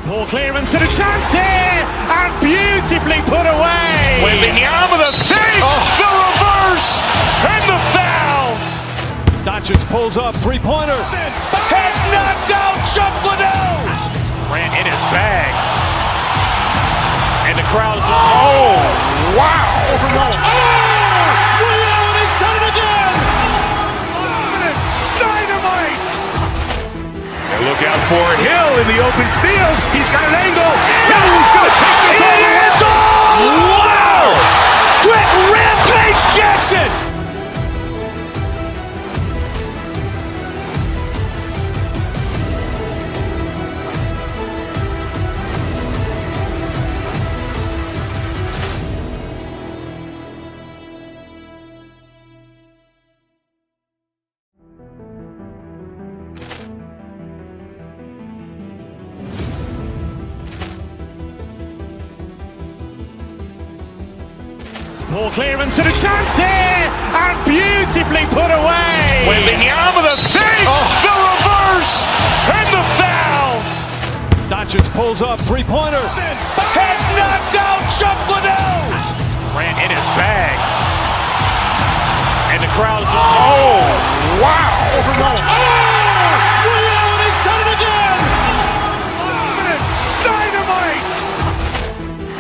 Poor clearance and a chance here, and beautifully put away. Waving the arm of the save, the reverse, and the foul. Doncic pulls up, three-pointer. Has knocked out Chuck Liddell. Grant in his bag. And the crowd is, oh, wow. Liddell has done it again. Dynamite. And look out for Hill in the open field. He's got an angle. Hill's going to take this all the way. Wow! Quick Rampage Jackson. Poor clearance and a chance here, and beautifully put away. Waving the arm of the save, the reverse, and the foul. Doncic pulls up, three-pointer. Has knocked out Chuck Liddell. Grant in his bag. And the crowd is, oh, wow. Liddell has done it again. Dynamite.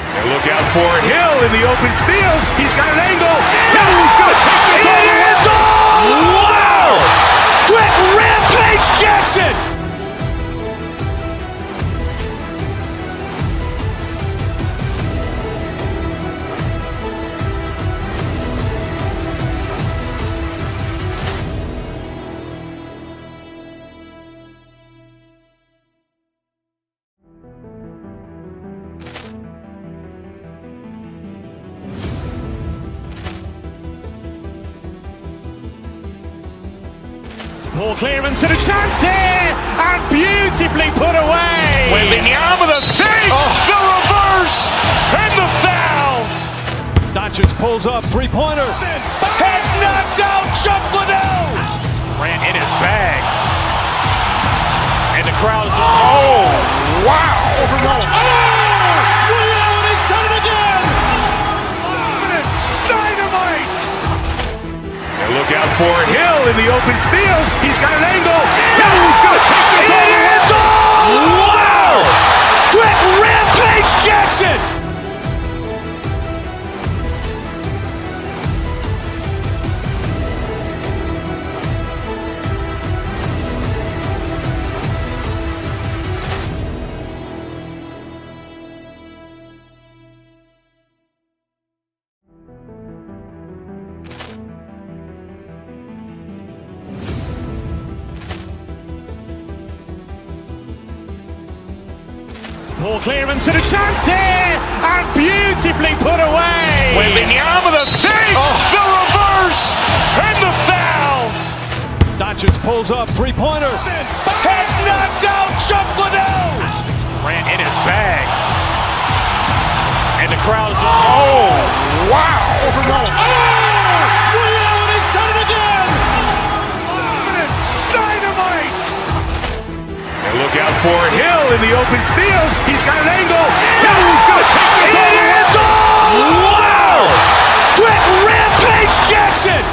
And look out for Hill in the open field. He's got an angle. Hill's going to take this all the way. Wow! Quick Rampage Jackson. Poor clearance and a chance here, and beautifully put away. Waving the arm of the save, the reverse, and the foul. Doncic pulls up, three-pointer. Has knocked out Chuck Liddell. Grant in his bag. And the crowd is, oh, wow. Liddell has done it again. Dynamite. And look out for Hill in the open field. He's got an angle. Hill's going to take this all the way. Wow! Quick Rampage Jackson. Poor clearance and a chance here, and beautifully put away. Waving the arm of the save, the reverse, and the foul. Doncic pulls up, three-pointer. Has knocked out Chuck Liddell. Grant in his bag. And the crowd is, oh, wow. Liddell has done it again. Dynamite. And look out for Hill in the open field. He's got an angle. Hill's going to take this all the way. Wow! Quick Rampage Jackson.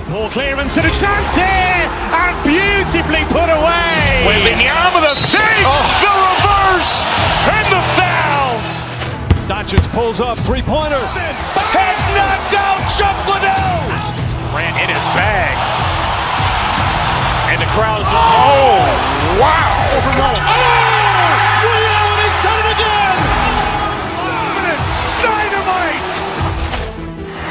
Poor clearance and a chance here, and beautifully put away. Waving the arm of the save, the reverse, and the foul. Doncic pulls up, three-pointer. Has knocked out Chuck Liddell. Grant in his bag. And the crowd is, oh, wow. Liddell has done it again. Dynamite.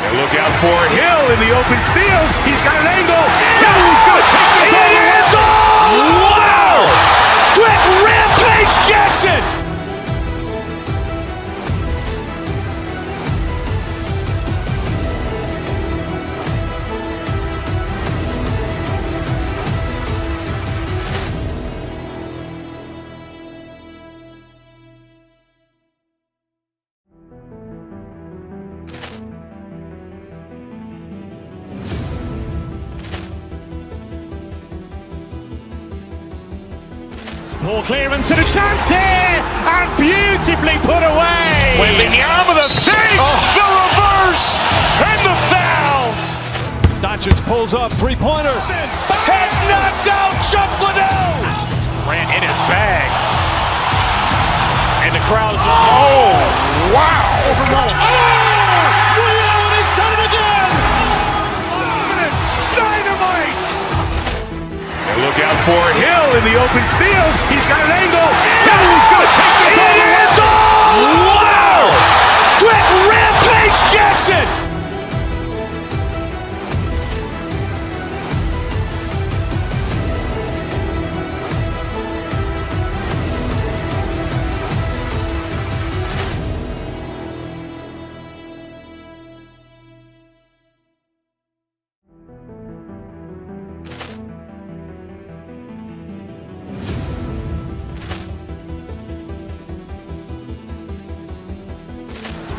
And look out for Hill in the open field. He's got an angle. Hill's going to take this all the way. Wow! Quick Rampage Jackson. Ball clearance and a chance here, and beautifully put away. Wembanyama the fake, the reverse, and the foul. Doncic pulls up, three-pointer. Has knocked out Chuck Liddell. Ran in his bag. And the crowd is, oh, wow. He's done it again. Dynamite. And look out for Hill in the open field. He's got an angle. Hill's going to take this all the way. Wow! Quick Rampage Jackson.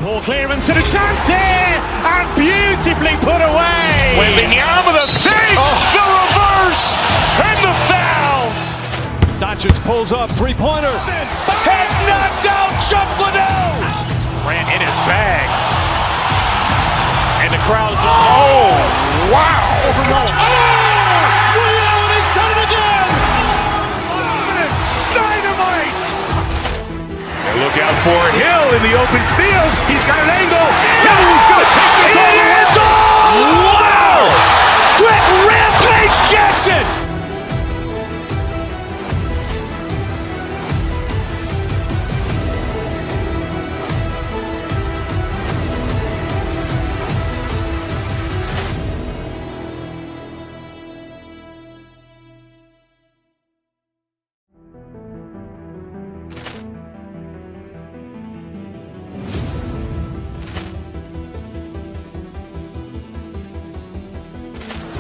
Ball clearance and a chance here, and beautifully put away. Wembanyama the fake, the reverse, and the foul. Doncic pulls up, three-pointer. Has knocked out Chuck Liddell. Ran in his bag. And the crowd is, oh, wow. He's done it again. Dynamite. And look out for Hill in the open field. He's got an angle. Hill's going to take this all the way. Wow! Quick Rampage Jackson.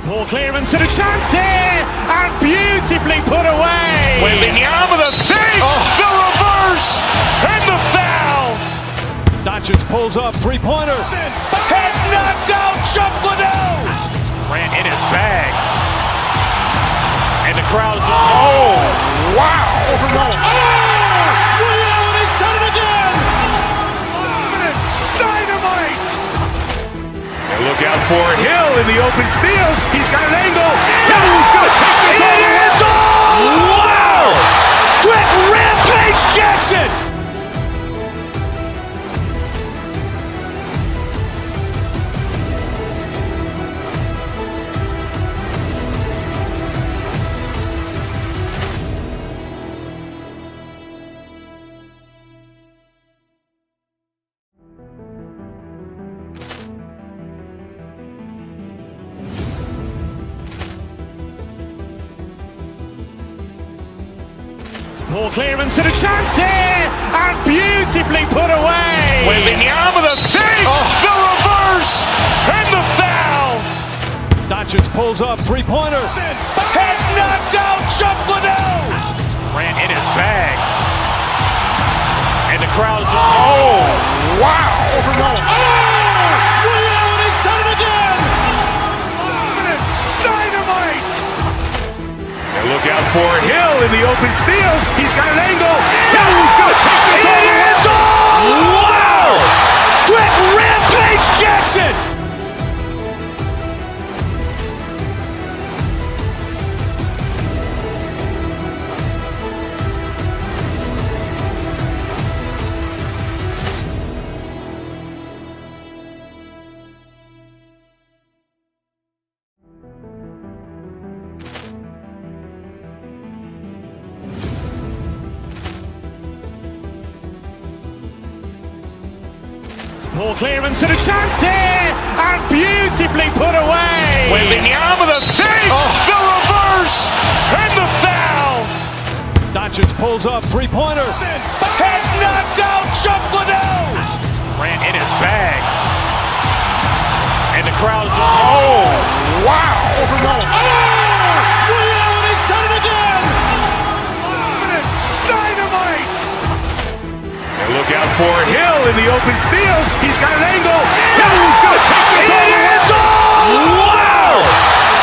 Ball clearance and a chance here, and beautifully put away. Wembanyama the fake, the reverse, and the foul. Doncic pulls up, three-pointer. Has knocked out Chuck Liddell. Ran in his bag. And the crowd is, oh, wow. He's done it again. Dynamite. And look out for Hill in the open field. He's got an angle. Hill's going to take this all the way. Wow! Quick Rampage Jackson. Ball clearance and a chance here, and beautifully put away. Wembanyama the fake, the reverse, and the foul. Doncic pulls up, three-pointer. Has knocked out Chuck Liddell. Ran in his bag. And the crowd is, oh, wow. He's done it again. Dynamite. And look out for Hill in the open field. He's got an angle. Hill's going to take this all the way. Wow! Quick Rampage Jackson. Ball clearance and a chance here, and beautifully put away. Wembanyama the fake, the reverse, and the foul. Doncic pulls up, three-pointer. Has knocked out Chuck Liddell. Ran in his bag. And the crowd is, oh, wow. He's done it again. Dynamite. And look out for Hill in the open field. He's got an angle. Hill's going to take this all the way. Wow!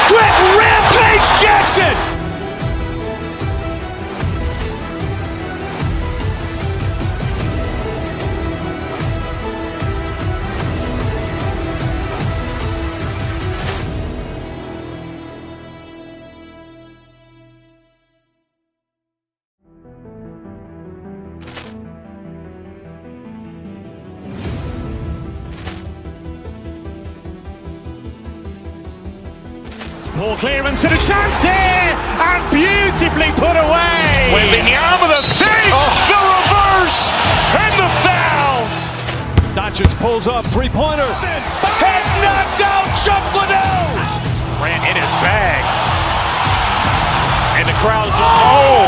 Quick Rampage Jackson. Poor clearance and a chance here, and beautifully put away. Wembanyama the fake, the reverse, and the foul. Doncic pulls up, three-pointer. Has knocked out Chuck Liddell. Ran in his bag. And the crowd is, oh,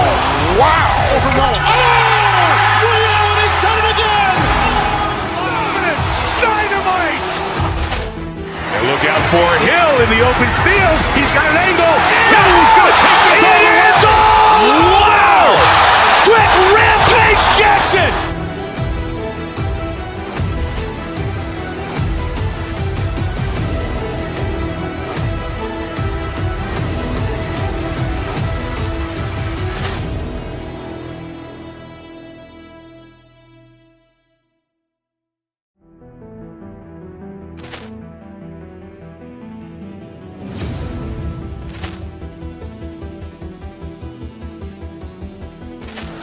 wow. Ray Allen has done it again. Dynamite. And look out for Hill in the open field. He's got an angle. Hill's going to take this all the way. Wow. Quick Rampage Jackson.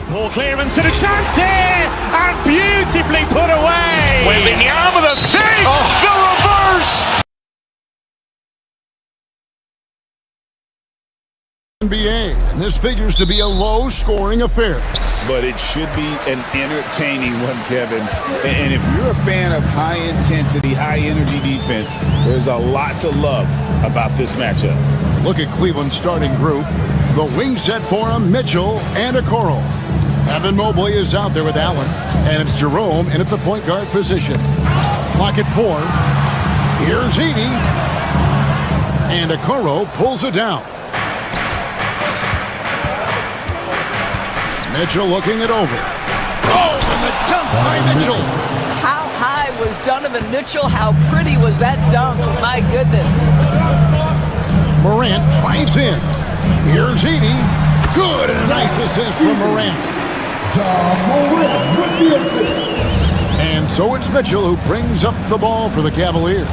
Poor clearance and a chance here, and beautifully put away. Wembanyama the fake, the reverse. NBA, and this figures to be a low-scoring affair. But it should be an entertaining one, Kevin. And if you're a fan of high-intensity, high-energy defense, there's a lot to love about this matchup. Look at Cleveland's starting group. The wing set for him, Mitchell and Okoro. Evan Mobley is out there with Allen, and it's Jerome in at the point guard position. Clock at 4. Here's Edey, and Okoro pulls it down. Mitchell looking it over. Oh, and the dunk by Mitchell. How high was Donovan Mitchell? How pretty was that dunk? My goodness. Morant drives in. Here's Edey. Good, and a nice assist from Morant. And so it's Mitchell who brings up the ball for the Cavaliers.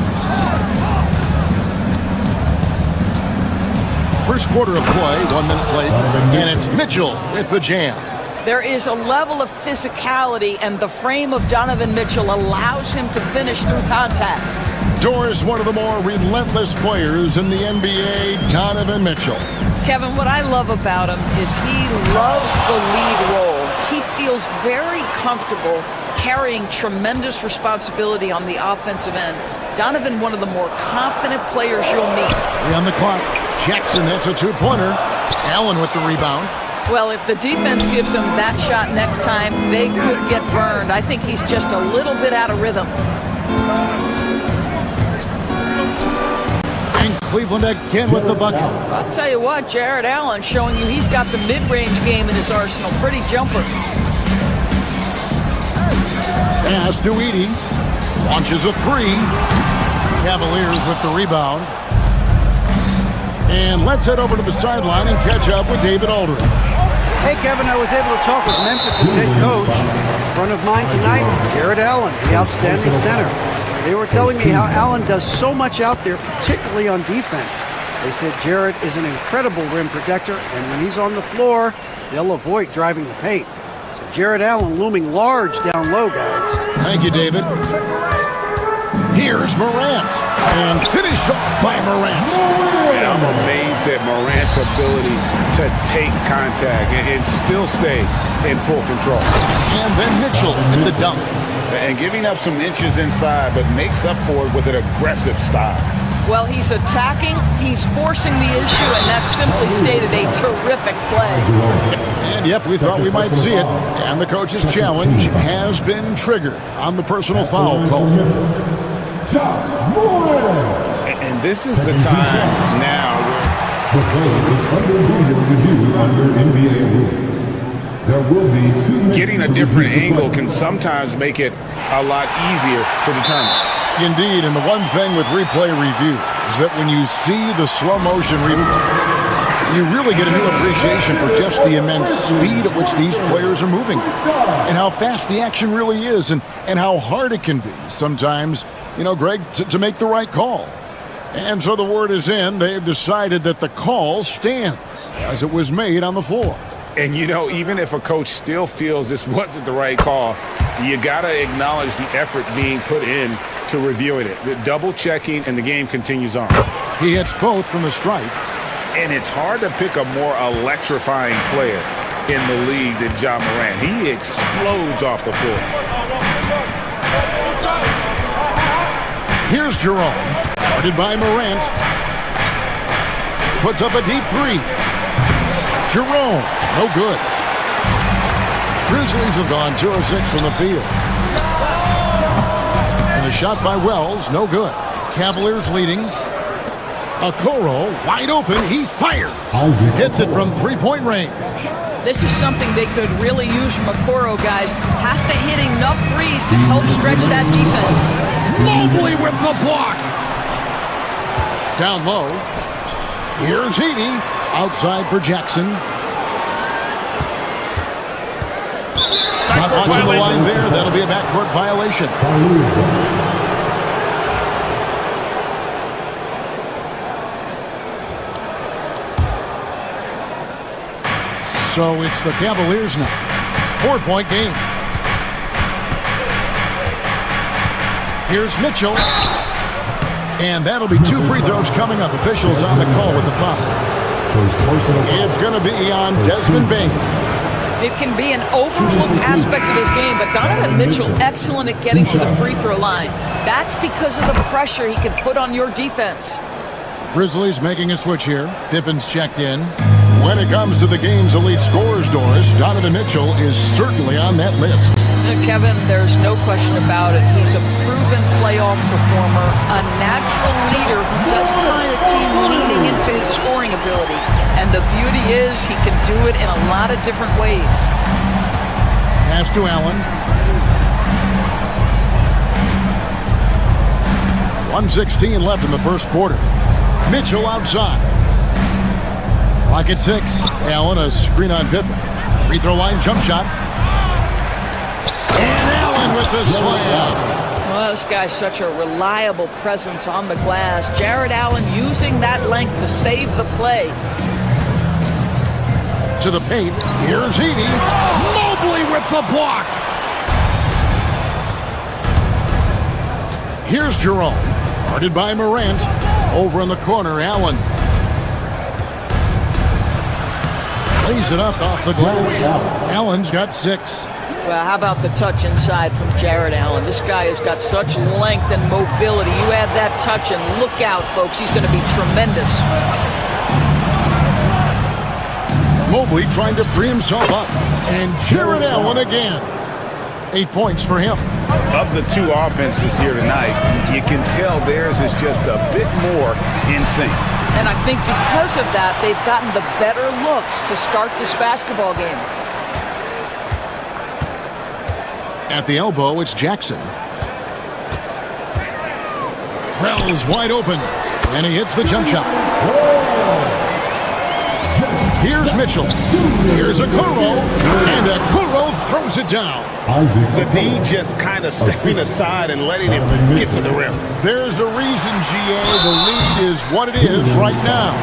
First quarter of play, 1 minute played, and it's Mitchell with the jam. There is a level of physicality, and the frame of Donovan Mitchell allows him to finish through contact. Doors one of the more relentless players in the NBA, Donovan Mitchell. Kevin, what I love about him is he loves the lead role. He feels very comfortable carrying tremendous responsibility on the offensive end. Donovan, one of the more confident players you'll meet. 3 on the clock. Jackson, that's a two-pointer. Allen with the rebound. Well, if the defense gives him that shot next time, they could get burned. I think he's just a little bit out of rhythm. And Cleveland again with the bucket. I'll tell you what, Jared Allen showing you he's got the mid-range game in his arsenal. Pretty jumper. Pass to Edey. Launches a 3. Cavaliers with the rebound. And let's head over to the sideline and catch up with David Aldridge. Hey, Kevin, I was able to talk with Memphis' head coach. In front of mine tonight, Jared Allen, the outstanding center. They were telling me how Allen does so much out there, particularly on defense. They said Jared is an incredible rim protector, and when he's on the floor, they'll avoid driving the paint. So Jared Allen looming large down low, guys. Thank you, David. Here's Morant, and finished off by Morant. And I'm amazed at Morant's ability to take contact and still stay in full control. And then Mitchell in the dunk. And giving up some inches inside, but makes up for it with an aggressive style. Well, he's attacking, he's forcing the issue, and that's simply stated a terrific play. And yep, we thought we might see it. And the coach's challenge has been triggered on the personal foul call. And this is the time now where getting a different angle can sometimes make it a lot easier to determine. Indeed, and the one thing with replay review is that when you see the slow motion replay, you really get a new appreciation for just the immense speed at which these players are moving and how fast the action really is and how hard it can be sometimes, you know, Greg, to make the right call. And so the word is in. They've decided that the call stands as it was made on the floor. And, you know, even if a coach still feels this wasn't the right call, you got to acknowledge the effort being put in to reviewing it. The double checking, and the game continues on. He hits both from the stripe. And it's hard to pick a more electrifying player in the league than Ja Morant. He explodes off the floor. Here's Jerome, guarded by Morant. Puts up a deep three. Jerome, no good. Grizzlies have gone 2 of 6 from the field. And the shot by Wells, no good. Cavaliers leading. Okoro, wide open, he fires. Hits it from three-point range. This is something they could really use from Okoro, guys. Has to hit enough threes to help stretch that defense. Mobley with the block. Down low. Here's Heaney. Outside for Jackson. Not watching the line there. That'll be a backcourt violation. So it's the Cavaliers now. 4-point game. Here's Mitchell. And that'll be 2 free throws coming up. Officials on the call with the foul. It's going to be on Desmond Bain. It can be an overlooked aspect of his game, but Donovan Mitchell excellent at getting to the free throw line. That's because of the pressure he can put on your defense. Grizzlies making a switch here. Pippen's checked in. When it comes to the game's elite scorers, Doris, Donovan Mitchell is certainly on that list. Kevin, there's no question about it. He's a proven playoff performer, a natural leader who doesn't mind a team leaning into his scoring ability. And the beauty is he can do it in a lot of different ways. Pass to Allen. 1:16 left in the first quarter. Mitchell outside. Clock at 6. Allen, a screen on Pippen. Free throw line jump shot. And Allen with the slam. Well, this guy's such a reliable presence on the glass. Jared Allen using that length to save the play. To the paint. Here's Heaney. Mobley with the block. Here's Jerome. Guarded by Morant. Over in the corner, Allen. Lays it up off the glass. Allen's got 6. Well, how about the touch inside from Jared Allen? This guy has got such length and mobility. You add that touch and look out, folks. He's going to be tremendous. Mobley trying to free himself up. And Jared Allen again. 8 points for him. Of the 2 offenses here tonight, you can tell theirs is just a bit more in sync. And I think because of that, they've gotten the better looks to start this basketball game. At the elbow, it's Jackson. Wells wide open. And he hits the jump shot. Here's Mitchell. Here's Okoro. And Okoro throws it down. The D just kind of stepping aside and letting him get to the rim. There's a reason, GA. The lead is what it is right now.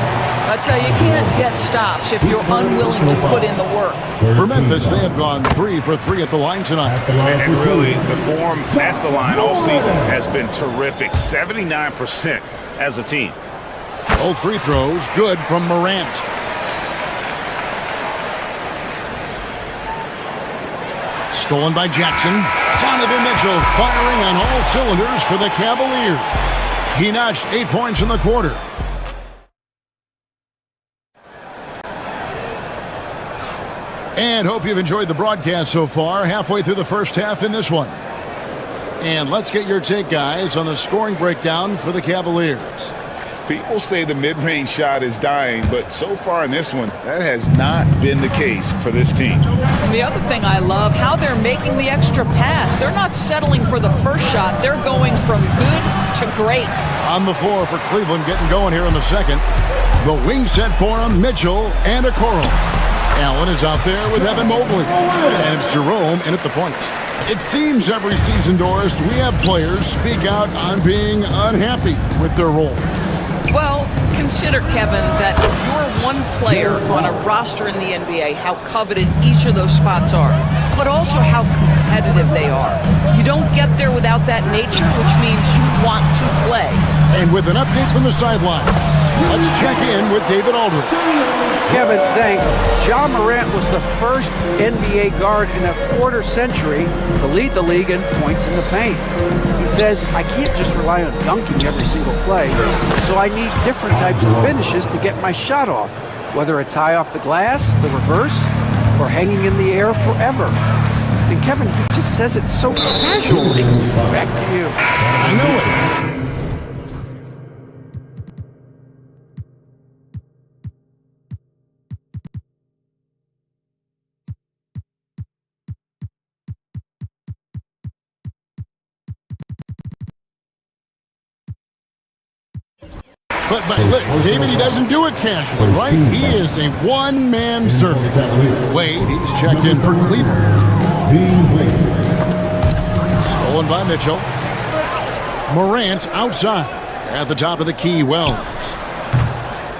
I tell you, you can't get stops if you're unwilling to put in the work. For Memphis, they have gone 3 for 3 at the line tonight. And really, the form at the line all season has been terrific. 79% as a team. Both free throws good from Morant. Stolen by Jackson. Donovan Mitchell firing on all cylinders for the Cavaliers. He notched 8 points in the quarter. And hope you've enjoyed the broadcast so far. Halfway through the first half in this one. And let's get your take, guys, on the scoring breakdown for the Cavaliers. People say the mid-range shot is dying, but so far in this one, that has not been the case for this team. And the other thing I love, how they're making the extra pass. They're not settling for the first shot. They're going from good to great. On the floor for Cleveland, getting going here in the second. The wing set for him, Mitchell and Okoro. Allen is out there with Evan Mobley. And it's Jerome in at the point. It seems every season, Doris, we have players speak out on being unhappy with their role. Well, consider, Kevin, that if you're one player on a roster in the NBA, how coveted each of those spots are, but also how competitive they are. You don't get there without that nature, which means you want to play. And with an update from the sideline, Let's check in with David Aldridge. Kevin, thanks. Ja Morant was the first NBA guard in a quarter century to lead the league in points in the paint. He says, I can't just rely on dunking every single play, so I need different types of finishes to get my shot off, whether it's high off the glass, the reverse, or hanging in the air forever. And Kevin, he just says it so casually. Back to you. I know it. But look, David, he doesn't do it casually, right? He is a one-man circus. Wade, he's checked in for Cleveland. Stolen by Mitchell. Morant outside. At the top of the key, Wells.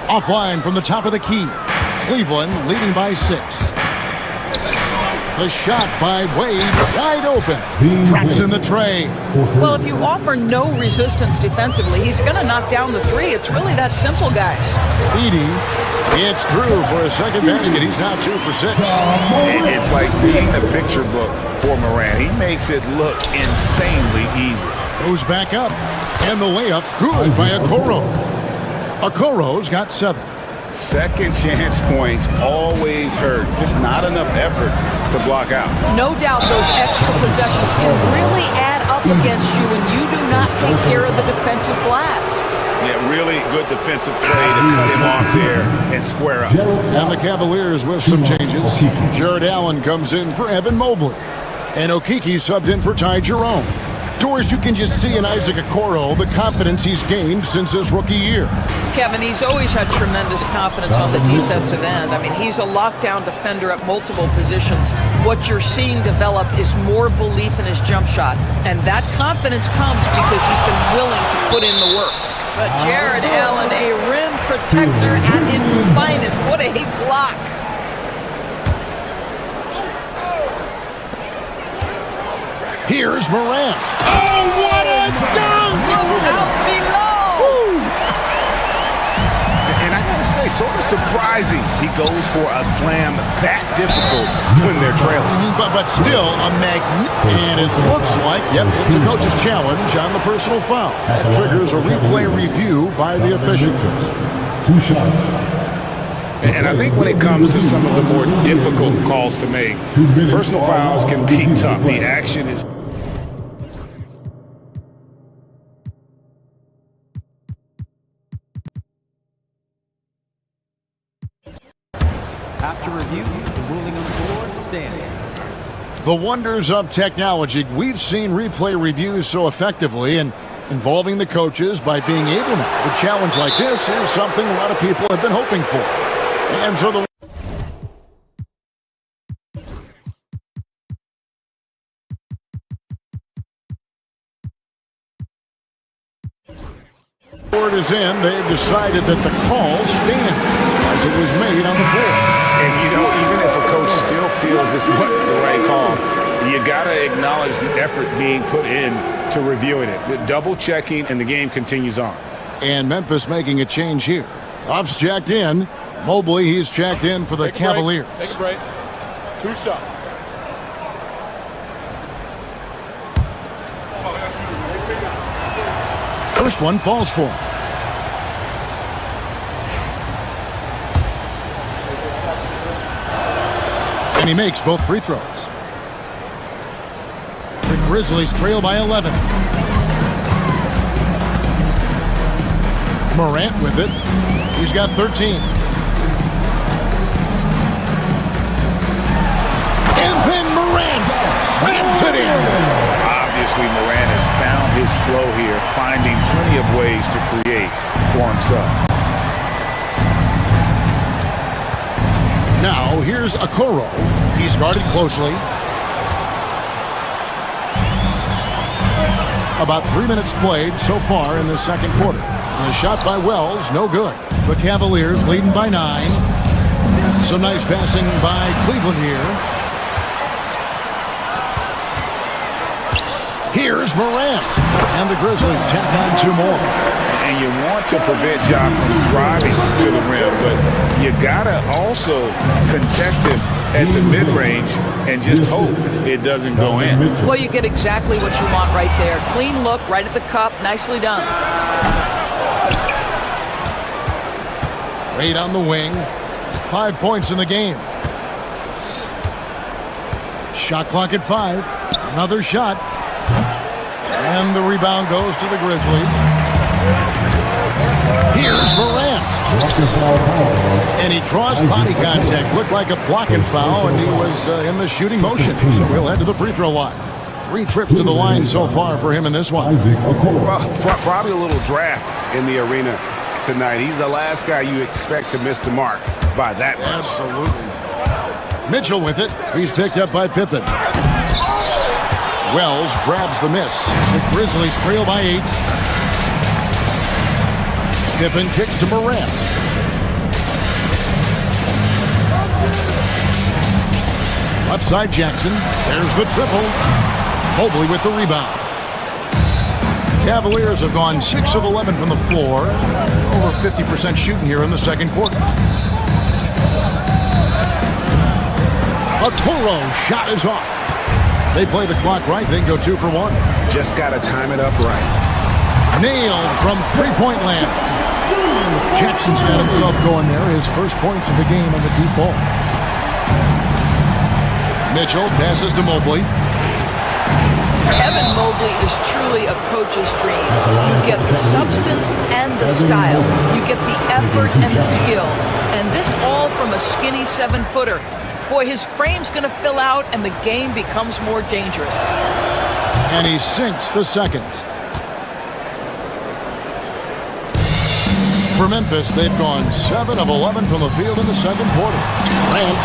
Offline from the top of the key. Cleveland leading by 6. The shot by Wade, wide open. Drops in the tray. Well, if you offer no resistance defensively, he's going to knock down the three. It's really that simple, guys. Edie gets through for a second basket. He's now 2 for 6. It's like reading the picture book for Morant. He makes it look insanely easy. Goes back up. And the layup good by Okoro. Okoro's got 7. Second chance points always hurt. Just not enough effort to block out. No doubt those extra possessions can really add up against you when you do not take care of the defensive glass. Yeah, really good defensive play to cut him off there and square up. And the Cavaliers with some changes. Jared Allen comes in for Evan Mobley. And Okeke subbed in for Ty Jerome. Doris, you can just see in Isaac Okoro the confidence he's gained since his rookie year. Kevin, he's always had tremendous confidence on the defensive end. I mean, he's a lockdown defender at multiple positions. What you're seeing develop is more belief in his jump shot. And that confidence comes because he's been willing to put in the work. But Jared Allen, a rim protector at its finest. What a block. Here's Morant. Oh, what a dunk! Look out below! And I gotta say, sort of surprising he goes for a slam that difficult when they're trailing. But still a And it looks like, yep, it's a coach's challenge on the personal foul. That triggers a replay review by the officials. 2 shots. And I think when it comes to some of the more difficult calls to make, personal fouls can be tough. The action is... After review, the ruling on the board stands. The wonders of technology. We've seen replay reviews so effectively and involving the coaches by being able now. A challenge like this is something a lot of people have been hoping for. And so the board is in. They've decided that the call stands as it was made on the floor. And, you know, even if a coach still feels this wasn't the right call, you got to acknowledge the effort being put in to reviewing it. The double checking, and the game continues on. And Memphis making a change here. Ruff's checked in. Mobley, he's checked in for the Cavaliers. Take a break. 2 shots. First one falls for him. And he makes both free throws. The Grizzlies trail by 11. Morant with it. He's got 13. And then Morant slams it in. Obviously, Morant has found his flow here, finding plenty of ways to create for himself. Now, here's Okoro. He's guarded closely. About 3 minutes played so far in the second quarter. A shot by Wells, no good. The Cavaliers leading by 9. Some nice passing by Cleveland here. Here's Morant. And the Grizzlies tack on 2 more. And you want to prevent Ja from driving to the rim, but you gotta also contest him at the mid-range and just hope it doesn't go in. Well, you get exactly what you want right there. Clean look, right at the cup. Nicely done. Wade on the wing. 5 points in the game. Shot clock at 5. Another shot. And the rebound goes to the Grizzlies. Here's Morant. And he draws body contact. Looked like a blocking foul, and he was in the shooting motion. So he'll head to the free throw line. 3 trips to the line so far for him in this one. Well, probably a little draft in the arena tonight. He's the last guy you expect to miss the mark by that much. Absolutely. Mitchell with it. He's picked up by Pippen. Wells grabs the miss. The Grizzlies trail by 8. Pippen kicks to Morant. Left side Jackson. There's the triple. Mobley with the rebound. Cavaliers have gone 6 of 11 from the floor. Over 50% shooting here in the second quarter. Okoro's shot is off. They play the clock right, then go 2 for 1. Just got to time it up right. Nailed from three-point land. Jackson's got himself going there. His first points of the game on the deep ball. Mitchell passes to Mobley. Evan Mobley is truly a coach's dream. You get the substance and the style. You get the effort and the skill. And this all from a skinny 7-footer. Boy, his frame's going to fill out and the game becomes more dangerous. And he sinks the second. For Memphis, they've gone 7 of 11 from the field in the second quarter. Grant.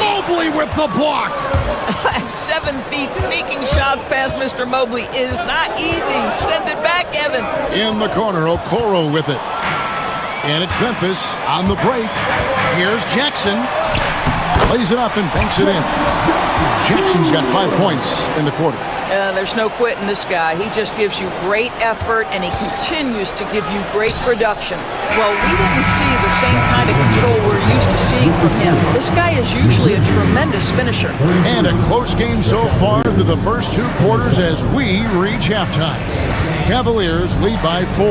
Mobley with the block. At 7 feet, sneaking shots past Mr. Mobley is not easy. Send it back, Evan. In the corner, Okoro with it. And it's Memphis on the break. Here's Jackson. Plays it up and banks it in. Jackson's got 5 points in the quarter. There's no quitting this guy. He just gives you great effort, and he continues to give you great production. Well, we didn't see the same kind of control we're used to seeing from him. This guy is usually a tremendous finisher. And a close game so far through the first 2 quarters as we reach halftime. Cavaliers lead by 4.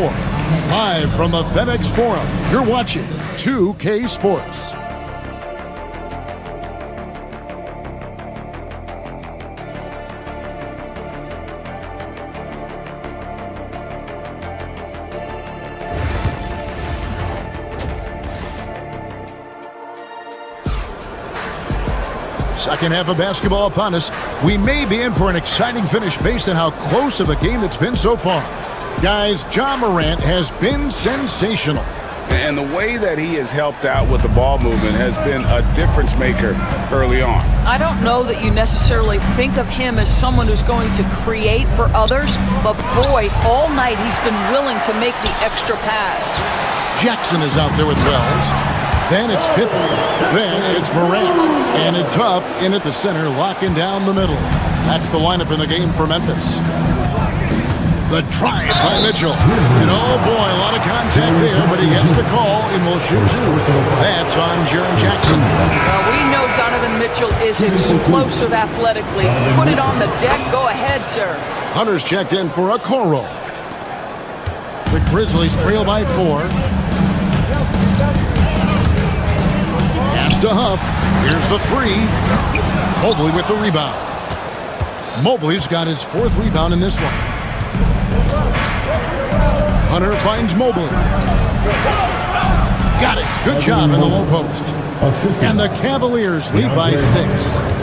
Live from the FedEx Forum, you're watching 2K Sports. Second half of basketball upon us. We may be in for an exciting finish based on how close of a game it's been so far. Guys, Ja Morant has been sensational. And the way that he has helped out with the ball movement has been a difference maker early on. I don't know that you necessarily think of him as someone who's going to create for others, but boy, all night he's been willing to make the extra pass. Jackson is out there with Wells. Then it's Pippen. Then it's Morant. And it's Huff in at the center, locking down the middle. That's the lineup in the game for Memphis. The drive by Mitchell. And oh boy, a lot of contact there, but he gets the call and will shoot 2. That's on Jaren Jackson. We know Donovan Mitchell is explosive athletically. Put it on the deck. Go ahead, sir. Hunter's checked in for Okoro. The Grizzlies trail by 4. Pass to Huff. Here's the 3. Mobley with the rebound. Mobley's got his 4th rebound in this one. Hunter finds Mobley. Got it. Good job in the low post. And the Cavaliers lead by 6.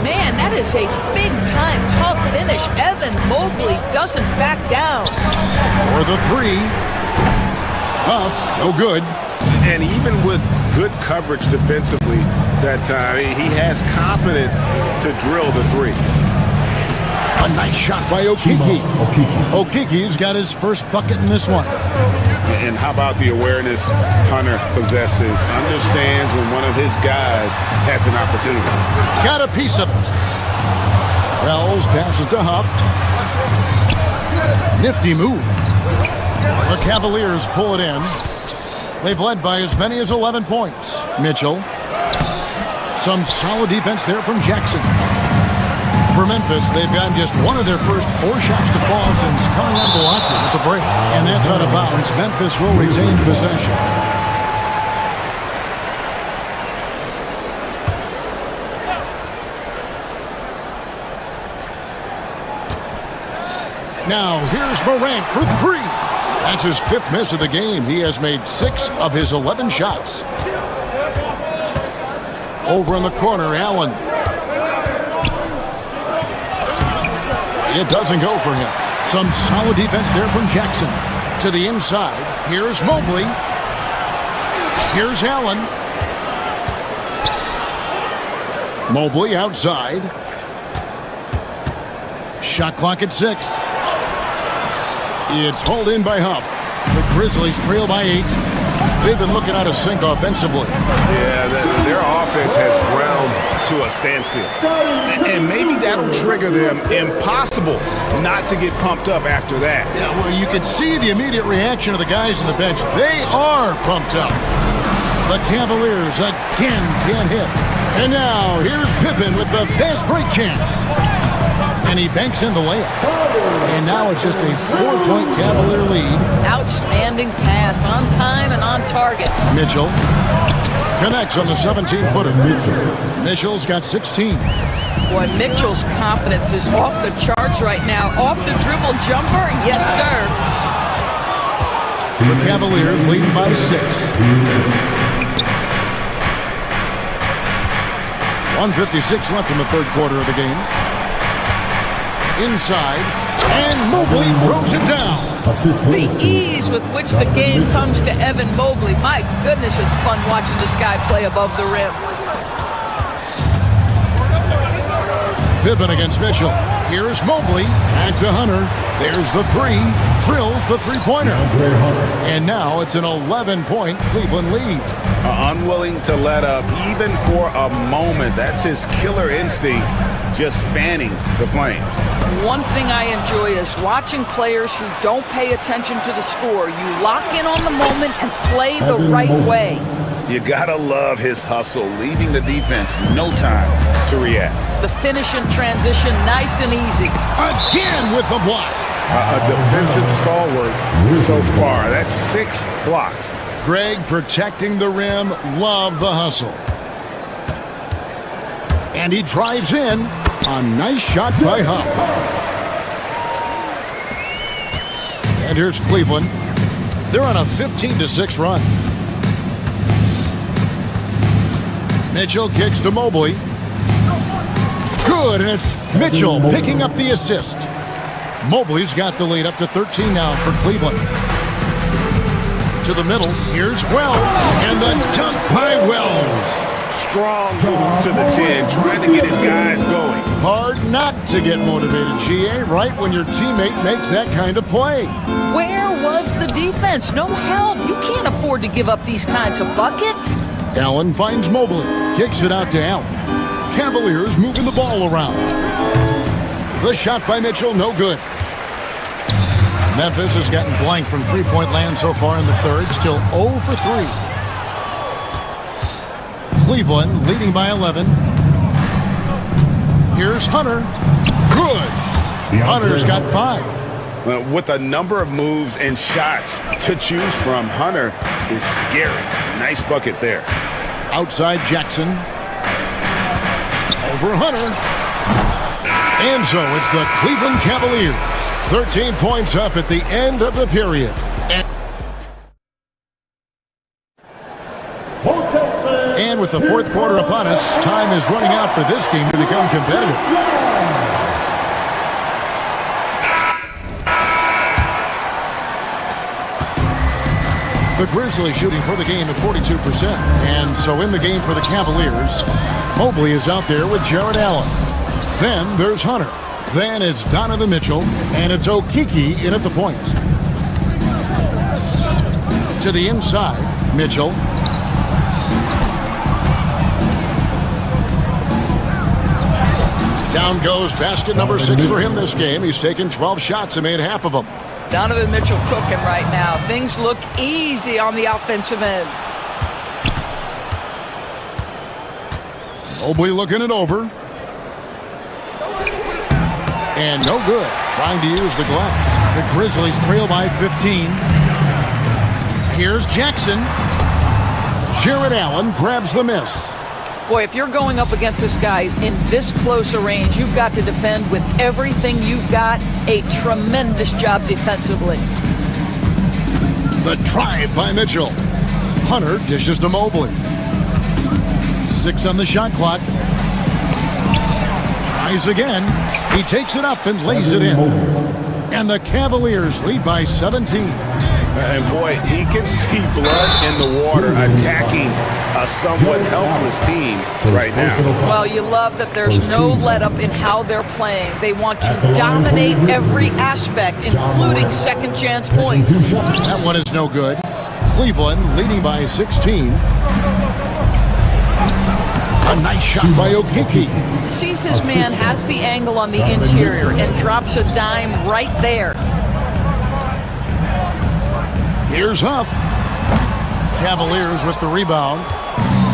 Man, that is a big-time tough finish. Evan Mobley doesn't back down. For the 3. Huff, no good. And even with good coverage defensively that time, he has confidence to drill the 3. A nice shot by Okiki. Okiki's got his first bucket in this one. And how about the awareness Hunter possesses? Understands when one of his guys has an opportunity. Got a piece of it. Wells passes to Huff. Nifty move. The Cavaliers pull it in. They've led by as many as 11 points. Mitchell. Some solid defense there from Jackson. For Memphis, they've gotten just one of their first 4 shots to fall since coming out of the locker room at the break. And that's out of bounds. Memphis will retain possession. Now, here's Morant for 3. That's his 5th miss of the game. He has made 6 of his 11 shots. Over in the corner, Allen. It doesn't go for him. Some solid defense there from Jackson. To the inside, here's Mobley. Here's Allen. Mobley outside. Shot clock at 6. It's hauled in by Huff. The Grizzlies trail by 8. They've been looking out of sync offensively. Yeah, their offense has ground to a standstill. And maybe that'll trigger them. Impossible not to get pumped up after that. Yeah, well, you can see the immediate reaction of the guys on the bench. They are pumped up. The Cavaliers again can't hit. And now, here's Pippen with the fast break chance. And he banks in the layup. And now it's just a 4-point Cavalier lead. Outstanding pass, on time and on target. Mitchell connects on the 17-footer. Mitchell's got 16. Boy, Mitchell's confidence is off the charts right now. Off the dribble jumper, yes, sir. The Cavaliers leading by 6. 1:56 left in the third quarter of the game. Inside, and Mobley throws it down. The ease with which the game comes to Evan Mobley. My goodness, it's fun watching this guy play above the rim. Pippen against Mitchell. Here's Mobley. Back to Hunter. There's the 3. Drills the three-pointer. And now it's an 11-point Cleveland lead. Unwilling to let up even for a moment. That's his killer instinct, just fanning the flames. One thing I enjoy is watching players who don't pay attention to the score. You lock in on the moment and play the right way. You gotta love his hustle, leaving the defense no time to react. The finish and transition, nice and easy. Again with the block. A defensive stalwart so far. That's 6 blocks. Greg protecting the rim. Love the hustle. And he drives in. A nice shot by Huff. And here's Cleveland. They're on a 15-6 run. Mitchell kicks to Mobley. Good, and it's Mitchell picking up the assist. Mobley's got the lead up to 13 now for Cleveland. To the middle, here's Wells, and the dunk by Wells. Strong move to the 10, trying to get his guys going. Hard not to get motivated, GA, right when your teammate makes that kind of play. Where was the defense? No help. You can't afford to give up these kinds of buckets. Allen finds Mobley, kicks it out to Allen. Cavaliers moving the ball around. The shot by Mitchell, no good. Memphis has gotten blank from three-point land so far in the third, still 0 for 3. Cleveland leading by 11. Here's Hunter. Good. Hunter's got 5. With a number of moves and shots to choose from, Hunter is scary. Nice bucket there. Outside Jackson. Over Hunter. And so it's the Cleveland Cavaliers. 13 points up at the end of the period. And with the fourth quarter upon us, time is running out for this game to become competitive. The Grizzlies shooting for the game at 42%. And so in the game for the Cavaliers, Mobley is out there with Jared Allen. Then there's Hunter. Then it's Donovan Mitchell. And it's Okeke in at the point. To the inside, Mitchell. Down goes basket number 6 for him this game. He's taken 12 shots and made half of them. Donovan Mitchell cooking right now. Things look easy on the offensive end. Mobley looking it over. And no good. Trying to use the glass. The Grizzlies trail by 15. Here's Jackson. Jared Allen grabs the miss. Boy, if you're going up against this guy in this close a range, you've got to defend with everything you've got. A tremendous job defensively. The drive by Mitchell. Hunter dishes to Mobley. 6 on the shot clock. Tries again. He takes it up and lays it in. And the Cavaliers lead by 17. And boy, he can see blood in the water attacking a somewhat helpless team right now. Well, you love that there's no let-up in how they're playing. They want to dominate every aspect, including second-chance points. That one is no good. Cleveland leading by 16. A nice shot by Okeke. Sees his man, has the angle on the interior, and drops a dime right there. Here's Huff. Cavaliers with the rebound.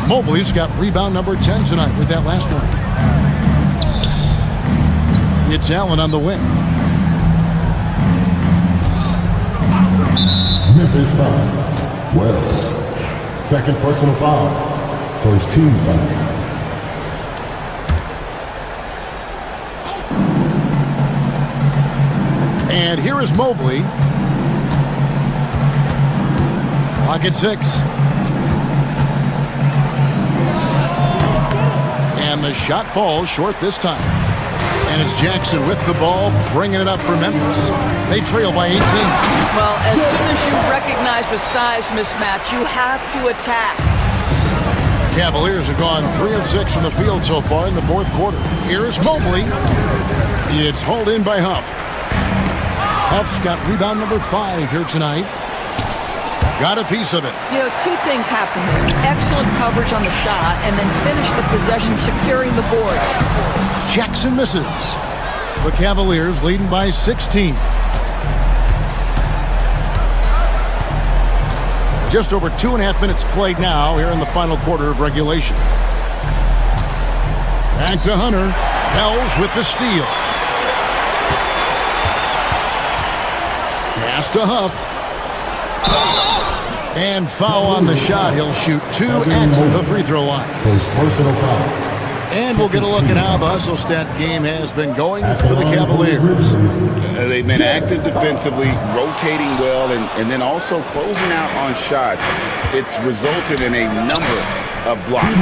Mobley's got rebound number 10 tonight with that last one. It's Allen on the wing. Memphis foul. Wells. Second personal foul. First team foul. And here is Mobley. Clock at 6. And the shot falls short this time. And it's Jackson with the ball, bringing it up for Memphis. They trail by 18. Well, as soon as you recognize the size mismatch, you have to attack. Cavaliers have gone 3 of 6 from the field so far in the fourth quarter. Here's Mobley. It's hauled in by Huff. Huff's got rebound number 5 here tonight. Got a piece of it. You know, 2 things happen here. Excellent coverage on the shot, and then finish the possession securing the boards. Jackson misses. The Cavaliers leading by 16. Just over 2.5 minutes played now here in the final quarter of regulation. Back to Hunter. Wells with the steal. Pass to Huff. And foul on the shot. He'll shoot 2 at the free throw line. First personal foul. And we'll get a look at how the hustle stat game has been going for the Cavaliers. They've been active defensively, rotating well, and then also closing out on shots. It's resulted in a number of blocks.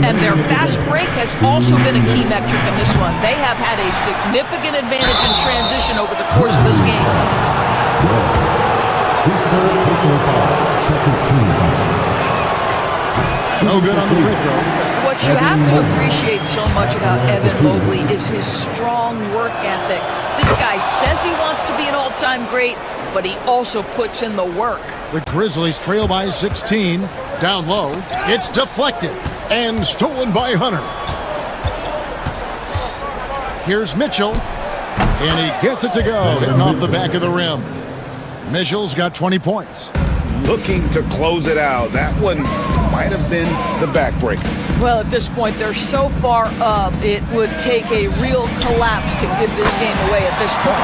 And their fast break has also been a key metric in this one. They have had a significant advantage in transition over the course of this game. His third personal foul. Second team foul. No good on the free throw. What you have to appreciate so much about Evan Mobley is his strong work ethic. This guy says he wants to be an all-time great, but he also puts in the work. The Grizzlies trail by 16. Down low. It's deflected and stolen by Hunter. Here's Mitchell. And he gets it to go, hitting off the back of the rim. Mitchell's got 20 points. Looking to close it out. That one might have been the backbreaker. Well, at this point, they're so far up, it would take a real collapse to give this game away at this point.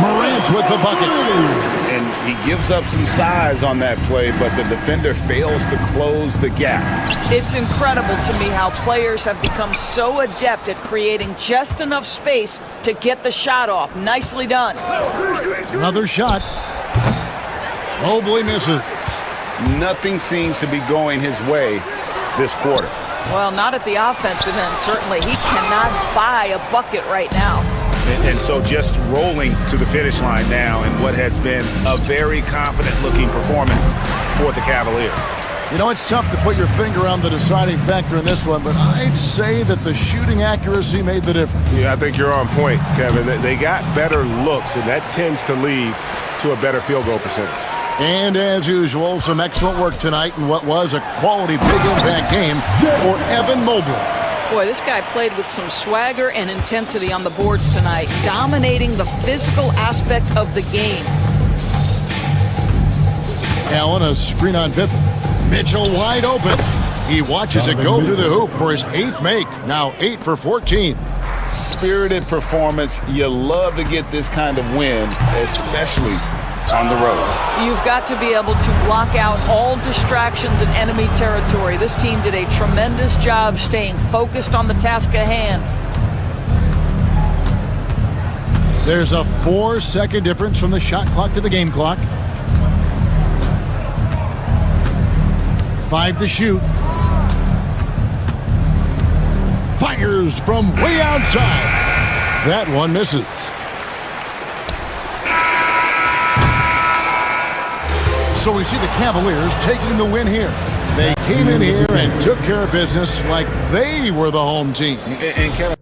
Morant's with the bucket. And he gives up some size on that play, but the defender fails to close the gap. It's incredible to me how players have become so adept at creating just enough space to get the shot off. Nicely done. Another shot. Mobley misses. Nothing seems to be going his way this quarter. Well, not at the offensive end, certainly. He cannot buy a bucket right now. And so just rolling to the finish line now in what has been a very confident-looking performance for the Cavaliers. You know, it's tough to put your finger on the deciding factor in this one, but I'd say that the shooting accuracy made the difference. Yeah, I think you're on point, Kevin. They got better looks, and that tends to lead to a better field goal percentage. And as usual, some excellent work tonight in what was a quality big impact game for Evan Mobley. Boy, this guy played with some swagger and intensity on the boards tonight, dominating the physical aspect of the game. Allen, a screen on Pippen. Mitchell wide open. He watches it go through the hoop for his 8th make. Now 8 for 14. Spirited performance. You love to get this kind of win, especially on the road. You've got to be able to block out all distractions in enemy territory. This team did a tremendous job staying focused on the task at hand. There's a 4-second difference from the shot clock to the game clock. 5 to shoot. Fires from way outside. That one misses. So we see the Cavaliers taking the win here. They came in here and took care of business like they were the home team. And Kevin,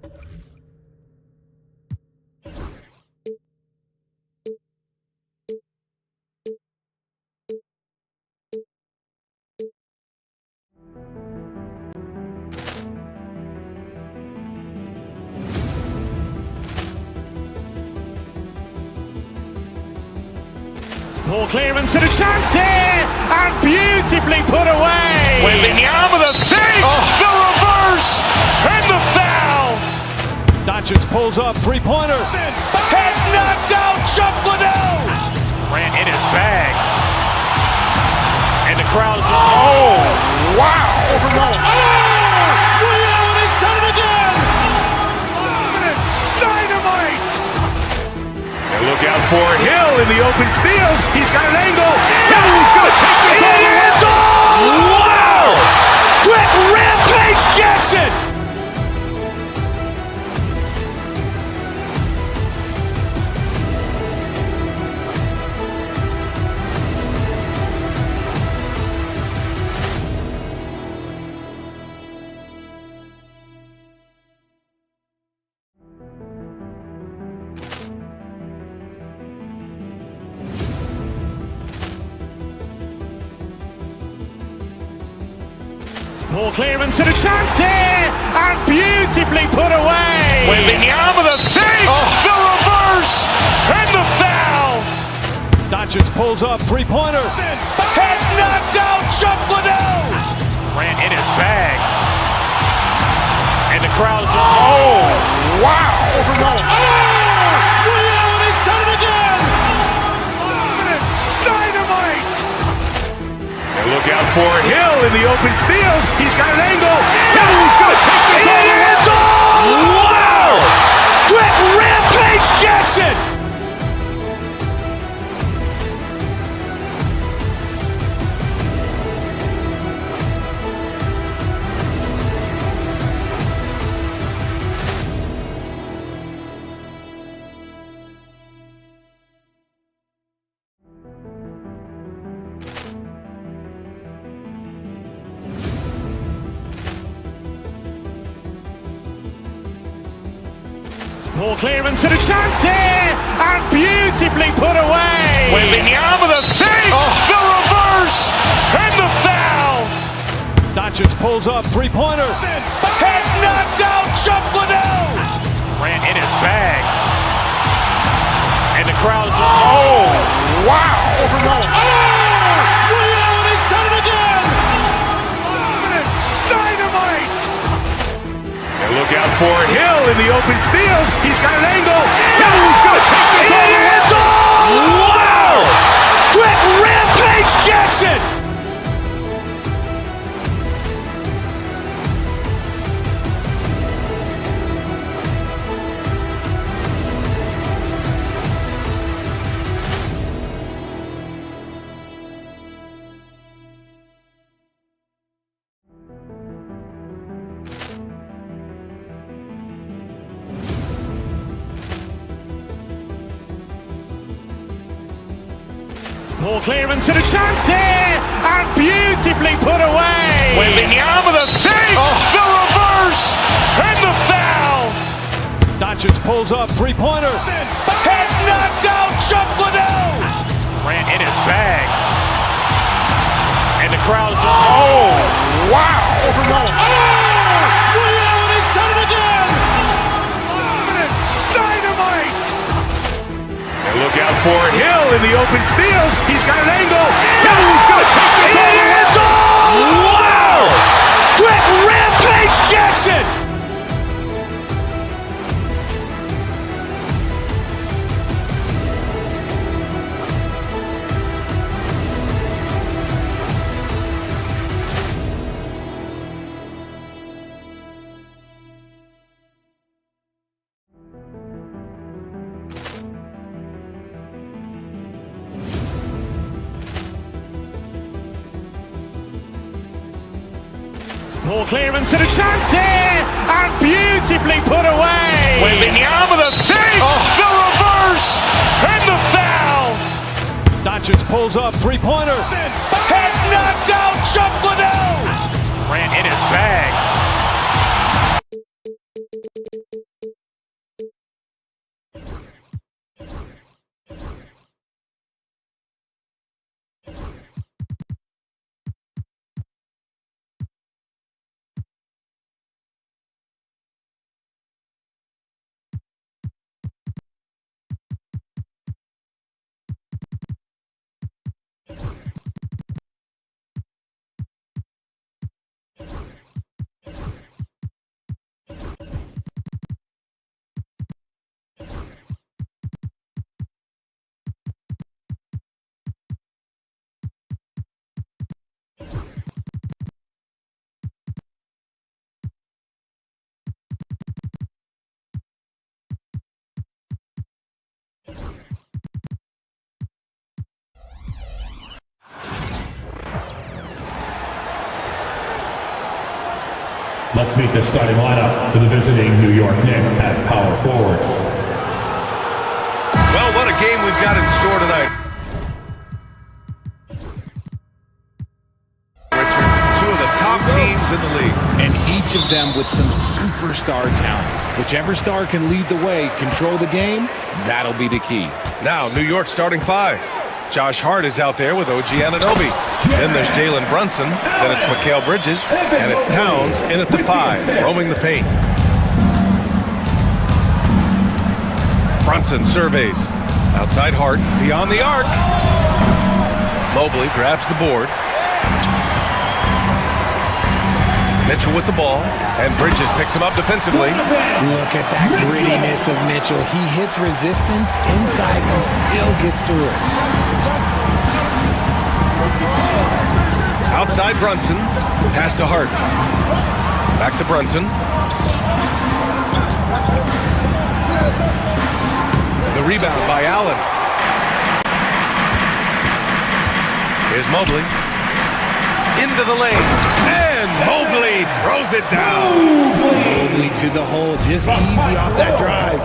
Poor clearance and a chance here, and beautifully put away. Wembanyama the fake, the reverse, and the foul. Doncic pulls up, three-pointer. Has knocked out Chuck Liddell. Grant in his bag. And the crowd is, oh, wow. He's done it again. Dynamite. And look out for Hill in the open field. He's got an angle. Hill's going to take this all the way. Wow. Quit Rampage Jackson. Poor clearance and a chance here, and beautifully put away. Wembanyama the fake, the reverse, and the foul. Doncic pulls up, three-pointer. Has knocked out Chuck Liddell. Grant in his bag. And the crowd is, oh, wow. He's done it again. Dynamite. And look out for Hill in the open field. He's got an angle. Hill's going to take this all the way. Wow. Quit Rampage Jackson. Poor clearance and a chance here, and beautifully put away. Wembanyama the fake, the reverse, and the foul. Doncic pulls up, three-pointer. Has knocked out Chuck Liddell. Grant in his bag. And the crowd is, oh, wow. He's done it again. Dynamite. And look out for Hill in the open field. He's got an angle. Hill's going to take this all the way. Wow. Quit Rampage Jackson. Poor clearance and a chance here, and beautifully put away. Wembanyama the fake, the reverse, and the foul. Doncic pulls up, three-pointer. Has knocked out Chuck Liddell. Grant in his bag. And the crowd is, oh, wow. He's look out for Hill in the open field. He's got an angle. Hill's going to take this all the way. Wow! Quick rampage Jackson! Poor clearance and a chance here, and beautifully put away. Wembanyama the fake, the reverse, and the foul. Doncic pulls up, three-pointer. Has knocked out Chuck Liddell. Grant in his bag. Let's meet the starting lineup for the visiting New York Knicks at power forward. Well, what a game we've got in store tonight. Richard, two of the top teams in the league. And each of them with some superstar talent. Whichever star can lead the way, control the game, that'll be the key. Now, New York starting five. Josh Hart is out there with OG Anunoby. Then there's Jalen Brunson. Then it's Mikal Bridges. And it's Towns in at the five, roaming the paint. Brunson surveys. Outside Hart, beyond the arc. Mobley grabs the board. Mitchell with the ball, and Bridges picks him up defensively. Look at that grittiness of Mitchell. He hits resistance inside and still gets through it. Outside Brunson, pass to Hart. Back to Brunson. The rebound by Allen. Here's Mobley. Into the lane. And Mobley throws it down. Mobley to the hole, just easy off that drive.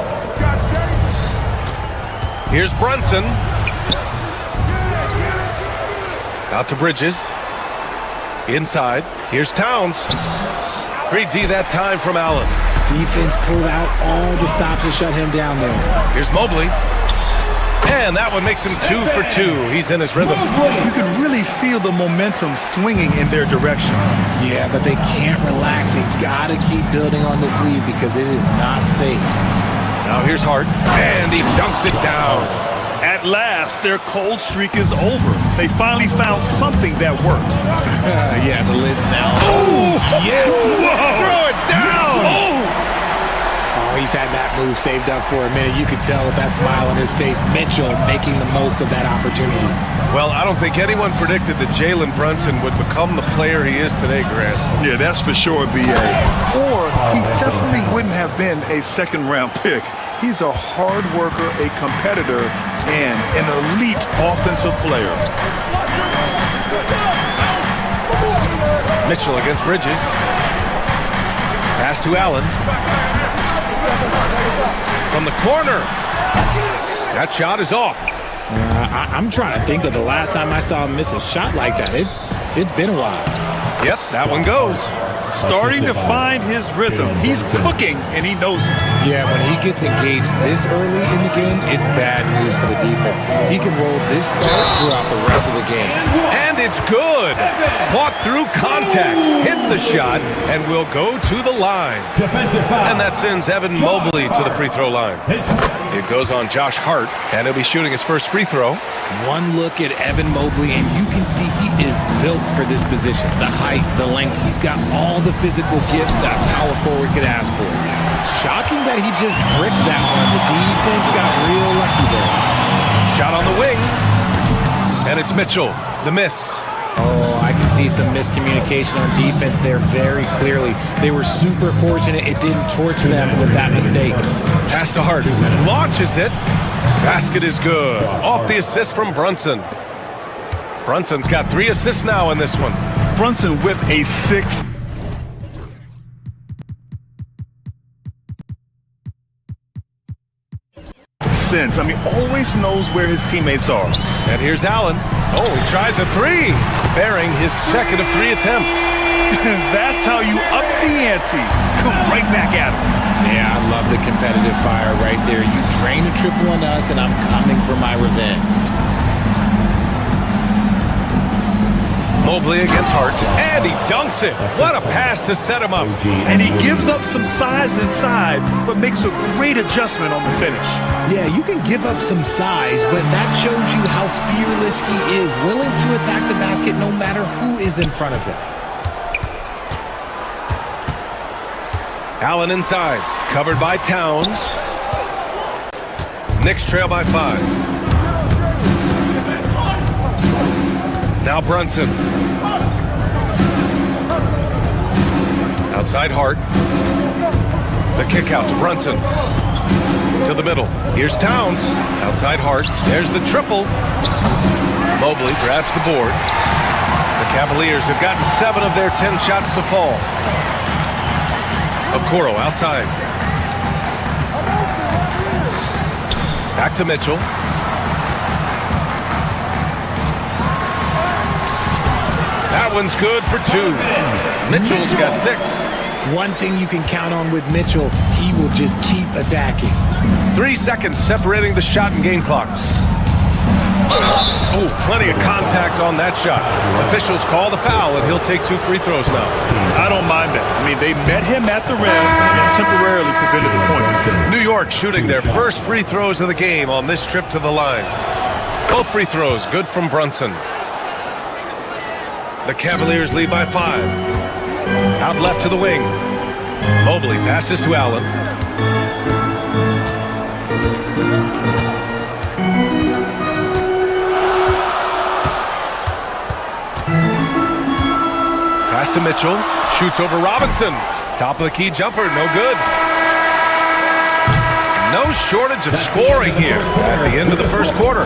Here's Brunson. Out to Bridges. Inside. Here's Towns. Great D that time from Allen. Defense pulled out all the stops to shut him down there. Here's Mobley. And that one makes him 2 for 2. He's in his rhythm. You can really feel the momentum swinging in their direction. Yeah, but they can't relax. They've got to keep building on this lead because it is not safe. Now here's Hart. And he dunks it down. At last, their cold streak is over. They finally found something that worked. Yeah, the lid's now. Oh, yes! Whoa. Throw it down! Oh, he's had that move saved up for a minute. You could tell with that smile on his face, Mitchell making the most of that opportunity. Well, I don't think anyone predicted that Jalen Brunson would become the player he is today, Grant. Yeah, that's for sure, B.A. Or he definitely wouldn't have been a second-round pick. He's a hard worker, a competitor, and an elite offensive player. Mitchell against Bridges. Pass to Allen. From the corner. That shot is off. I'm trying to think of the last time I saw him miss a shot like that. It's been a while. Yep, that one goes. Starting to find his rhythm. He's cooking, and he knows it. Yeah, when he gets engaged this early in the game, it's bad news for the defense. He can roll this start throughout the rest of the game. And And it's good. Fought through contact, hit the shot, and will go to the line. And that sends Evan Mobley to the free throw line. It goes on Josh Hart, and he'll be shooting his first free throw. One look at Evan Mobley, and you can see he is built for this position. The height, the length, he's got all the physical gifts that a power forward could ask for. Shocking that he just bricked that one. The defense got real lucky there. Shot on the wing, and it's Mitchell, the miss. Oh, I can see some miscommunication on defense there very clearly. They were super fortunate it didn't torch them with that mistake. Pass to Hart, launches it. Basket is good. Off the assist from Brunson. Brunson's got 3 assists now in this one. Brunson with a 6th. Sense. I mean, always knows where his teammates are. And here's Allen. Oh, he tries a 3, bearing his second of 3 attempts. That's how you up the ante. Come right back at him. Yeah, I love the competitive fire right there. You drain a triple on us, and I'm coming for my revenge. Mobley against Hart, and he dunks it. What a pass to set him up. And he gives up some size inside, but makes a great adjustment on the finish. Yeah, you can give up some size, but that shows you how fearless he is, willing to attack the basket no matter who is in front of him. Allen inside, covered by Towns. Knicks trail by 5. Now Brunson. Outside Hart. The kick out to Brunson. To the middle. Here's Towns. Outside Hart. There's the triple. Mobley grabs the board. The Cavaliers have gotten 7 of their 10 shots to fall. Okoro outside. Back to Mitchell. That one's good for 2. Mitchell's got 6. One thing you can count on with Mitchell, he will just keep attacking. 3 seconds separating the shot and game clocks. Oh, plenty of contact on that shot. Officials call the foul, and he'll take 2 free throws now. I don't mind that. I mean, they met him at the rim and temporarily prevented the point. New York shooting their first free throws of the game on this trip to the line. Both free throws good from Brunson. The Cavaliers lead by 5. Out left to the wing. Mobley passes to Allen. Pass to Mitchell. Shoots over Robinson. Top of the key jumper. No good. No shortage of scoring here at the end of the first quarter.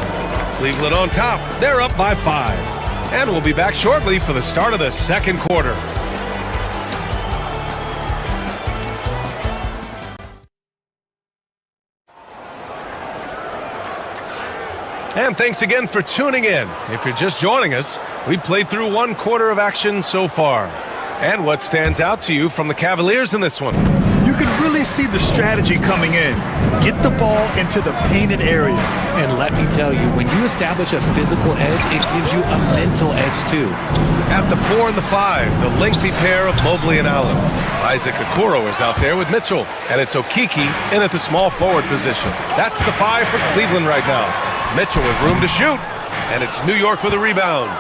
Cleveland on top. They're up by 5. And we'll be back shortly for the start of the second quarter. And thanks again for tuning in. If you're just joining us, we played through 1 quarter of action so far. And what stands out to you from the Cavaliers in this one? You can really see the strategy coming in. Get the ball into the painted area. And let me tell you, when you establish a physical edge, it gives you a mental edge too. At the 4 and the 5, the lengthy pair of Mobley and Allen. Isaac Okoro is out there with Mitchell, and it's Okiki in at the small forward position. That's the 5 for Cleveland right now. Mitchell with room to shoot, and it's New York with a rebound.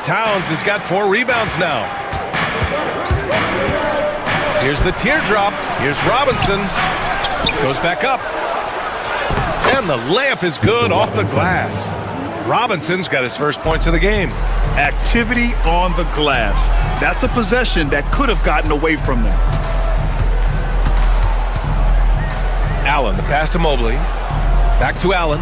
Towns has got 4 rebounds now. Here's the teardrop. Here's Robinson. Goes back up. And the layup is good off the glass. Robinson's got his first points of the game. Activity on the glass. That's a possession that could have gotten away from them. Allen, the pass to Mobley. Back to Allen.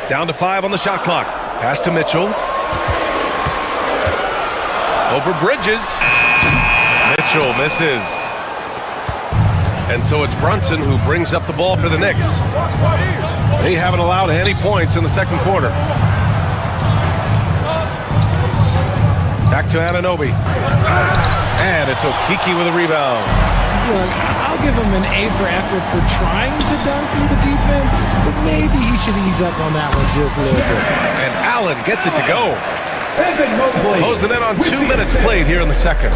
Down to 5 on the shot clock. Pass to Mitchell. Over Bridges. Mitchell misses. And so it's Brunson who brings up the ball for the Knicks. They haven't allowed any points in the second quarter. Back to Anunoby. And it's Okiki with a rebound. Look, I'll give him an A for effort for trying to dunk through the defense, but maybe he should ease up on that one just a little bit. And Allen gets it to go. Close them in on 2 minutes played here in the second.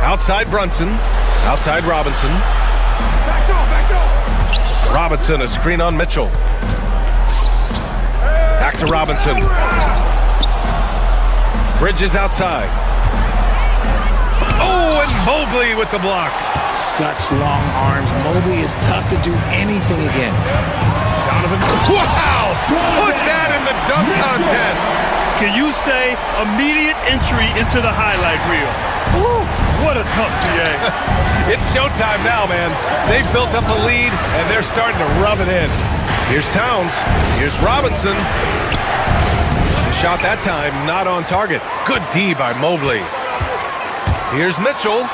Outside Brunson. Outside Robinson. Robinson, a screen on Mitchell. Back to Robinson. Bridges outside. Oh, and Mobley with the block. Such long arms. Mobley is tough to do anything against. Donovan. Wow! Put that in the dunk contest. Can you say immediate entry into the highlight reel? Woo, what a tough PA. It's showtime now, man. They've built up a lead, and they're starting to rub it in. Here's Towns. Here's Robinson. The shot that time, not on target. Good D by Mobley. Here's Mitchell.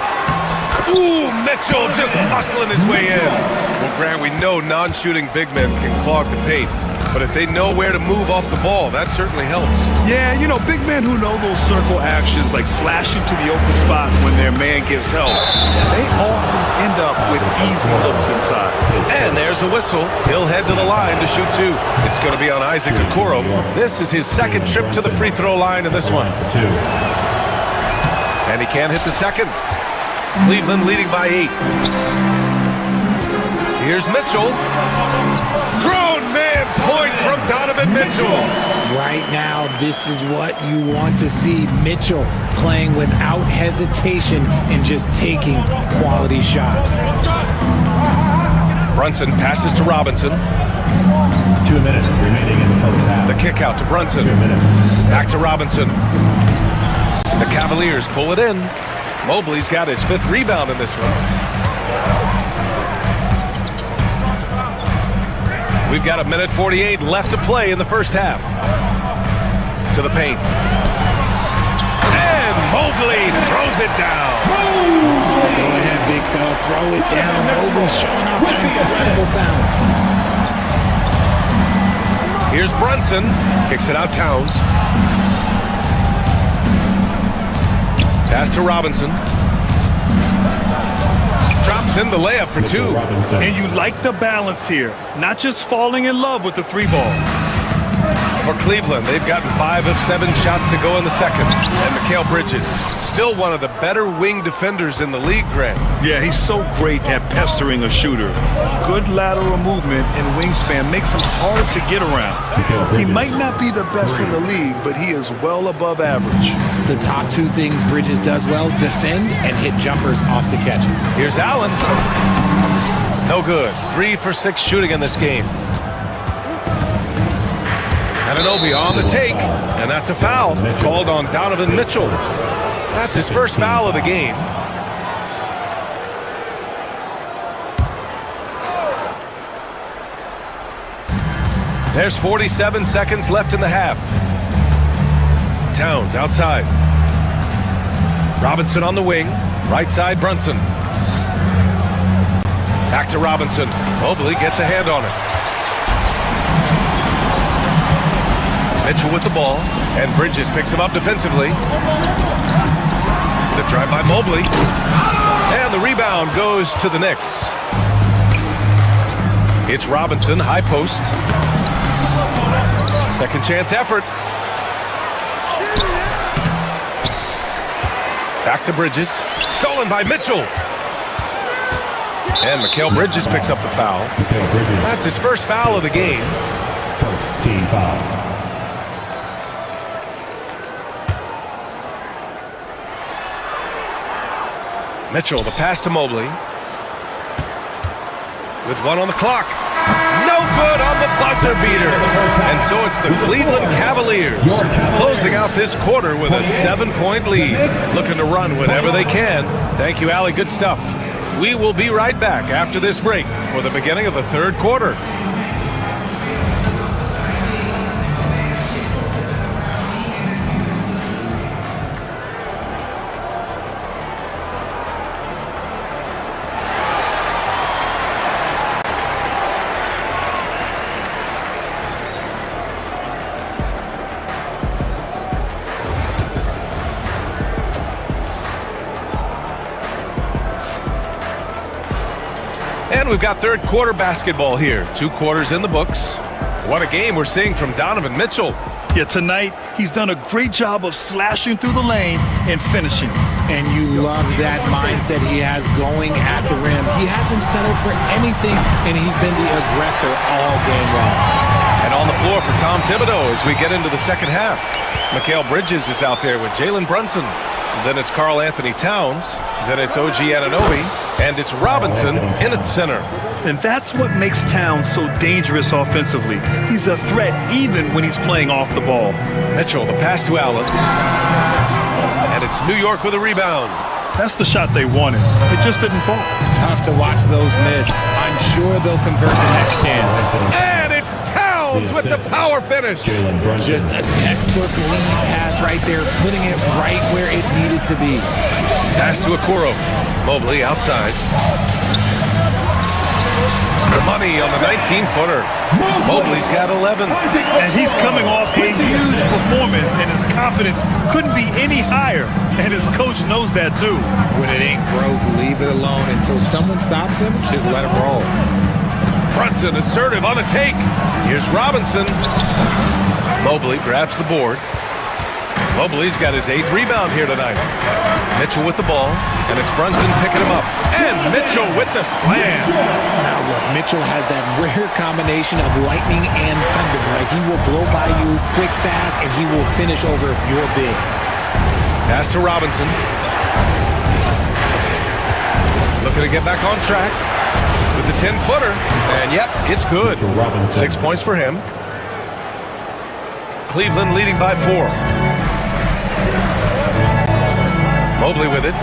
Ooh, Mitchell just muscling his way in. Well, Grant, we know non-shooting big men can clog the paint. But if they know where to move off the ball, that certainly helps. Yeah, you know, big men who know those circle actions, like flashing to the open spot when their man gives help, they often end up with easy looks inside. And there's a whistle. He'll head to the line to shoot two. It's going to be on Isaac Okoro. This is his second trip to the free throw line in this one. And he can't hit the second. Cleveland leading by 8. Here's Mitchell. Grown man point from Donovan Mitchell. Right now, this is what you want to see. Mitchell playing without hesitation and just taking quality shots. Brunson passes to Robinson. 2 minutes remaining in the first half. The kick out to Brunson. 2 minutes. Back to Robinson. The Cavaliers pull it in. Mobley's got his 5th rebound in this one. We've got 1:48 left to play in the first half. To the paint. And Mobley throws it down. Go ahead, big fella. Throw it down. Mobley showing off that incredible bounce. Here's Brunson. Kicks it out Towns. Pass to Robinson. Drops in the layup for 2. And you like the balance here, not just falling in love with the 3 ball. For Cleveland, they've gotten 5 of 7 shots to go in the second. And Mikal Bridges, still one of the better wing defenders in the league, Grant. Yeah, he's so great at pestering a shooter. Good lateral movement and wingspan makes him hard to get around. He might not be the best in the league, but he is well above average. The top 2 things Bridges does well, defend and hit jumpers off the catch. Here's Allen. No good. 3 for 6 shooting in this game. Anunoby on the take, and that's a foul called on Donovan Mitchell. That's his first foul of the game. There's 47 seconds left in the half. Towns outside. Robinson on the wing. Right side, Brunson. Back to Robinson. Mobley gets a hand on it. Mitchell with the ball, and Bridges picks him up defensively. The drive by Mobley. And the rebound goes to the Knicks. It's Robinson, high post. Second chance effort. Back to Bridges. Stolen by Mitchell. And Mikal Bridges picks up the foul. That's his first foul of the game. First team foul. Mitchell, the pass to Mobley. With 1 on the clock. No good on the buzzer beater. And so it's the Cleveland Cavaliers closing out this quarter with a 7-point lead. Looking to run whenever they can. Thank you, Allie. Good stuff. We will be right back after this break for the beginning of the third quarter. we've got third quarter basketball here. 2 quarters in the books. What a game we're seeing from Donovan Mitchell. Yeah, tonight he's done a great job of slashing through the lane and finishing. And you love that mindset he has going at the rim. He hasn't settled for anything, and he's been the aggressor all game long. And on the floor for Tom Thibodeau as we get into the second half. Mikal Bridges is out there with Jalen Brunson. Then it's Karl Anthony Towns. Then it's OG Anunoby. And it's Robinson in at center. And that's what makes Towns so dangerous offensively. He's a threat even when he's playing off the ball. Mitchell, the pass to Allen. And it's New York with a rebound. That's the shot they wanted. It just didn't fall. Tough to watch those miss. I'm sure they'll convert the next chance. And it's Towns with the power finish. Just a textbook lead pass right there, putting it right where it needed to be. Pass to Okoro. Mobley outside. The money on the 19-footer. Mobley's got 11. And he's coming off a huge performance, and his confidence couldn't be any higher. And his coach knows that, too. When it ain't broke, leave it alone. Until someone stops him, just let him roll. Brunson assertive on the take. Here's Robinson. Mobley grabs the board. Mobley's got his 8th rebound here tonight. Mitchell with the ball, and it's Brunson picking him up. And Mitchell with the slam. Now look, Mitchell has that rare combination of lightning and thunder. Like he will blow by you quick, fast, and he will finish over your big. Pass to Robinson. Looking to get back on track with the 10-footer. And yep, it's good. 6 points for him. Cleveland leading by 4. Mobley with it.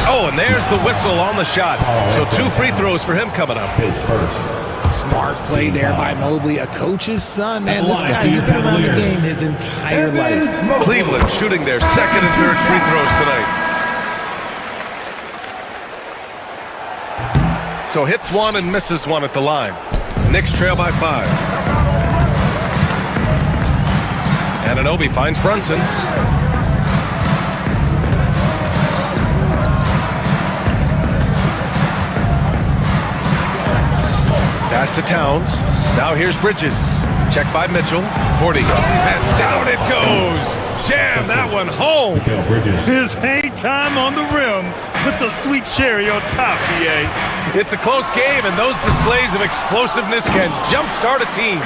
Oh, and there's the whistle on the shot. So 2 free throws for him coming up. His first. Smart play there by Mobley, a coach's son. Man, this guy, he's been around the game his entire life. Cleveland shooting their 2nd and 3rd free throws tonight. So hits 1 and misses 1 at the line. Knicks trail by 5. Anunoby finds Brunson. Pass to Towns. Now here's Bridges. Check by Mitchell. 40. And down it goes. Jam that one home. His hang time on the rim puts a sweet cherry on top, BA. It's a close game, and those displays of explosiveness can jumpstart a team.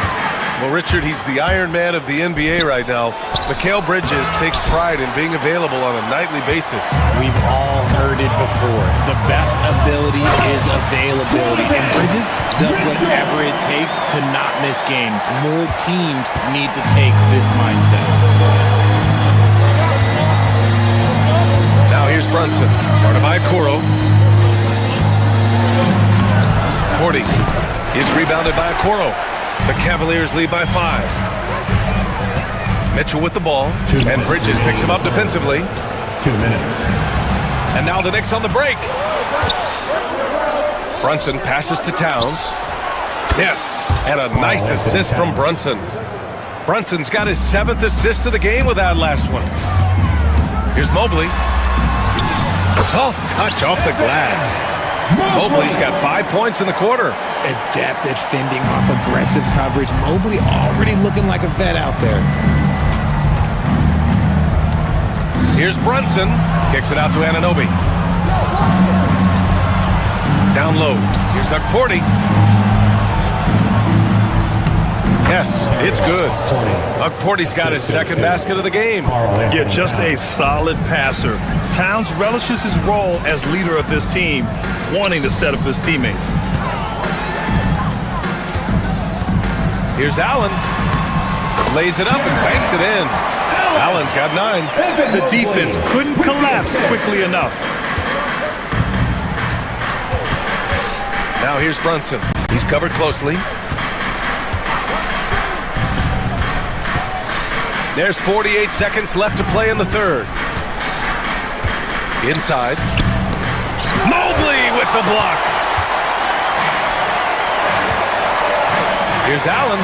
Well, Richard, he's the Iron Man of the NBA right now. Mikal Bridges takes pride in being available on a nightly basis. We've all heard it before. The best ability is availability. And Bridges does whatever it takes to not miss games. More teams need to take this mindset. Now here's Brunson. Guarded by Okoro. 40 is rebounded by Okoro. The Cavaliers lead by 5. Mitchell with the ball, and Bridges picks him up defensively. 2 minutes. And now the Knicks on the break. Brunson passes to Towns. Yes, and a nice assist from Brunson. Brunson's got his 7th assist of the game with that last one. Here's Mobley. Soft touch off the glass. Mobley's got 5 points in the quarter. Adept at fending off aggressive coverage. Mobley already looking like a vet out there. Here's Brunson. Kicks it out to Anunoby. Down low. Here's Okoro. Yes, it's good. Okoro's got his 2nd basket of the game. Yeah, just a solid passer. Towns relishes his role as leader of this team, wanting to set up his teammates. Here's Allen. Lays it up and banks it in. Allen's got 9. The defense couldn't collapse quickly enough. Now here's Brunson. He's covered closely. There's 48 seconds left to play in the 3rd. Inside. Mobley with the block. Here's Allen.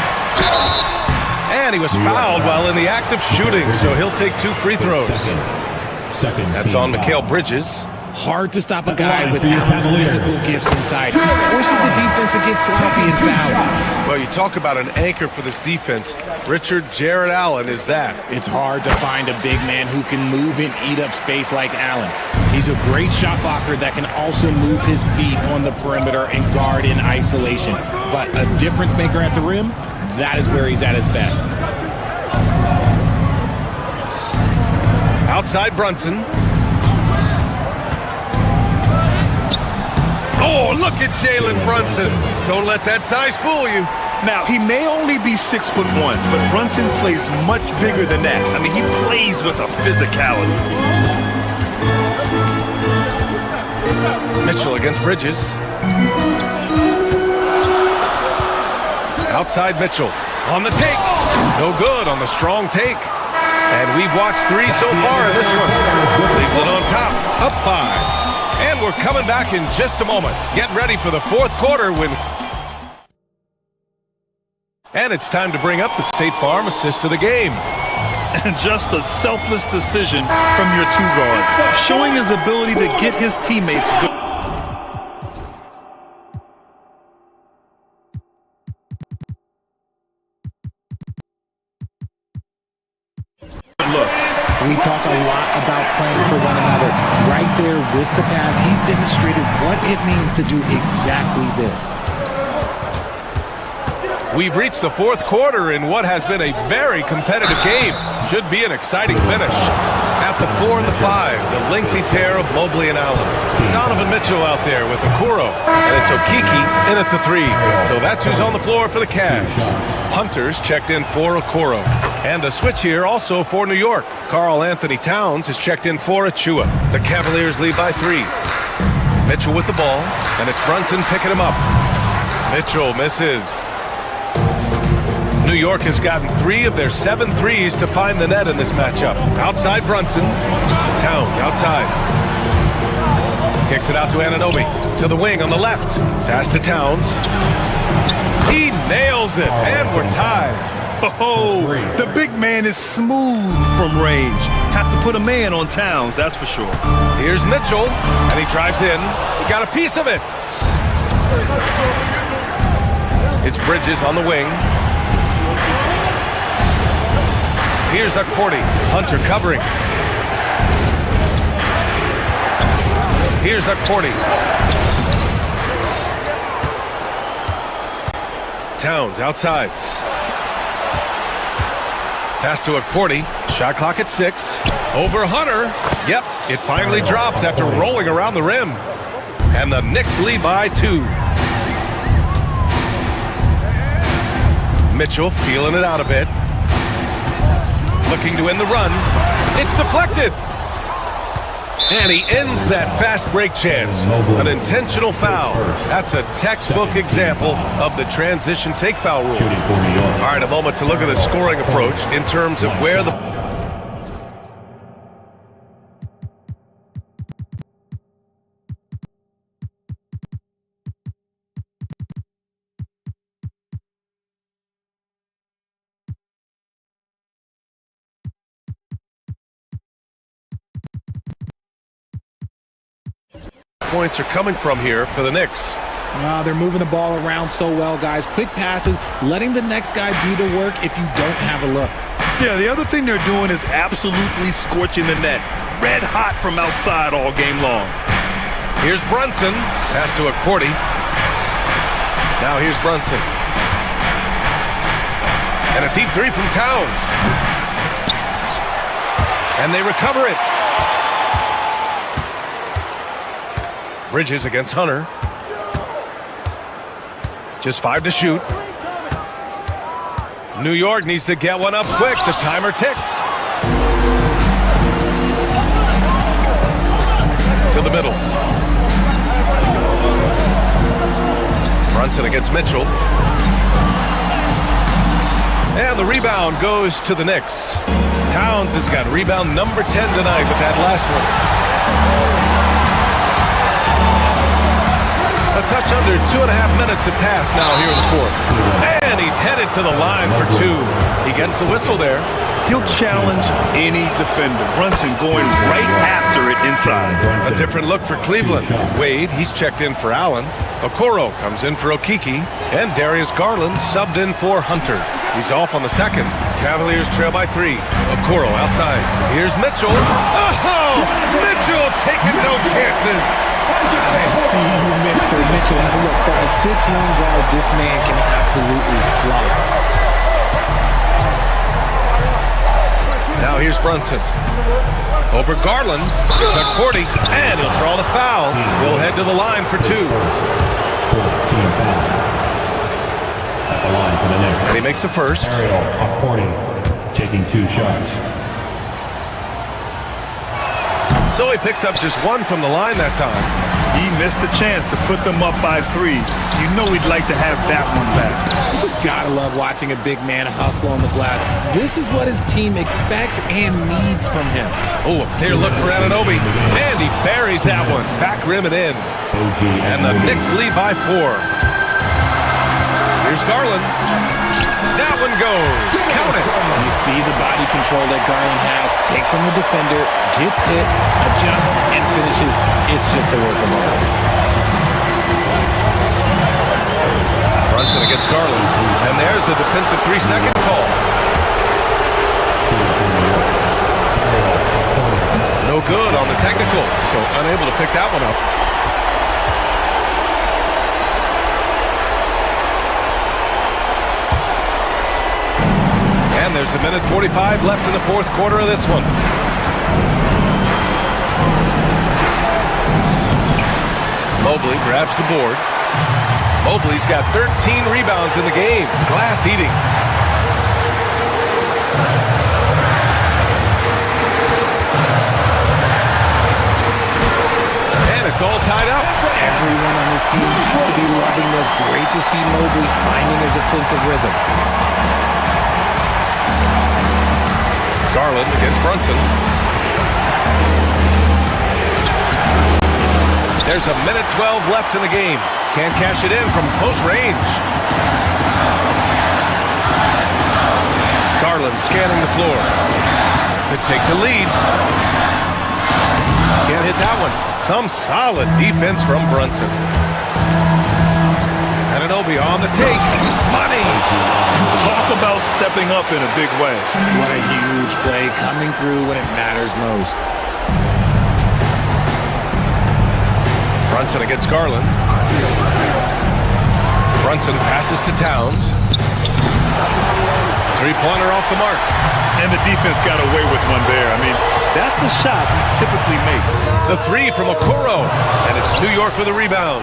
And he was fouled while in the act of shooting, so he'll take 2 free throws. That's on Mikal Bridges. Hard to stop a guy with Allen's physical gifts inside. Forces the defense to get sloppy and foul. Well, you talk about an anchor for this defense. Richard Jared Allen is that. It's hard to find a big man who can move and eat up space like Allen. He's a great shot blocker that can also move his feet on the perimeter and guard in isolation. But a difference maker at the rim, that is where he's at his best. Outside Brunson. Oh, look at Jalen Brunson. Don't let that size fool you. Now, he may only be 6'1", but Brunson plays much bigger than that. I mean, he plays with a physicality. Mitchell against Bridges. Outside Mitchell. On the take. No good on the strong take. And we've watched 3 so far in this one. Cleveland on top. Up 5. And we're coming back in just a moment. Get ready for the 4th quarter when... And it's time to bring up the State Farm assist of the game. And just a selfless decision from your 2 guards, showing his ability to get his teammates good. Looks. We talk a lot about playing for one another. Right there with the pass, he's demonstrated what it means to do exactly this. We've reached the 4th quarter in what has been a very competitive game. Should be an exciting finish. At the 4 and the 5, the lengthy pair of Mobley and Allen. Donovan Mitchell out there with Okoro. And it's Okiki in at the 3. So that's who's on the floor for the Cavs. Hunter's checked in for Okoro. And a switch here also for New York. Karl Anthony Towns is checked in for Achua. The Cavaliers lead by 3. Mitchell with the ball. And it's Brunson picking him up. Mitchell misses. New York has gotten 3 of their 7 threes to find the net in this matchup. Outside Brunson. Towns outside. Kicks it out to Anunoby. To the wing on the left. Pass to Towns. He nails it. And we're tied. Oh, the big man is smooth from range. Have to put a man on Towns, that's for sure. Here's Mitchell. And he drives in. He got a piece of it. It's Bridges on the wing. Here's Okporti. Hunter covering. Here's Okporti. Towns outside. Pass to Okporti. Shot clock at 6. Over Hunter. Yep, it finally drops after rolling around the rim. And the Knicks lead by 2. Mitchell feeling it out a bit. Looking to end the run. It's deflected. And he ends that fast break chance. An intentional foul. That's a textbook example of the transition take foul rule. All right, a moment to look at the scoring approach in terms of where the... points are coming from here for the Knicks. They're moving the ball around so well, guys. Quick passes, letting the next guy do the work if you don't have a look. Yeah, the other thing they're doing is absolutely scorching the net. Red hot from outside all game long. Here's Brunson. Pass to Okporti. Now here's Brunson. And a deep 3 from Towns. And they recover it. Bridges against Hunter. Just 5 to shoot. New York needs to get one up quick. The timer ticks. To the middle. Brunson against Mitchell. And the rebound goes to the Knicks. Towns has got rebound number 10 tonight with that last one. A touch under 2.5 minutes have passed now here in the 4th. And he's headed to the line for 2. He gets the whistle there. He'll challenge any defender. Brunson going right after it inside. A different look for Cleveland. Wade, he's checked in for Allen. Okoro comes in for Okiki. And Darius Garland subbed in for Hunter. He's off on the second. Cavaliers trail by 3. Okoro outside. Here's Mitchell. Oh! Mitchell taking no chances. I see you, Mr. Mitchell. Now look, for a 6'1" guard, this man can absolutely fly. Now here's Brunson. Over Garland. It's at 40. And he'll draw the foul. He'll head to the line for 2. Team foul. At the line for the Knicks. And he makes the first. Ariel Hawkporty taking 2 shots. So he picks up just 1 from the line that time. He missed the chance to put them up by 3. You know he'd like to have that one back. You just gotta love watching a big man hustle on the glass. This is what his team expects and needs from him. Oh, a clear look for Anunoby. And he buries that one. Back rim and in. And the Knicks lead by 4. Here's Garland. That one goes. Count it. You see the body control that Garland has. Takes on the defender, gets hit, adjusts, and finishes. It's just a work of art. Brunson against Garland. And there's the defensive 3-second call. No good on the technical, so unable to pick that one up. And there's a minute 45 left in the 4th quarter of this one. Mobley grabs the board. Mobley's got 13 rebounds in the game. Glass eating. And it's all tied up. Everyone on this team has to be loving this. Great to see Mobley finding his offensive rhythm. Garland against Brunson. There's a minute 12 left in the game. Can't cash it in from close range. Garland scanning the floor to take the lead. Can't hit that one. Some solid defense from Brunson. Anunoby on the take. Money! Talk about stepping up in a big way. What a huge play, coming through when it matters most. Brunson against Garland. Brunson passes to Towns. 3-pointer off the mark. And the defense got away with one there. I mean, that's a shot he typically makes. The 3 from Okoro. And it's New York with a rebound.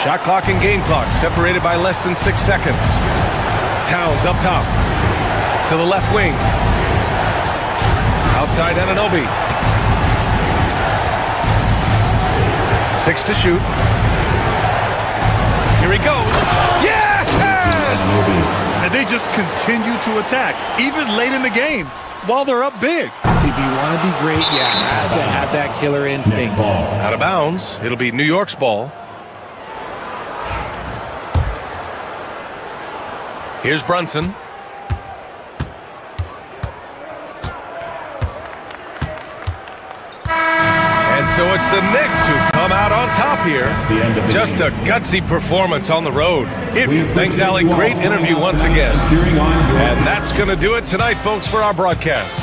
Shot clock and game clock separated by less than 6 seconds. Towns up top. To the left wing. Outside Anunoby. 6 to shoot. Here he goes. Yes! And they just continue to attack, even late in the game, while they're up big. If you want to be great, you have to have that killer instinct. Out of bounds. It'll be New York's ball. Here's Brunson. And so it's the Knicks who come out on top here. Just a gutsy performance on the road. Thanks, Allie. Great interview once again. And that's going to do it tonight, folks, for our broadcast.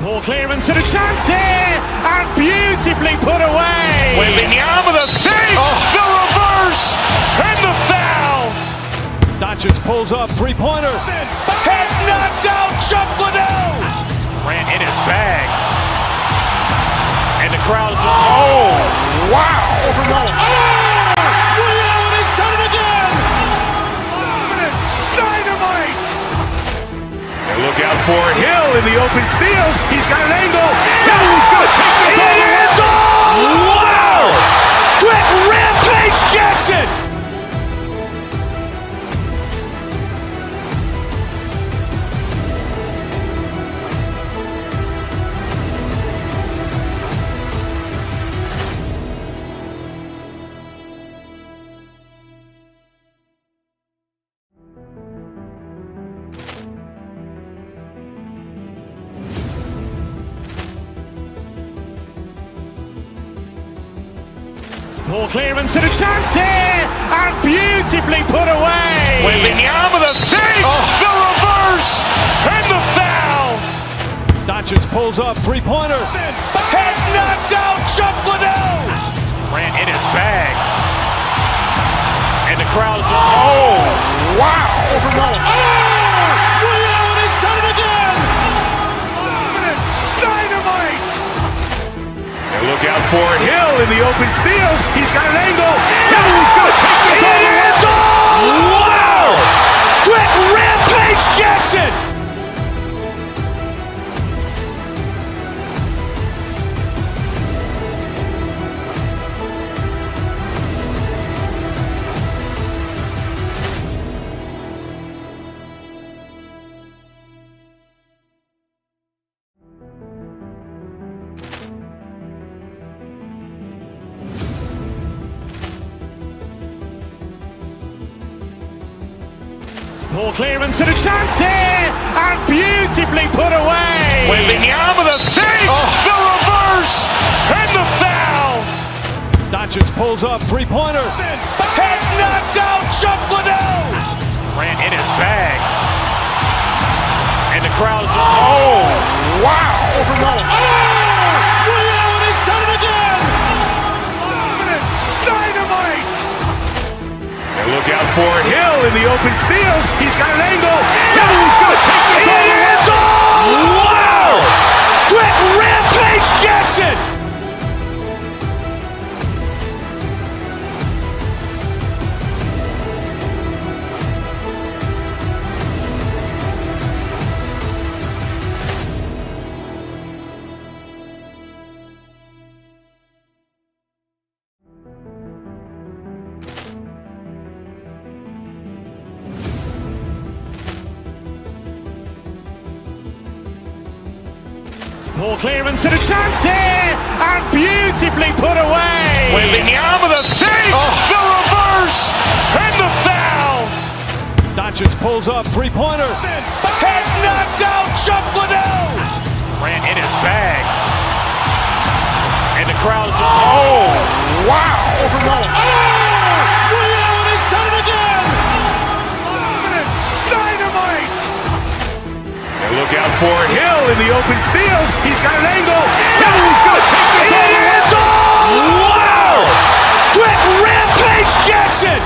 Poor clearance and a chance here, and beautifully put away. Wembanyama the save, the reverse, and the foul. Doncic pulls up, 3-pointer. Has knocked out Chuck Liddell. Ran in his bag. And the crowd's Oh, wow. He's done it again. Dynamite. And look out for Hill in the open field. He's got an angle. Hill's going to take this all the way. Wow! Quick Rampage Jackson. Poor clearance and a chance here, and beautifully put away. Wembanyama with a fake, the reverse, and the foul. Doncic pulls up, three-pointer. Has knocked out Chuck Liddell. Ran in his bag. And the crowd is, oh, wow. Ray Allen has done it again. Dynamite. And look out for Hill in the open field. He's got an angle. He's going to take this all the way. Wow. Quick Rampage Jackson. Poor clearance and a chance here, and beautifully put away. Wembanyama with a fake, the reverse, and the foul. Doncic pulls up, three-pointer. Has knocked out Chuck Liddell. Ran in his bag. And the crowd is, oh, wow. Ray Allen has done it again. Dynamite. And look out for Hill in the open field. He's got an angle. He's going to take this all the way. Wow. Quick Rampage Jackson. Poor clearance and a chance here, and beautifully put away. Wembanyama with a fake, the reverse, and the foul. Doncic pulls up, three-pointer. Has knocked out Chuck Liddell. Ran in his bag. And the crowd is, oh, wow. Ray Allen has done it again. Dynamite. And look out for Hill in the open field. He's got an angle. He's going to take this all the way. Wow. Quick Rampage Jackson.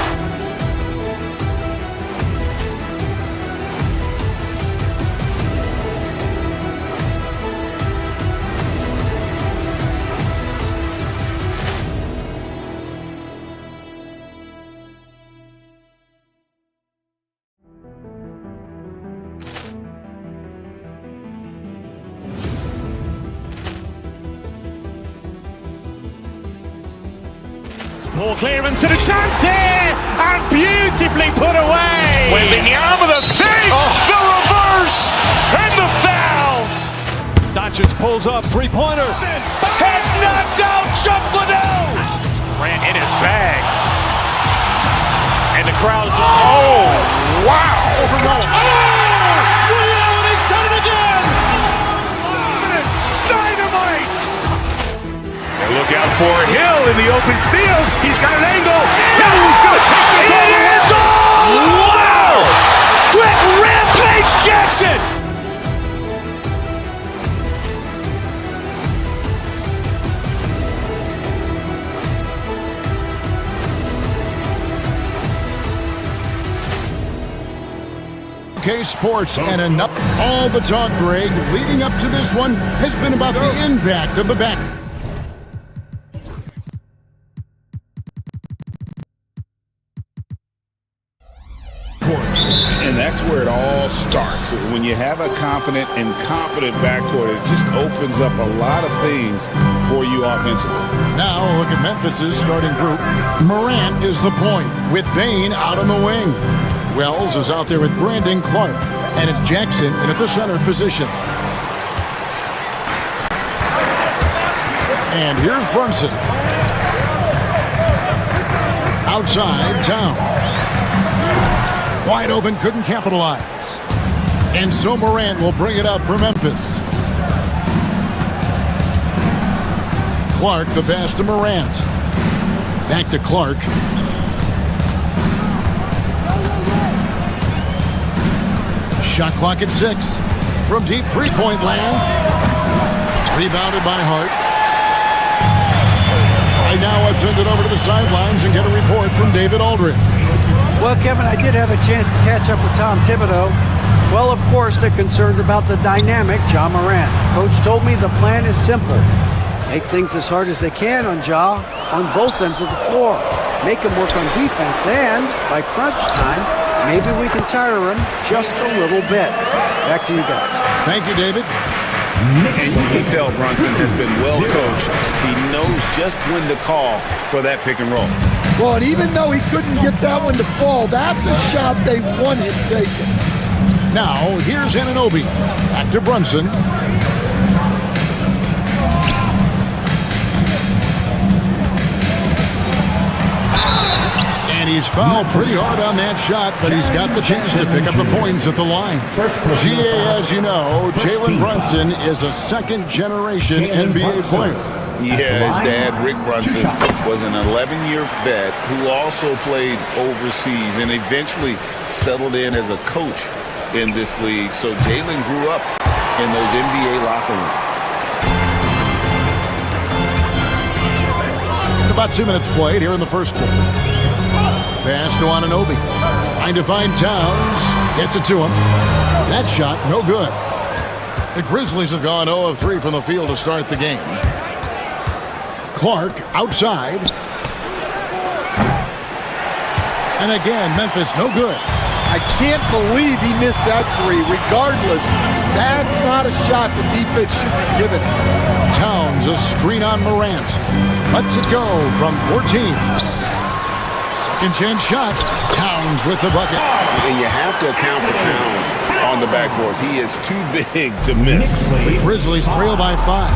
Poor clearance and a chance here, and beautifully put away. Wembanyama with a fake, the reverse, and the foul. Doncic pulls up, three-pointer. Has knocked out Chuck Liddell. Ran in his bag. And the crowd is, oh, wow. Ray Allen has done it again. Dynamite. And look out for Hill in the open field. He's got an angle. He's going to take this all the way. Wow. Quick Rampage Jackson. UK Sports and enough. All the talk, Greg, leading up to this one has been about the impact of the back. And that's where it all starts. When you have a confident and competent backcourt, it just opens up a lot of things for you offensively. Now look at Memphis's starting group. Morant is the point, with Bane out on the wing. Wells is out there with Brandon Clark, and it's Jackson in at the center position. And here's Brunson. Outside, Towns. Wide open, couldn't capitalize. And so Morant will bring it up for Memphis. Clark, the pass to Morant. Back to Clark. Shot clock at 6. From deep three-point land. Rebounded by Hart. Right now, let's send it over to the sidelines and get a report from David Aldridge. Well, Kevin, I did have a chance to catch up with Tom Thibodeau. Well, of course, they're concerned about the dynamic Ja Morant. Coach told me the plan is simple. Make things as hard as they can on Ja on both ends of the floor. Make him work on defense, and by crunch time, maybe we can tire him just a little bit. Back to you guys. Thank you, David. And you can tell Brunson has been well coached. He knows just when to call for that pick and roll. Well, and even though he couldn't get that one to fall, that's a shot they want him taking. Now, here's Anunoby. Back to Brunson. And he's fouled pretty hard on that shot, but he's got the chance to pick up the points at the line. GA, as you know, Jalen Brunson is a second-generation NBA player. Yeah, his dad, Rick Brunson, was an 11-year vet who also played overseas and eventually settled in as a coach in this league. So Jalen grew up in those NBA locker rooms. About 2 minutes played here in the first quarter. Pass to Anunoby. Trying to find Towns. Gets it to him. That shot, no good. The Grizzlies have gone 0 of 3 from the field to start the game. Clark outside. And again, Memphis, no good. I can't believe he missed that three. Regardless, that's not a shot the defense should be giving him. Towns, a screen on Morant. Lets it go from 14. Second chance shot. Towns with the bucket. And you have to account for Towns on the backboards. He is too big to miss. The Grizzlies trail by 5.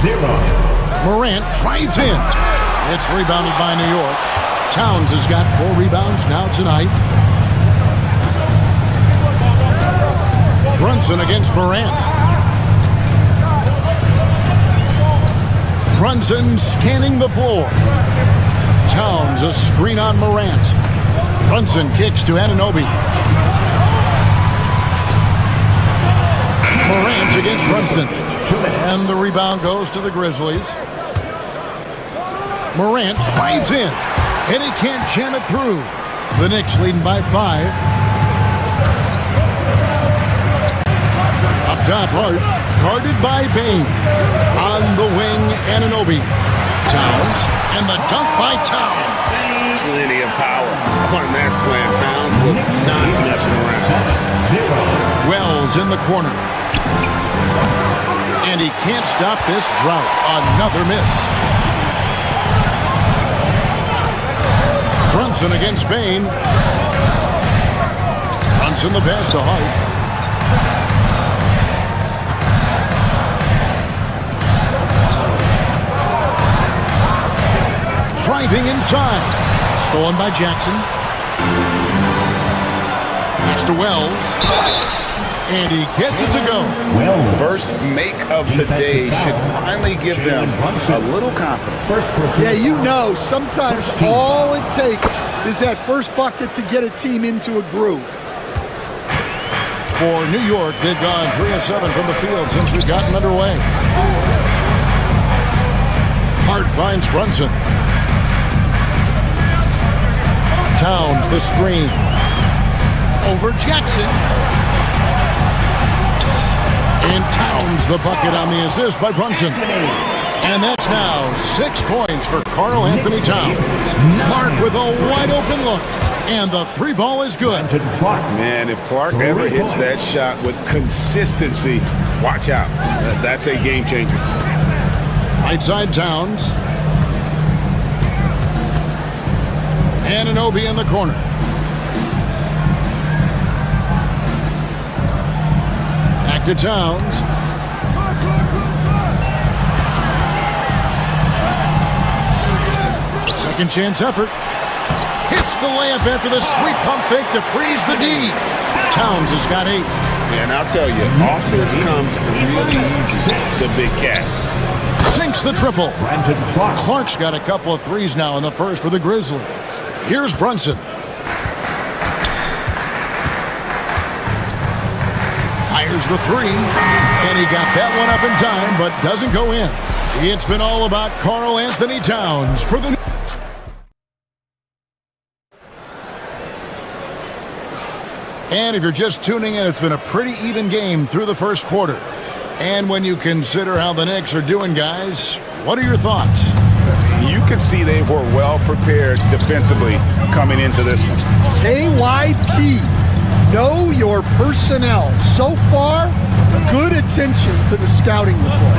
Morant drives in. It's rebounded by New York. Towns has got 4 rebounds now tonight. Brunson against Morant. Brunson scanning the floor. Towns, a screen on Morant. Brunson kicks to Anunoby. Morant against Brunson. And the rebound goes to the Grizzlies. Morant drives in. And he can't jam it through. The Knicks leading by 5. Up top, Hart. Guarded by Bane. On the wing, Anunoby. Towns. And the dunk by Towns. Plenty of power on that slam. Towns was not messing around. Wells in the corner. And he can't stop this drought. Another miss. Brunson against Bane. Brunson the pass to Hart. Driving inside. Stolen by Jackson. Pass to Wells. And he gets it to go. First make of the day should finally give them a little confidence. Yeah, you know, sometimes all it takes is that first bucket to get a team into a groove. For New York, they've gone 3 of 7 from the field since we've gotten underway. Hart finds Brunson. Towns, the screen. Over Jackson. And Towns, the bucket on the assist by Brunson. And that's now 6 points for Karl Anthony Towns. Clark with a wide open look. And the 3 ball is good. Man, if Clark ever hits that shot with consistency, watch out. That's a game changer. Right side Towns. Anunoby in the corner. Back to Towns. A second chance effort. Hits the layup after the sweet pump fake to freeze the D. Towns has got 8. And I'll tell you, offense comes really easy to Big Cat. Sinks the triple. Clark's got a couple of threes now in the first for the Grizzlies. Here's Brunson. Fires the three, and he got that one up in time, but doesn't go in. It's been all about Karl Anthony Towns for the... And if you're just tuning in, it's been a pretty even game through the first quarter. And when you consider how the Knicks are doing, guys, what are your thoughts? You can see they were well prepared defensively coming into this one. KYP, know your personnel. So far, good attention to the scouting report.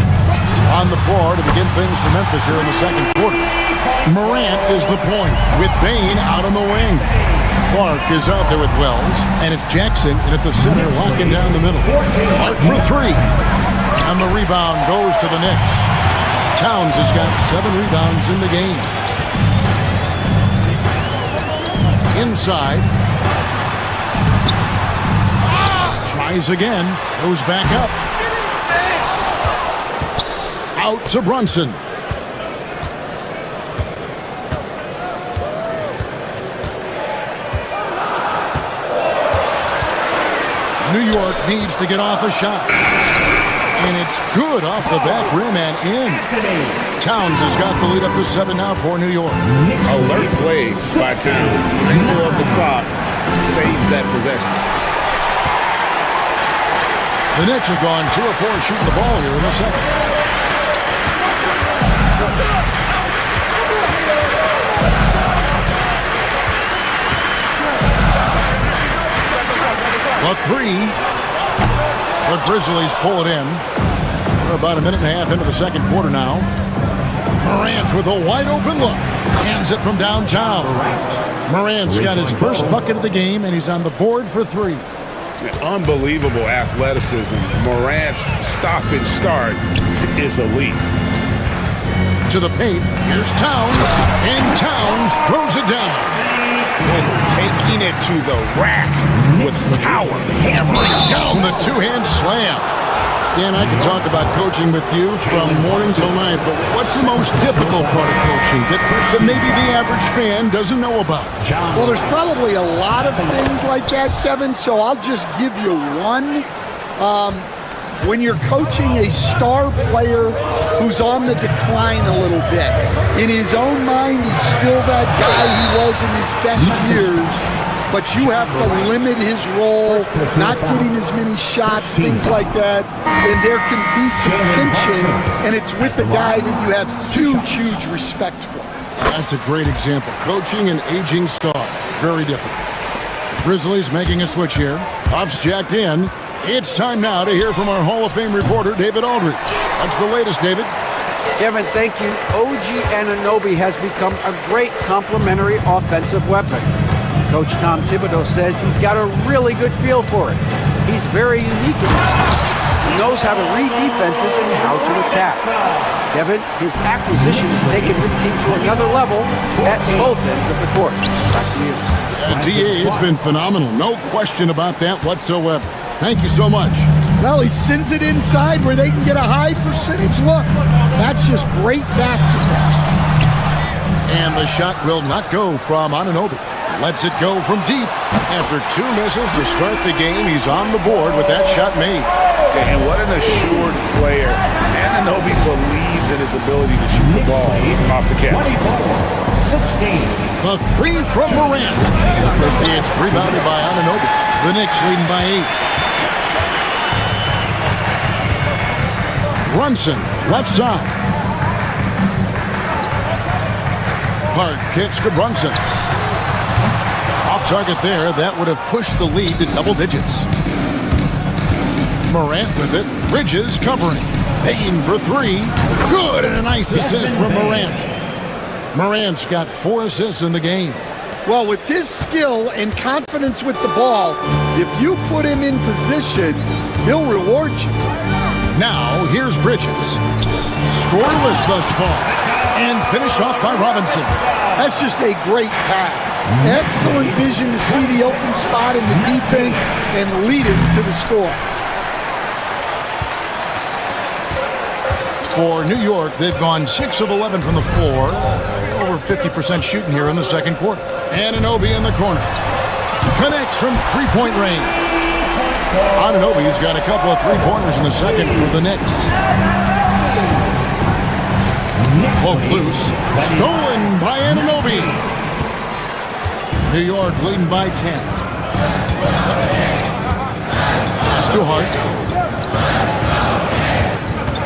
On the floor to begin things for Memphis here in the second quarter. Morant is the point with Bane out on the wing. Clark is out there with Wells, and it's Jackson in at the center, locking down the middle. Clark for three. And the rebound goes to the Knicks. Towns has got 7 rebounds in the game. Inside. Tries again. Goes back up. Out to Brunson. New York needs to get off a shot. And it's good off the back rim and in. Towns has got the lead up to 7 now for New York. Alert play by Towns. Mindful of the clock. Saves that possession. The Knicks have gone 2 of 4 shooting the ball here in the second. A three. The Grizzlies pull it in. We're about a minute and a half into the second quarter now. Morant with a wide open look. Hands it from downtown. Morant's got his first bucket of the game, and he's on the board for 3. Unbelievable athleticism. Morant's stop and start is elite. To the paint. Here's Towns. And Towns throws it down. Taking it to the rack with power. Hammering down the two-hand slam. Stan, I could talk about coaching with you from morning till night, but what's the most difficult part of coaching that maybe the average fan doesn't know about? Well, there's probably a lot of things like that, Kevin, so I'll just give you one. When you're coaching a star player who's on the decline a little bit, in his own mind, he's still that guy he was in his best years, but you have to limit his role, not getting as many shots, things like that, and there can be some tension, and it's with a guy that you have huge, huge respect for. That's a great example. Coaching an aging star, very different. The Grizzlies making a switch here. Puffs jacked in. It's time now to hear from our Hall of Fame reporter, David Aldridge. What's the latest, David? Kevin, thank you. OG Anunoby has become a great complementary offensive weapon. Coach Tom Thibodeau says he's got a really good feel for it. He's very unique in his sense. He knows how to read defenses and how to attack. Kevin, his acquisition has taken this team to another level at both ends of the court. Back to you. DA, it's been phenomenal. No question about that whatsoever. Thank you so much. Well, he sends it inside where they can get a high percentage look. That's just great basketball. And the shot will not go from Anunoby. Lets it go from deep. After 2 misses to start the game, he's on the board with that shot made. And what an assured player. Anunoby believes in his ability to shoot the ball off the catch. The three from Morant. It's rebounded by Anunoby. The Knicks leading by 8. Brunson, left side. Hard kicks to Brunson. Off target there, that would have pushed the lead to double digits. Morant with it. Bridges covering. Payne for 3. Good, and a nice assist from Morant. Morant's got 4 assists in the game. Well, with his skill and confidence with the ball, if you put him in position, he'll reward you. Now, here's Bridges. Scoreless thus far. And finished off by Robinson. That's just a great pass. Excellent vision to see the open spot in the defense and lead it to the score. For New York, they've gone 6 of 11 from the floor. Over 50% shooting here in the second quarter. Anunoby in the corner. Connects from three-point range. Anunoby's got a couple of three-pointers in the second for the Knicks. Poke loose. Stolen by Anunoby. New York leading by 10. That's too hard.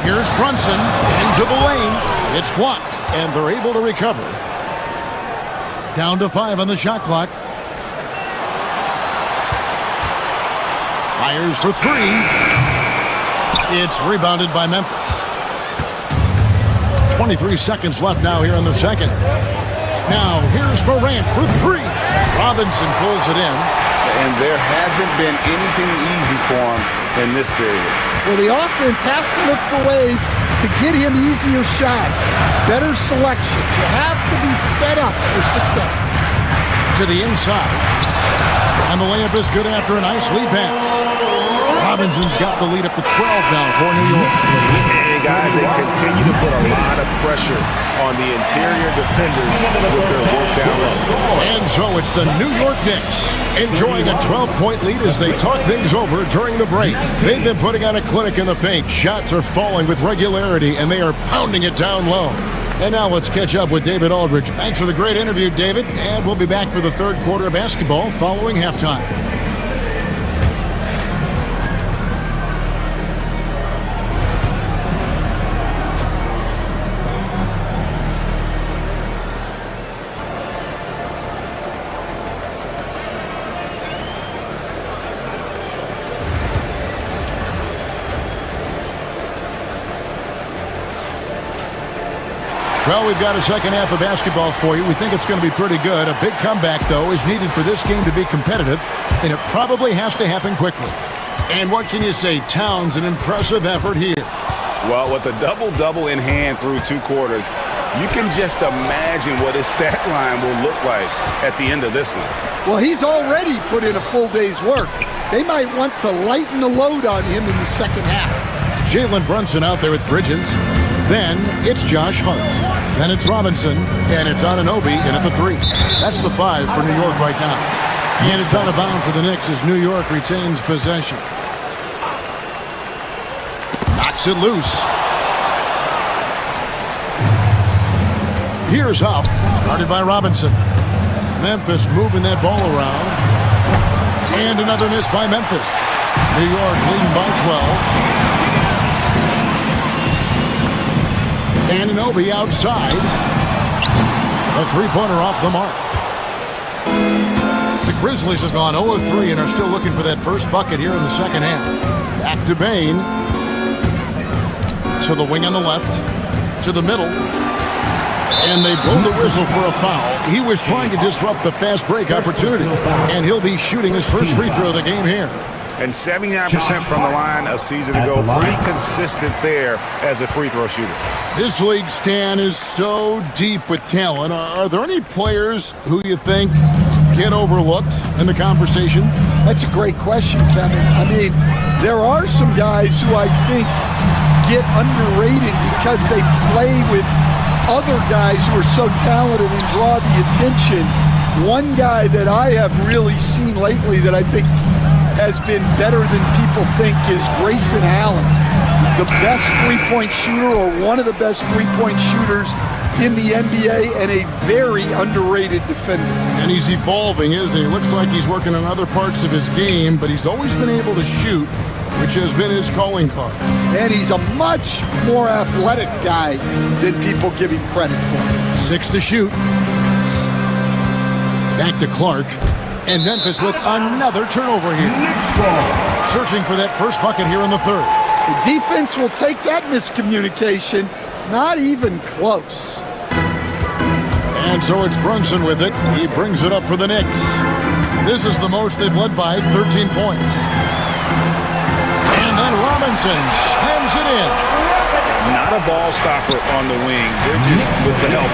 Here's Brunson into the lane. It's blocked, and they're able to recover. Down to 5 on the shot clock. Fires for 3. It's rebounded by Memphis. 23 seconds left now here in the second. Now here's Morant for 3. Robinson pulls it in. And there hasn't been anything easy for him in this period. Well, the offense has to look for ways to get him easier shots, better selection. You have to be set up for success. To the inside. And the layup is good after a nice lead pass. Robinson's got the lead up to 12 now for New York. And guys, they continue to put a lot of pressure on the interior defenders with their work down low. And so it's the New York Knicks enjoying a 12-point lead as they talk things over during the break. They've been putting on a clinic in the paint. Shots are falling with regularity, and they are pounding it down low. And now let's catch up with David Aldridge. Thanks for the great interview, David. And we'll be back for the third quarter of basketball following halftime. Well, we've got a second half of basketball for you. We think it's going to be pretty good. A big comeback, though, is needed for this game to be competitive, and it probably has to happen quickly. And what can you say? Towns, an impressive effort here. Well, with a double-double in hand through 2 quarters, you can just imagine what his stat line will look like at the end of this one. Well, he's already put in a full day's work. They might want to lighten the load on him in the second half. Jalen Brunson out there with Bridges. Then it's Josh Hart. Then it's Robinson. And it's Anunoby in at the 3. That's the 5 for New York right now. And it's out of bounds to the Knicks as New York retains possession. Knocks it loose. Here's Huff. Guarded by Robinson. Memphis moving that ball around. And another miss by Memphis. New York leading by 12. Anunoby outside. A three-pointer off the mark. The Grizzlies have gone 0-3 and are still looking for that first bucket here in the second half. Back to Bane. To the wing on the left. To the middle. And they blow the whistle for a foul. He was trying to disrupt the fast break opportunity. And he'll be shooting his first free throw of the game here. And 79% from the line a season ago. Pretty consistent there as a free throw shooter. This league, Stan, is so deep with talent. Are there any players who you think get overlooked in the conversation? That's a great question, Kevin. I mean, there are some guys who I think get underrated because they play with other guys who are so talented and draw the attention. One guy that I have really seen lately that I think has been better than people think is Grayson Allen, the best three-point shooter or one of the best three-point shooters in the NBA and a very underrated defender. And he's evolving, isn't he? Looks like he's working on other parts of his game, but he's always been able to shoot, which has been his calling card. And he's a much more athletic guy than people give him credit for. 6 to shoot. Back to Clark. And Memphis with another turnover here. Searching for that first bucket here in the third. The defense will take that miscommunication. Not even close. And so it's Brunson with it. He brings it up for the Knicks. This is the most they've led by 13 points. And then Robinson slams it in. Not a ball stopper on the wing. Bridges with the help.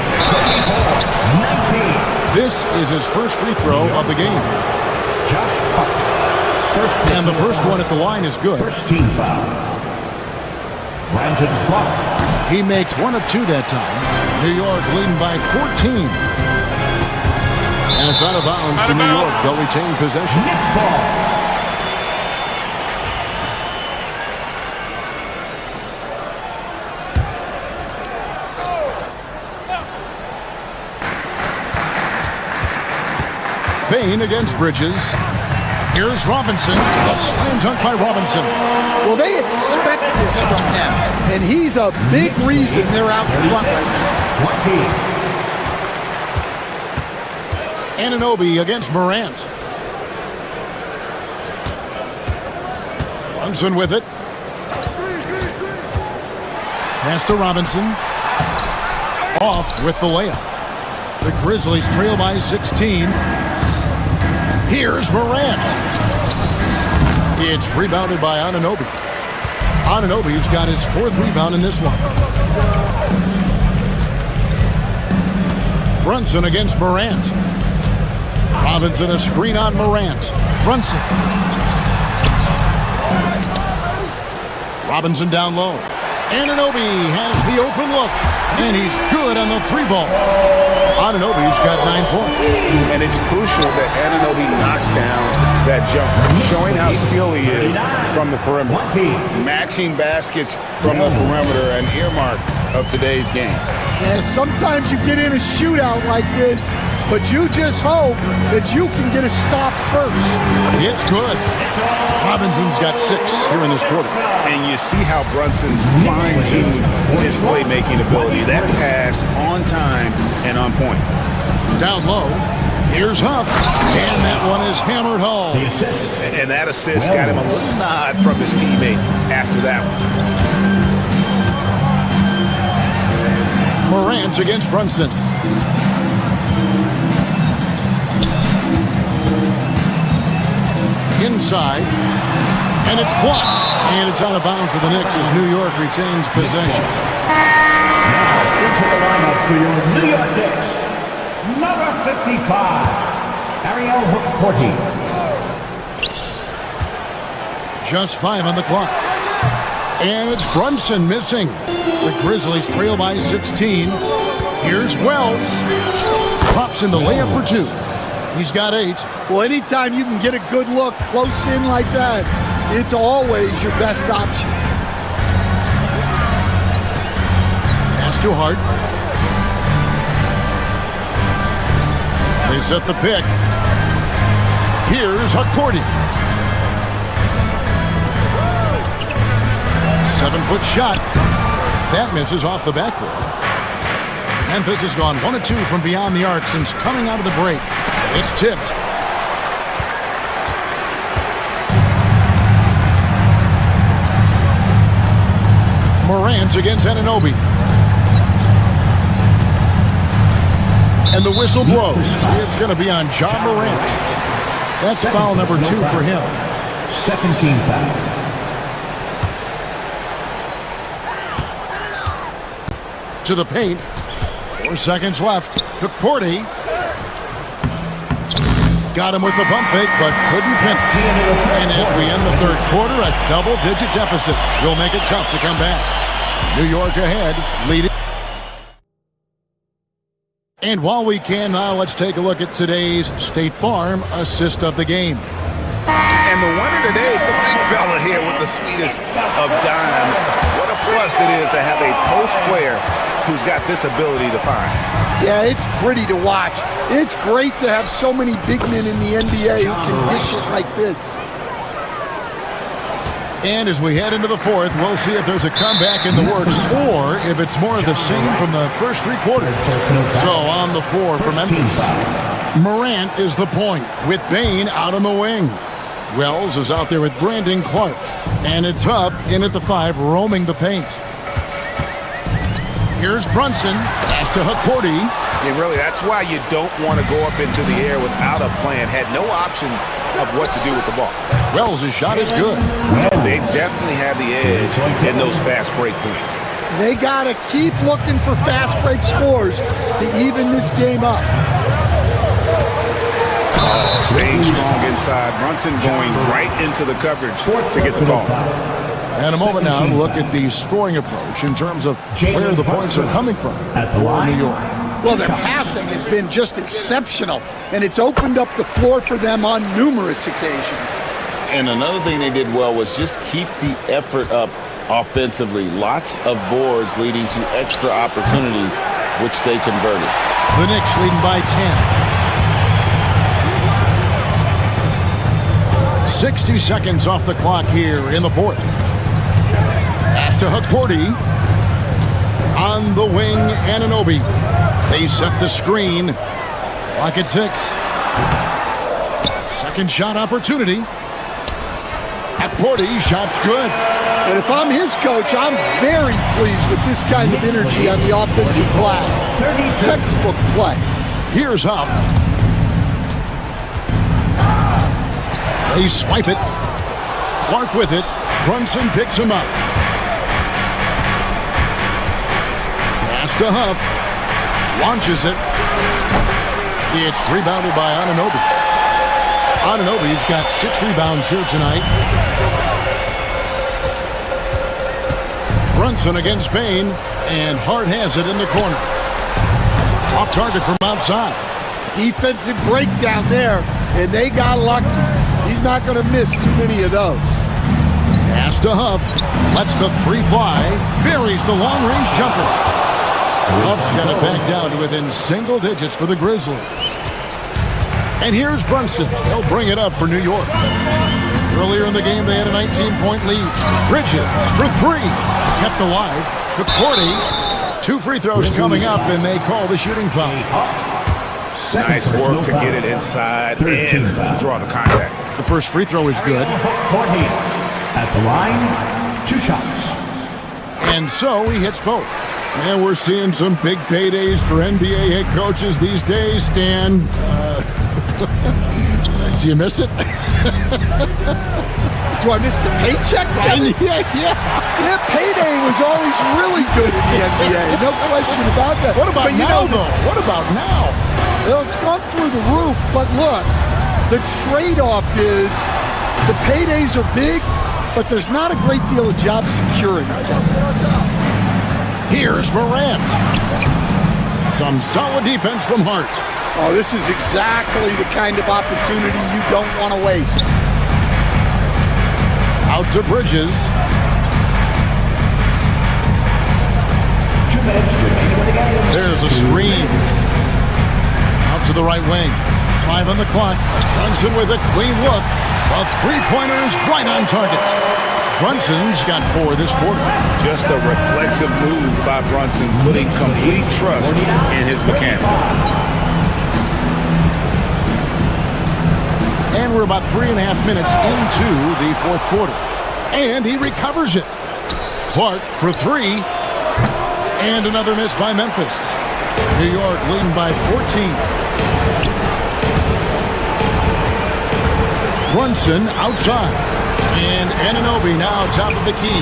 This is his first free throw of the game. And the first one at the line is good. First team foul. Brandon Clark. He makes one of two that time. New York leading by 14. And it's out of bounds to New York. They'll retain possession. Next ball. Bain against Bridges. Here's Robinson. A slam dunk by Robinson. Well, they expect this from him, and he's a big reason they're out in front right now. Anunoby against Morant. Brunson with it. Pass to Robinson. Off with the layup. The Grizzlies trail by 16. Here's Morant. It's rebounded by Anunoby. Anunoby's got his fourth rebound in this one. Brunson against Morant. Robinson a screen on Morant. Brunson. Robinson down low. Anunoby has the open look. And he's good on the three ball. Anunoby's got 9 points. And it's crucial that Anunoby knocks down that jumper, showing how skilled he is from the perimeter. Matching baskets from the perimeter, an earmark of today's game. Yeah, sometimes you get in a shootout like this, but you just hope that you can get a stop first. It's good. Robinson's got 6 here in this quarter. And you see how Brunson's fine-tuned his playmaking ability. That pass on time and on point. Down low. Here's Huff. And that one is hammered home. And that assist got him a little nod from his teammate after that one. Morant against Brunson. Inside. And it's blocked. And it's out of bounds to the Knicks as New York retains possession. Now into the lineup for your New York Knicks. Number 55, Ariel Hook-Porty. Just 5 on the clock. And it's Brunson missing. The Grizzlies trail by 16. Here's Wells. Pops in the layup for 2. He's got 8. Well, anytime you can get a good look close in like that, it's always your best option. Pass to Hart. They set the pick. Here's Hook-Porty. 7-foot shot. That misses off the backboard. Memphis has gone 1 of 2 from beyond the arc since coming out of the break. It's tipped. Morant against Anunoby. And the whistle blows. It's going to be on John Morant. That's foul number 2 for him. Second team foul. To the paint. 4 seconds left. Hook-Porty. Got him with the pump fake, but couldn't finish. And as we end the third quarter, a double-digit deficit will make it tough to come back. New York ahead, leading. And while we can now, let's take a look at today's State Farm assist of the game. And the winner today, the big fella here with the sweetest of dimes. What a plus it is to have a post player who's got this ability to find. Yeah, it's pretty to watch. It's great to have so many big men in the NBA who can dish it like this. And as we head into the fourth, we'll see if there's a comeback in the works or if it's more of the same from the first 3 quarters. So on the floor for Memphis, Morant is the point with Bain out on the wing. Wells is out there with Brandon Clark. And it's Huff in at the 5, roaming the paint. Here's Brunson. Pass to Hook-Porty. And really, that's why you don't want to go up into the air without a plan. Had no option of what to do with the ball. Wells' shot is good. They definitely have the edge in those fast break points. They got to keep looking for fast break scores to even this game up. Staying strong inside. Brunson going right into the coverage to get the ball. And a moment now to look at the scoring approach in terms of where the points are coming from for New York. Well, their passing has been just exceptional, and it's opened up the floor for them on numerous occasions. And another thing they did well was just keep the effort up offensively. Lots of boards leading to extra opportunities, which they converted. The Knicks leading by 10. 60 seconds off the clock here in the fourth. Pass to Hakordi. On the wing, Anunoby. They set the screen. Clock at 6. Second shot opportunity. Hakordi, shot's good. And if I'm his coach, I'm very pleased with this kind of energy on the offensive glass. Textbook play. Here's Huff. They swipe it. Clark with it. Brunson picks him up. Pass to Huff. Launches it. It's rebounded by Anunoby. Anunoby's got 6 rebounds here tonight. Brunson against Bain, and Hart has it in the corner. Off target from outside. Defensive breakdown there, and they got lucky. He's not going to miss too many of those. Pass to Huff. Lets the 3 fly. Buries the long-range jumper. Huff's got it back down to within single digits for the Grizzlies. And here's Brunson. They'll bring it up for New York. Earlier in the game, they had a 19-point lead. Bridges for 3. Kept alive. Hakordi. 2 free throws coming up, and they call the shooting foul. Nice work to get it inside and draw the contact. The first free throw is good. At the line, 2 shots. And so he hits both. And we're seeing some big paydays for NBA head coaches these days, Stan. Do you miss it? Do I miss the paychecks? Yeah, payday was always really good in the NBA. No question about that. What about now, though? What about now? Well, it's gone through the roof, but look, the trade-off is the paydays are big, but there's not a great deal of job security. Here's Morant. Some solid defense from Hart. Oh, this is exactly the kind of opportunity you don't want to waste. Out to Bridges. There's a screen. Out to the right wing. 5 on the clock. Brunson with a clean look. A 3-pointer is right on target. Brunson's got 4 this quarter. Just a reflexive move by Brunson, putting complete trust in his mechanics. And we're about 3.5 minutes into the fourth quarter. And he recovers it. Clark for 3. And another miss by Memphis. New York leading by 14. Brunson outside. And Anunoby now top of the key.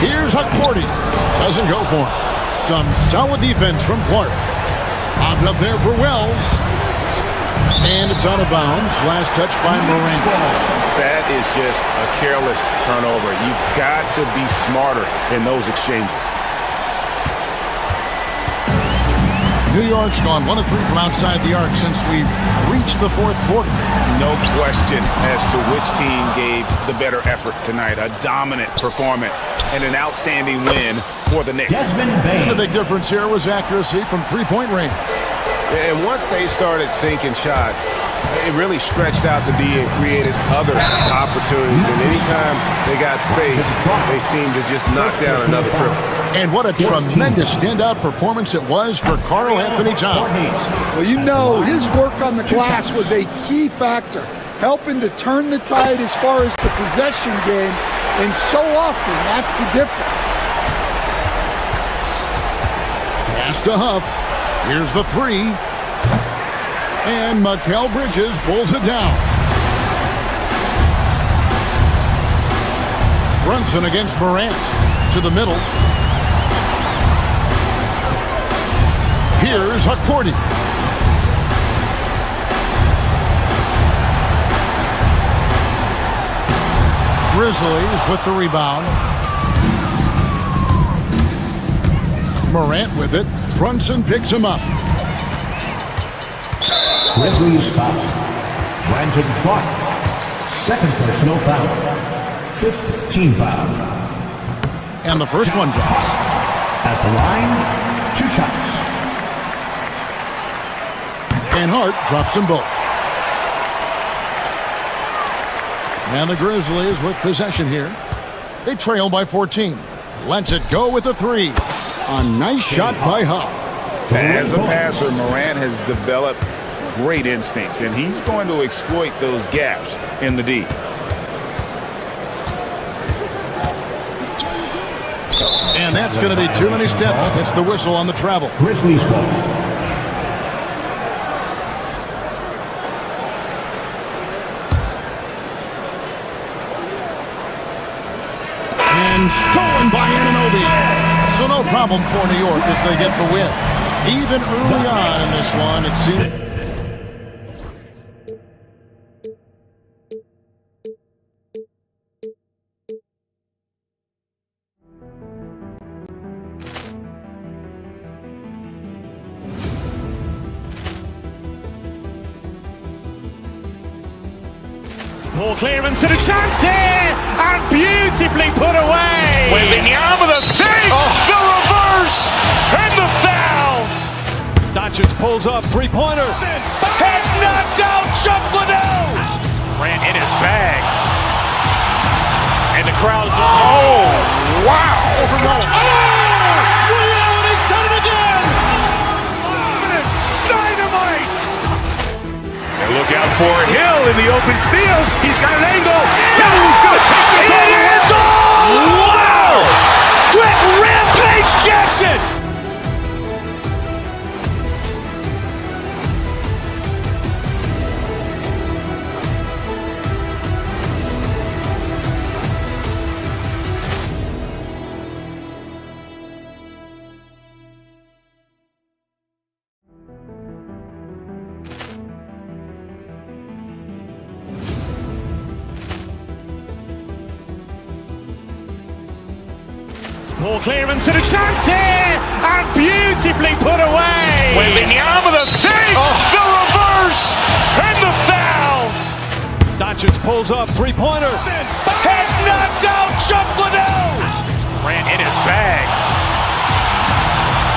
Here's Hakordi. Doesn't go for him. Some solid defense from Clark. Bobbed up there for Wells. And it's out of bounds. Last touch by Morant. That is just a careless turnover. You've got to be smarter in those exchanges. New York's gone 1 of 3 from outside the arc since we've reached the fourth quarter. No question as to which team gave the better effort tonight. A dominant performance and an outstanding win for the Knicks. And the big difference here was accuracy from 3-point range. And once they started sinking shots, it really stretched out to be and created other opportunities. And anytime they got space, they seemed to just knock down another triple. And what a tremendous standout performance it was for Karl Anthony Towns. Well, you know, his work on the glass was a key factor, helping to turn the tide as far as the possession game. And so often, that's the difference. Pass to Huff. Here's the 3. And Mikal Bridges pulls it down. Brunson against Morant. To the middle. Here's Hakordi. Grizzlies with the rebound. Morant with it. Brunson picks him up. Grizzlies foul. Brandon Clark. Second personal foul. Fifth team foul. And the first one drops. At the line, 2 shots. And Hart drops them both. And the Grizzlies with possession here. They trail by 14. Lets it go with a 3. A nice shot by Huff. As a passer, Morant has developed great instincts, and he's going to exploit those gaps in the D. And that's going to be too many steps. Gets the whistle on the travel. Grizzlies ball. And stolen by Anunoby. So no problem for New York as they get the win. Even early on in this one, it seemed. Ball clearance and a chance here, and beautifully put away. Wembanyama the fake, the reverse, and the foul. Doncic pulls up, three-pointer. Has knocked out Chuck Liddell. Ran in his bag. And the crowd is, oh, wow. Liddell, he's done it again. Dynamite. And look out for Hill in the open field. He's got an angle. Hill's going to take this all the way. Wow! Quick Rampage Jackson. Ball clearance and a chance here, and beautifully put away. Wembanyama the fake, the reverse, and the foul. Doncic pulls up, three-pointer. Has knocked out Chuck Liddell. Ran in his bag.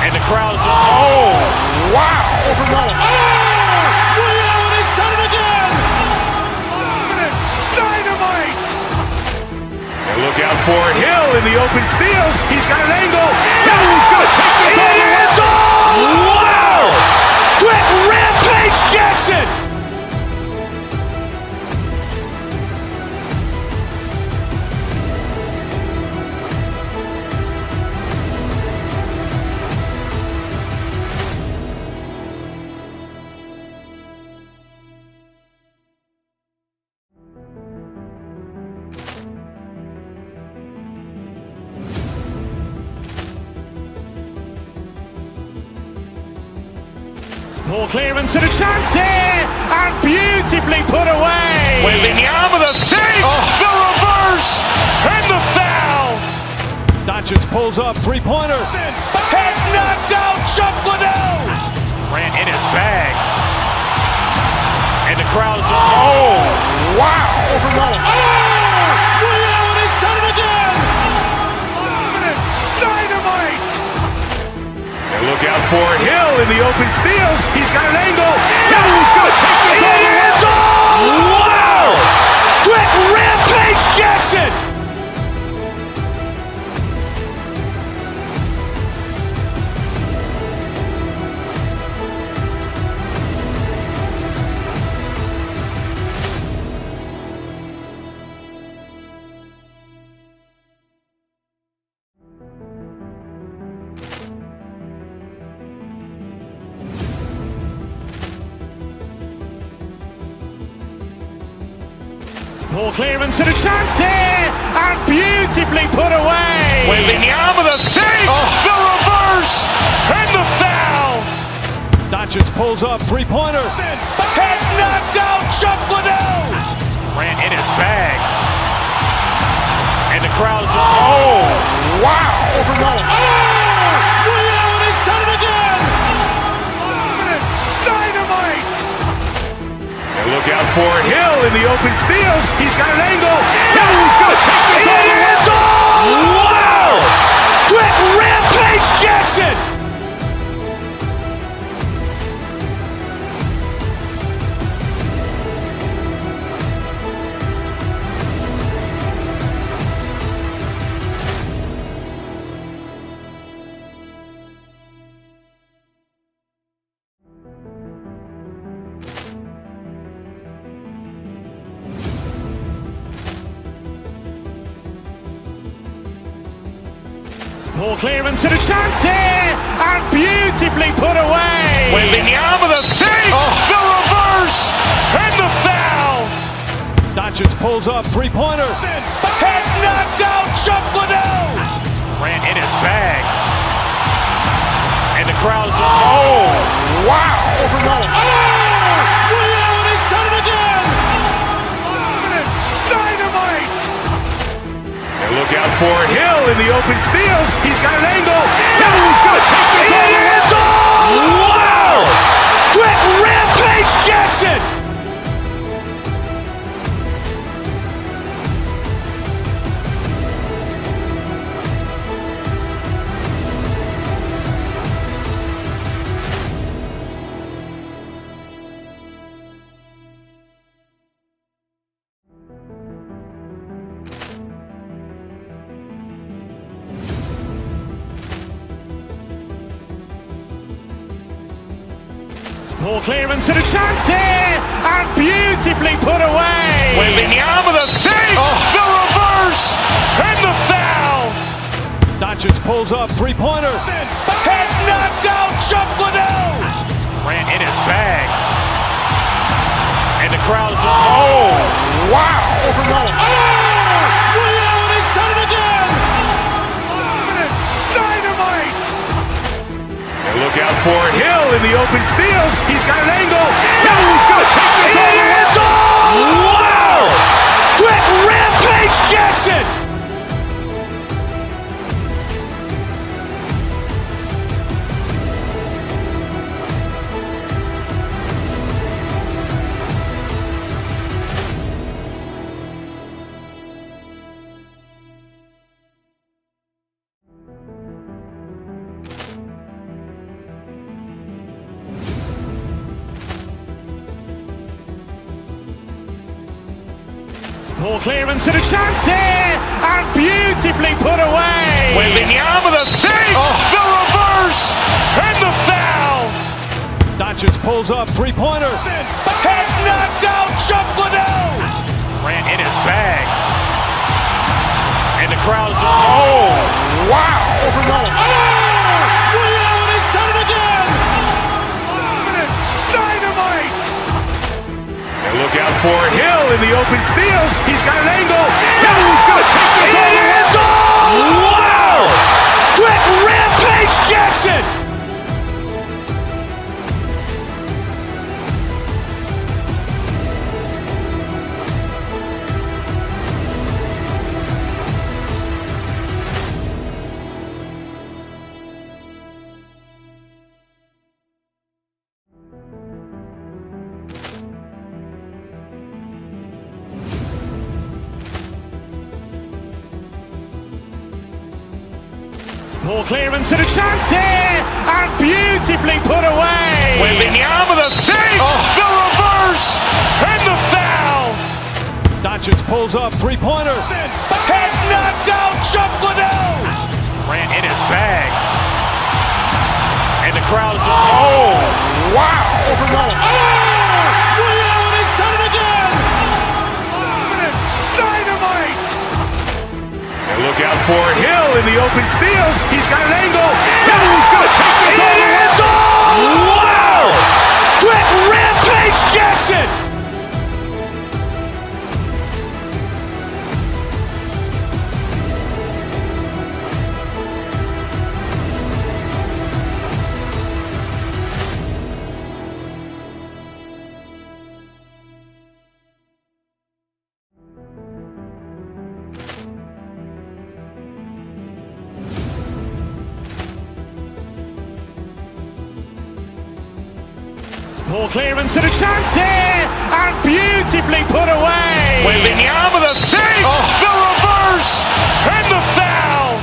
And the crowd is, oh, wow. Liddell, he's done it again. Dynamite. And look out for Hill in the open field. He's got an angle. Hill's going to take this all the way. Wow! Quick Rampage Jackson. Ball clearance and a chance here, and beautifully put away. Wembanyama the fake, the reverse, and the foul. Doncic pulls up, three-pointer. Has knocked out Chuck Liddell. Ran in his bag. And the crowd is, oh, wow. Liddell, he's done it again. Dynamite. And look out for Hill in the open field. He's got an angle. Hill's going to take this all the way. Wow! Quick Rampage Jackson. Ball clearance and a chance here, and beautifully put away. Wembanyama the fake, the reverse, and the foul. Doncic pulls up, three-pointer. Has knocked out Chuck Liddell. Ran in his bag. And the crowd is, oh, wow. Liddell, open field. He's got an angle. He's going to take this all the way. Wow! Quick Rampage Jackson! Poor clearance and a chance here, and beautifully put away. Wembanyama the fake, the reverse, and the foul. Doncic pulls up, three-pointer. Has knocked out Chuck Liddell. Grant in his bag. And the crowd's Wow! He's done it again! Dynamite! And look out for Hill in the open field. He's got an angle. He's going to take this all the way. Wow! Quick Rampage Jackson! Poor clearance and a chance here, and beautifully put away. Wembanyama the fake, the reverse, and the foul. Doncic pulls up, three-pointer. Has knocked out Chuck Liddell. Grant in his bag. And the crowd's Wow! He's done it again! Dynamite! And look out for Hill in the open field. He's got an angle. He's going to take this all the way. Wow! Quick Rampage Jackson! Poor clearance and a chance here, and beautifully put away. Wembanyama the fake, the reverse, and the foul. Doncic pulls up, three-pointer. Has knocked out Chuck Liddell. Grant in his bag. And the crowd's Wow! He's done it again! Dynamite! And look out for Hill in the open field. He's got an angle. He's going to take this all the way. Wow! Quick Rampage Jackson! Poor clearance and a chance here, and beautifully put away. Wembanyama the fake, the reverse, and the foul. Doncic pulls up, three-pointer. Has knocked out Chuck Liddell. Grant in his bag. And the crowd's Wow! He's done it again! Dynamite! And look out for Hill in the open field. He's got an angle. He's going to take this all the way. Wow! Quick Rampage Jackson! Poor clearance and a chance here, and beautifully put away. Wembanyama with a fake, the reverse, and the foul.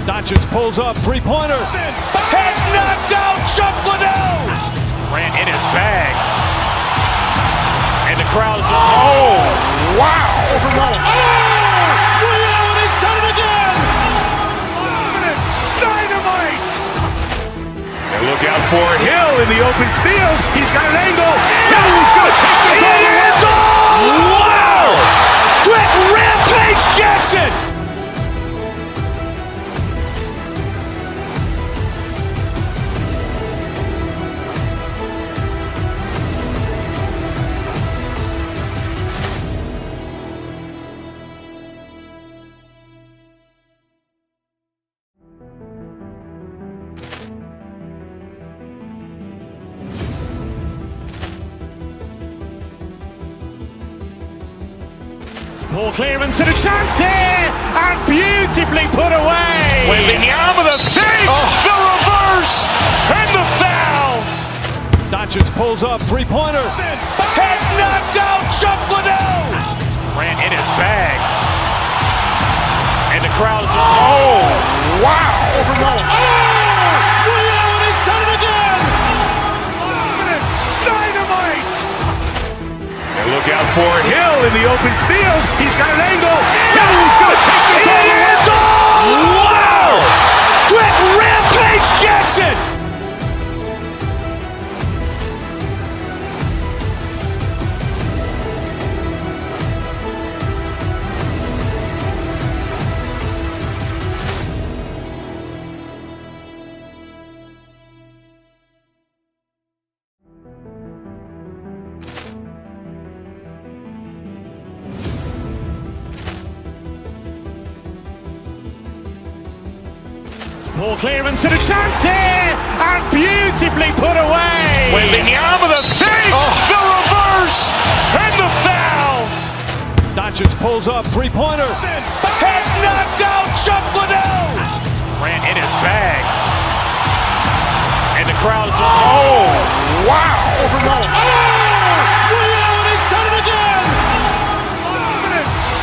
Doncic pulls up, three-pointer. Has knocked out Chuck Liddell. Grant in his bag. And the crowd is... Oh, wow. Ray Allen has done it again. Dynamite. And look out for Hill in the open field. He's got an angle. He's going to take this all the way. Wow. Quick Rampage Jackson. Poor clearance and a chance here, and beautifully put away. Wembanyama with a fake, the reverse, and the foul. Doncic pulls up, three-pointer. Has knocked out Chuck Liddell. Grant in his bag. And the crowd is... Oh, wow. Ray Allen has done it again. Dynamite. And look out for Hill in the open field. He's got an angle. He's going to take this all the way. Wow. Quick Rampage Jackson. Poor clearance and a chance here, and beautifully put away. Wembanyama with a fake, the reverse, and the foul. Doncic pulls up, three-pointer. Has knocked out Chuck Liddell. Grant in his bag. And the crowd is... Oh, wow. Ray Allen has done it again.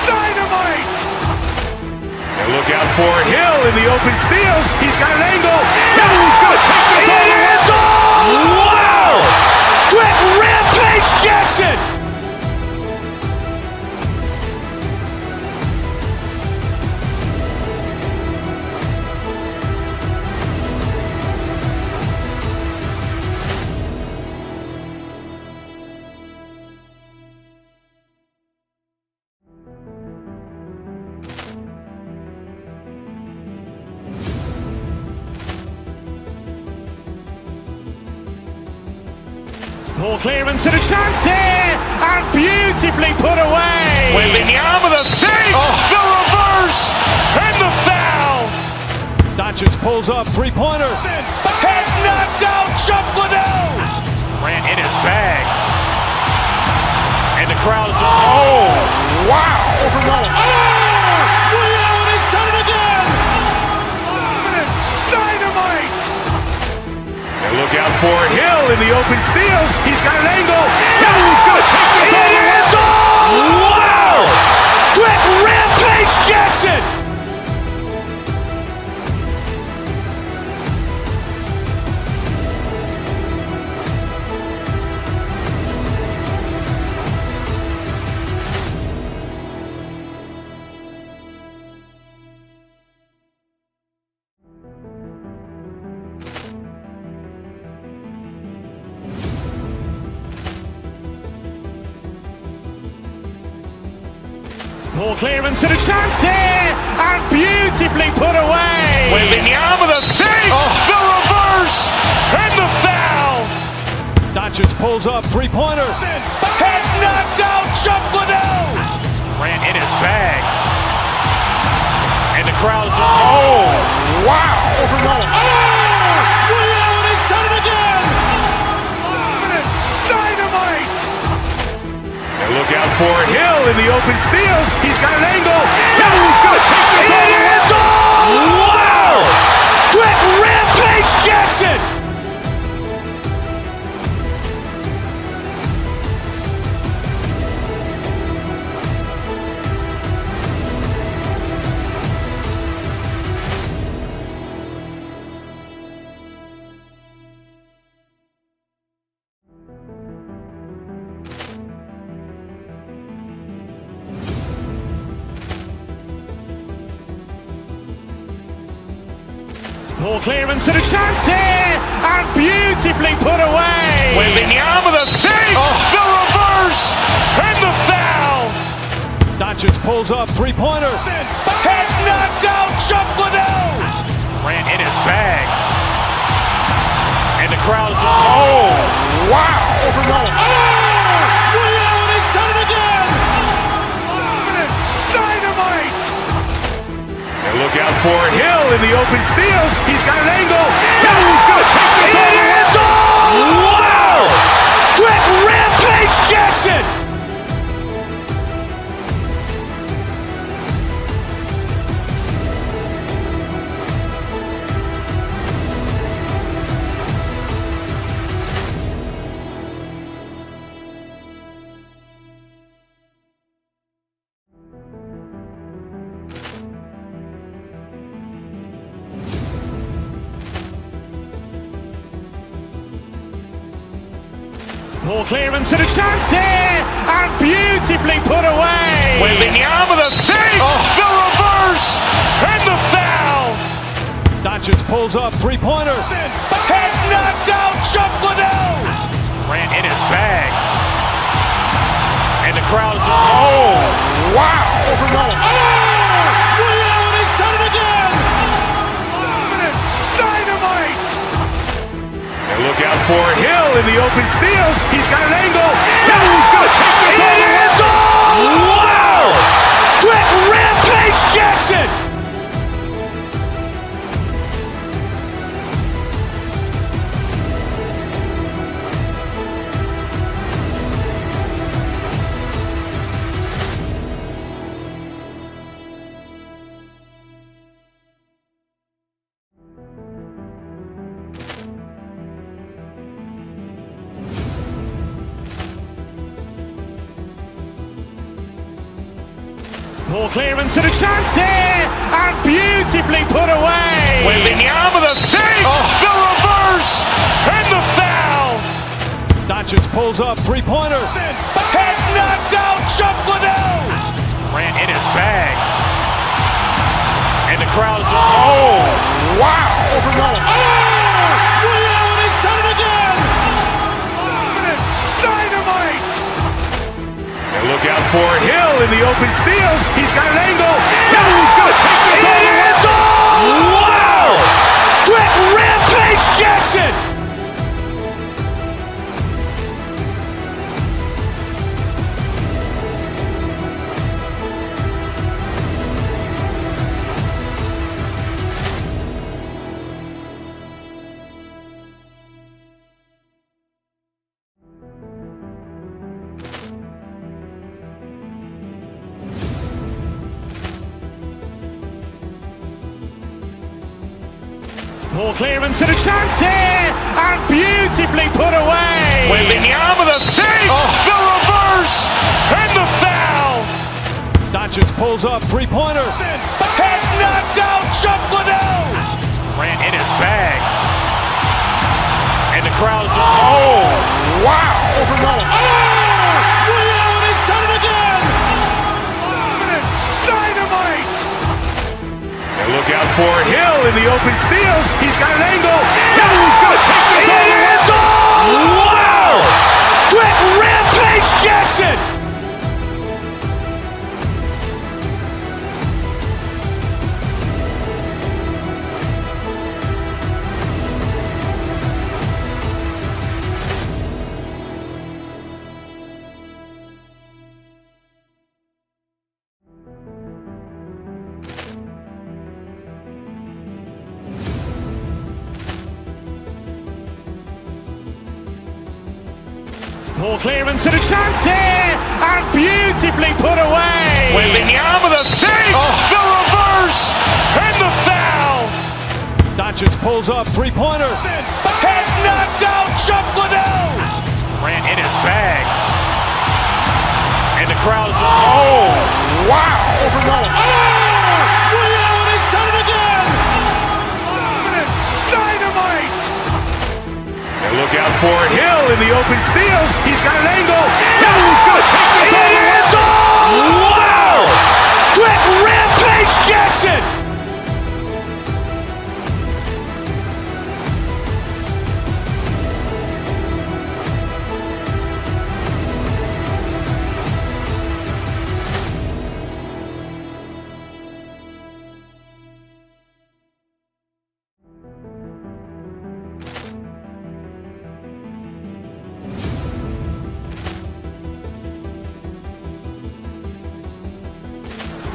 Dynamite. And look out for Hill in the open field. He's got an angle. He's going to take this all the way. Wow. Quick Rampage Jackson. Poor clearance and a chance here, and beautifully put away. Wembanyama with a fake, the reverse, and the foul. Doncic pulls up, three-pointer. Has knocked out Chuck Liddell. Grant in his bag. And the crowd is... Oh, wow. Ray Allen has done it again. Dynamite. And look out for Hill in the open field. He's got an angle. He's going to take this all the way. Wow. Quick Rampage Jackson. Poor clearance and a chance here, and beautifully put away. Wembanyama with a fake, the reverse, and the foul. Doncic pulls up, three-pointer. Has knocked out Chuck Liddell. Grant in his bag. And the crowd is... Oh, wow. Ray Allen has done it again. Dynamite. And look out for Hill in the open field. He's got an angle. He's going to take this all the way. Wow. Quick Rampage Jackson. Poor clearance and a chance here, and beautifully put away. Wembanyama the fake, the reverse, and the foul. Doncic pulls up, three-pointer. Has knocked out Chuck Liddell. Grant in his bag. And the crowd's, wow. Ray Allen has done it again. Dynamite. And look out for Hill in the open field. He's got an angle. He's going to take this all the way. Wow. Trent Rampage Jackson. Poor clearance and a chance here, and beautifully put away. Wembanyama the fake, the reverse, and the foul. Doncic pulls up, three-pointer. Has knocked out Chuck Liddell. Grant in his bag. And the crowd's, wow. Ray Allen has done it again. Dynamite. And look out for Hill in the open field. He's got an angle. He's going to take this all the way. Wow. Trent Rampage Jackson. Poor clearance and a chance here, and beautifully put away. Wembanyama the fake, the reverse, and the foul. Doncic pulls up, three-pointer. Has knocked out Chuck Liddell. Grant in his bag. And the crowd's, wow. Ray Allen has done it again. Dynamite. And look out for Hill in the open field. He's got an angle. He's going to take this all the way. Wow. Trent Rampage Jackson. Poor clearance and a chance here, and beautifully put away. Wembanyama the fake, the reverse, and the foul. Doncic pulls up, three-pointer. Has knocked out Chuck Liddell. Grant in his bag. And the crowd's, wow. Ray Allen has done it again. Dynamite. And look out for Hill in the open field. He's got an angle. He's going to take this all the way. Wow. Trent Rampage Jackson. Poor clearance and a chance here, and beautifully put away. Wembanyama the fake, the reverse, and the foul. Doncic pulls up, three-pointer. Has knocked out Chuck Liddell. Grant in his bag. And the crowd's, wow. Ray Allen has done it again. Dynamite. And look out for Hill in the open field. He's got an angle. He's going to take this all the way. Wow. Trent Rampage Jackson.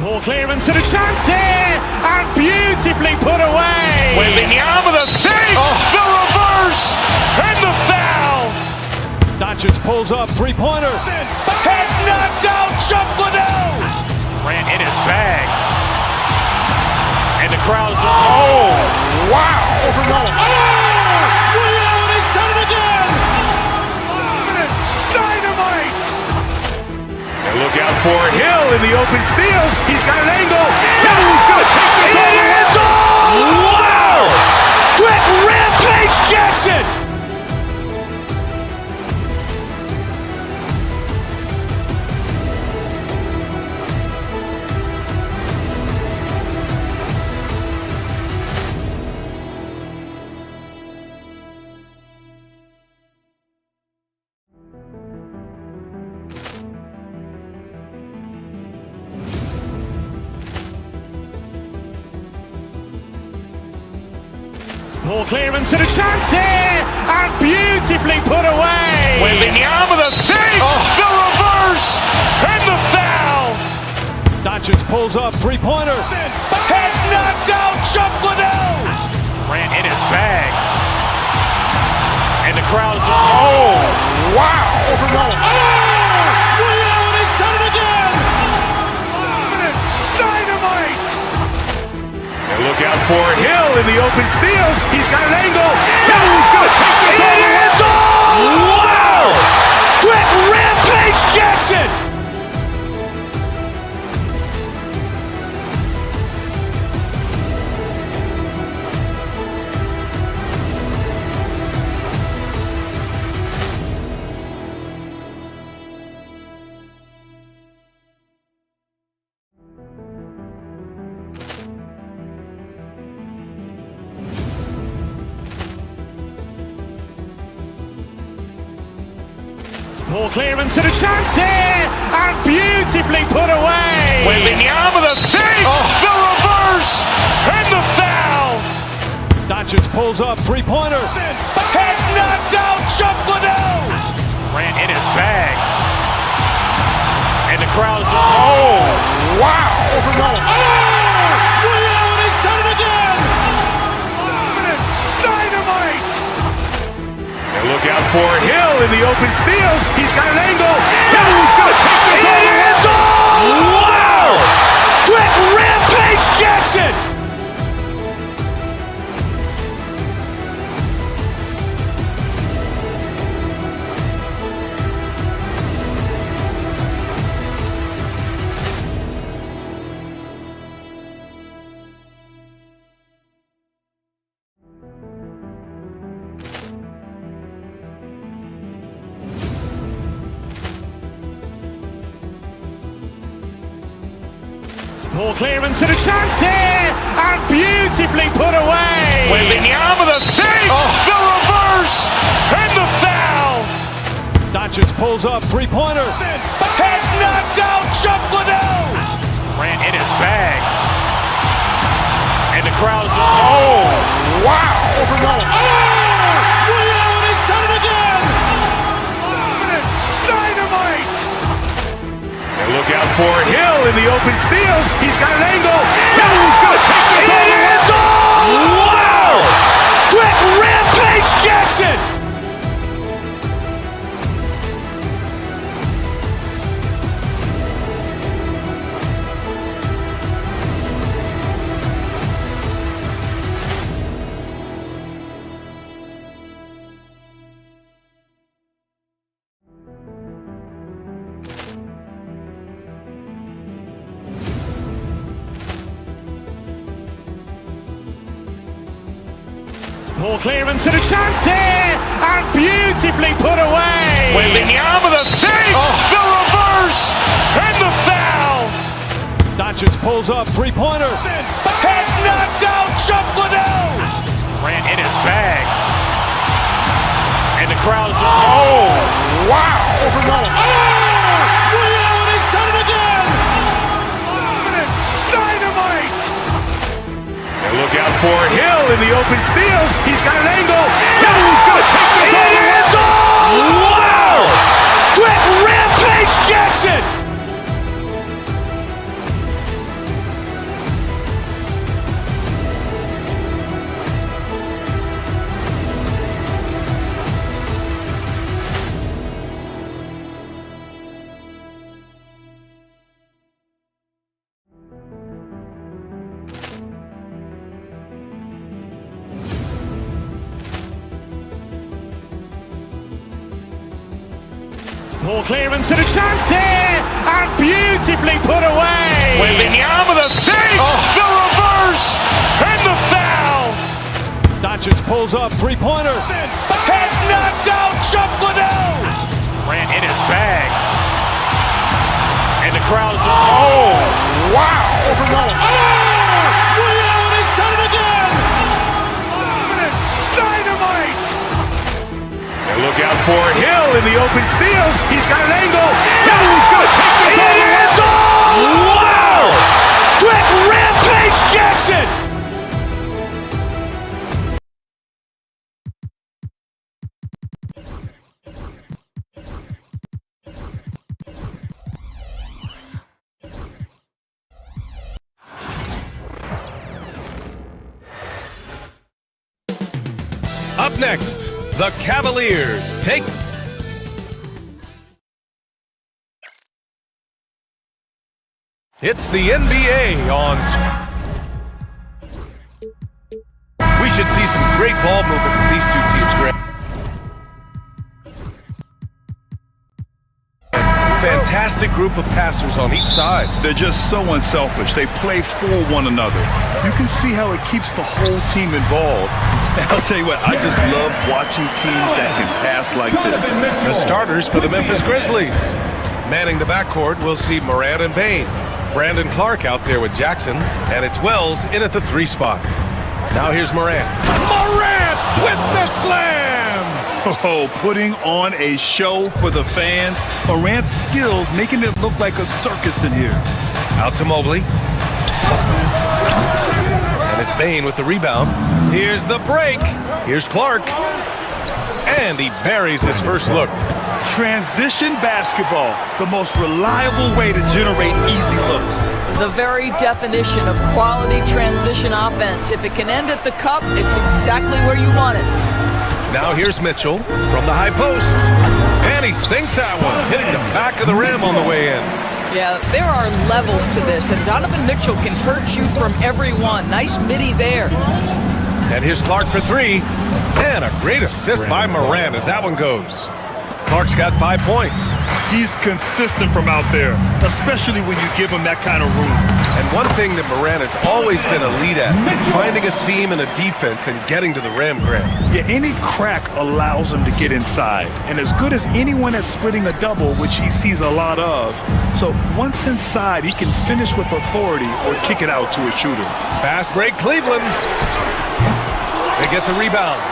Poor clearance and a chance here, and beautifully put away. Wembanyama the fake, the reverse, and the foul. Doncic pulls up, three-pointer. Has knocked out Chuck Liddell. Grant in his bag. And the crowd's Wow. He's done it again. Dynamite. And look out for Hill in the open field. He's got an angle. He's going to take this all the way. Wow. Quick Rampage Jackson. Poor clearance and a chance here, and beautifully put away. Wembanyama the fake, the reverse, and the foul. Doncic pulls up, three-pointer. Has knocked out Chuck Liddell. Grant in his bag. And the crowd's Wow. He's done it again. Dynamite. And look out for Hill in the open field. He's got an angle. He's going to take this all the way. Wow. Quick Rampage Jackson. Poor clearance and a chance here, and beautifully put away. Wembanyama the fake, the reverse, and the foul. Doncic pulls up, three-pointer. Has knocked out Chuck Liddell. Grant in his bag. And the crowd's Wow. He's done it again. Dynamite. And look out for Hill in the open field. He's got an angle. He's going to take this all the way. Wow. Quick Rampage Jackson. Poor clearance and a chance here, and beautifully put away. Wembanyama the fake, the reverse, and the foul. Doncic pulls up, three-pointer. Has knocked out Chuck Liddell. Grant in his bag. And the crowd's Wow. He's done it again. Dynamite. And look out for Hill in the open field. He's got an angle. He's going to take this all the way. Wow. Quick Rampage Jackson. Poor clearance and a chance here, and beautifully put away. Wembanyama the fake, the reverse, and the foul. Doncic pulls up, three-pointer. Has knocked out Chuck Liddell. Grant in his bag. And the crowd's Wow. He's done it again. Dynamite. And look out for Hill in the open field. He's got an angle. He's going to take this all the way. Wow. Quick Rampage Jackson. Poor clearance and a chance here, and beautifully put away. Wembanyama the save, the reverse, and the foul. Doncic pulls up, three-pointer. Has knocked out Chuck Liddell. Ran in his bag. And the crowd is, oh, wow. Allen has done it again. Dynamite. And look out for Hill in the open field. He's got an angle. He's going to take this all. It is all. Wow. Quick rampage Jackson. Up next, the Cavaliers take... It's the NBA on... We should see some great ball movement with these two teams, Grant. Fantastic group of passers on each side. They're just so unselfish. They play for one another. You can see how it keeps the whole team involved. And I'll tell you what, I just love watching teams that can pass like this. The starters for the Memphis Grizzlies. Manning the backcourt, we'll see Morant and Bane. Brandon Clark out there with Jackson, and it's Wells in at the 3 spot. Now here's Morant. Morant with the slam. Oh, putting on a show for the fans. Morant's skills making it look like a circus in here. Out to Mobley. And it's Bane with the rebound. Here's the break. Here's Clark. And he buries his first look. Transition basketball, the most reliable way to generate easy looks. The very definition of quality transition offense. If it can end at the cup, it's exactly where you want it. Now here's Mitchell from the high post. And he sinks that one, hitting the back of the rim on the way in. Yeah, there are levels to this, and Donovan Mitchell can hurt you from every one. Nice midi there. And here's Clark for 3. And a great assist by Morant as that one goes. Clark's got 5 points. He's consistent from out there, especially when you give him that kind of room. And one thing that Morant has always been elite at, finding a seam in a defense and getting to the rim, Grant. Yeah, any crack allows him to get inside. And as good as anyone at splitting a double, which he sees a lot of. So once inside, he can finish with authority or kick it out to a shooter. Fast break, Cleveland. They get the rebound.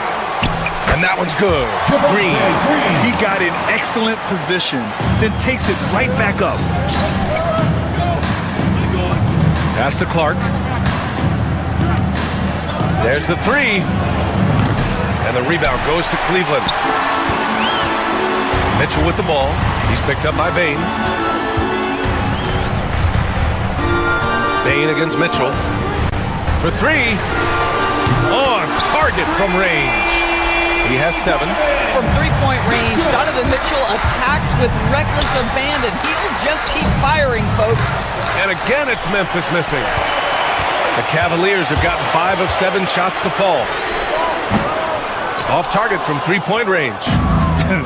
And that one's good. Green. He got in excellent position, then takes it right back up. Pass to Clark. There's the 3. And the rebound goes to Cleveland. Mitchell with the ball. He's picked up by Bane. Bane against Mitchell. For 3. On target from range. He has 7. From 3-point range, Donovan Mitchell attacks with reckless abandon. He'll just keep firing, folks. And again, it's Memphis missing. The Cavaliers have gotten 5 of 7 shots to fall. Off target from 3-point range.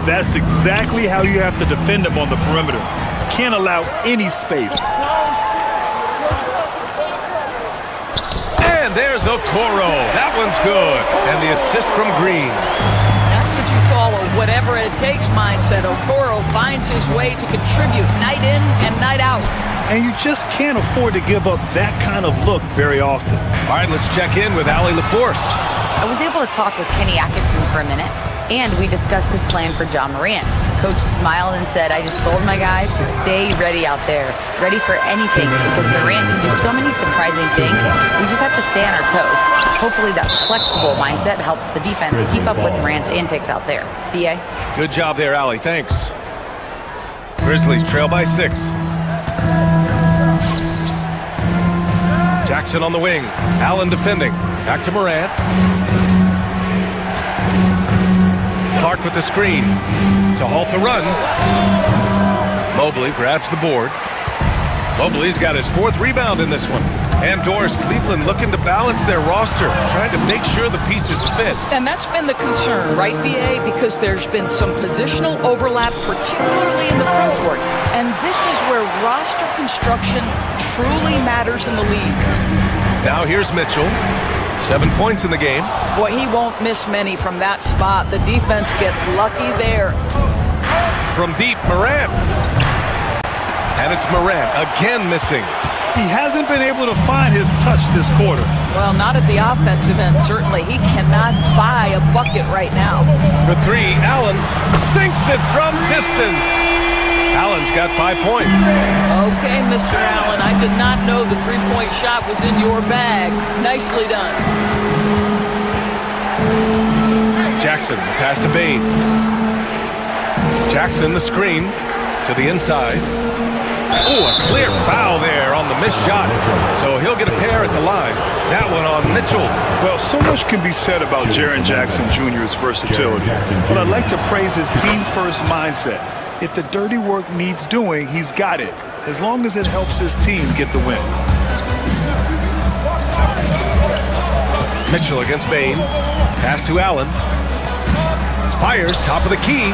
That's exactly how you have to defend him on the perimeter. Can't allow any space. And there's Okoro. That one's good. And the assist from Green. That's what you call a whatever it takes mindset. Okoro finds his way to contribute night in and night out. And you just can't afford to give up that kind of look very often. All right, let's check in with Allie LaForce. I was able to talk with Kenny Atkinson for a minute, and we discussed his plan for John Morant. Coach smiled and said, I just told my guys to stay ready out there, ready for anything, because Morant can do so many surprising things. We just have to stay on our toes. Hopefully that flexible mindset helps the defense keep up with Morant's antics out there. B.A.? Good job there, Allie. Thanks. Grizzlies trail by 6. Jackson on the wing. Allen defending. Back to Morant. Clark with the screen to halt the run. Mobley grabs the board. Mobley's got his 4th rebound in this one. And Doris, Cleveland looking to balance their roster, trying to make sure the pieces fit. And that's been the concern, right, BA? Because there's been some positional overlap, particularly in the front court. And this is where roster construction truly matters in the league. Now here's Mitchell. 7 points in the game. Boy, he won't miss many from that spot. The defense gets lucky there. From deep, Morant. And it's Morant again missing. He hasn't been able to find his touch this quarter. Well, not at the offensive end, certainly. He cannot buy a bucket right now. For three, Allen sinks it from distance. Allen's got 5 points. Okay, Mr. Allen, I did not know the three-point shot was in your bag. Nicely done. Jackson, the pass to Bain. Jackson, the screen to the inside. Oh, a clear foul there on the missed shot. So he'll get a pair at the line. That one on Mitchell. Well, so much can be said about Jaren Jackson Jr.'s versatility, but I'd like to praise his team-first mindset. If the dirty work needs doing, he's got it, as long as it helps his team get the win. Mitchell against Bain. Pass to Allen. Fires, top of the key.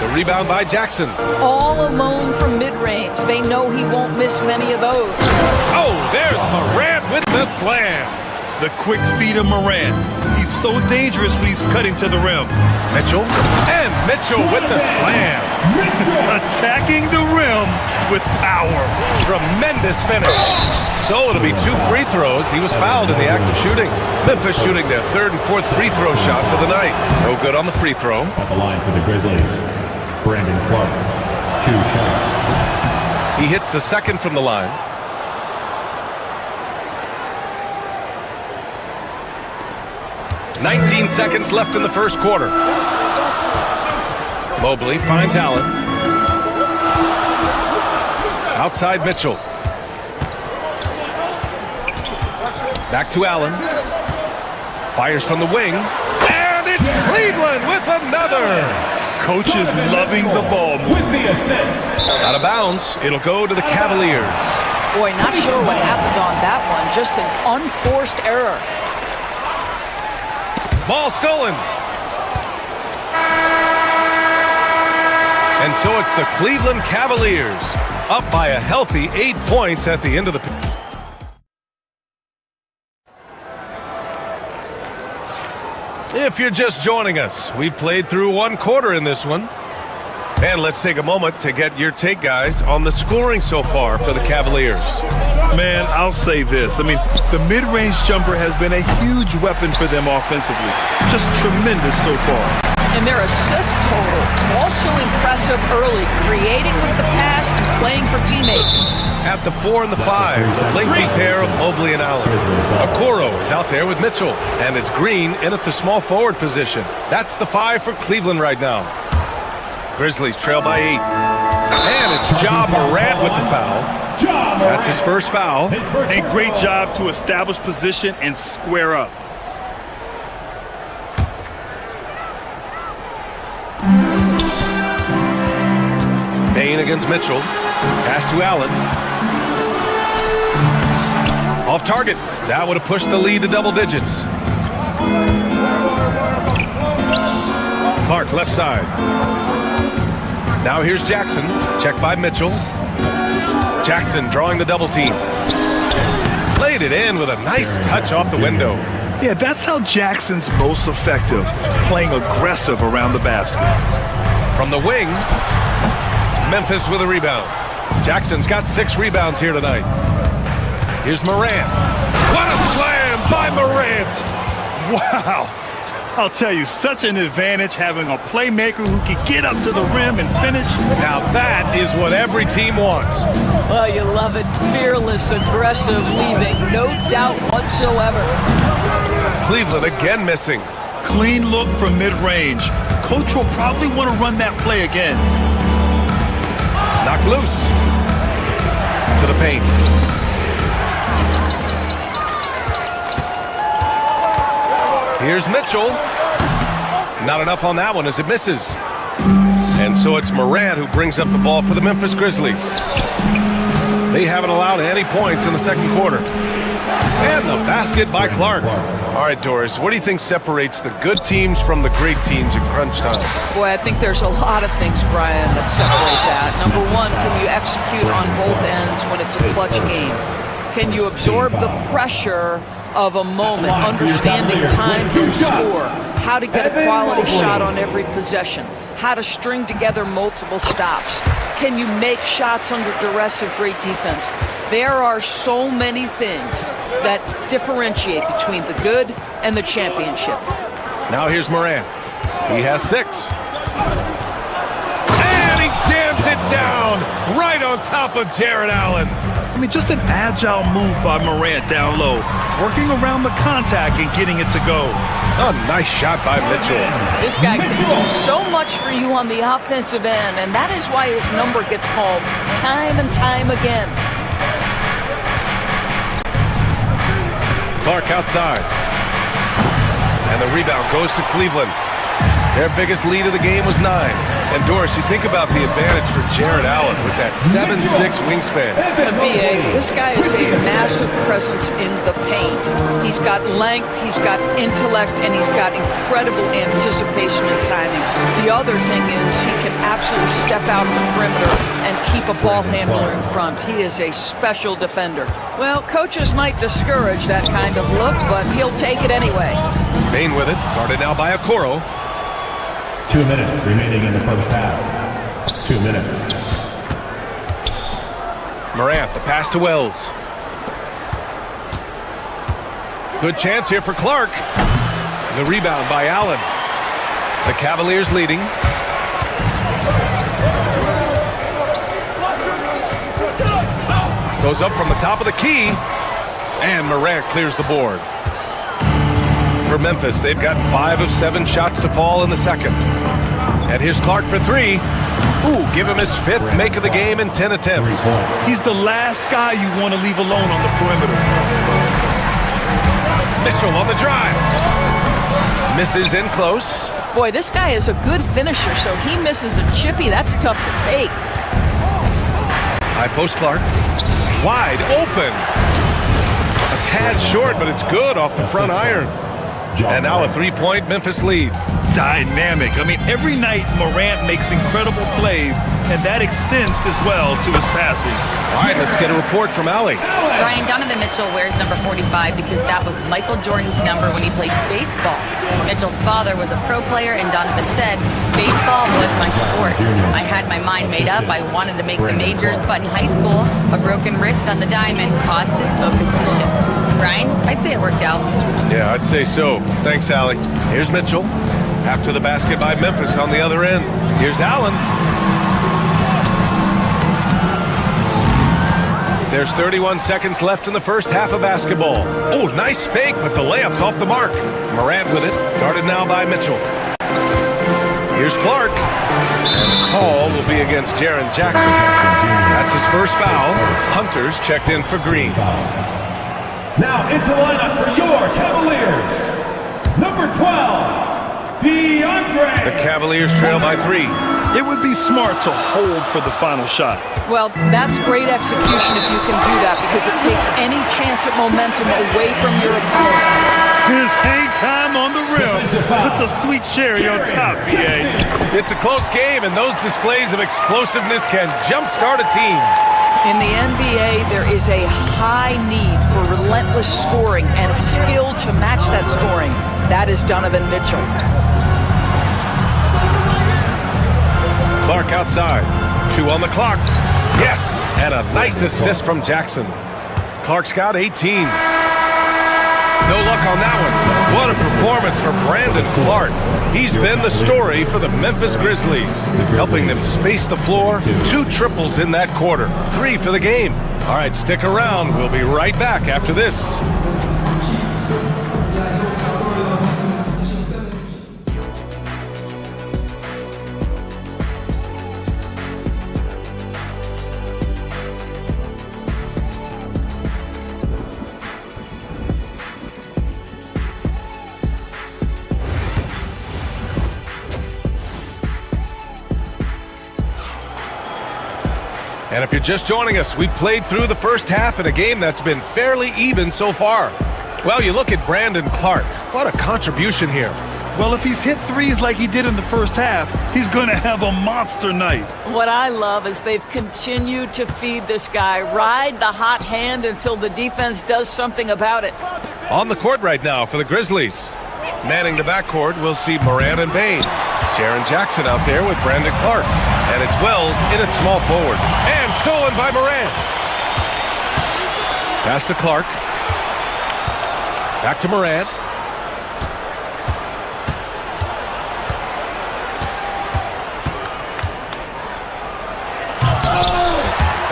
The rebound by Jackson. All alone from mid-range. They know he won't miss many of those. Oh, there's Morant with the slam. The quick feed of Morant. He's so dangerous when he's cutting to the rim. Mitchell, and Mitchell with the slam. Attacking the rim with power. Tremendous finish. So it'll be 2 free throws. He was fouled in the act of shooting. Memphis shooting their 3rd and 4th free throw shots of the night. No good on the free throw. At the line for the Grizzlies, Brandon Clark, 2 shots. He hits the 2nd from the line. "19 seconds left in the first quarter. Mobley finds Allen. Outside Mitchell. Back to Allen. Fires from the wing. And it's Cleveland with another. Coach is loving the ball with the assist. Out of bounds. It'll go to the Cavaliers. Boy, not sure what happened on that one. Just an unforced error. Ball stolen. And so it's the Cleveland Cavaliers up by a healthy 8 points at the end of the period. If you're just joining us, we played through 1 quarter in this one. And let's take a moment to get your take, guys, on the scoring so far for the Cavaliers. Man, I'll say this. I mean, the mid-range jumper has been a huge weapon for them offensively. Just tremendous so far. And their assist total, also impressive early, creating with the pass and playing for teammates. At the 4 and the 5, the lengthy pair of Mobley and Allen. Okoro is out there with Mitchell, and it's Green in at the small forward position. That's the 5 for Cleveland right now. Grizzlies trail by 8. And it's Ja Morant with the foul. That's his first foul. A great job to establish position and square up. Bain against Mitchell. Pass to Allen. Off target. That would have pushed the lead to double digits. Clark left side. Now here's Jackson. Check by Mitchell. Jackson drawing the double team. Laid it in with a nice touch off the window. Yeah, that's how Jackson's most effective, playing aggressive around the basket. From the wing, Memphis with a rebound. Jackson's got 6 rebounds here tonight. Here's Morant. What a slam by Morant! Wow! I'll tell you, such an advantage having a playmaker who can get up to the rim and finish. Now that is what every team wants. Well, you love it. Fearless, aggressive, leaving no doubt whatsoever. Cleveland again missing. Clean look from mid-range. Coach will probably want to run that play again. Knocked loose. To the paint. Here's Mitchell. Not enough on that one as it misses. And so it's Morant who brings up the ball for the Memphis Grizzlies. They haven't allowed any points in the second quarter. And the basket by Clark. All right, Doris, what do you think separates the good teams from the great teams in crunch time? Boy, I think there's a lot of things, Brian, that separate that. Number one, can you execute on both ends when it's a clutch game? Can you absorb the pressure of a moment, understanding time and score, how to get a quality shot on every possession, how to string together multiple stops? Can you make shots under duress of great defense? There are so many things that differentiate between the good and the championship. Now here's Morant. He has 6. And he jams it down right on top of Jared Allen. I mean, just an agile move by Morant down low, working around the contact and getting it to go. A nice shot by Mitchell. This guy can do so much for you on the offensive end, and that is why his number gets called time and time again. Clark outside. And the rebound goes to Cleveland. Their biggest lead of the game was 9. And Doris, you think about the advantage for Jared Allen with that 7'6" wingspan. This guy is a massive presence in the paint. He's got length, he's got intellect, and he's got incredible anticipation and timing. The other thing is he can absolutely step out on the perimeter and keep a ball handler in front. He is a special defender. Well, coaches might discourage that kind of look, but he'll take it anyway. Bain with it, guarded now by Okoro. 2 minutes remaining in the first half. 2 minutes. Morant, the pass to Wells. Good chance here for Clark. The rebound by Allen. The Cavaliers leading. Goes up from the top of the key. And Morant clears the board. For Memphis, they've gotten 5 of 7 shots to fall in the second. And here's Clark for 3. Ooh, give him his 5th make of the game in 10 attempts. He's the last guy you want to leave alone on the perimeter. Mitchell on the drive. Misses in close. Boy, this guy is a good finisher, so he misses a chippy. That's tough to take. High post Clark. Wide open. A tad short, but it's good off the front iron. And now a 3-point Memphis lead. Dynamic. I mean, every night Morant makes incredible plays, and that extends as well to his passing. All right, let's get a report from Allie. Brian, Donovan Mitchell wears number 45 because that was Michael Jordan's number when he played baseball. Mitchell's father was a pro player, and Donovan said, baseball was my sport. I had my mind made up. I wanted to make the majors, but in high school, a broken wrist on the diamond caused his focus to shift. Brian, I'd say it worked out. Yeah, I'd say so. Thanks, Allie. Here's Mitchell. After the basket by Memphis on the other end. Here's Allen. There's 31 seconds left in the first half of basketball. Oh, nice fake, but the layup's off the mark. Morant with it, guarded now by Mitchell. Here's Clark. And the call will be against Jaren Jackson. That's his first foul. Hunter's checked in for Green. Now into lineup for your Cavaliers. Number 12. DeAndre. The Cavaliers trail by 3. It would be smart to hold for the final shot. Well, that's great execution if you can do that, because it takes any chance at momentum away from your opponent. His hang time on the rim puts a sweet cherry on top, BA. It's a close game, and those displays of explosiveness can jumpstart a team. In the NBA, there is a high need for relentless scoring and skill to match that scoring. That is Donovan Mitchell. Clark outside. 2 on the clock. Yes! And a nice assist from Jackson. Clark's got 18. No luck on that one. What a performance for Brandon Clark. He's been the story for the Memphis Grizzlies, helping them space the floor. 2 triples in that quarter. 3 for the game. All right, stick around. We'll be right back after this. And if you're just joining us, we played through the first half in a game that's been fairly even so far. Well, you look at Brandon Clark. What a contribution here. Well, if he's hit threes like he did in the first half, he's going to have a monster night. What I love is they've continued to feed this guy, ride the hot hand until the defense does something about it. On the court right now for the Grizzlies. Manning the backcourt, we'll see Moran and Bain. Jaren Jackson out there with Brandon Clark. And it's Wells in at small forward. And stolen by Moran. Pass to Clark. Back to Moran.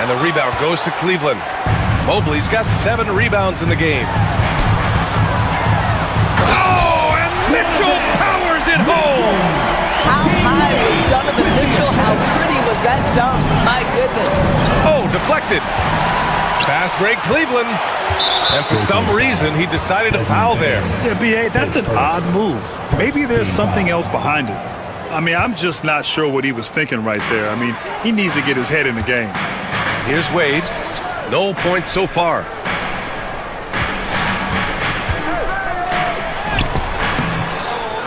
And the rebound goes to Cleveland. Mobley's got 7 rebounds in the game. Oh, and Mitchell powers it home. How high was Donovan Mitchell? How pretty was that dunk? My goodness. Oh, deflected. Fast break Cleveland. And for some reason, he decided to foul there. Yeah, B.A., that's an odd move. Maybe there's something else behind it. I mean, I'm just not sure what he was thinking right there. I mean, he needs to get his head in the game. Here's Wade. No points so far.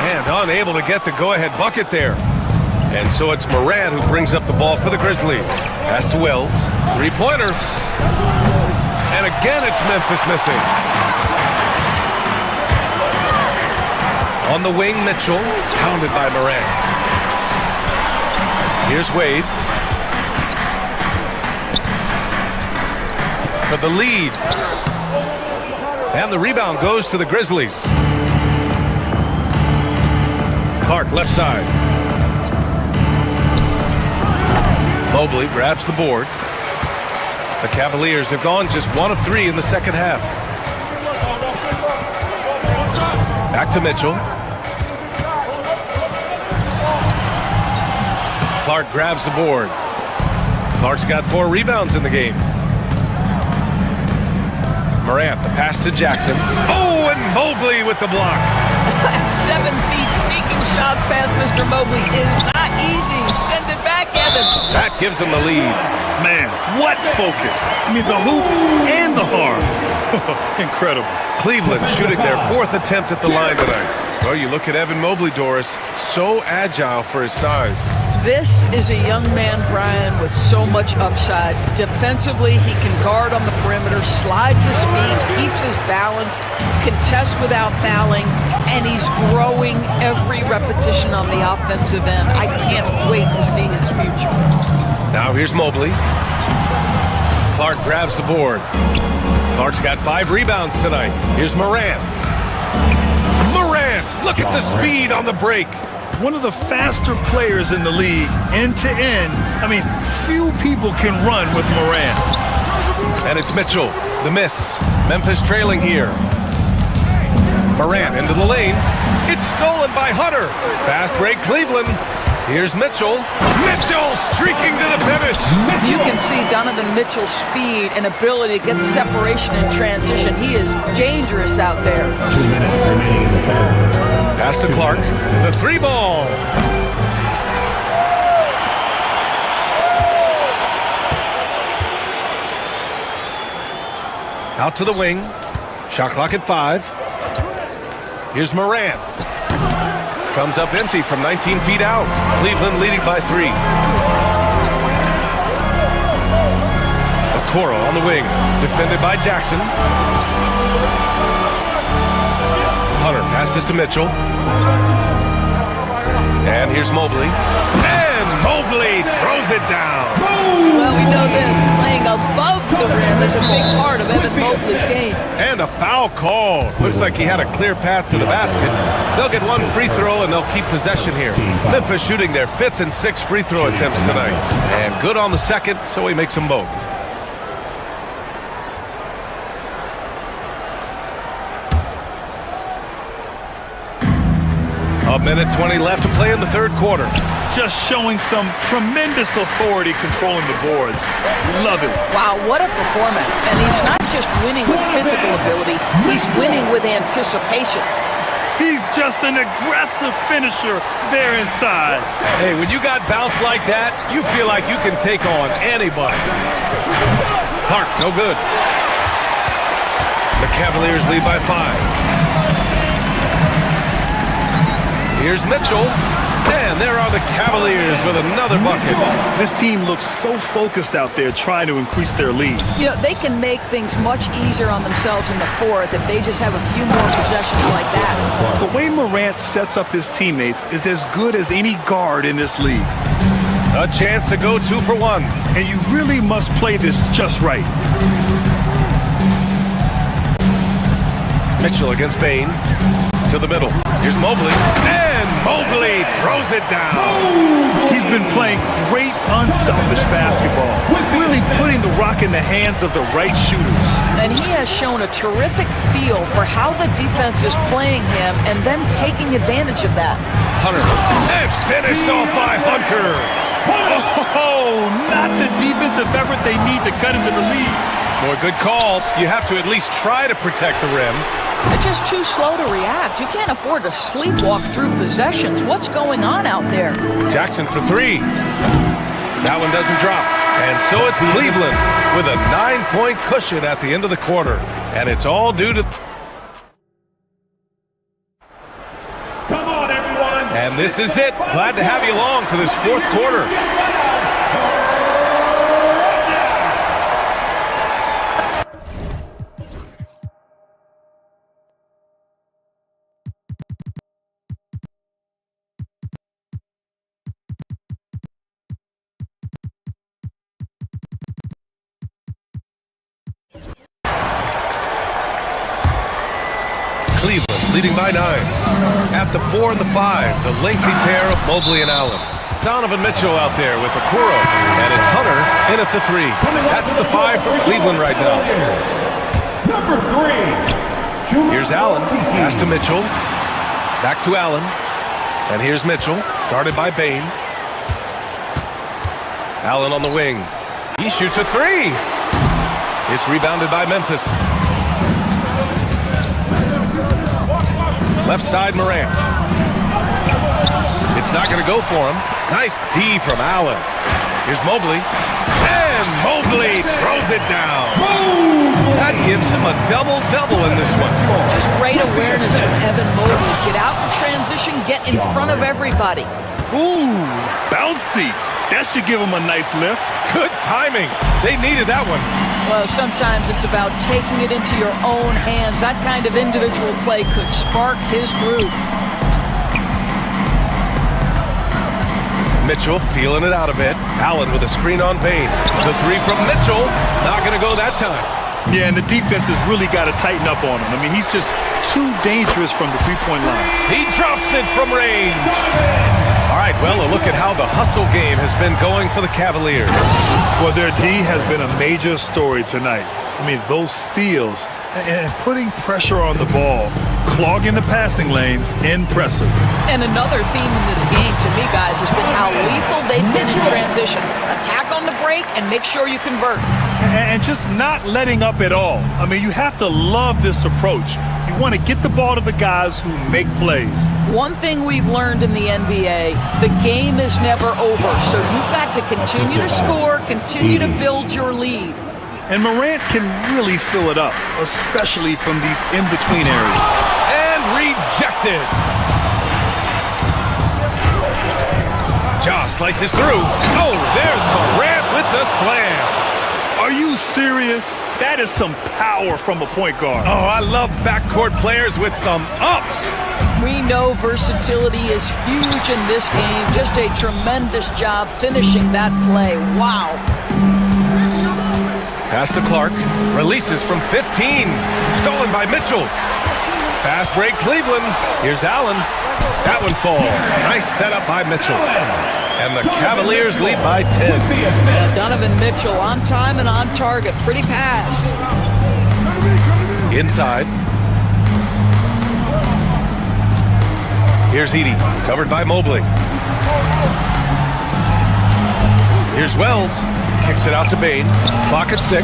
And unable to get the go-ahead bucket there. And so it's Moran who brings up the ball for the Grizzlies. Pass to Wells. Three-pointer. And again it's Memphis missing. On the wing, Mitchell. Pounded by Moran. Here's Wade. For the lead. And the rebound goes to the Grizzlies. Clark left side. Mobley grabs the board. The Cavaliers have gone just 1 of 3 in the second half. Back to Mitchell. Clark grabs the board. Clark's got 4 rebounds in the game. Morant, the pass to Jackson. Oh, and Mobley with the block. 7 feet sneaking shots past Mr. Mobley is not easy. Send it back, Evan. That gives him the lead. Man, what focus. I mean, the hoop and the arm. Incredible. Cleveland shooting their 4th attempt at the line tonight. Well, you look at Evan Mobley, Doris, so agile for his size. This is a young man, Brian, with so much upside. Defensively, he can guard on the perimeter, slides his feet, keeps his balance, contests without fouling, and he's growing every repetition on the offensive end. I can't wait to see his future. Now here's Mobley. Clark grabs the board. Clark's got 5 rebounds tonight. Here's Moran. Moran, look at the speed on the break. One of the faster players in the league, end to end. I mean, few people can run with Moran. And it's Mitchell, the miss. Memphis trailing here. Moran into the lane. It's stolen by Hunter. Fast break Cleveland. Here's Mitchell. Mitchell streaking to the finish. You can see Donovan Mitchell's speed and ability to get separation in transition. He is dangerous out there. 2 minutes remaining in the third. Pass to Clark. The 3 ball. Out to the wing. Shot clock at 5. Here's Moran. Comes up empty from 19 feet out. Cleveland leading by 3. Okoro on the wing. Defended by Jackson. Hunter passes to Mitchell. And here's Mobley. And Mobley throws it down. Well, we know this. Playing above the rim is a big part of Evan Mobley's game. And a foul call. Looks like he had a clear path to the basket. They'll get 1 free throw and they'll keep possession here. Memphis shooting their 5th and 6th free throw attempts tonight. And good on the 2nd, so he makes them both. A minute 20 left to play in the 3rd quarter. Just showing some tremendous authority controlling the boards. Love it. Wow, what a performance. And he's not just winning with physical ability, he's winning with anticipation. He's just an aggressive finisher there inside. Hey, when you got bounce like that, you feel like you can take on anybody. Clark, no good. The Cavaliers lead by 5. Here's Mitchell. And there are the Cavaliers with another bucket. This team looks so focused out there trying to increase their lead. You know, they can make things much easier on themselves in the fourth if they just have a few more possessions like that. The way Morant sets up his teammates is as good as any guard in this league. A chance to go 2 for 1. And you really must play this just right. Mitchell against Bain. To the middle. Here's Mobley. And Mobley throws it down. He's been playing great, unselfish basketball. Really putting the rock in the hands of the right shooters. And he has shown a terrific feel for how the defense is playing him and then taking advantage of that. Hunter. And finished off by Hunter. Oh, not the defensive effort they need to cut into the lead. Boy, good call. You have to at least try to protect the rim. They're just too slow to react. You can't afford to sleepwalk through possessions. What's going on out there? Jackson for 3. That one doesn't drop. And so it's Cleveland with a 9-point cushion at the end of the quarter. And it's all due to... Come on, everyone. And this is it. Glad to have you along for this fourth quarter. Cleveland leading by 9. At the 4 and the 5, the lengthy pair of Mobley and Allen. Donovan Mitchell out there with Okoro, and it's Hunter in at the 3. That's the 5 for Cleveland right now. Number 3. Here's Allen, pass to Mitchell. Back to Allen, and here's Mitchell, guarded by Bain. Allen on the wing. He shoots a 3. It's rebounded by Memphis. Left side, Morant. It's not going to go for him. Nice D from Allen. Here's Mobley. And Mobley throws it down. That gives him a double-double in this one. Just great awareness from Evan Mobley. Get out in transition, get in front of everybody. Ooh, bouncy. That should give him a nice lift. Good timing. They needed that one. Well, sometimes it's about taking it into your own hands. That kind of individual play could spark his group. Mitchell feeling it out a bit. Allen with a screen on Bain. The 3 from Mitchell. Not going to go that time. Yeah, and the defense has really got to tighten up on him. I mean, he's just too dangerous from the three-point line. He drops it from range. All right, well, a look at how the hustle game has been going for the Cavaliers. Well, their D has been a major story tonight. I mean, those steals and putting pressure on the ball, clogging the passing lanes, impressive. And another theme in this game, to me, guys, has been how lethal they've been in transition. Attack on the break and make sure you convert. And just not letting up at all. I mean, you have to love this approach. You want to get the ball to the guys who make plays. One thing we've learned in the NBA, the game is never over. So you've got to continue to score, continue to build your lead. And Morant can really fill it up, especially from these in-between areas. And rejected. Ja slices through. Oh, there's Morant with the slam. Are you serious? That is some power from a point guard. Oh, I love backcourt players with some ups. We know versatility is huge in this game. Just a tremendous job finishing that play. Wow. Pass to Clark. Releases from 15. Stolen by Mitchell. Fast break Cleveland. Here's Allen. That one falls. Nice setup by Mitchell. And the Cavaliers lead by 10. Donovan Mitchell on time and on target. Pretty pass. Inside. Here's Edey, covered by Mobley. Here's Wells. Kicks it out to Bain. Clock at 6.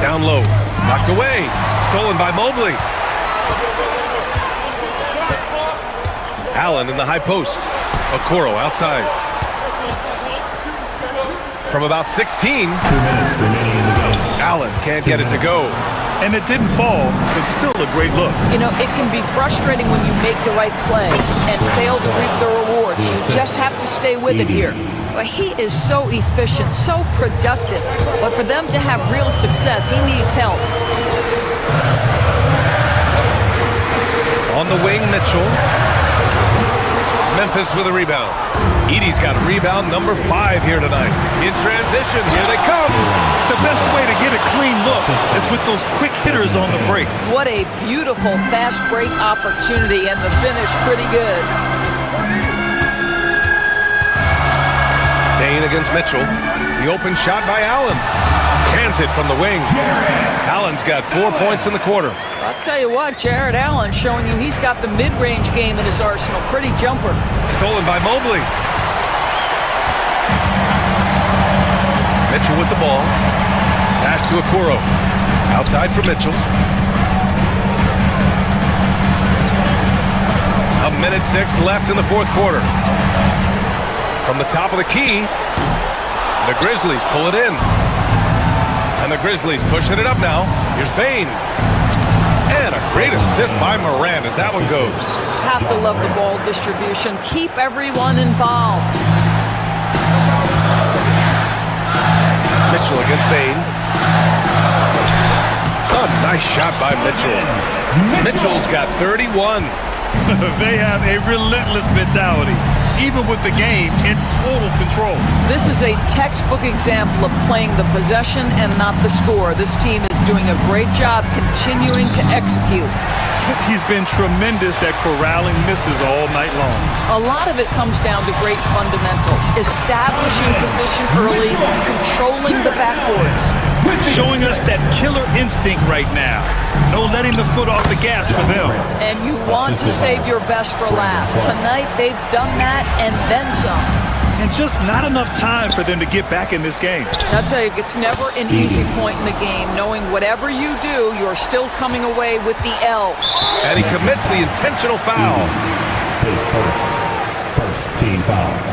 Down low. Knocked away. Stolen by Mobley. Allen in the high post. Okoro outside. From about 16. 2 minutes remaining in the game. Allen can't get it to go. And it didn't fall. It's still a great look. You know, it can be frustrating when you make the right play and fail to reap the rewards. You just have to stay with it here. He is so efficient, so productive. But for them to have real success, he needs help. On the wing, Mitchell. Memphis with a rebound. Edey's got rebound number 5 here tonight. In transition, here they come. The best way to get a clean look is with those quick hitters on the break. What a beautiful fast break opportunity, and the finish pretty good. Dane against Mitchell. The open shot by Allen. Cans it from the wing. Allen's got 4 points in the quarter. I'll tell you what, Jared Allen showing you he's got the mid-range game in his arsenal. Pretty jumper. Stolen by Mobley. Mitchell with the ball. Pass to Okoro. Outside for Mitchell. 1:06 left in the fourth quarter. From the top of the key, the Grizzlies pull it in. And the Grizzlies pushing it up now. Here's Bane. And a great assist by Moran as that one goes. Have to love the ball distribution. Keep everyone involved. Mitchell against Bane. A nice shot by Mitchell. Mitchell's got 31. They have a relentless mentality, even with the game in total control. This is a textbook example of playing the possession and not the score. This team is doing a great job continuing to execute. He's been tremendous at corralling misses all night long. A lot of it comes down to great fundamentals. Establishing position early, controlling the backboards. Showing us that killer instinct right now. No letting the foot off the gas for them. And you want to save your best for last. Tonight they've done that and then some. And just not enough time for them to get back in this game. I'll tell you, it's never an easy point in the game, knowing whatever you do, you're still coming away with the L. And he commits the intentional foul. His first team foul.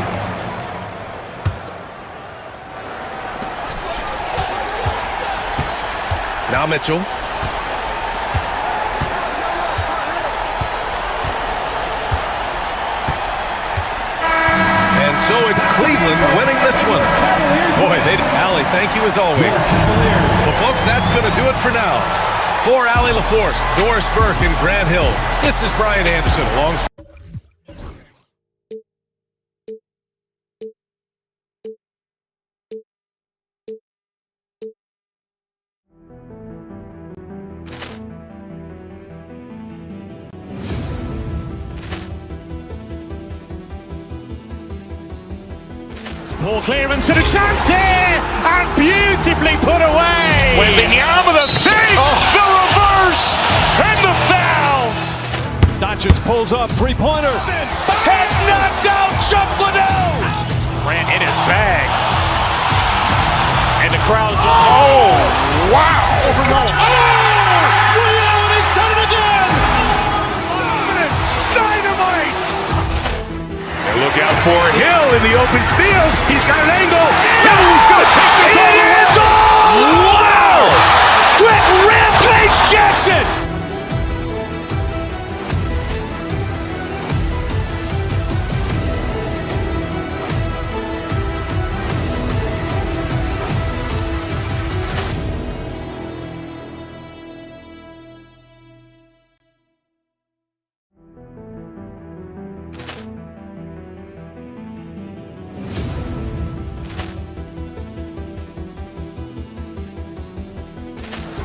Now Mitchell. And so it's Cleveland winning this one. Boy, Allie, thank you as always. Well, folks, that's going to do it for now. For Allie LaForce, Doris Burke, and Grant Hill, this is Brian Anderson alongside. Ball clearance and a chance here, and beautifully put away. Wembanyama the fake, the reverse, and the foul. Doncic pulls up, three-pointer. Has knocked out Chuck Liddell. Ran in his bag. And the crowd's oh, wow. Liddell, and he's done it again. Dynamite. And look out for Hill in the open field. He's got an angle. Hill's going to take this all the way. Wow! Quick Rampage Jackson.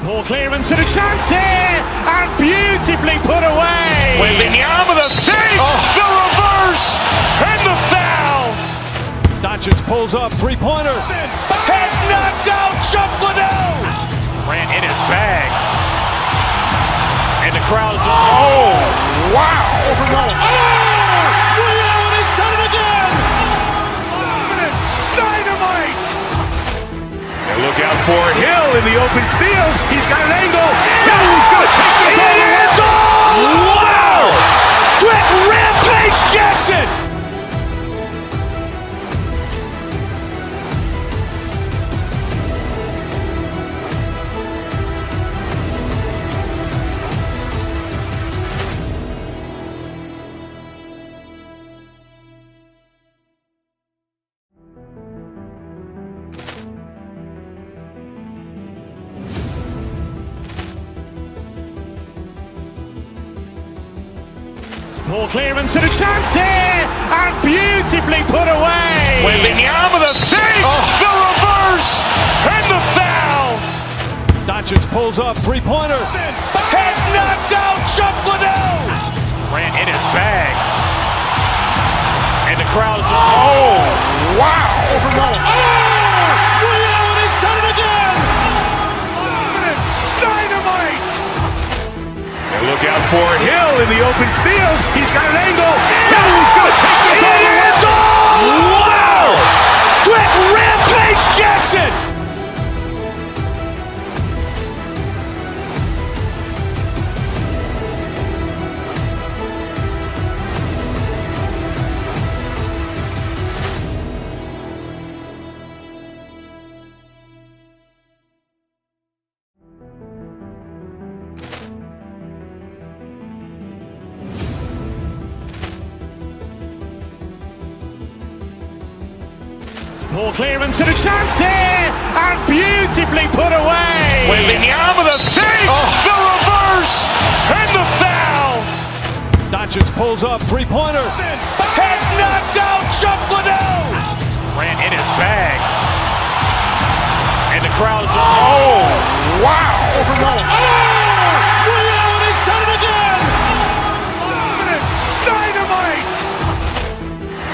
Ball clearance and a chance here, and beautifully put away. Wembanyama the fake, the reverse, and the foul. Doncic pulls up, three-pointer. Has knocked out Chuck Liddell. Ran in his bag. And the crowd's oh, wow. Liddell, and he's done it again. Dynamite. And look out for Hill in the open field. He's got an angle. Hill's going to take this all the way. Wow! Quick Rampage Rampage Jackson! Ball clearance and a chance here, and beautifully put away. Wembanyama the fake, the reverse, and the foul. Doncic pulls up, three-pointer. Has knocked out Chuck Liddell. Ran in his bag. And the crowd is... Oh, wow. Ray Allen has done it again. Dynamite. And look out for Hill in the open field. He's got an angle. He's going to take this all the way. Wow. Quick Rampage Jackson. Ball clearance and a chance here, and beautifully put away. Wembanyama the fake, the reverse, and the foul. Doncic pulls up, three-pointer. Has knocked out Chuck Liddell. Ran in his bag. And the crowd is... Oh, wow. Ray Allen has done it again. Dynamite.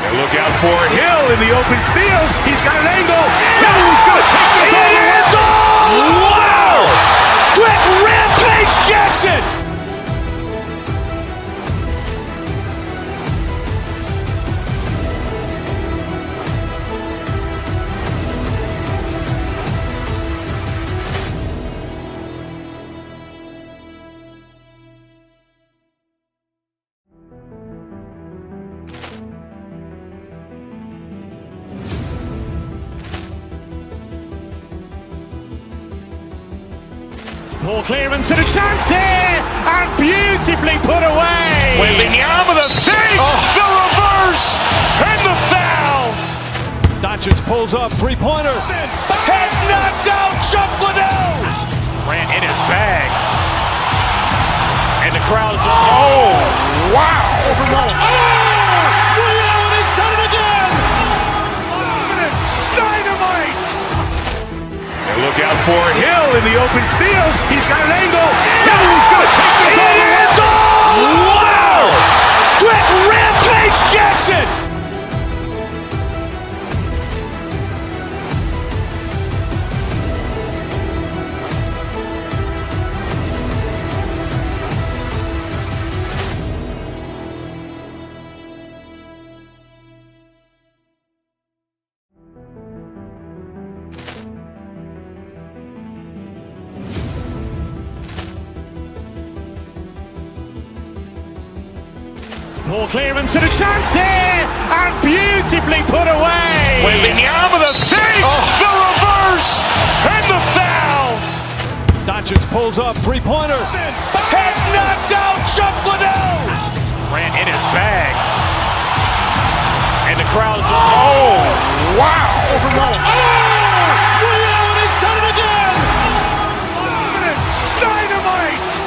And look out for Hill in the open field. He's got an angle. He's going to take this all the way. Wow. Quick Rampage Jackson. Ball clearance and a chance here, and beautifully put away. Wembanyama the fake, the reverse, and the foul. Doncic pulls up, three-pointer. Has knocked out Chuck Liddell. Ran in his bag. And the crowd is... Oh, wow. Ray Allen has done it again. Dynamite. And look out for Hill in the open field. He's got an angle. He's going to take this all the way. Wow. Quick Rampage Jackson. Ball clearance and a chance here, and beautifully put away. Wembanyama the fake, the reverse, and the foul. Doncic pulls up, three-pointer. Has knocked out Chuck Liddell. Ran in his bag. And the crowd is... Oh, wow. Ray Allen has done it again. Dynamite.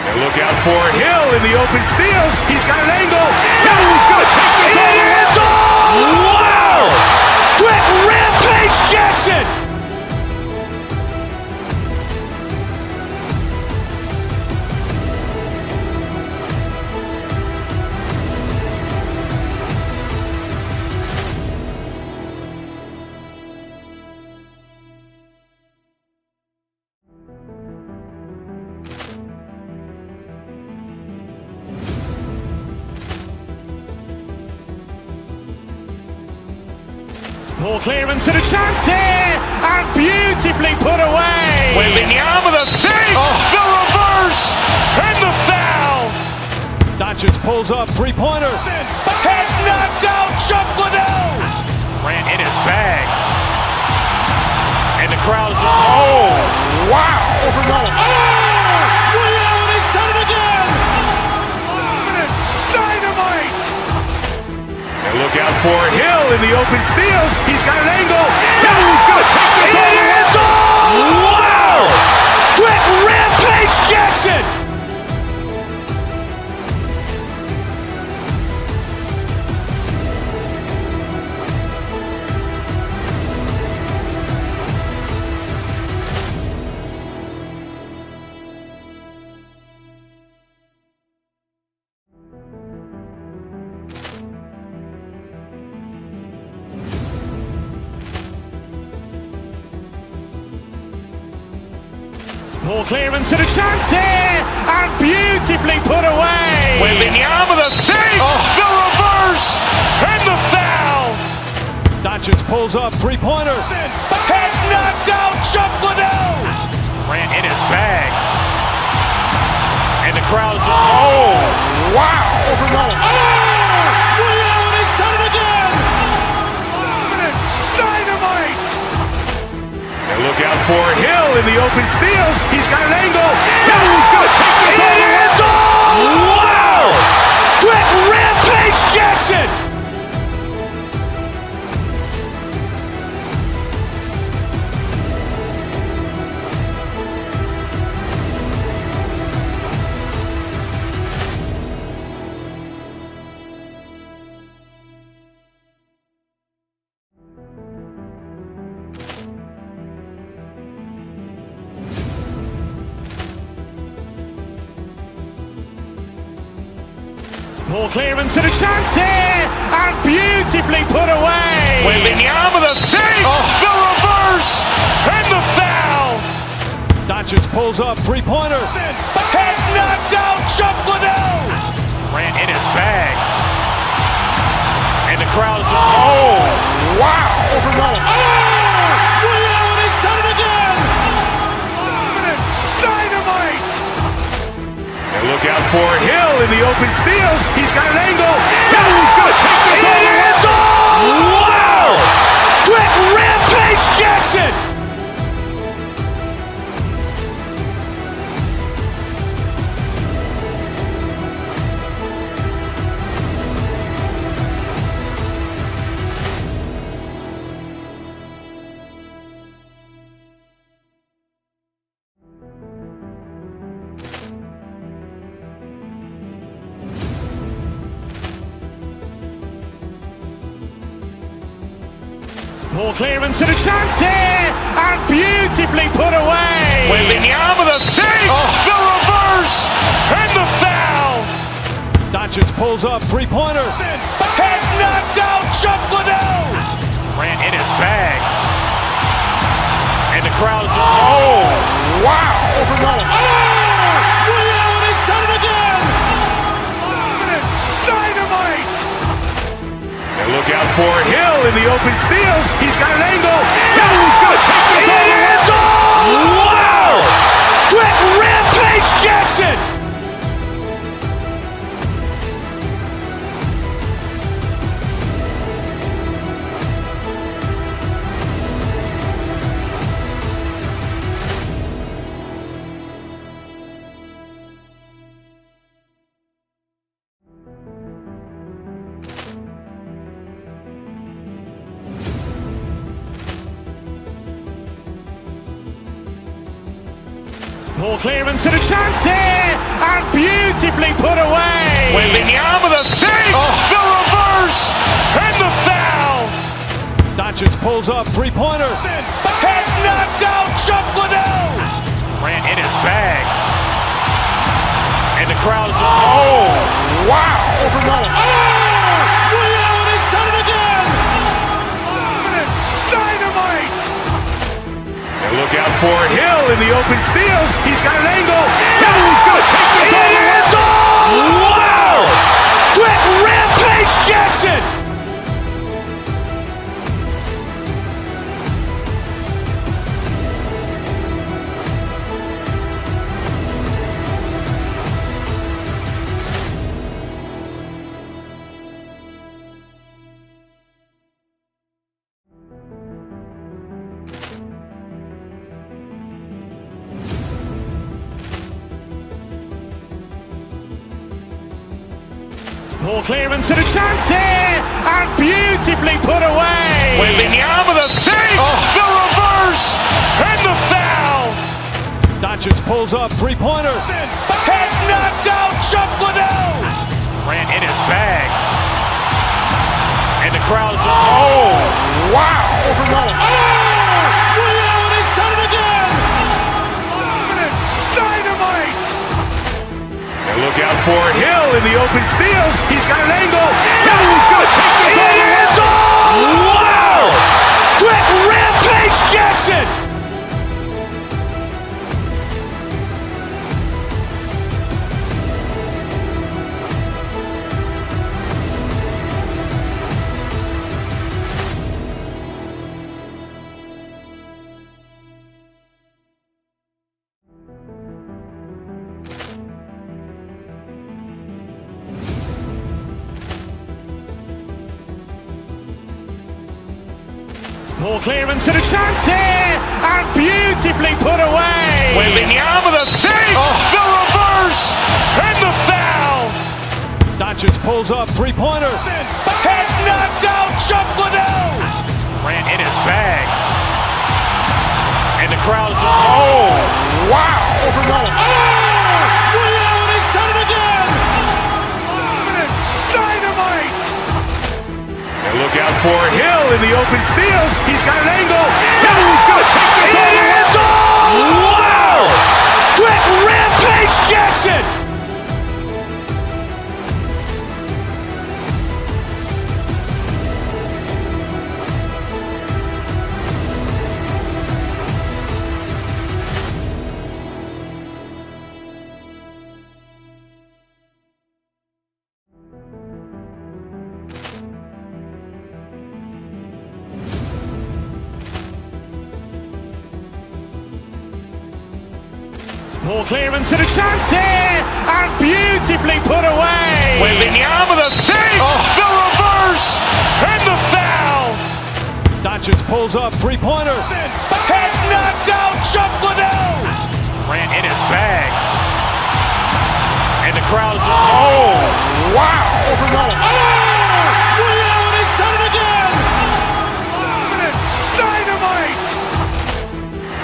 And look out for Hill in the open field. He's got an angle. He's going to take this all the way. Wow. Quick Rampage Jackson. Ball clearance and a chance here, and beautifully put away. Wembanyama the fake, the reverse, and the foul. Doncic pulls up, three-pointer. Has knocked out Chuck Liddell. Grant in his bag. And the crowd is... Oh, wow. Overrun. Oh, Ray Allen has done it again. Dynamite. And look out for Hill in the open field. He's got an angle. Hill's going to take this all the way. Wow. Quick Rampage Jackson. Poor clearance and a chance here, and beautifully put away. Wembanyama the save, the reverse, and the foul. Doncic pulls up, three-pointer. Has knocked out Chuck Liddell. Grant in his bag. And the crowd is... Oh, wow. Overrun. Oh, Ray Allen has done it again. Dynamite. And look out for Hill in the open field. He's got an angle. Hill's going to take this all the way. Wow. Quick Rampage Jackson. Poor clearance and a chance here, and beautifully put away. Wembanyama the save, the reverse, and the foul. Doncic pulls up, three-pointer. Has knocked out Chuck Liddell. Grant in his bag. And the crowd is... Oh, wow. Overrun. Oh, Ray Allen has done it again. Dynamite. And look out for Hill in the open field. He's got an angle. Hill's going to take this all the way. Wow. Quick Rampage Jackson. Poor clearance and a chance here, and beautifully put away. Wembanyama the save, the reverse, and the foul. Doncic pulls up, three-pointer. Has knocked out Chuck Liddell. Grant in his bag. And the crowd is... Oh, wow. Overrun. Oh, Ray Allen has done it again. Dynamite. And look out for Hill in the open field. He's got an angle. Hill's going to take this all the way. Wow. Quick Rampage Jackson. Poor clearance and a chance here, and beautifully put away. Wembanyama the save, the reverse, and the foul. Doncic pulls up, three-pointer. Has knocked out Chuck Liddell. Grant in his bag. And the crowd is... Oh, wow. Overrun. Oh, Ray Allen has done it again. Dynamite. And look out for Hill in the open field. He's got an angle. Hill's going to take this all the way. Wow. Quick Rampage Jackson. Ball clearance and a chance here, and beautifully put away. Waving the arm of the thing, the reverse, and the foul. Doncic pulls up, three-pointer. Has knocked out Chuck Liddell. Grant in his bag. And the crowd's, oh, wow. Liddell has done it again. Dynamite. And look out for Hill in the open field. He's got an angle. Hill's going to take this all the way. Wow. Quick Rampage Jackson. Ball clearance and a chance here, and beautifully put away. Waving the arm of the thing, the reverse, and the foul. Doncic pulls up, three-pointer. Has knocked out Chuck Liddell. Grant in his bag. And the crowd's, oh, wow. Liddell has done it again. Dynamite. And look out for Hill in the open field. He's got an angle. Hill's going to take this all the way. Wow. Quick Rampage Jackson. Ball clearance and a chance here, and beautifully put away. Waving the arm of the thing, the reverse, and the foul. Doncic pulls up, three-pointer. Has knocked out Chuck Liddell. Grant in his bag. And the crowd's, oh, wow. Liddell has done it again. Dynamite.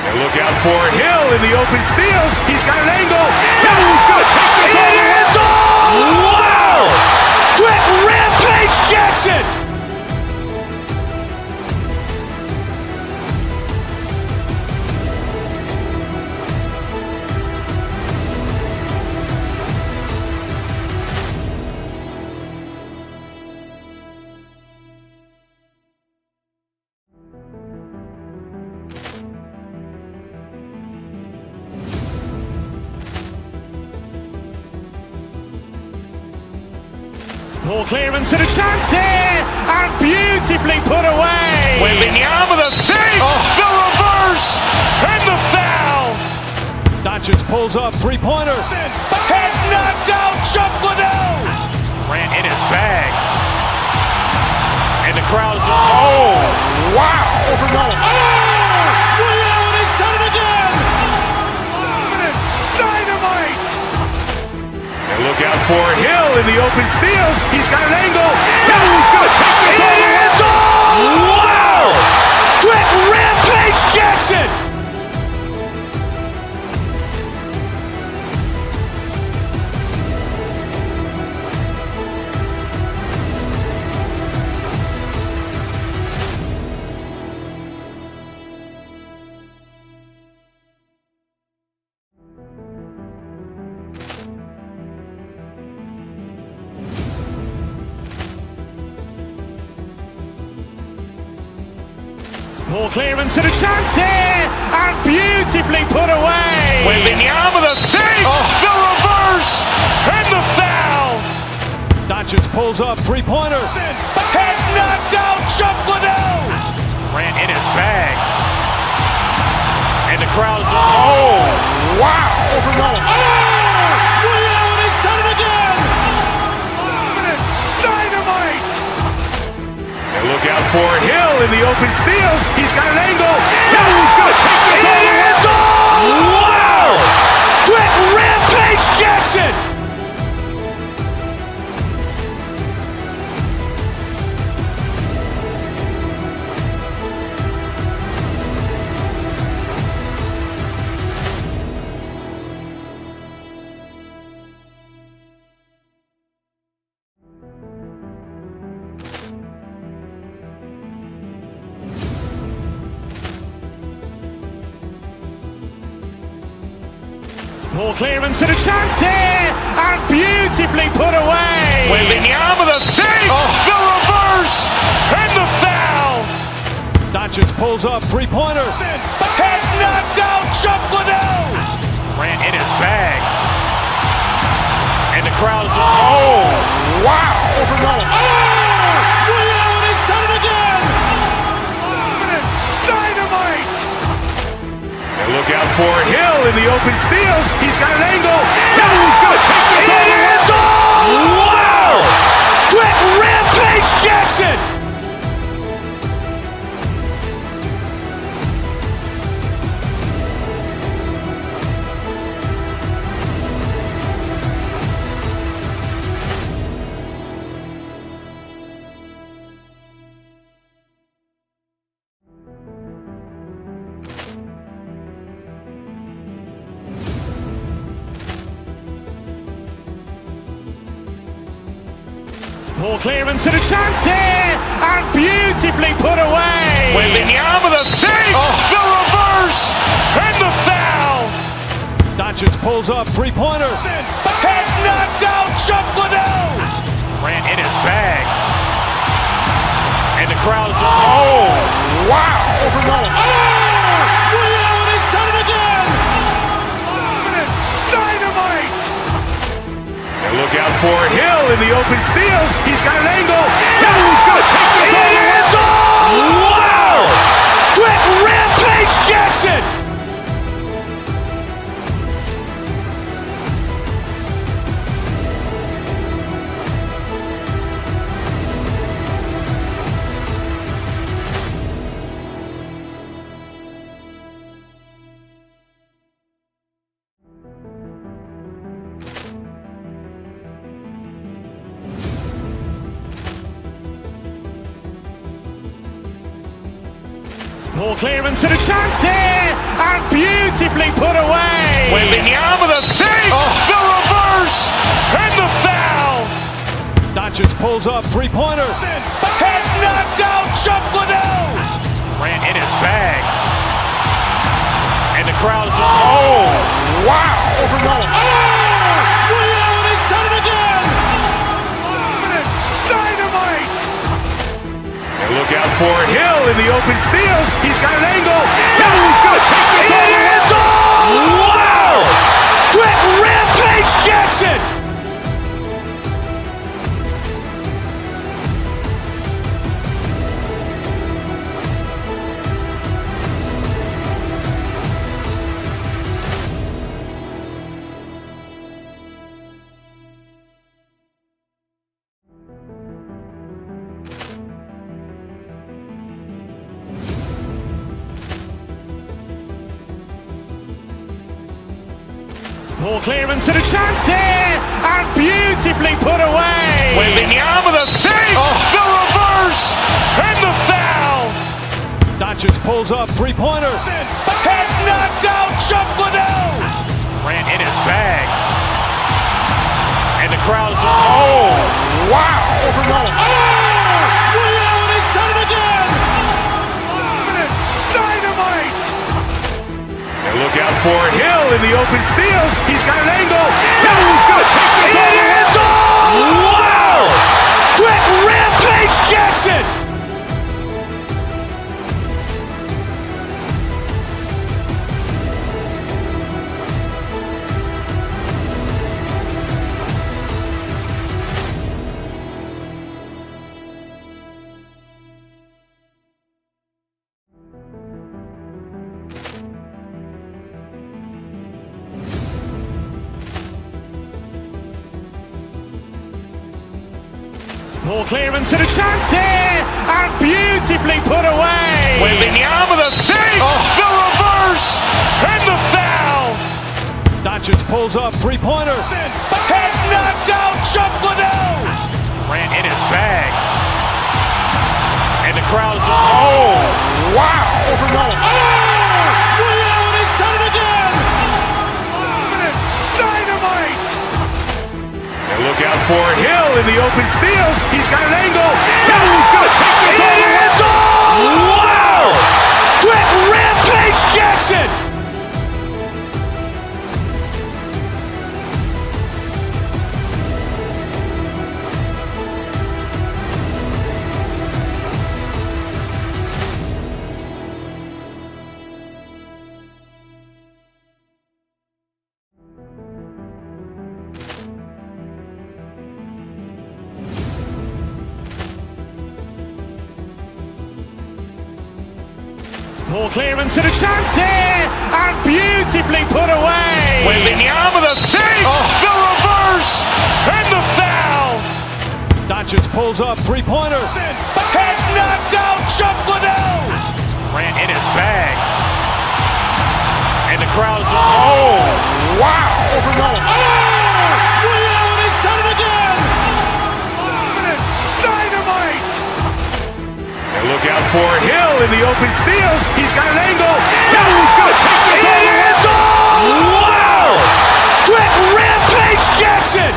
And look out for Hill in the open field. He's got an angle. Hill's going to take this all the way. Wow. Quick Rampage Jackson. Ball clearance and a chance here, and beautifully put away. Waving the arm of the thing, the reverse, and the foul. Doncic pulls up, three-pointer. Has knocked out Chuck Liddell. Grant in his bag. And the crowd's, oh, wow. Liddell has done it again. Dynamite. And look out for Hill in the open field. He's got an angle. Hill's going to take this all the way. Wow. Quick Rampage Jackson. Ball clearance and a chance here, and beautifully put away. Waving the arm of the thing, the reverse, and the foul. Doncic pulls up, three-pointer. Has knocked out Chuck Liddell. Grant in his bag. And the crowd's, oh, wow. Liddell has done it again. Dynamite. And look out for Hill in the open field. He's got an angle. Hill's going to take this all the way. Wow. Quick Rampage Jackson. Ball clearance and a chance here, and beautifully put away. Waving the arm of the feet, the reverse, and the foul. Doncic pulls up, three-pointer. Has knocked out Chuck Liddell. Ran in his bag. And the crowd is, oh, wow. Ray Allen has done it again. Dynamite. And look out for Hill in the open field. He's got an angle. He's going to take this all the way. Wow. Quick Rampage Jackson. Ball clearance and a chance here, and beautifully put away. Waving the arm of the feet, the reverse, and the foul. Doncic pulls up, three-pointer. Has knocked out Chuck Liddell. Ran in his bag. And the crowd is, oh, wow. Ray Allen has done it again. Dynamite. And look out for Hill in the open field. He's got an angle. He's going to take this all the way. Wow. Quick Rampage Jackson. Ball clearance and a chance here, and beautifully put away. Waving the arm of the feet, the reverse, and the foul. Doncic pulls up, three-pointer. Has knocked out Chuck Liddell. Ran in his bag. And the crowd is, oh, wow. Ray Allen has done it again. Dynamite. And look out for Hill in the open field. He's got an angle. He's going to take this all the way. Wow. Quick Rampage Jackson. Ball clearance and a chance here, and beautifully put away. Waving the arm of the feet, the reverse, and the foul. Doncic pulls up, three-pointer. Has knocked out Chuck Liddell. Ran in his bag. And the crowd is, oh, wow. Ray Allen has done it again. Dynamite. And look out for Hill in the open field. He's got an angle. He's going to take this all the way. Wow. Quick Rampage Jackson. Ball clearance and a chance here, and beautifully put away. Waving the arm of the feet, the reverse, and the foul. Doncic pulls up, three-pointer. Has knocked out Chuck Liddell. Ran in his bag. And the crowd is, oh, wow. Ray Allen has done it again. Dynamite. And look out for Hill in the open field. He's got an angle. He's going to take this all the way. Wow. Quick Rampage Jackson. Ball clearance and a chance here, and beautifully put away. Wembanyama the fake, the reverse, and the foul. Doncic pulls up, three-pointer. Has knocked out Chuck Liddell. Grant in his bag. And the crowd's, oh, wow. Ray Allen has done it again. Dynamite. And look out for Hill in the open field. He's got an angle. Hill's going to take this all the way. Wow. Brett Rampage Jackson.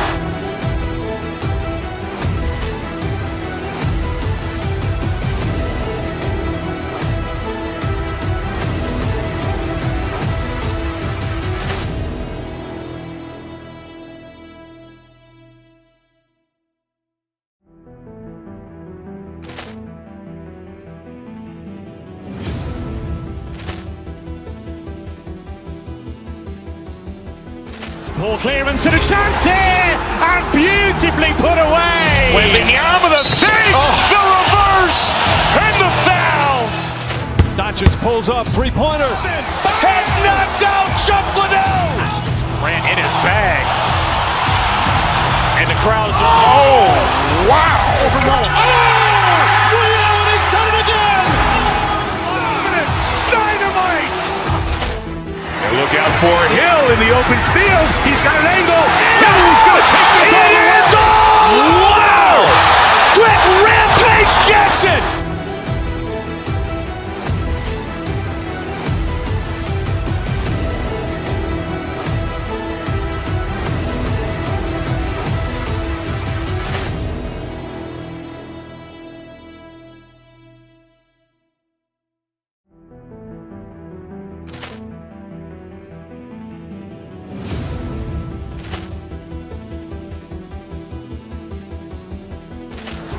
Ball clearance and a chance here, and beautifully put away. Wembanyama the fake, the reverse, and the foul. Doncic pulls up, three-pointer. Has knocked out Chuck Liddell. Grant in his bag. And the crowd's, oh, wow. Ray Allen has done it again. Dynamite. And look out for Hill in the open field. He's got an angle. Hill's going to take this all the way. Wow. Brett Rampage Jackson.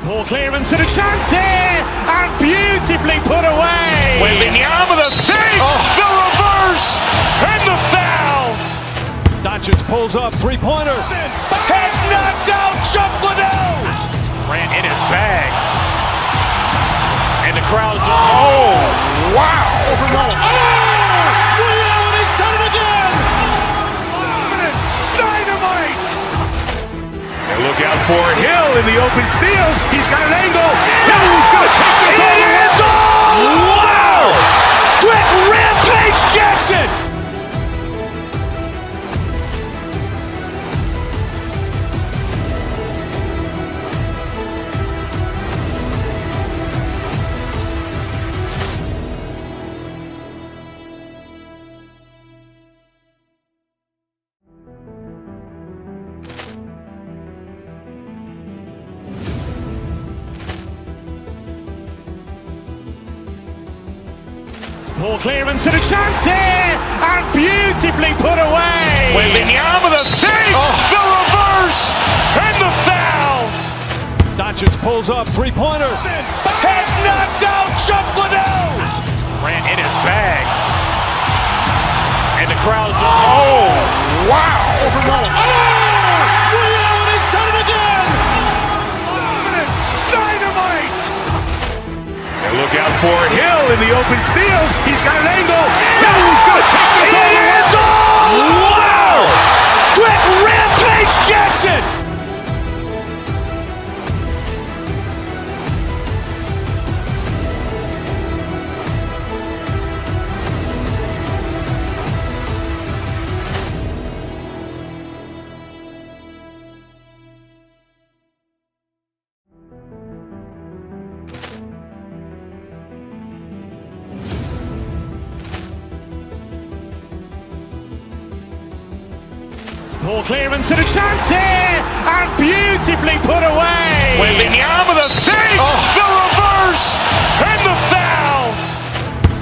Ball clearance and a chance here, and beautifully put away. Wembanyama the fake, the reverse, and the foul. Doncic pulls up, three-pointer. Has knocked out Chuck Liddell. Grant in his bag. And the crowd's, oh, wow. Ray Allen has done it again. Dynamite. And look out for Hill in the open field. He's got an angle. Hill's going to take this all the way. Wow. Brett Rampage Jackson. Ball clearance and a chance here, and beautifully put away. Wembanyama the fake, the reverse, and the foul. Doncic pulls up, three-pointer. Has knocked out Chuck Liddell. Grant in his bag. And the crowd's, oh, wow. Ray Allen has done it again. Dynamite. And look out for Hill in the open field. He's got an angle. Hill's going to take this all the way. Wow. Brett Rampage Jackson. Ball clearance and a chance here, and beautifully put away. Wembanyama the fake, the reverse, and the foul.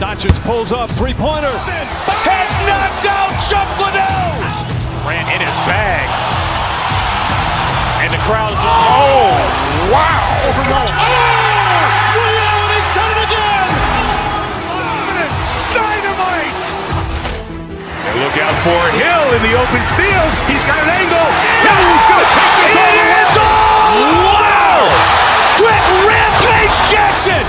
Doncic pulls up, three-pointer. Has knocked out Chuck Liddell. Grant in his bag. And the crowd's, oh, wow. Ray Allen has done it again. Dynamite. And look out for Hill in the open field. He's got an angle. Hill's going to take this all the way. Wow. Brett Rampage Jackson.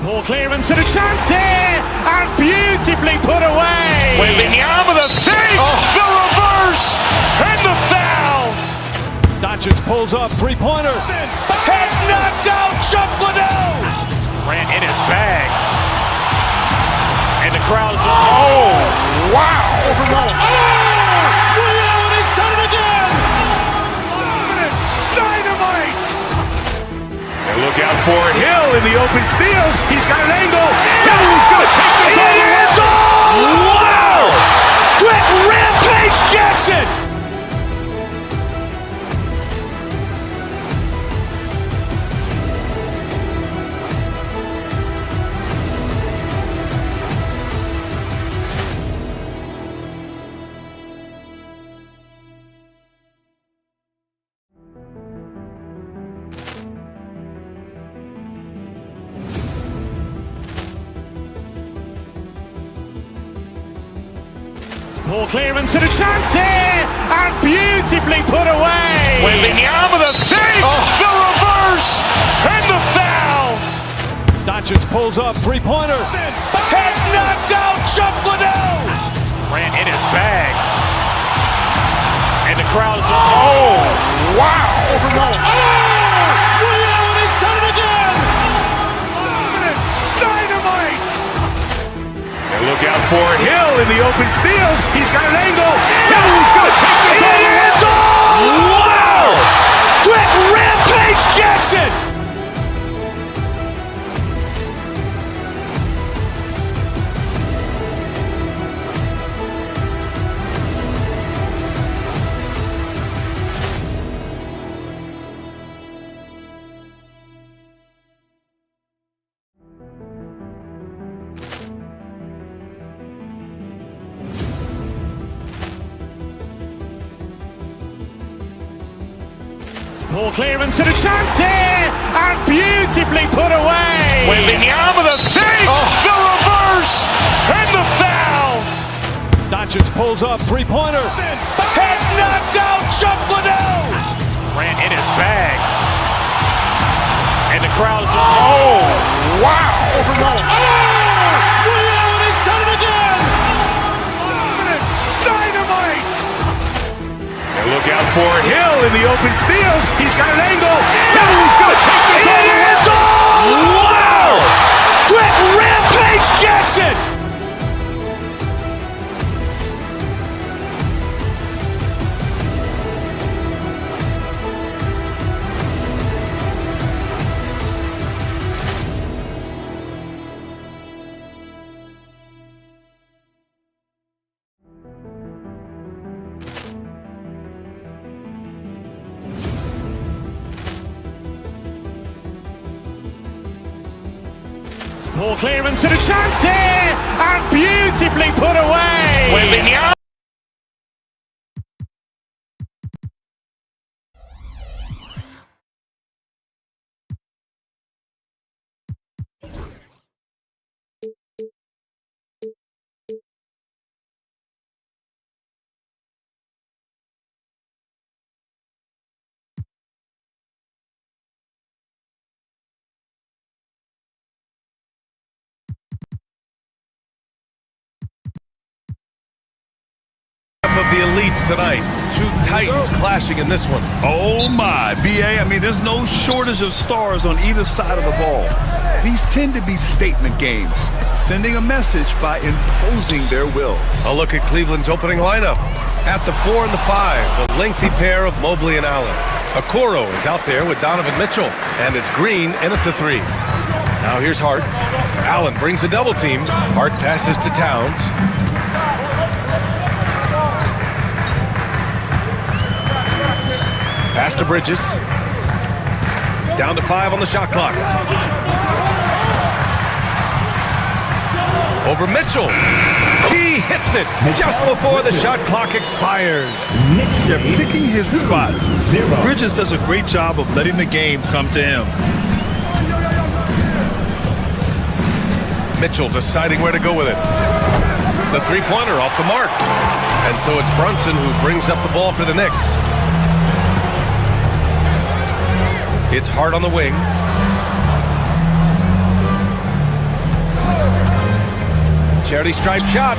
Ball clearance and a chance here, and beautifully put away. With the arm of the fake, the reverse, and the foul. Doncic pulls up, three-pointer. Has knocked out Chuck Liddell. Ran in his bag. And the crowd is, oh, wow. Liddell has done it again. Dynamite. And look out for Hill in the open field. He's got an angle. Hill's going to take this all the way. Wow. Quick Rampage Jackson. Ball clearance and a chance here, and beautifully put away. With the arm of the fake, the reverse, and the foul. Doncic pulls up, three-pointer. Has knocked out Chuck Liddell. Ran in his bag. And the crowd is, oh, wow. Liddell has done it again. Dynamite. And look out for Hill in the open field. He's got an angle. Hill's going to take this all the way. Wow! Quick Rampage Jackson. Ball clearance and a chance here, and beautifully put away. With the arm of the fake, the reverse, and the foul. Doncic pulls up, three-pointer. Has knocked out Chuck Liddell. Ran in his bag. And the crowd is, oh, wow. Liddell has done it again. Dynamite. And look out for Hill in the open field. He's got an angle. Hill's going to take this all the way. Wow! Quick Rampage Jackson. Ball clearance and a chance here, and beautifully put away. With the arm. Of the elites tonight. Two titans clashing in this one. Oh my, BA, I mean, there's no shortage of stars on either side of the ball. These tend to be statement games, sending a message by imposing their will. A look at Cleveland's opening lineup. At the 4 and the 5, the lengthy pair of Mobley and Allen. Okoro is out there with Donovan Mitchell, and it's Green in at the 3. Now here's Hart. Allen brings a double team. Hart passes to Towns. Pass to Bridges. Down to 5 on the shot clock. Over Mitchell. He hits it just before the shot clock expires. Yeah, picking his spots. Bridges does a great job of letting the game come to him. Mitchell deciding where to go with it. The three-pointer off the mark. And so it's Brunson who brings up the ball for the Knicks. It's Hart on the wing. Charity stripe shot.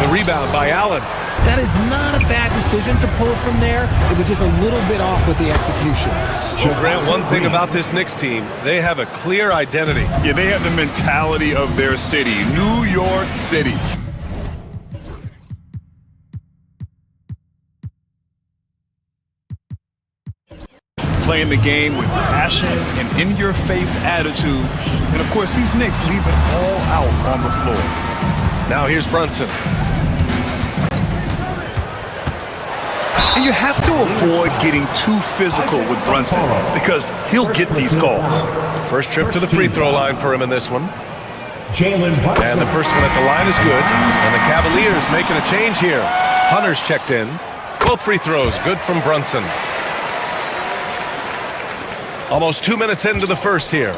The rebound by Allen. That is not a bad decision to pull from there. It was just a little bit off with the execution. Well, Grant, one thing about this Knicks team, they have a clear identity. Yeah, they have the mentality of their city, New York City. Playing the game with passion and in-your-face attitude. And, of course, these Knicks leave it all out on the floor. Now here's Brunson. And you have to avoid getting too physical with Brunson because he'll get these calls. First trip to the free throw line for him in this one. And the first one at the line is good. And the Cavaliers making a change here. Hunter's checked in. Both free throws good from Brunson. Almost 2 minutes into the first here.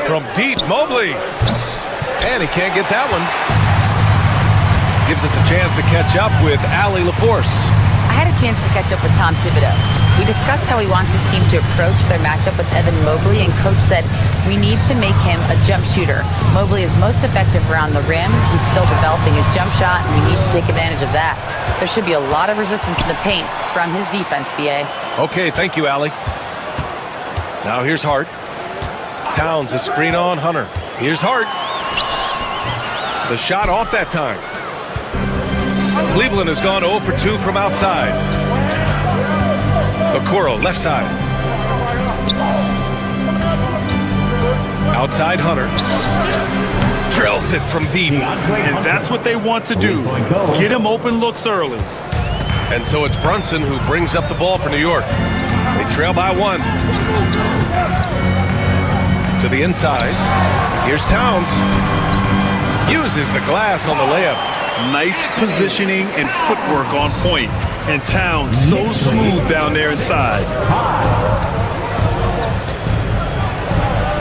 From deep, Mobley. And he can't get that one. Gives us a chance to catch up with Allie LaForce. I had a chance to catch up with Tom Thibodeau. We discussed how he wants his team to approach their matchup with Evan Mobley, and Coach said, we need to make him a jump shooter. Mobley is most effective around the rim. He's still developing his jump shot, and we need to take advantage of that. There should be a lot of resistance in the paint from his defense, BA. Okay, thank you, Allie. Now here's Hart. Towns a screen on Hunter. Here's Hart. The shot off that time. Cleveland has gone 0 for 2 from outside. Okoro, left side. Outside Hunter. Drills it from deep. And that's what they want to do. Get him open looks early. And so it's Brunson who brings up the ball for New York. They trail by 1. To the inside. Here's Towns. Uses the glass on the layup. Nice positioning and footwork on point. And Towns so smooth down there inside.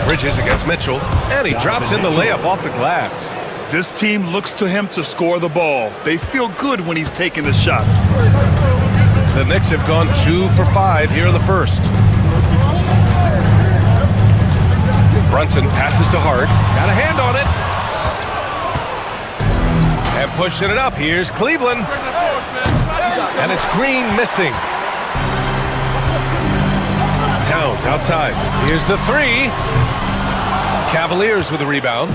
Bridges against Mitchell. And he drops in the layup off the glass. This team looks to him to score the ball. They feel good when he's taking the shots. The Knicks have gone 2 for 5 here in the first. Brunson passes to Hart. Got a hand on it. And pushing it up. Here's Cleveland. And it's Green missing. Towns outside. Here's the 3. Cavaliers with the rebound.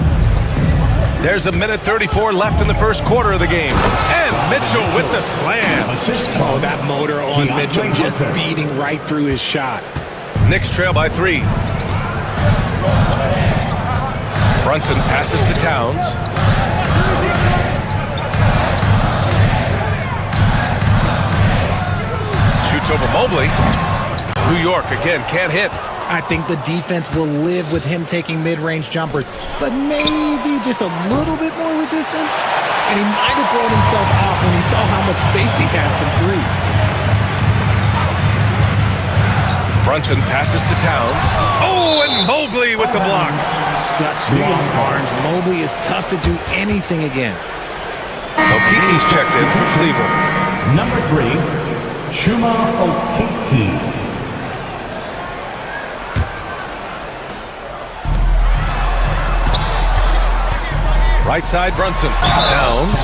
There's a minute 34 left in the first quarter of the game. And Mitchell with the slam. Oh, that motor on Mitchell just speeding right through his shot. Knicks trail by 3. Brunson passes to Towns. Shoots over Mobley. New York again can't hit. I think the defense will live with him taking mid-range jumpers, but maybe just a little bit more resistance. And he might have thrown himself off when he saw how much space he had from 3. Brunson passes to Towns. Oh, and Mobley with the block. Such long arms. Mobley is tough to do anything against. Okiki's checked in for Cleveland. Number 3, Chuma Okeke. Right side, Brunson. Towns.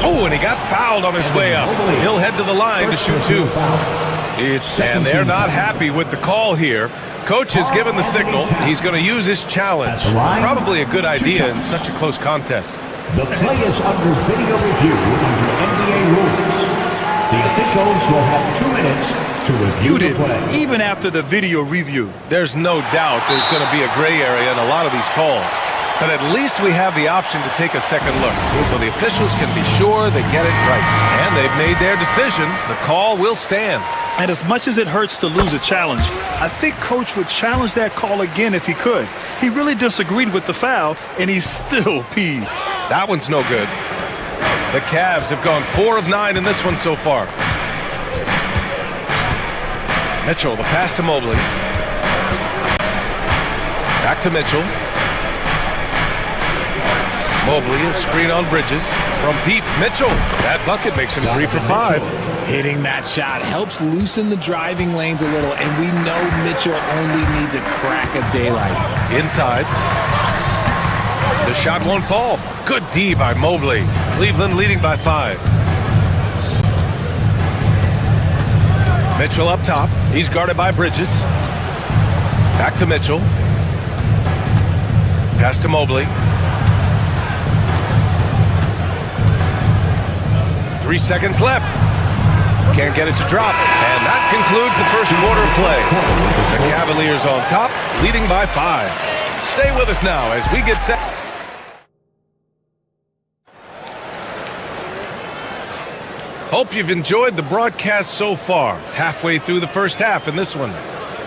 Oh, and he got fouled on his way up. He'll head to the line to shoot 2. And they're not happy with the call here. Coach has given the signal. He's going to use his challenge. Probably a good idea in such a close contest. The play is under video review under NBA rules. The officials will have 2 minutes to review the play. Even after the video review. There's no doubt there's going to be a gray area in a lot of these calls. But at least we have the option to take a second look. So the officials can be sure they get it right. And they've made their decision. The call will stand. And as much as it hurts to lose a challenge, I think Coach would challenge that call again if he could. He really disagreed with the foul, and he's still peeved. That one's no good. The Cavs have gone 4 of 9 in this one so far. Mitchell, the pass to Mobley. Back to Mitchell. Mobley, a screen on Bridges. From deep, Mitchell. That bucket makes him 3 for 5. Hitting that shot helps loosen the driving lanes a little, and we know Mitchell only needs a crack of daylight. Inside. The shot won't fall. Good D by Mobley. Cleveland leading by 5. Mitchell up top. He's guarded by Bridges. Back to Mitchell. Pass to Mobley. 3 seconds left. Can't get it to drop. And that concludes the first quarter of play. The Cavaliers on top, leading by 5. Stay with us now as we get set. Hope you've enjoyed the broadcast so far. Halfway through the first half in this one.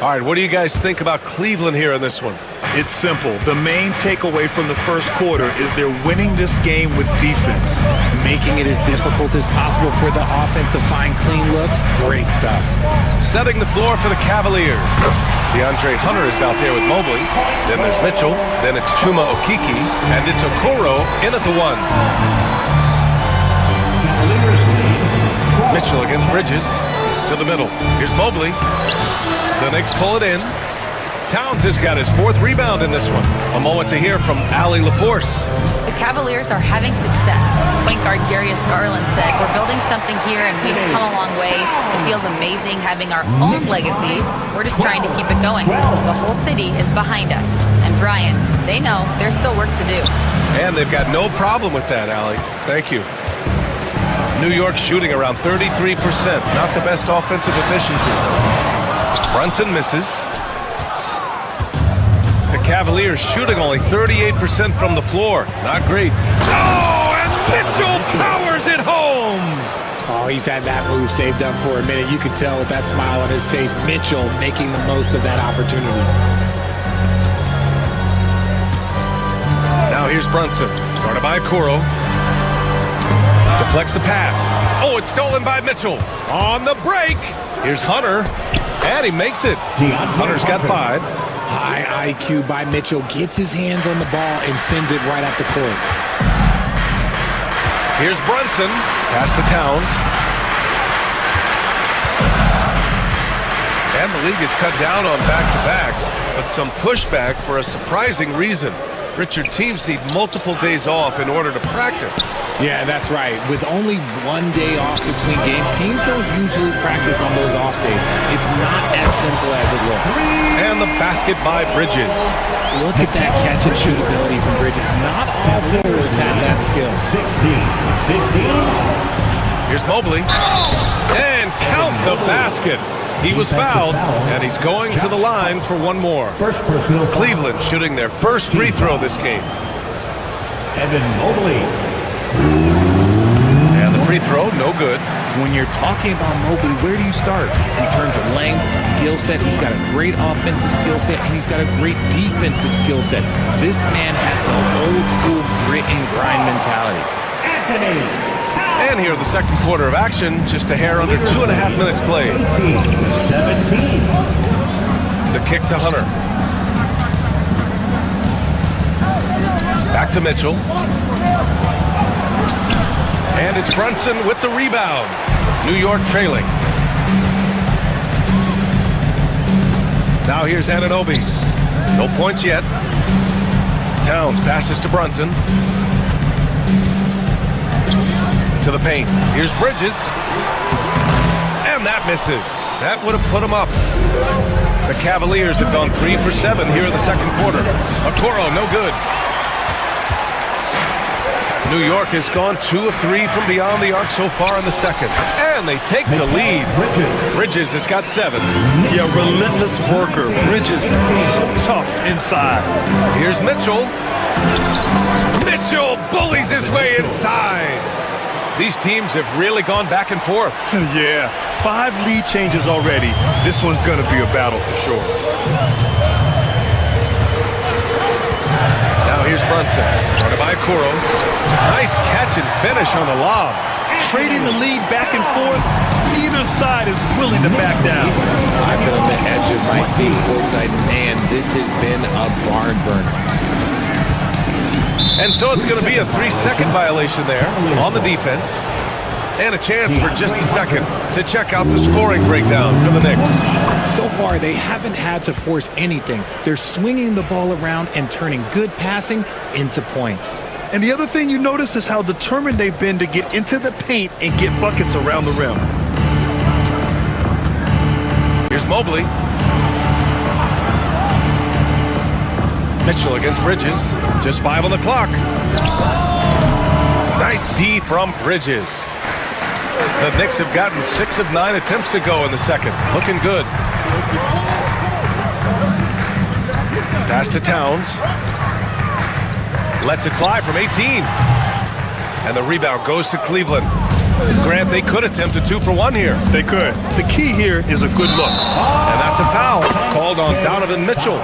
All right, what do you guys think about Cleveland here in this one? It's simple. The main takeaway from the first quarter is they're winning this game with defense. Making it as difficult as possible for the offense to find clean looks. Great stuff. Setting the floor for the Cavaliers. DeAndre Hunter is out there with Mobley. Then there's Mitchell. Then it's Chuma Okeke. And it's Okoro in at the 1. Mitchell against Bridges. To the middle. Here's Mobley. The Knicks pull it in. Towns has got his 4th rebound in this one. A moment to hear from Allie LaForce. The Cavaliers are having success. Point guard Darius Garland said, "We're building something here and we've come a long way. It feels amazing having our own legacy. We're just trying to keep it going. The whole city is behind us." And Brian, they know there's still work to do. And they've got no problem with that, Allie. Thank you. New York shooting around 33%. Not the best offensive efficiency. Brunson misses. The Cavaliers shooting only 38% from the floor. Not great. Oh, and Mitchell powers it home! Oh, he's had that move saved up for a minute. You could tell with that smile on his face. Mitchell making the most of that opportunity. Now here's Brunson. Guarded by Okoro. Deflects the pass. Oh, it's stolen by Mitchell. On the break. Here's Hunter. And he makes it. Hunter's got 5. High IQ by Mitchell. Gets his hands on the ball and sends it right up the court. Here's Brunson. Pass to Towns. And the league is cut down on back-to-backs, but some pushback for a surprising reason. Richard, teams need multiple days off in order to practice. Yeah, that's right. With only 1 day off between games, teams don't usually practice on those off days. It's not as simple as it looks. And the basket by Bridges. Look at that catch and shoot ability from Bridges. Not all forwards have that skill. 16-15. Here's Mobley. And count the basket. He was fouled, and he's going to the line for one more. Cleveland shooting their first free throw this game. Evan Mobley. And the free throw, no good. When you're talking about Mobley, where do you start? In terms of length, skill set, he's got a great offensive skill set, and he's got a great defensive skill set. This man has the old school grit and grind mentality. Anthony. And here, the second quarter of action, just a hair under 2.5 minutes played. 17. The kick to Hunter. Back to Mitchell. And it's Brunson with the rebound. New York trailing. Now here's Anunoby. No points yet. Towns passes to Brunson. To the paint. Here's Bridges. And that misses. That would have put him up. The Cavaliers have gone 3 for 7 here in the second quarter. Okoro, no good. New York has gone 2 of 3 from beyond the arc so far in the second. And they take the lead. Bridges has got 7. Yeah, relentless worker. Bridges, so tough inside. Here's Mitchell. Mitchell bullies his way inside. These teams have really gone back and forth. Yeah, 5 lead changes already. This one's going to be a battle for sure. Now here's Brunson. Guarded by Okoro. Nice catch and finish on the lob. Trading the lead back and forth. Neither side is willing to back down. I've been on the edge of my seat courtside. Man, this has been a barn burner. And so it's going to be a 3-second violation there on the defense. And a chance for just a second to check out the scoring breakdown for the Knicks. So far, they haven't had to force anything. They're swinging the ball around and turning good passing into points. And the other thing you notice is how determined they've been to get into the paint and get buckets around the rim. Here's Mobley. Mitchell against Bridges. Just 5 on the clock. Nice D from Bridges. The Knicks have gotten 6 of 9 attempts to go in the second. Looking good. Pass to Towns. Lets it fly from 18. And the rebound goes to Cleveland. Grant, they could attempt a 2-for-1 here. They could. The key here is a good look. And that's a foul called on Donovan Mitchell.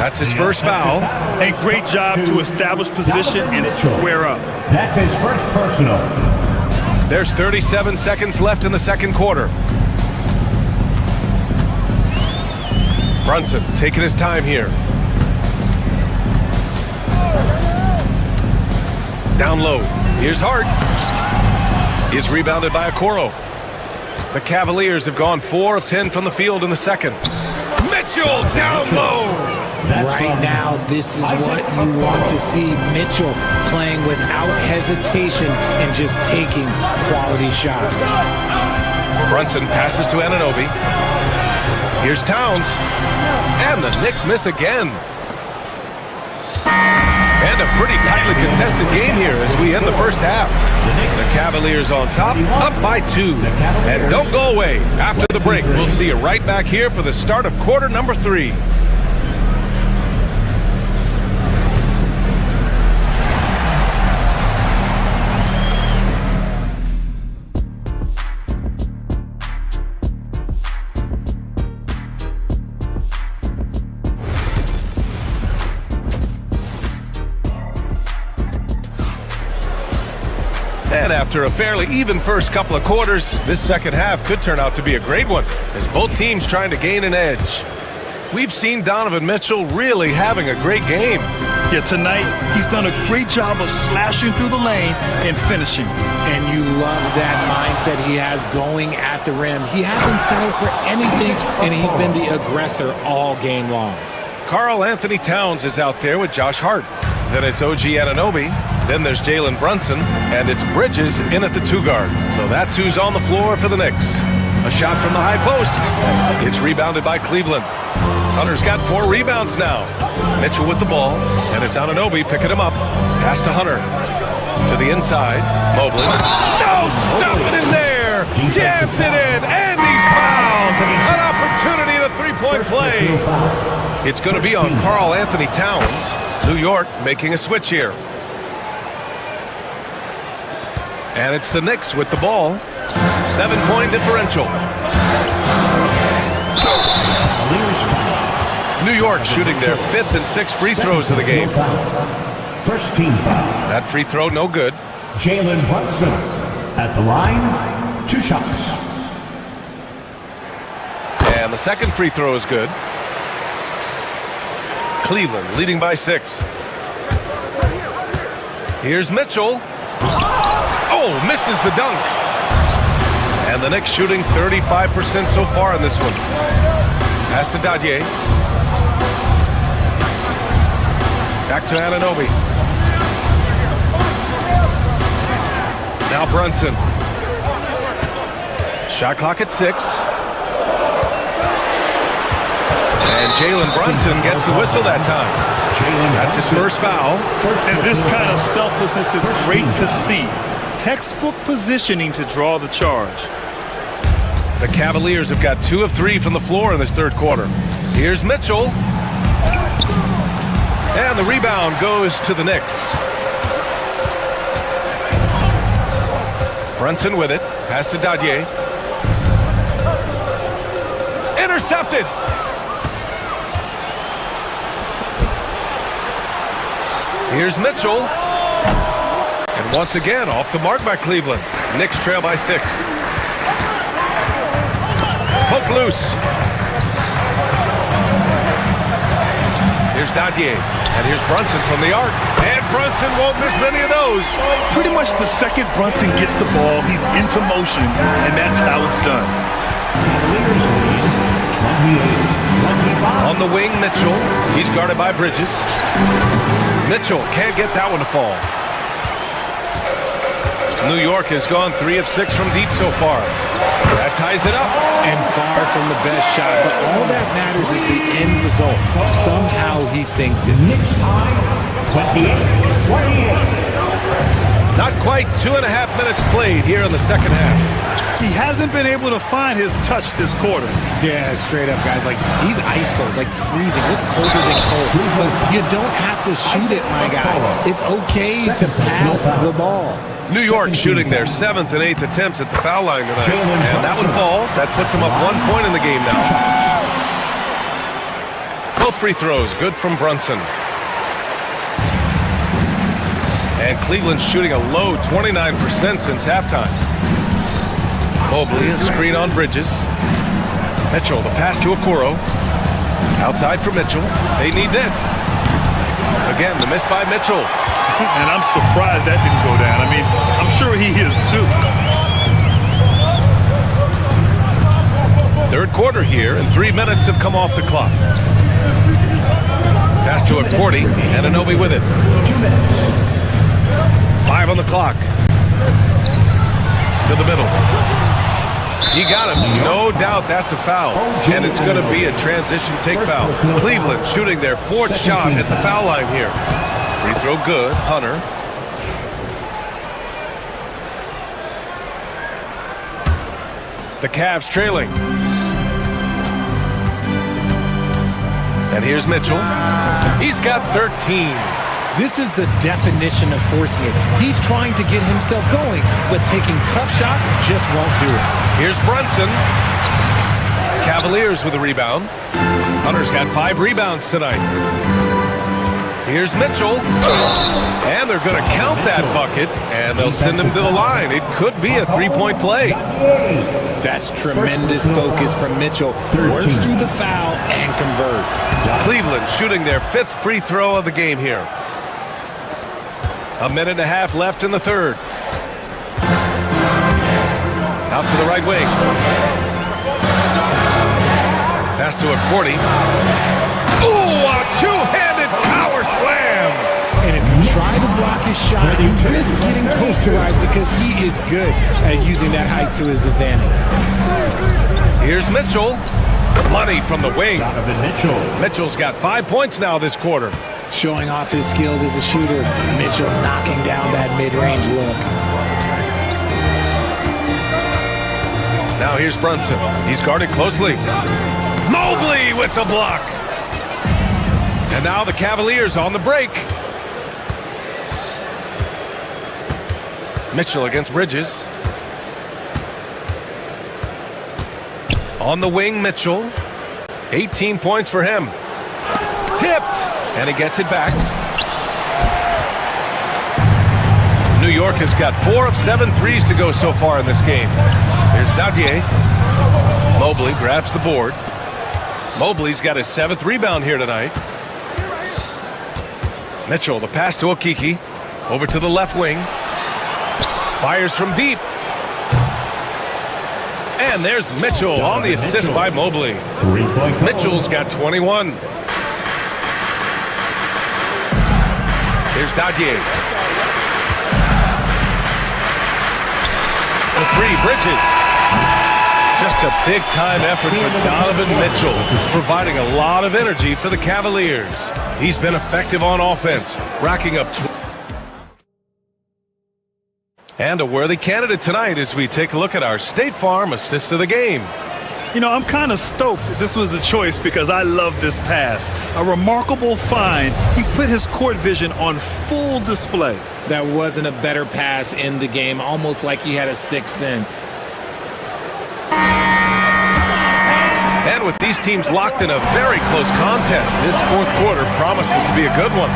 That's his first foul. A great job to establish position and square up. That's his first personal. There's 37 seconds left in the second quarter. Brunson taking his time here. Down low. Here's Hart. Is rebounded by Okoro. The Cavaliers have gone 4 of 10 from the field in the second. Mitchell down low. Right now, this is what you want to see. Mitchell playing without hesitation and just taking quality shots. Brunson passes to Anunoby. Here's Towns. And the Knicks miss again. And a pretty tightly contested game here as we end the first half. The Cavaliers on top, up by 2. And don't go away. After the break, we'll see you right back here for the start of quarter number 3. And after a fairly even first couple of quarters, this second half could turn out to be a great one, as both teams trying to gain an edge. We've seen Donovan Mitchell really having a great game. Yeah, tonight he's done a great job of slashing through the lane and finishing. And you love that mindset he has going at the rim. He hasn't settled for anything, and he's been the aggressor all game long. Karl Anthony Towns is out there with Josh Hart. Then it's OG Anunoby. Then there's Jalen Brunson. And it's Bridges in at the 2-guard. So that's who's on the floor for the Knicks. A shot from the high post. It's rebounded by Cleveland. Hunter's got 4 rebounds now. Mitchell with the ball. And it's Anunoby picking him up. Pass to Hunter. To the inside. Mobley. No, stop it in there. Jams it in. And he's fouled. An opportunity at a 3-point play. It's going to be on Karl Anthony Towns. New York making a switch here. And it's the Knicks with the ball. 7-point differential. New York shooting their 5th and 6th free throws of the game. First team foul. That free throw no good. Jalen Brunson at the line. 2 shots. And the second free throw is good. Cleveland leading by 6. Here's Mitchell. Oh, misses the dunk. And the Knicks shooting 35% so far in this one. Pass to Dadier. Back to Anunoby. Now Brunson. Shot clock at 6. And Jalen Brunson gets the whistle that time. That's his first foul. And this kind of selflessness is great to see. Textbook positioning to draw the charge. The Cavaliers have got 2 of 3 from the floor in this third quarter. Here's Mitchell. And the rebound goes to the Knicks. Brunson with it. Pass to Dadier. Intercepted. Here's Mitchell. And once again, off the mark by Cleveland. Knicks trail by 6. Poke loose. Here's Dadier. And here's Brunson from the arc. And Brunson won't miss many of those. Pretty much the second Brunson gets the ball, he's into motion, and that's how it's done. On the wing, Mitchell. He's guarded by Bridges. Mitchell can't get that one to fall. New York has gone 3 of 6 from deep so far. That ties it up. And far from the best shot, but all that matters is the end result. Somehow he sinks it. Knicks high, 28-28. Not quite 2.5 minutes played here in the second half. He hasn't been able to find his touch this quarter. Yeah, straight up, guys. Like, he's ice cold, like freezing. What's colder than cold? But you don't have to shoot it, my guy. It's okay to pass the ball. New York shooting their 7th and 8th attempts at the foul line tonight. And that one falls. That puts them up 1 point in the game now. Both free throws, good from Brunson. And Cleveland's shooting a low 29% since halftime. Mobley, a screen on Bridges. Mitchell, the pass to Okoro. Outside for Mitchell. They need this. Again, the miss by Mitchell. And I'm surprised that didn't go down. I mean, I'm sure he is too. Third quarter here, and 3 minutes have come off the clock. Pass to Akporti, and Anunoby with it. 5 on the clock. To the middle. He got him. No doubt that's a foul. And it's going to be a transition take foul. Cleveland shooting their 4th shot at the foul line here. Free throw good. Hunter. The Cavs trailing. And here's Mitchell. He's got 13. This is the definition of forcing it. He's trying to get himself going, but taking tough shots just won't do it. Here's Brunson. Cavaliers with a rebound. Hunter's got 5 rebounds tonight. Here's Mitchell. And they're going to count that bucket, and they'll send him to the line. It could be a 3-point play. That's tremendous focus from Mitchell. Works through the foul and converts. Cleveland shooting their 5th free throw of the game here. 1.5 minutes left in the third. Out to the right wing. Pass to Akporti. Ooh, a two-handed power slam! And if you try to block his shot, you risk getting posterized because he is good at using that height to his advantage. Here's Mitchell. Money from the wing. Mitchell's got 5 points now this quarter. Showing off his skills as a shooter. Mitchell knocking down that mid-range look. Now here's Brunson. He's guarded closely. Mobley with the block. And now the Cavaliers on the break. Mitchell against Bridges. On the wing, Mitchell. 18 points for him. Tipped. And he gets it back. New York has got 4 of 7 threes to go so far in this game. Here's Dadier. Mobley grabs the board. Mobley's got his 7th rebound here tonight. Mitchell, the pass to Okiki. Over to the left wing. Fires from deep. And there's Mitchell on the assist by Mobley. Mitchell's got 21. Here's Dadier. The 3, Bridges. Just a big-time effort for Donovan Mitchell, providing a lot of energy for the Cavaliers. He's been effective on offense, racking up and a worthy candidate tonight as we take a look at our State Farm assist of the game. You know, I'm kind of stoked this was a choice because I love this pass. A remarkable find. He put his court vision on full display. That wasn't a better pass in the game, almost like he had a 6th sense. And with these teams locked in a very close contest, this 4th quarter promises to be a good one.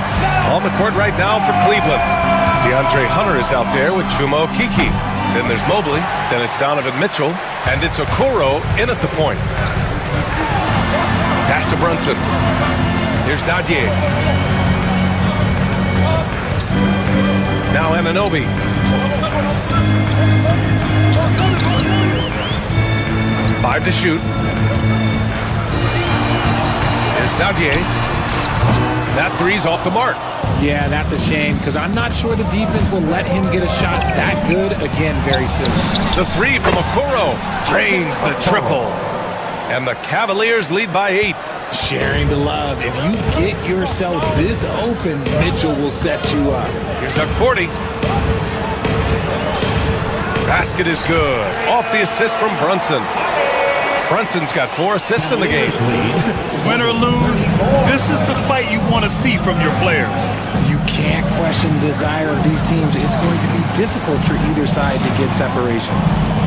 On the court right now for Cleveland. DeAndre Hunter is out there with Chuma Okeke. Then there's Mobley, then it's Donovan Mitchell, and it's Okoro in at the point. Pass to Brunson. Here's Dadier. Now Anunoby. 5 to shoot. There's Dadier. That three's off the mark. Yeah, that's a shame because I'm not sure the defense will let him get a shot that good again very soon. The three from Okoro drains the triple. And the Cavaliers lead by 8. Sharing the love. If you get yourself this open, Mitchell will set you up. Here's Cordy. Basket is good. Off the assist from Brunson. Brunson's got 4 assists in the game. Win or lose, this is the fight you want to see from your players. You can't question the desire of these teams. It's going to be difficult for either side to get separation.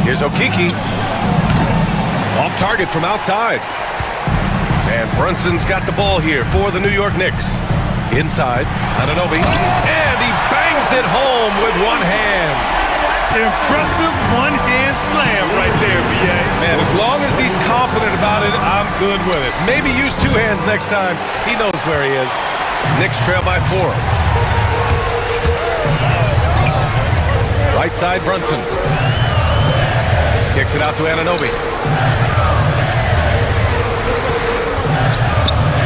Here's Okiki. Off target from outside. And Brunson's got the ball here for the New York Knicks. Inside, Anunoby. And he bangs it home with one hand. Impressive one-hand slam right there, B.A. Man, as long as he's confident about it, I'm good with it. Maybe use 2 hands next time. He knows where he is. Knicks trail by 4. Right side, Brunson. Kicks it out to Anunoby.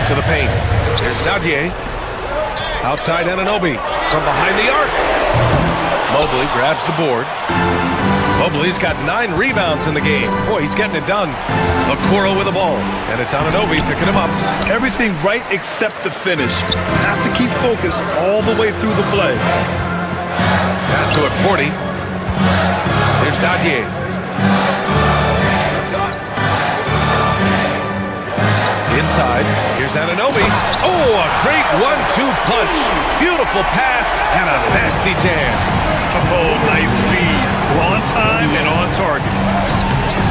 To the paint. There's Dadier. Outside Anunoby. From behind the arc. Mobley grabs the board. Mobley's got 9 rebounds in the game. Boy, he's getting it done. Okoro with the ball. And it's Anunoby picking him up. Everything right except the finish. Have to keep focused all the way through the play. Pass to Cordy. There's Dadier. Inside, here's Anunoby. Oh, a great 1-2 punch. Beautiful pass and a nasty jam. Oh, nice feed. On time and on target.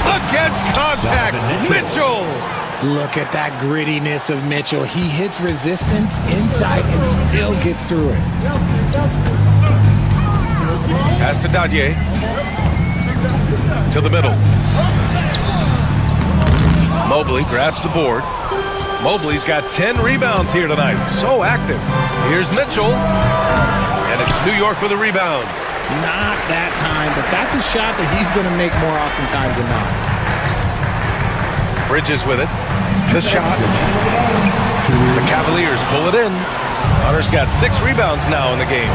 Against contact, Mitchell. Look at that grittiness of Mitchell. He hits resistance inside and still gets through it. Pass to Dadier. To the middle. Mobley grabs the board. Mobley's got 10 rebounds here tonight. So active. Here's Mitchell. And it's New York with a rebound. Not that time, but that's a shot that he's going to make more oftentimes than not. Bridges with it. The shot. The Cavaliers pull it in. Hunter's got 6 rebounds now in the game.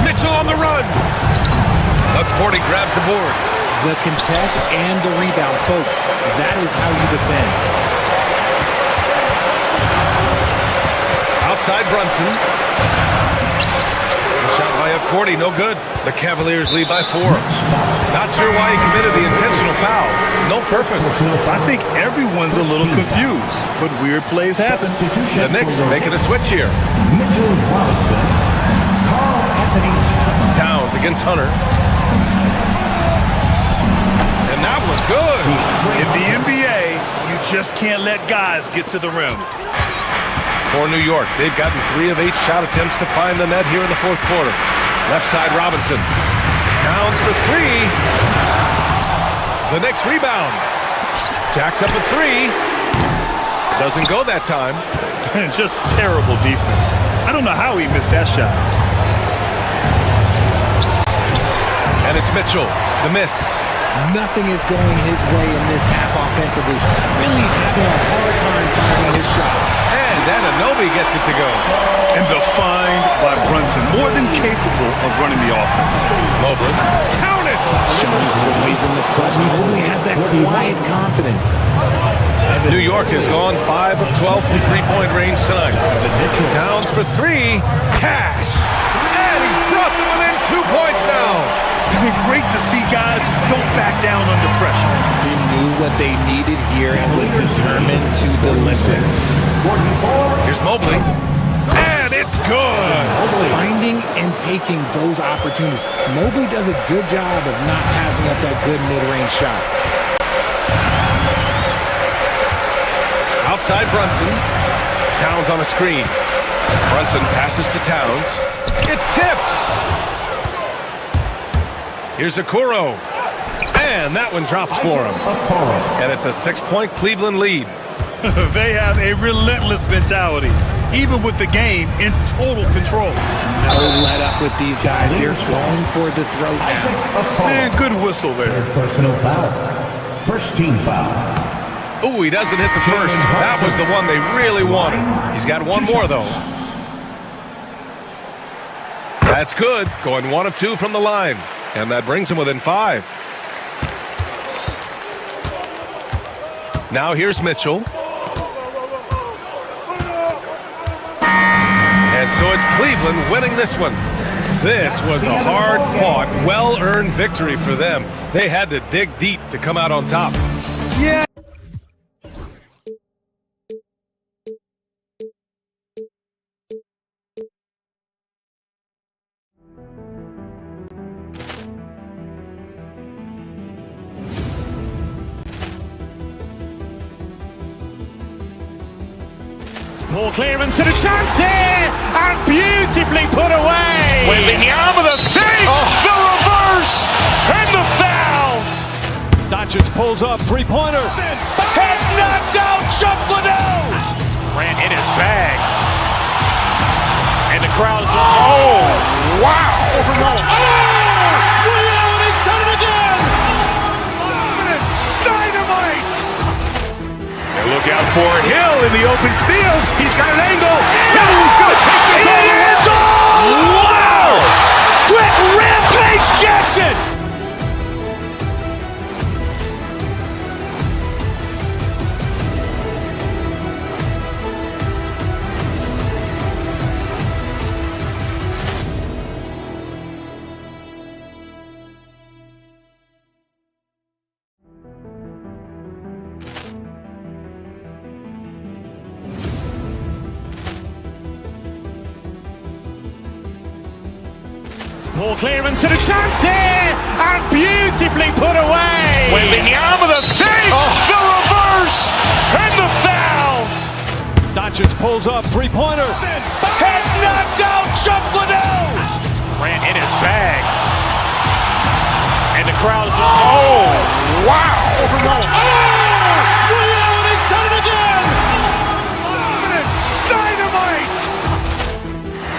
Mitchell on the run. McCourty grabs the board. The contest and the rebound, folks. That is how you defend. Outside Brunson. Shot by Cordy, no good. The Cavaliers lead by 4. Not sure why he committed the intentional foul. No purpose. I think everyone's a little confused, but weird plays happen. The Knicks making a switch here. Mitchell Robinson. Carl Anthony Towns against Hunter. And that was good. In the NBA, you just can't let guys get to the rim. For New York, they've gotten 3 of 8 shot attempts to find the net here in the 4th quarter. Left side, Robinson. Towns for 3. The Knicks rebound. Jacks up a 3. Doesn't go that time. Just terrible defense. I don't know how he missed that shot. And it's Mitchell. The miss. Nothing is going his way in this half offensively. Really having a hard time finding his shot. And Anunoby gets it to go. And the find by Brunson, more than capable of running the offense. Mobley. Count it! Showing poise in the clutch. Mobley has that quiet confidence. New York has gone 5 of 12 from 3-point range tonight. Towns for 3. Cash. And he's brought them within 2 points now. Great to see guys don't back down under pressure. He knew what they needed here and was determined to deliver. Here's Mobley. And it's good. Finding and taking those opportunities. Mobley does a good job of not passing up that good mid-range shot. Outside Brunson. Towns on a screen. Brunson passes to Towns. It's tipped. Here's Okoro. And that one drops for him. And it's a 6-point Cleveland lead. They have a relentless mentality. even with the game in total control. No let up with these guys. They're going for the throw down. Man, good whistle there. Personal foul. First team foul. Ooh, he doesn't hit the first. That was the one they really wanted. He's got one more, though. That's good. Going 1 of 2 from the line. And that brings him within 5. Now here's Mitchell. And so it's Cleveland winning this one. This was a hard-fought, well-earned victory for them. They had to dig deep to come out on top. Yeah. Ball clearance and a chance here, and beautifully put away. With the arm of the thing, the reverse, and the foul. Doncic pulls up, three-pointer. Has knocked out Chuck Liddell. Ran in his bag. And the crowd is, oh, wow. Oh, Ray Allen has done it again. Dynamite. And look out for Hill in the open field. He's got an angle. Hill's going to take this all the way. Wow! Quick Rampage Jackson. Ball clearance and a chance here, and beautifully put away. With the arm of the thing, the reverse, and the foul. Doncic pulls up, three-pointer. Has knocked out Chuck Liddell. Ran in his bag. And the crowd is, oh, wow. Ray Allen has done it again. Dynamite.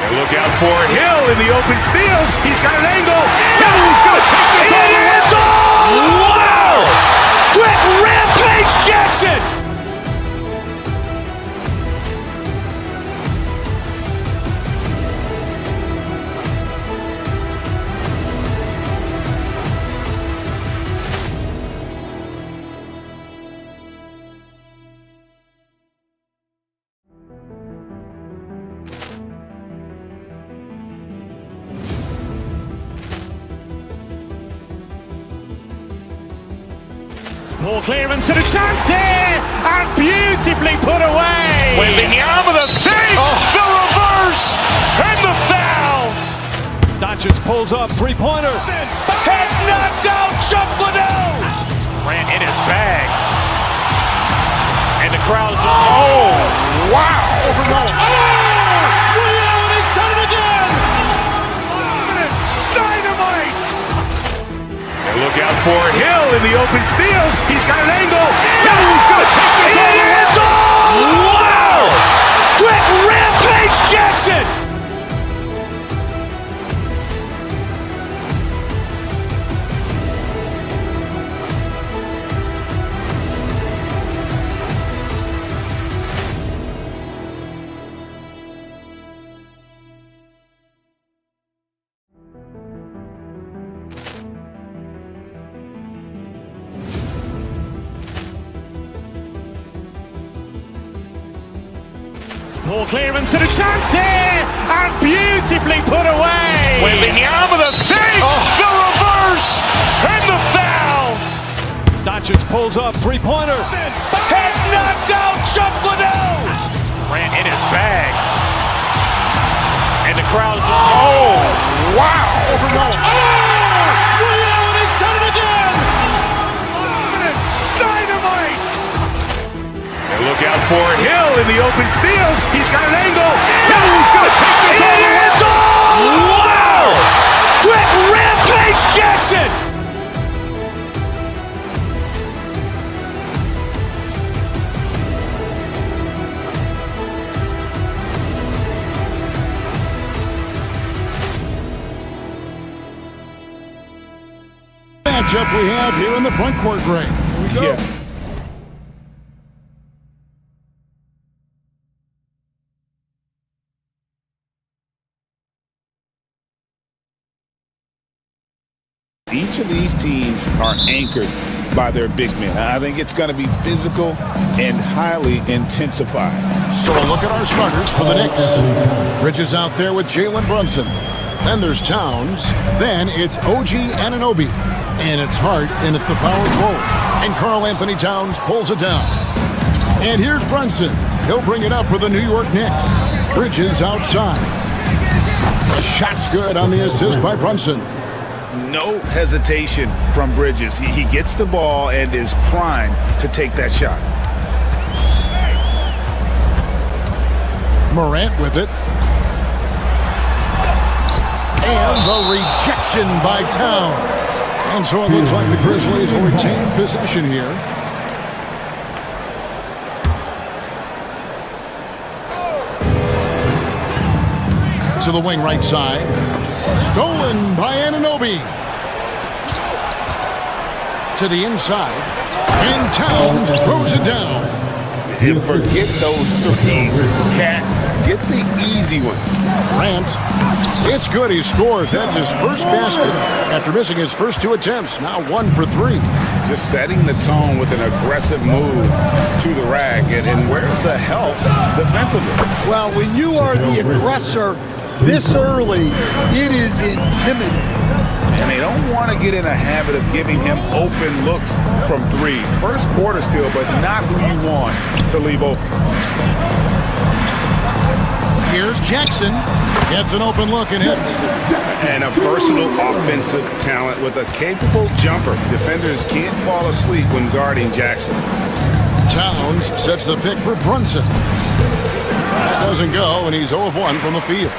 And look out for Hill in the open field. He's got an angle. Hill's going to take this all the way. Wow! Quick Rampage Jackson. Ball clearance and a chance here, and beautifully put away. With the arm of the thing, the reverse, and the foul. Doncic pulls up, three-pointer. Has knocked out Chuck Liddell. Ran in his bag. And the crowd is, oh, wow. Ray Allen has done it again. Dynamite. And look out for Hill in the open field. He's got an angle. Hill's going to take this all the way. Wow! Quick Rampage Jackson. Ball clearance and a chance here, and beautifully put away. With the arm of the thing, the reverse, and the foul. Doncic pulls up, three-pointer. Has knocked out Chuck Liddell. Ran in his bag. And the crowd is, oh, wow. Ray Allen has done it again. Dynamite. And look out for Hill in the open field. He's got an angle. Hill's going to take this all the way. Wow! Quick Rampage Jackson. matchup we have here in the front court, Greg. Here we go. Yeah. Each of these teams are anchored by their big men. I think it's going to be physical and highly intensified. So a look at our starters for the Knicks. Bridges out there with Jalen Brunson. Then there's Towns. Then it's OG Anunoby. And it's Hart in at the power forward. And Karl Anthony Towns pulls it down. And here's Brunson. He'll bring it up for the New York Knicks. Bridges outside. The shot's good on the assist by Brunson. No hesitation from Bridges. He gets the ball and is primed to take that shot. Morant with it. And the rejection by Towns. And so it looks like the Grizzlies will retain possession here. To the wing right side. Stolen by Anunoby. To the inside. And Towns throws it down. And forget those threes. Cat, get the easy one. Grant. It's good. He scores. That's his first basket after missing his first 2 attempts. Now 1 for 3. Just setting the tone with an aggressive move to the rack. And where's the help defensively? Well, when you are the aggressor this early, it is intimidating. And they don't want to get in a habit of giving him open looks from 3. First quarter still, but not who you want to leave open. Here's Jackson. Gets an open look and hits. And a versatile offensive talent with a capable jumper. Defenders can't fall asleep when guarding Jackson. Towns sets the pick for Brunson. That doesn't go, and he's 0 of 1 from the field.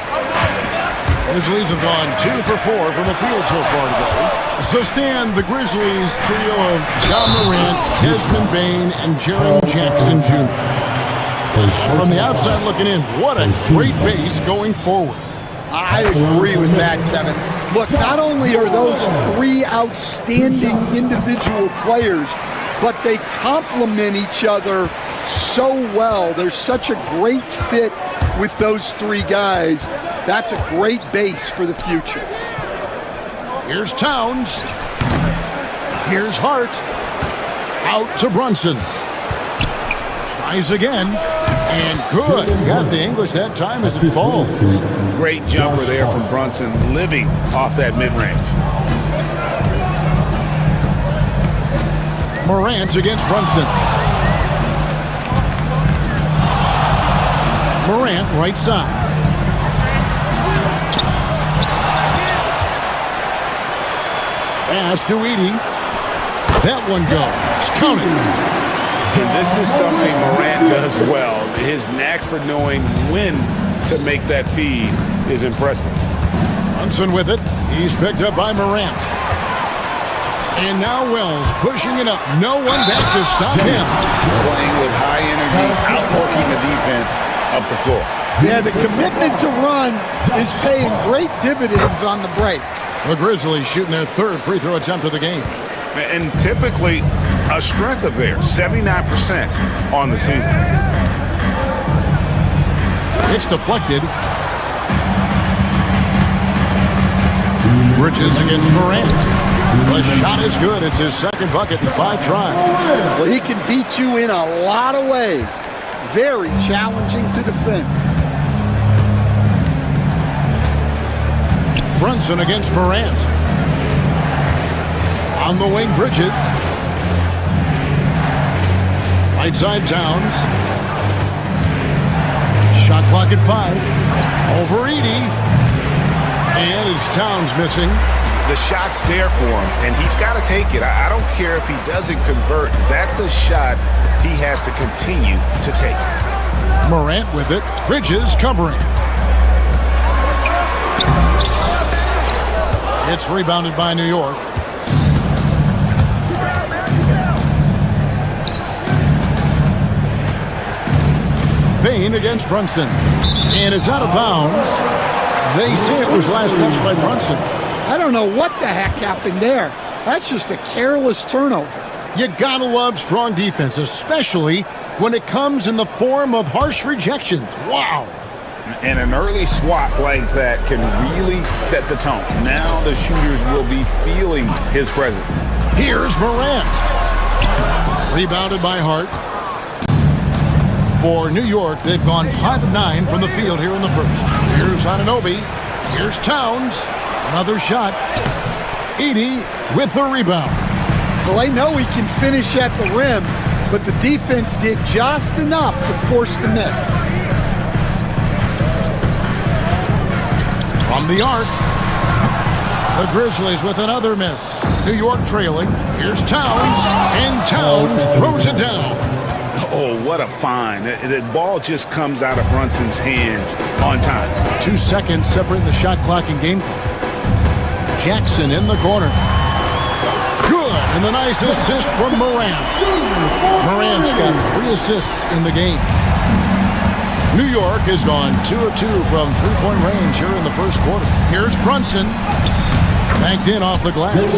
Grizzlies have gone 2 for 4 from the field so far today. So stand the Grizzlies trio of John Morant, Desmond Bane, and Jaren Jackson Jr. From the outside looking in, what a great base going forward. I agree with that, Kevin. Look, not only are those 3 outstanding individual players, but they complement each other so well. There's such a great fit with those 3 guys. That's a great base for the future. Here's Towns. Here's Hart. Out to Brunson. Tries again. And good. Got the English that time as it falls. Great jumper there from Brunson, living off that mid-range. Morant against Brunson. Morant right side. Pass to Edey. That one goes. Count it. And this is something Morant does well. His knack for knowing when to make that feed is impressive. Brunson with it. He's picked up by Morant. And now Wells pushing it up. No one back to stop him. Playing with high energy, outworking the defense up the floor. Yeah, the commitment to run is paying great dividends on the break. The Grizzlies shooting their 3rd free throw attempt of the game. And typically a strength of theirs, 79% on the season. It's deflected. Bridges against Morant. The shot is good. It's his 2nd bucket in 5 tries. Well, he can beat you in a lot of ways. Very challenging to defend. Brunson against Morant. On the wing, Bridges. Right side, Towns. Shot clock at 5. Over Edey. And it's Towns missing. The shot's there for him, and he's got to take it. I don't care if he doesn't convert. That's a shot he has to continue to take. Morant with it. Bridges covering. It's rebounded by New York. Bane against Brunson. And it's out of bounds. They say it was last touched by Brunson. I don't know what the heck happened there. That's just a careless turnover. You gotta love strong defense, especially when it comes in the form of harsh rejections. Wow. And an early swat like that can really set the tone. Now the shooters will be feeling his presence. Here's Morant. Rebounded by Hart. For New York, they've gone 5 of 9 from the field here in the first. Here's Anunoby. Here's Towns. Another shot. Edey with the rebound. Well, I know he can finish at the rim, but the defense did just enough to force the miss. From the arc, the Grizzlies with another miss. New York trailing. Here's Towns, and Towns throws it down. Oh, what a find. The ball just comes out of Brunson's hands on time. 2 seconds separating the shot clock and game clock. Jackson in the corner. Good, and the nice assist from Morant. Morant's got 3 assists in the game. New York has gone 2 of 2 from three-point range here in the first quarter. Here's Brunson. Banked in off the glass.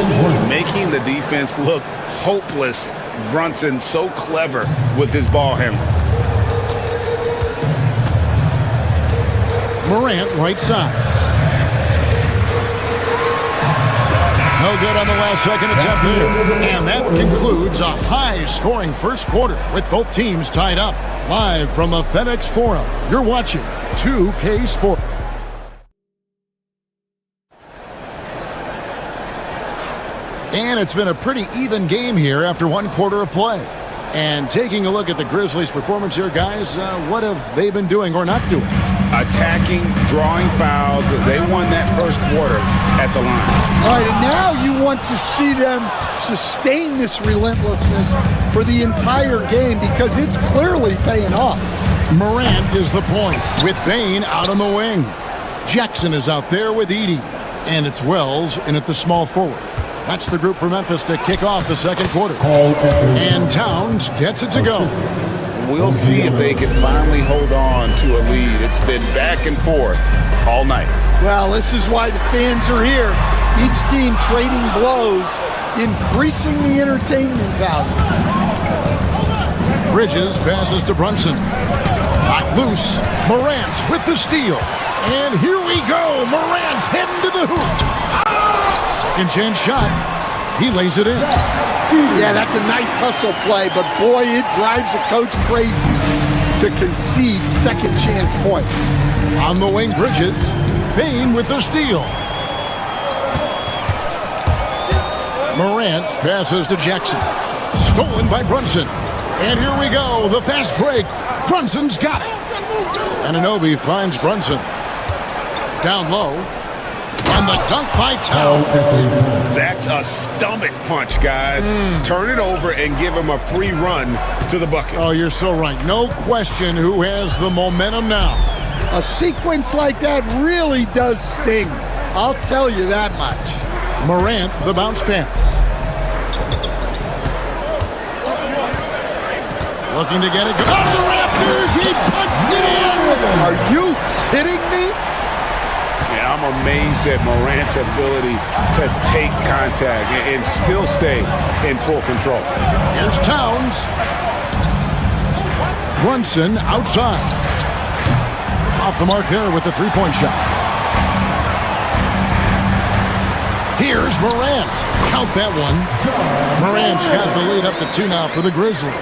Making the defense look hopeless. Brunson so clever with his ball handling. Morant right side. No good on the last second attempt there. And that concludes a high-scoring first quarter with both teams tied up. Live from the FedEx Forum, you're watching 2K Sports. And it's been a pretty even game here after 1 quarter of play. And taking a look at the Grizzlies' performance here, guys, what have they been doing or not doing? Attacking, drawing fouls. They won that first quarter at the line. All right, and now you want to see them sustain this relentlessness for the entire game because it's clearly paying off. Morant is the point with Bane out on the wing. Jackson is out there with Edey. And it's Wells in at the small forward. That's the group for Memphis to kick off the second quarter. And Towns gets it to go. We'll see if they can finally hold on to a lead. It's been back and forth all night. Well, this is why the fans are here. Each team trading blows, increasing the entertainment value. Bridges passes to Brunson. Not loose. Morant with the steal. And here we go. Morant heading to the hoop. Second chance shot. He lays it in. Yeah, that's a nice hustle play, but boy, it drives a coach crazy to concede second chance points. On the wing, Bridges. Bane with the steal. Morant passes to Jackson. Stolen by Brunson. And here we go. The fast break. Brunson's got it. Anunoby finds Brunson. Down low. And the dunk by Towns. That's a stomach punch, guys. Turn it over and give him a free run to the bucket. Oh, you're so right. No question who has the momentum now. A sequence like that really does sting. I'll tell you that much. Morant, the bounce pass. Looking to get it. Out of the rafters. He punched it in. Are you kidding me? Yeah, I'm amazed at Morant's ability to take contact and still stay in full control. Here's Towns. Brunson outside. Off the mark there with the three-point shot. Here's Morant. Count that one. Morant's got the lead up to 2 now for the Grizzlies.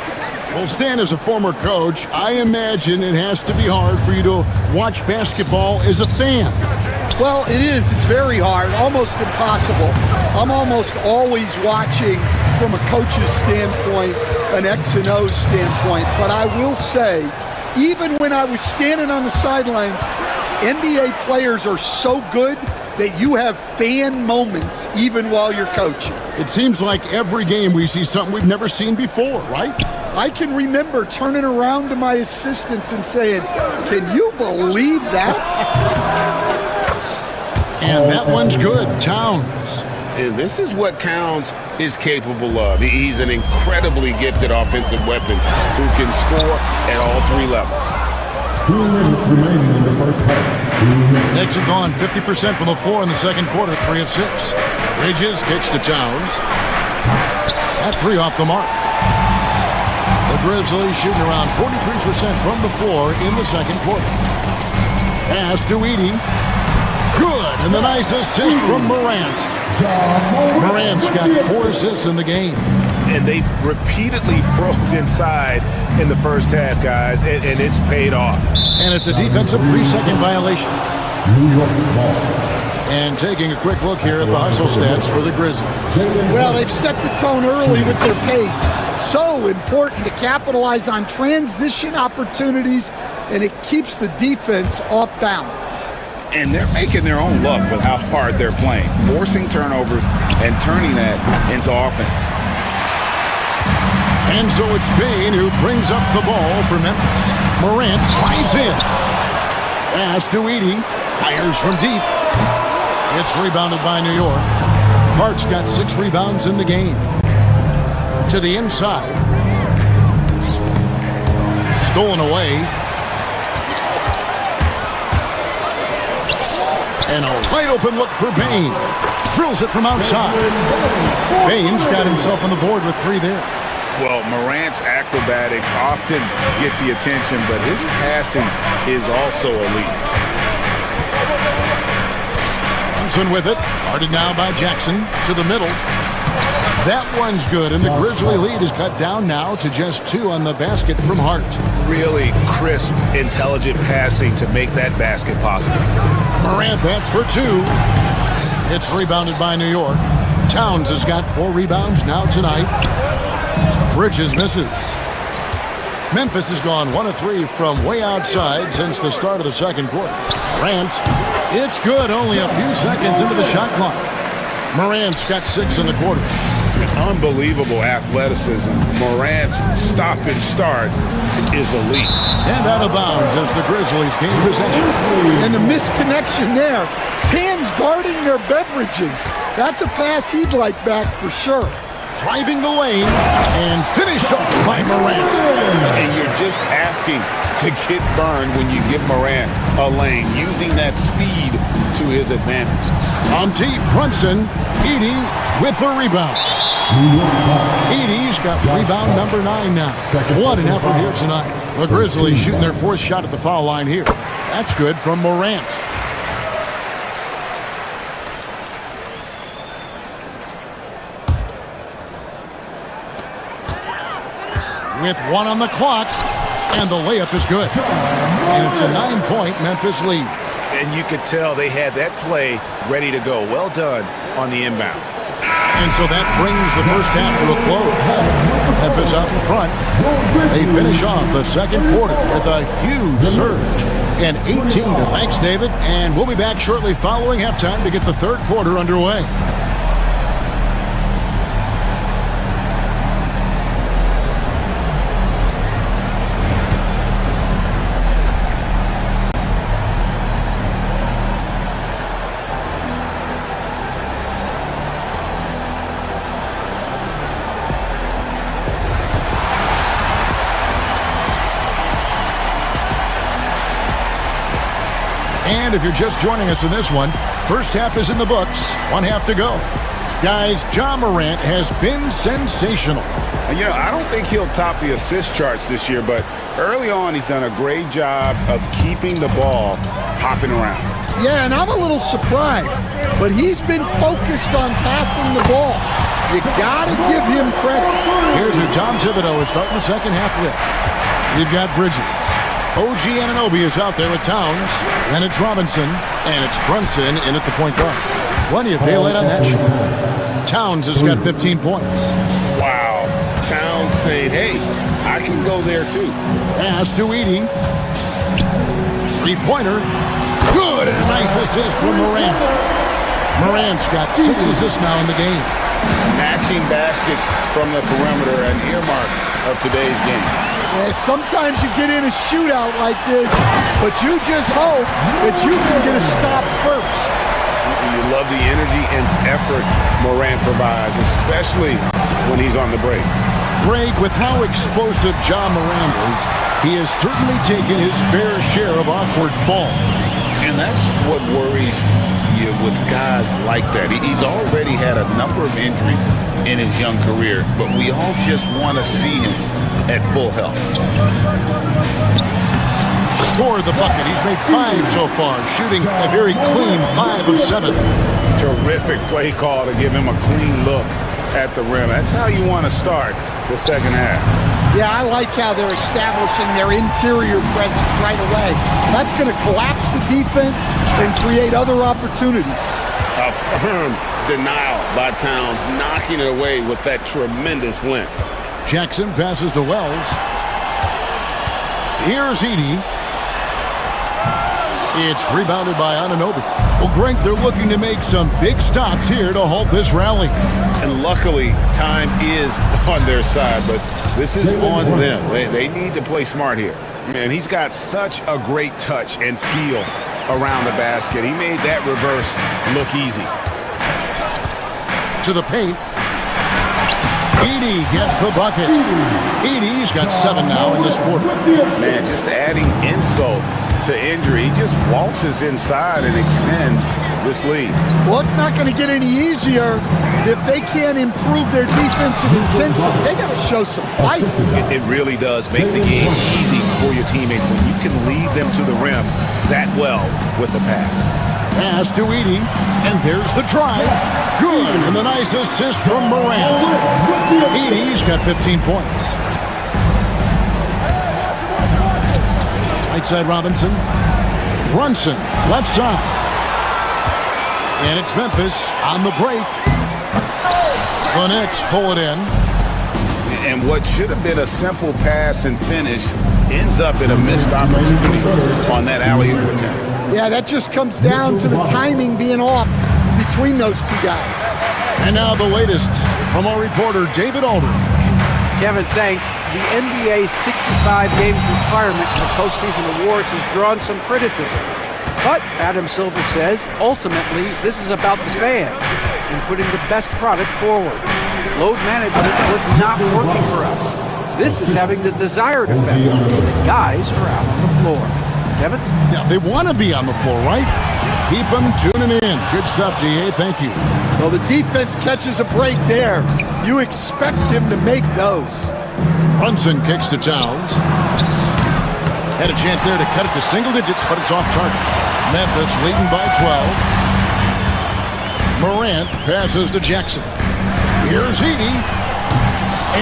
Well, Stan, as a former coach, I imagine it has to be hard for you to watch basketball as a fan. Well, it is. It's very hard, almost impossible. I'm almost always watching from a coach's standpoint, an X and O standpoint. But I will say, even when I was standing on the sidelines, NBA players are so good that you have fan moments even while you're coaching. It seems like every game we see something we've never seen before, right? I can remember turning around to my assistants and saying, "Can you believe that?" And that one's good. Towns. And this is what Towns is capable of. He's an incredibly gifted offensive weapon who can score at all 3 levels. 2 minutes remaining in the first half. Knicks have gone 50% from the floor in the second quarter, 3 of 6. Bridges kicks to Towns. That 3 off the mark. The Grizzlies shooting around 43% from the floor in the second quarter. Pass to Edey. Good, and the nice assist from Morant. Morant's got 4 assists in the game. And they've repeatedly probed inside in the first half, guys, and it's paid off. And it's a defensive 3-second violation. New York ball. And taking a quick look here at the hustle stats for the Grizzlies. Well, they've set the tone early with their pace. So important to capitalize on transition opportunities, and it keeps the defense off balance. And they're making their own luck with how hard they're playing, forcing turnovers and turning that into offense. And so it's Bane who brings up the ball for Memphis. Morant flies in. Pass to Edey. Fires from deep. It's rebounded by New York. Hart's got 6 rebounds in the game. To the inside. Stolen away. And a wide open look for Bane. Drills it from outside. Bane's got himself on the board with 3 there. Well, Morant's acrobatics often get the attention, but his passing is also elite. Thompson with it. Guarded now by Jackson to the middle. That one's good, and the Grizzly lead is cut down now to just 2 on the basket from Hart. Really crisp, intelligent passing to make that basket possible. Morant, that's for 2. It's rebounded by New York. Towns has got 4 rebounds now tonight. Bridges misses. Memphis has gone 1 of 3 from way outside since the start of the second quarter. Morant, it's good, only a few seconds into the shot clock. Morant's got 6 in the quarter. Unbelievable athleticism. Morant's stop and start is elite. And out of bounds as the Grizzlies gain possession. And the misconnection there. Fans guarding their beverages. That's a pass he'd like back for sure. Driving the lane and finished off by Morant. And you're just asking to get burned when you give Morant a lane, using that speed to his advantage. On deep, Brunson. Edey with the rebound. Edey's got rebound number 9 now. What an effort here tonight. The Grizzlies shooting their 4th shot at the foul line here. That's good from Morant. With 1 on the clock, and the layup is good. And it's a 9-point Memphis lead. And you could tell they had that play ready to go. Well done on the inbound. And so that brings the first half to a close. Memphis out in front. They finish off the second quarter with a huge surge. And 18 to thanks, David. And we'll be back shortly following halftime to get the third quarter underway. And if you're just joining us in this one, first half is in the books. 1 half to go. Guys, Ja Morant has been sensational. You know, I don't think he'll top the assist charts this year, but early on he's done a great job of keeping the ball hopping around. Yeah, and I'm a little surprised, but he's been focused on passing the ball. You gotta give him credit. Here's who Tom Thibodeau is starting the second half with. You've got Bridges. OG Anunoby is out there with Towns. Then it's Robinson, and it's Brunson in at the point guard. Plenty of daylight on that shot. Towns has got 15 points. Wow. Towns saying, hey, I can go there too. Pass to Edey. 3-pointer. Good, and a nice assist from Morant. Morant's got 6 assists now in the game. Matching baskets from the perimeter, an earmark of today's game. Yeah, sometimes you get in a shootout like this, but you just hope that you can get a stop first. You love the energy and effort Morant provides, especially when he's on the break. Greg, with how explosive Ja Morant is, he has certainly taken his fair share of awkward falls. And And that's what worries you with guys like that. He's already had a number of injuries in his young career, but we all just want to see him at full health. Scored the bucket. He's made 5 so far, shooting a very clean 5 of 7. Terrific play call to give him a clean look at the rim. That's how you want to start the second half. Yeah, I like how they're establishing their interior presence right away. That's going to collapse the defense and create other opportunities. A firm denial by Towns, knocking it away with that tremendous length. Jackson passes to Wells. Here's Edey. It's rebounded by Anunoby. Well, Greg, they're looking to make some big stops here to halt this rally. And luckily, time is on their side, but this is on them. They need to play smart here. Man, he's got such a great touch and feel around the basket. He made that reverse look easy. To the paint. Edey gets the bucket. Edey's got 7 now in this quarter. Man, just adding insult to injury. He just waltzes inside and extends this lead. Well, it's not going to get any easier if they can't improve their defensive intensity. They got to show some fight. It really does make the game easy for your teammates when you can lead them to the rim that well with a pass. Pass to Edey, and there's the drive. Good, and the nice assist from Morant. Edey's got 15 points. Right side Robinson. Brunson, left side. And it's Memphis on the break. The Knicks pull it in. And what should have been a simple pass and finish ends up in a missed opportunity on that alley-oop attempt. Yeah, that just comes down to the timing being off between those two guys. And now the latest from our reporter, David Aldridge. Kevin, thanks. The NBA 65 games requirement for postseason awards has drawn some criticism. But Adam Silver says, ultimately, this is about the fans and putting the best product forward. Load management was not working for us. This is having the desired effect. The guys are out on the floor. Kevin? Yeah, they want to be on the floor, right? Keep them tuning in. Good stuff, D.A. Thank you. Well, the defense catches a break there. You expect him to make those. Brunson kicks to Towns. Had a chance there to cut it to single digits, but it's off target. Memphis leading by 12. Morant passes to Jackson. Here's Edey.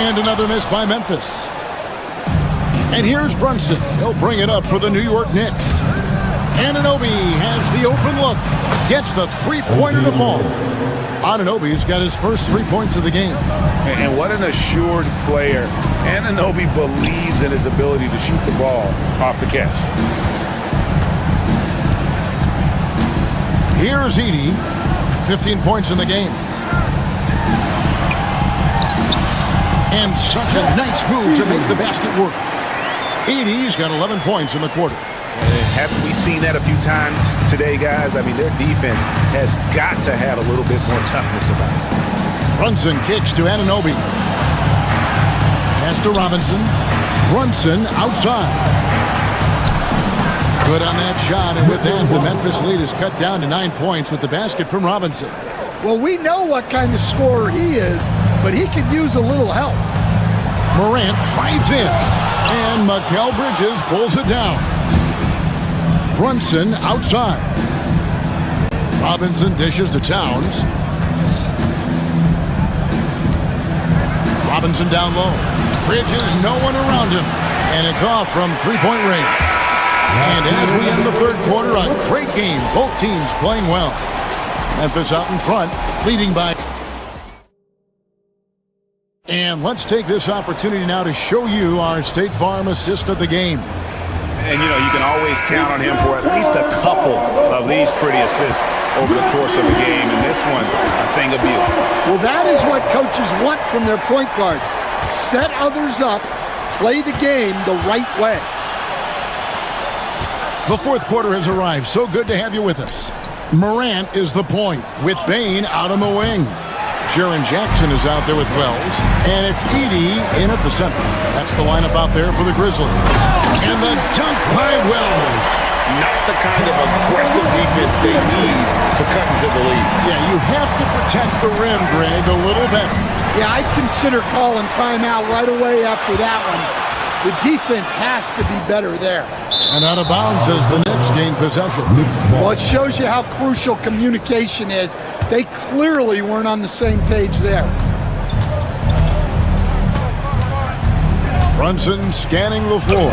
And another miss by Memphis. And here's Brunson. He'll bring it up for the New York Knicks. Anunoby has the open look. Gets the three-pointer to fall. Anunoby's got his first 3 points of the game. And what an assured player. Anunoby believes in his ability to shoot the ball off the catch. Here's Edey. 15 points in the game. And such a nice move to make the basket work. Edey's got 11 points in the quarter. Haven't we seen that a few times today, guys? I mean, their defense has got to have a little bit more toughness about it. Brunson kicks to Anunoby. Pass to Robinson. Brunson outside. Good on that shot, and with that, the Memphis lead is cut down to 9 points with the basket from Robinson. Well, we know what kind of scorer he is, but he could use a little help. Morant drives in, and Mikal Bridges pulls it down. Brunson outside. Robinson dishes to Towns. Robinson down low. Bridges, no one around him. And it's off from three-point range. And as we end the third quarter, a great game. Both teams playing well. Memphis out in front, leading by. And let's take this opportunity now to show you our State Farm assist of the game. And, you know, you can always count on him for at least a couple of these pretty assists over the course of the game. And this one, a thing of beauty. Well, that is what coaches want from their point guard. Set others up, play the game the right way. The fourth quarter has arrived. So good to have you with us. Morant is the point with Bane out on the wing. Jaren Jackson is out there with Wells, and it's Edey in at the center. That's the lineup out there for the Grizzlies. And the dunk by Wells. not the kind of aggressive defense they need to cut into the lead. Yeah, you have to protect the rim, Greg, a little bit. Yeah, I'd consider calling timeout right away after that one. The defense has to be better there. And out of bounds as the Knicks gain possession. Well, it shows you how crucial communication is. They clearly weren't on the same page there. Brunson scanning the floor.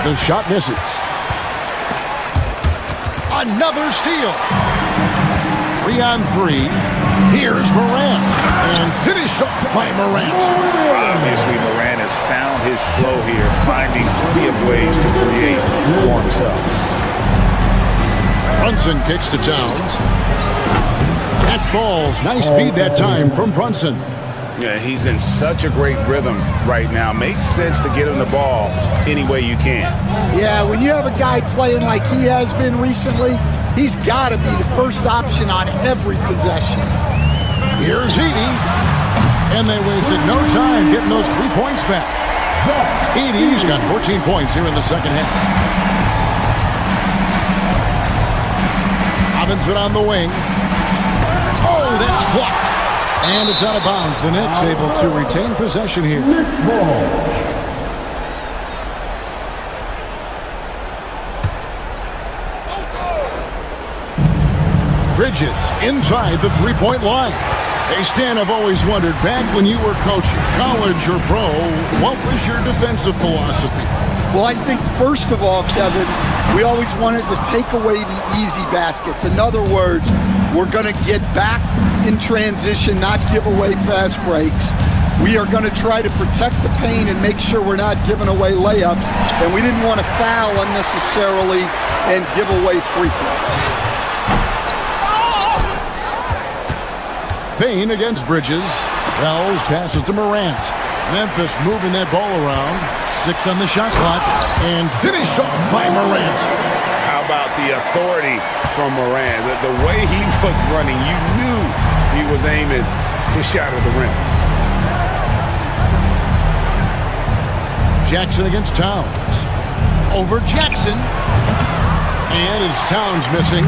The shot misses. Another steal. 3-on-3. Here's Morant. And finished up by Morant. Obviously, Morant has found his flow here, finding plenty of ways to create for himself. Brunson kicks to Towns. That falls. Nice feed that time from Brunson. Yeah, he's in such a great rhythm right now. Makes sense to get him the ball any way you can. Yeah, when you have a guy playing like he has been recently, he's got to be the first option on every possession. Here's Edey. And they wasted no time getting those 3 points back. Edey's got 14 points here in the second half. Robinson on the wing. Oh, that's blocked. And it's out of bounds. The Knicks able to retain possession here. Bridges inside the three-point line. Hey, Stan, I've always wondered, back when you were coaching, college or pro, what was your defensive philosophy? Well, I think first of all, Kevin, we always wanted to take away the easy baskets. In other words, we're going to get back in transition, not give away fast breaks. We are going to try to protect the paint and make sure we're not giving away layups. And we didn't want to foul unnecessarily and give away free throws. Bain against Bridges. Wells passes to Morant. Memphis moving that ball around. 6 on the shot clock. And finished off by Morant. How about the authority from Morant? The way he was running, you knew he was aiming to shatter the rim. Jackson against Towns. Over Jackson. And it's Towns missing.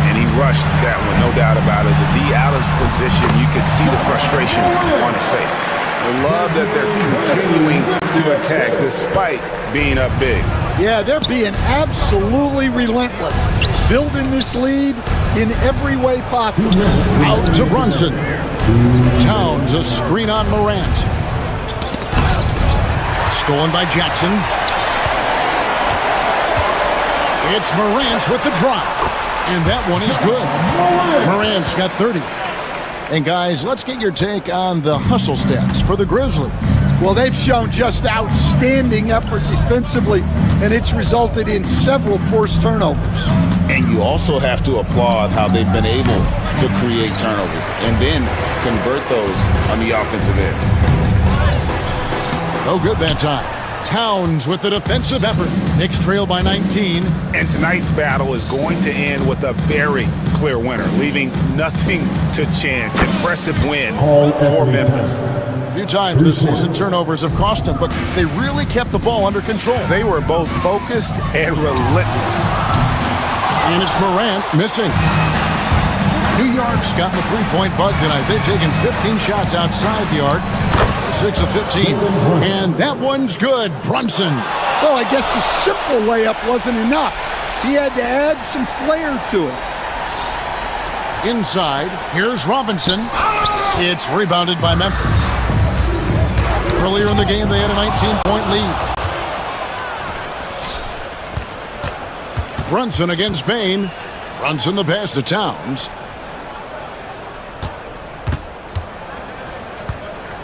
And he rushed that one, no doubt about it. To be out of position, you could see the frustration on his face. I love that they're continuing to attack despite being up big. Yeah, they're being absolutely relentless. Building this lead in every way possible. Out to Brunson. Towns, a screen on Morant. Stolen by Jackson. It's Morant with the drop. And that one is good. Morant's got 30. And guys, let's get your take on the hustle stats for the Grizzlies. Well, they've shown just outstanding effort defensively, and it's resulted in several forced turnovers. And you also have to applaud how they've been able to create turnovers and then convert those on the offensive end. No good that time. Towns with the defensive effort. Knicks trail by 19. And tonight's battle is going to end with a very clear winner, leaving nothing to chance. Impressive win for Memphis. A few times this season, turnovers have cost them, but they really kept the ball under control. They were both focused and relentless. And it's Morant missing. New York's got the three-point bug tonight. They've taken 15 shots outside the arc. 6 of 15. And that one's good. Brunson. Well, I guess the simple layup wasn't enough. He had to add some flair to it. Inside, here's Robinson. It's rebounded by Memphis. Earlier in the game, they had a 19-point lead. Brunson against Bain. Brunson the pass to Towns.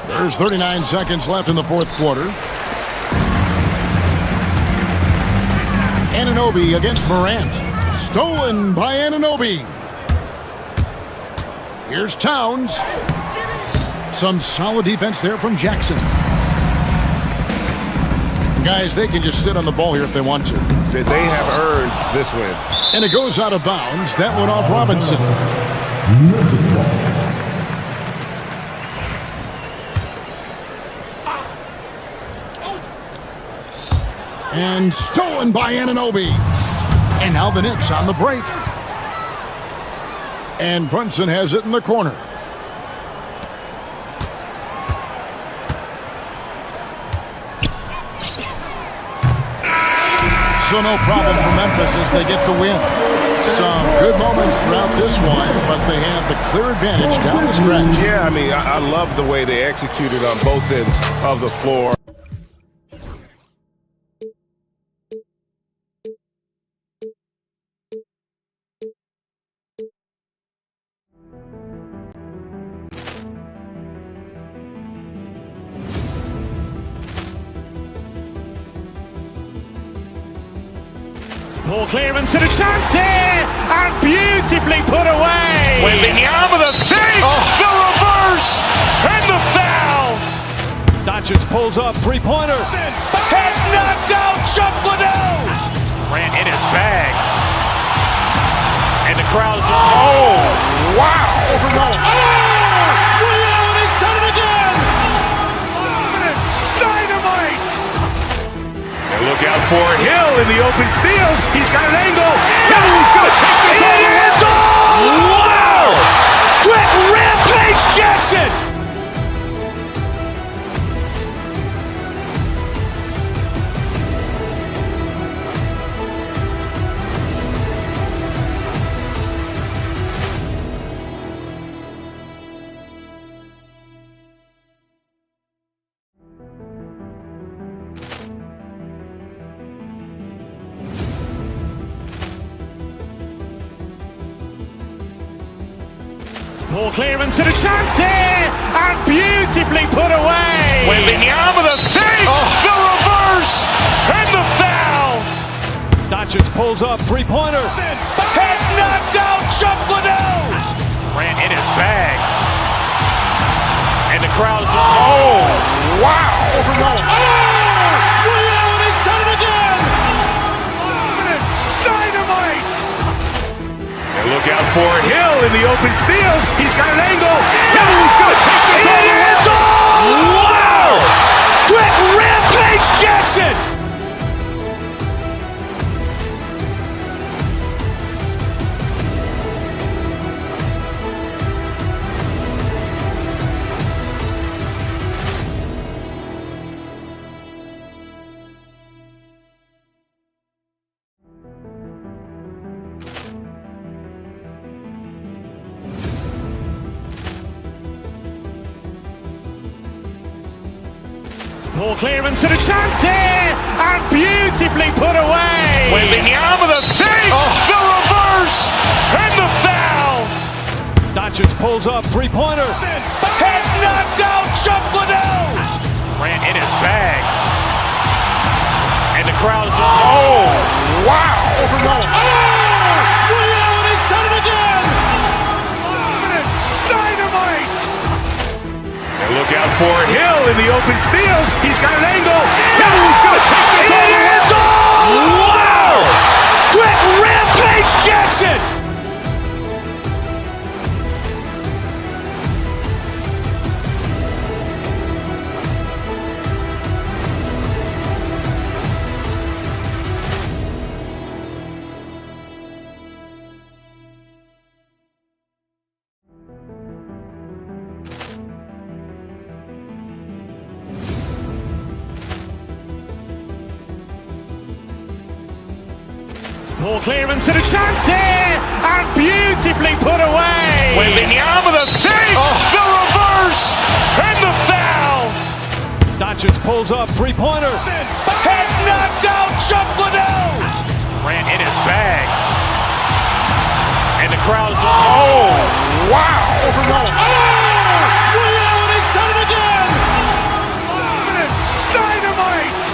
There's 39 seconds left in the fourth quarter. Anunoby against Morant. Stolen by Anunoby. Here's Towns. Some solid defense there from Jackson. Guys, they can just sit on the ball here if they want to. They have earned this win. And it goes out of bounds. That went off Robinson. And stolen by Anunoby. And now the Knicks on the break. And Brunson has it in the corner. So no problem for Memphis as they get the win. Some good moments throughout this one, but they have the clear advantage down the stretch. Yeah, I mean, I love the way they executed on both ends of the floor. Ball clearance and a chance here, and beautifully put away. Waving the arm of the fake, the reverse, and the foul. Doncic pulls up, three-pointer. Has knocked out Chuck Liddell. Grant in his bag. And the crowd's, oh, wow. Overruled. Oh, Ray Allen has done it again. Dynamite. And look out for Hill in the open field. He's got an angle. He's going to take this all the way. Wow. Quick Rampage Jackson. Ball clearance and a chance here, and beautifully put away. Waving the arm of the fake, the reverse, and the foul. Doncic pulls up, three-pointer. Has knocked out Chuck Liddell. Grant in his bag. And the crowd's, oh, wow. Overruled. Oh, Ray Allen has done it again. Dynamite. And look out for Hill in the open field. He's got an angle. He's going to take this all the way. Wow! Quick Rampage Jackson. Ball clearance and a chance here, and beautifully put away. Waving the arm of the fake, the reverse, and the foul. Doncic pulls up, three-pointer. Has knocked out Chuck Liddell. Grant in his bag. And the crowd's, oh, wow. Overruled. Oh, Ray Allen has done it again. Dynamite. And look out for Hill in the open field. He's got an angle. He's going to take this all the way. Wow! Quick Rampage Jackson. Ball clearance and a chance here, and beautifully put away. Waving the arm of the fake, the reverse, and the foul. Doncic pulls up, three-pointer. Has knocked out Chuck Liddell. Grant in his bag. And the crowd's, oh, wow. Overruled. Oh, Ray Allen has done it again. Dynamite.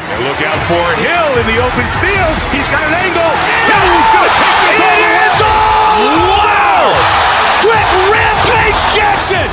And look out for Hill in the open field. He's got an angle. He's going to take this all the way. Wow! Quick Rampage Jackson.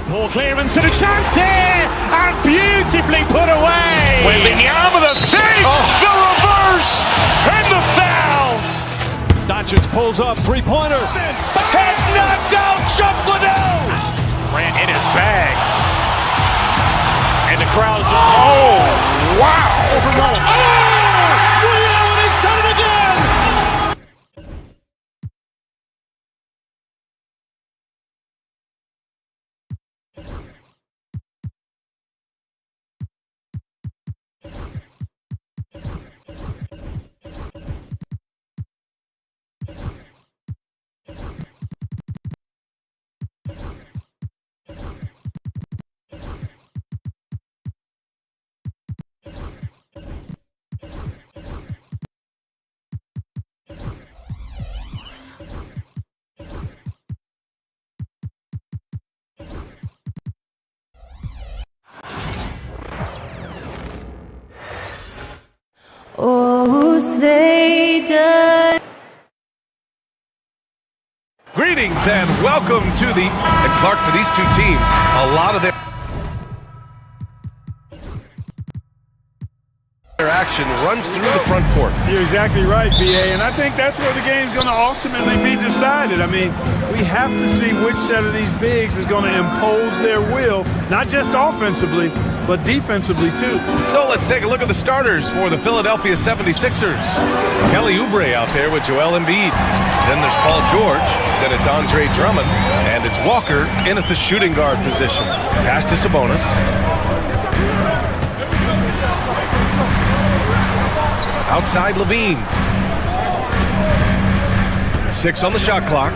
Poor clearance and a chance here, and beautifully put away. Wembanyama with a fake, the reverse, and the foul. Doncic pulls up, three-pointer. Has knocked out Chuck Liddell. Ran in his bag. And the crowd's, oh, wow. Oh, Ray Allen has done it again. Oh, say does. Greetings and welcome to the... And Clark, for these two teams, a lot of their action runs through the front court. You're exactly right, BA, and I think that's where the game's going to ultimately be decided. I mean, we have to see which set of these bigs is going to impose their will, not just offensively, but defensively too. So let's take a look at the starters for the Philadelphia 76ers. Kelly Oubre out there with Joel Embiid. Then there's Paul George. Then it's Andre Drummond. And it's Walker in at the shooting guard position. Pass to Sabonis. Outside Levine. 6 on the shot clock.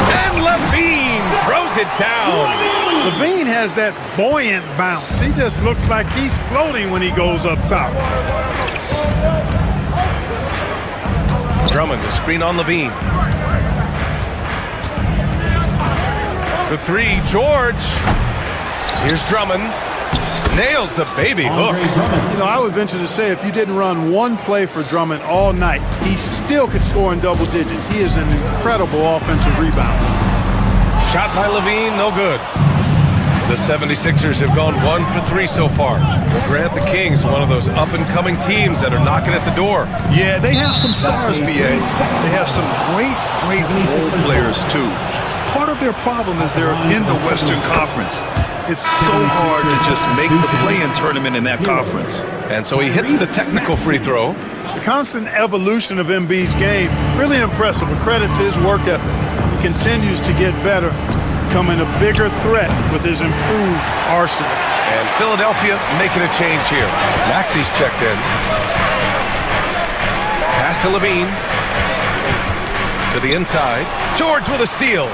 And Levine throws it down. Levine has that buoyant bounce. He just looks like he's floating when he goes up top. Drummond, a screen on Levine. For 3, George. Here's Drummond. Nails the baby hook. You know, I would venture to say if you didn't run one play for Drummond all night, he still could score in double digits. He is an incredible offensive rebounder. Shot by Levine, no good. The 76ers have gone 1 for 3 so far. Grant the Kings, one of those up-and-coming teams that are knocking at the door. Yeah, they have some stars, BA. They have some great role players, too. Part of their problem is they're in the Western Conference. It's so hard to just make the play-in tournament in that conference. And so he hits the technical free throw. The constant evolution of Embiid's game, really impressive. A credit to his work ethic. He continues to get better, becoming a bigger threat with his improved arsenal. And Philadelphia making a change here. Maxi's checked in. Pass to Levine. To the inside. George with a steal.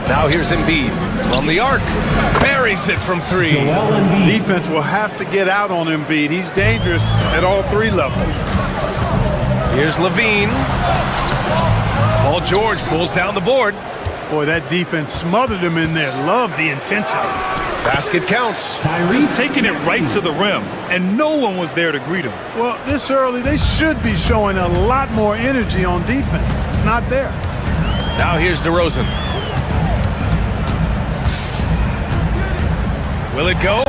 Now here's Embiid from the arc. Buries it from 3. Defense will have to get out on Embiid. He's dangerous at all 3 levels. Here's Levine. Paul George pulls down the board. Boy, that defense smothered him in there. Love the intensity. Basket counts. Just taking it right to the rim, and no one was there to greet him. Well, this early, they should be showing a lot more energy on defense. It's not there. Now here's DeRozan. Will it go?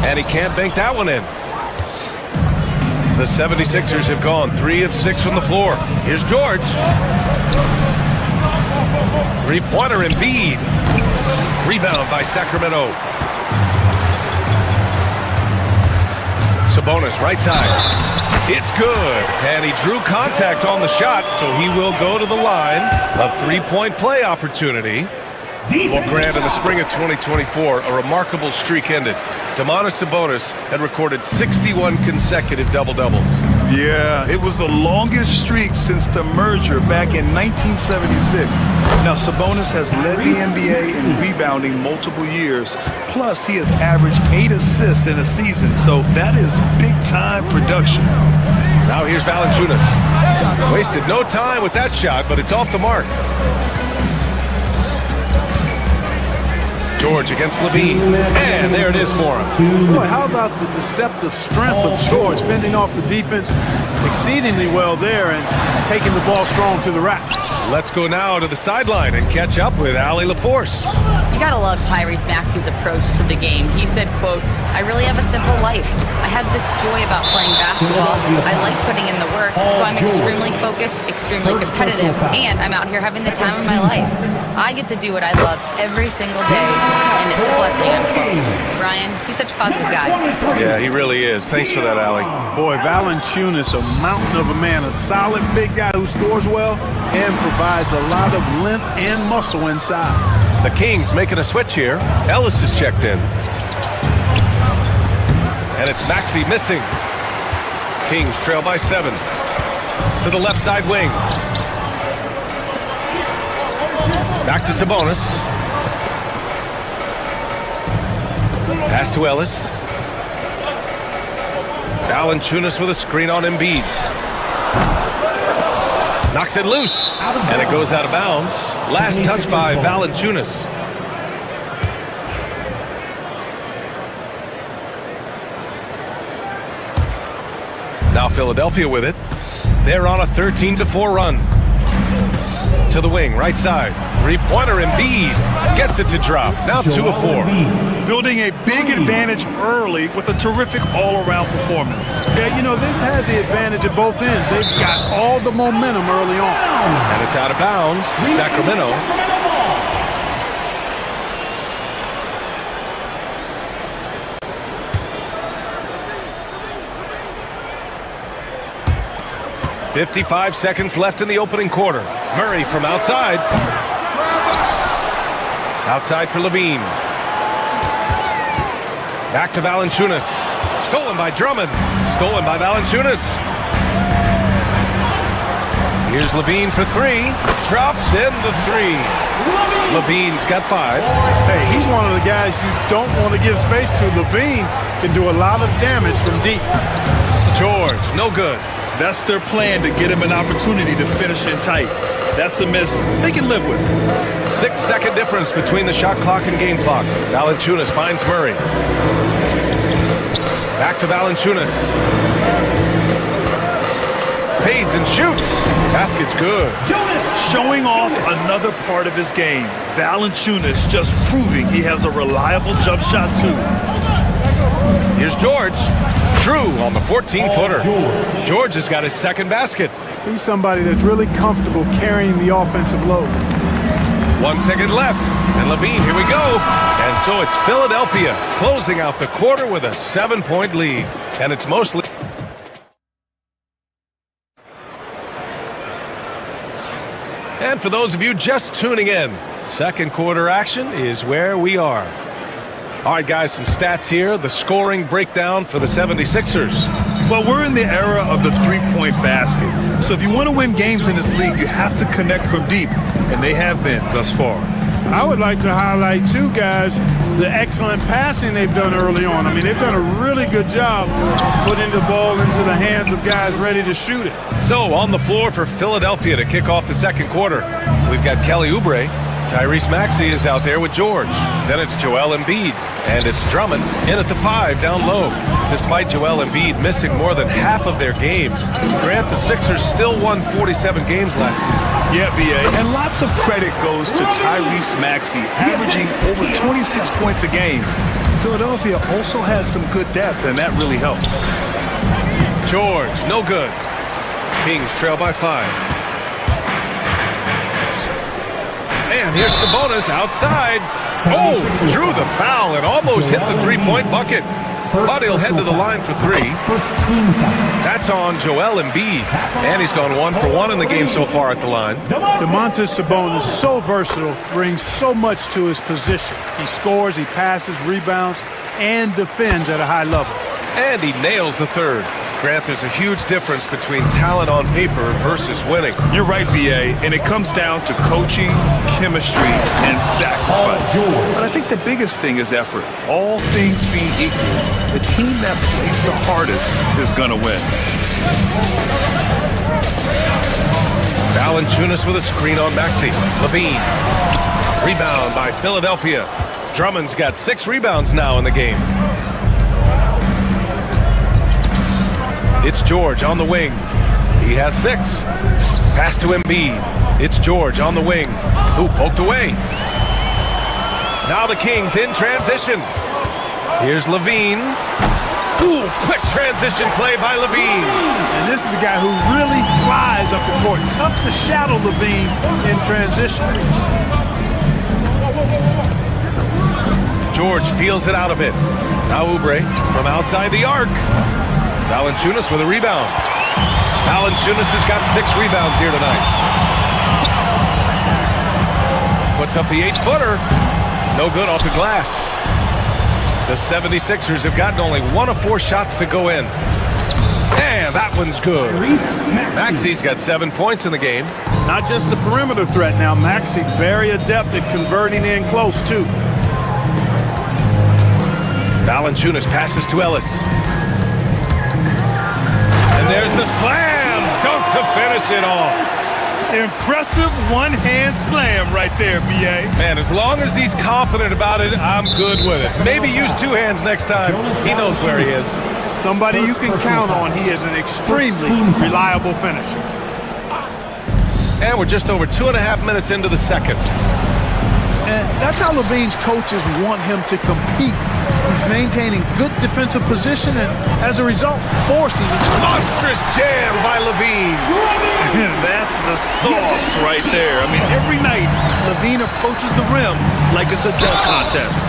And he can't bank that one in. The 76ers have gone 3 of 6 from the floor. Here's George. 3-pointer Embiid. Rebound by Sacramento. Sabonis, right side. It's good. And he drew contact on the shot, so he will go to the line. A 3-point play opportunity. Well, Grant, in the spring of 2024, a remarkable streak ended. Domantas Sabonis had recorded 61 consecutive double-doubles. Yeah, it was the longest streak since the merger back in 1976. Now, Sabonis has led the NBA in rebounding multiple years. Plus, he has averaged 8 assists in a season, so that is big-time production. Now here's Valanciunas. Wasted no time with that shot, but it's off the mark. George against Levine. And there it is for him. Boy, how about the deceptive strength of George fending off the defense exceedingly well there and taking the ball strong to the rack. Let's go now to the sideline and catch up with Allie LaForce. You gotta love Tyrese Maxey's approach to the game. He said, quote, "I really have a simple life. I have this joy about playing basketball. I like putting in the work, so I'm extremely focused, extremely competitive, and I'm out here having the time of my life. I get to do what I love every single day, and it's a blessing," unquote. Ryan, he's such a positive guy. Yeah, he really is. Thanks for that, Allie. Boy, Valanciunas, a mountain of a man, a solid big guy who scores well and provides a lot of length and muscle inside. The Kings making a switch here. Ellis is checked in. And it's Maxey missing. Kings trail by 7. To the left side wing. Back to Sabonis. Pass to Ellis. Valanciunas with a screen on Embiid. Knocks it loose. And it goes out of bounds. Last touch by Valanciunas. Now Philadelphia with it. They're on a 13-4 run. To the wing, right side. Three-pointer Embiid gets it to drop. Now 2 of 4. Building a big advantage early with a terrific all-around performance. Yeah, you know, they've had the advantage at both ends. They've got all the momentum early on. And it's out of bounds to Sacramento. .55 seconds left in the opening quarter. Murray from outside. Outside for Levine. Back to Valanciunas. Stolen by Drummond. Stolen by Valanciunas. Here's Levine for 3. Drops in the 3. Levine's got 5. Hey, he's one of the guys you don't want to give space to. Levine can do a lot of damage from deep. George, no good. That's their plan, to get him an opportunity to finish in tight. That's a miss they can live with. 6-second difference between the shot clock and game clock. Valanciunas finds Murray. Back to Valanciunas. Fades and shoots. Basket's good. Showing off another part of his game. Valanciunas just proving he has a reliable jump shot too. Here's George. True on the 14-footer. George has got his second basket. He's somebody that's really comfortable carrying the offensive load. 1 second left. And Levine, here we go. And so it's Philadelphia closing out the quarter with a 7-point lead. And it's mostly... And for those of you just tuning in, second quarter action is where we are. All right, guys, some stats here. The scoring breakdown for the 76ers. Well, we're in the era of the three-point basket. So if you want to win games in this league, you have to connect from deep, and they have been thus far. I would like to highlight, too, guys, the excellent passing they've done early on. I mean, they've done a really good job putting the ball into the hands of guys ready to shoot it. So on the floor for Philadelphia to kick off the second quarter, we've got Kelly Oubre. Tyrese Maxey is out there with George. Then it's Joel Embiid. And it's Drummond in at the 5 down low. Despite Joel Embiid missing more than half of their games, Grant, the Sixers still won 47 games last season. Yeah, BA. And lots of credit goes to Tyrese Maxey, averaging over 26 points a game. Philadelphia also has some good depth, and that really helps. George, no good. Kings trail by 5. And here's Sabonis outside. Oh, drew the foul and almost hit the three-point bucket. But he'll head to the line for 3. That's on Joel Embiid. And he's gone 1 for 1 in the game so far at the line. Domantas Sabonis, so versatile, brings so much to his position. He scores, he passes, rebounds, and defends at a high level. And he nails the third. Grant, there's a huge difference between talent on paper versus winning. You're right, BA, and it comes down to coaching, chemistry, and sacrifice. But I think the biggest thing is effort. All things being equal, the team that plays the hardest is going to win. Valanciunas with a screen on Maxey. Levine. Rebound by Philadelphia. Drummond's got 6 rebounds now in the game. It's George on the wing. He has 6. Pass to Embiid. It's George on the wing. Ooh, poked away. Now the Kings in transition. Here's Levine. Ooh, quick transition play by Levine. And this is a guy who really flies up the court. Tough to shadow Levine in transition. George feels it out a bit. Now Oubre from outside the arc. Valanciunas with a rebound. Valanciunas has got 6 rebounds here tonight. Puts up the 8-footer. No good off the glass. The 76ers have gotten only 1 of 4 shots to go in. And that one's good. Maxi's got 7 points in the game. Not just the perimeter threat now. Maxey very adept at converting in close, too. Valanciunas passes to Ellis. And there's the slam dunk to finish it off. Impressive one-hand slam right there, B.A. Man, as long as he's confident about it, I'm good with it. Maybe use 2 hands next time. He knows where he is. Somebody you can count on. He is an extremely reliable finisher. And we're just over 2.5 minutes into the second. And that's how Levine's coaches want him to compete. He's maintaining good defensive position and, as a result, forces it. Monstrous jam by Levine. That's the sauce right there. I mean, every night, Levine approaches the rim like it's a dunk contest.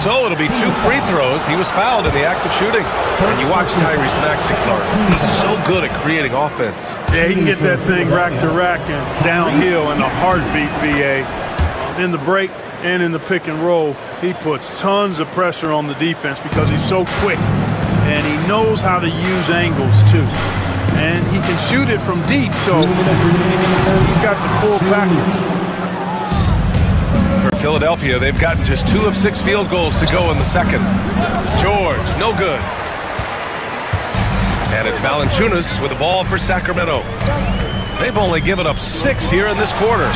So it'll be 2 free throws. He was fouled in the act of shooting. And you watch Tyrese Maxey, Clark. He's so good at creating offense. Yeah, he can get that thing rack to rack and downhill in a heartbeat, B.A. In the break and in the pick and roll, he puts tons of pressure on the defense because he's so quick. And he knows how to use angles, too. And he can shoot it from deep, so he's got the full package. For Philadelphia, they've gotten just 2 of 6 field goals to go in the second. George, no good. And it's Valanciunas with the ball for Sacramento. They've only given up 6 here in this quarter.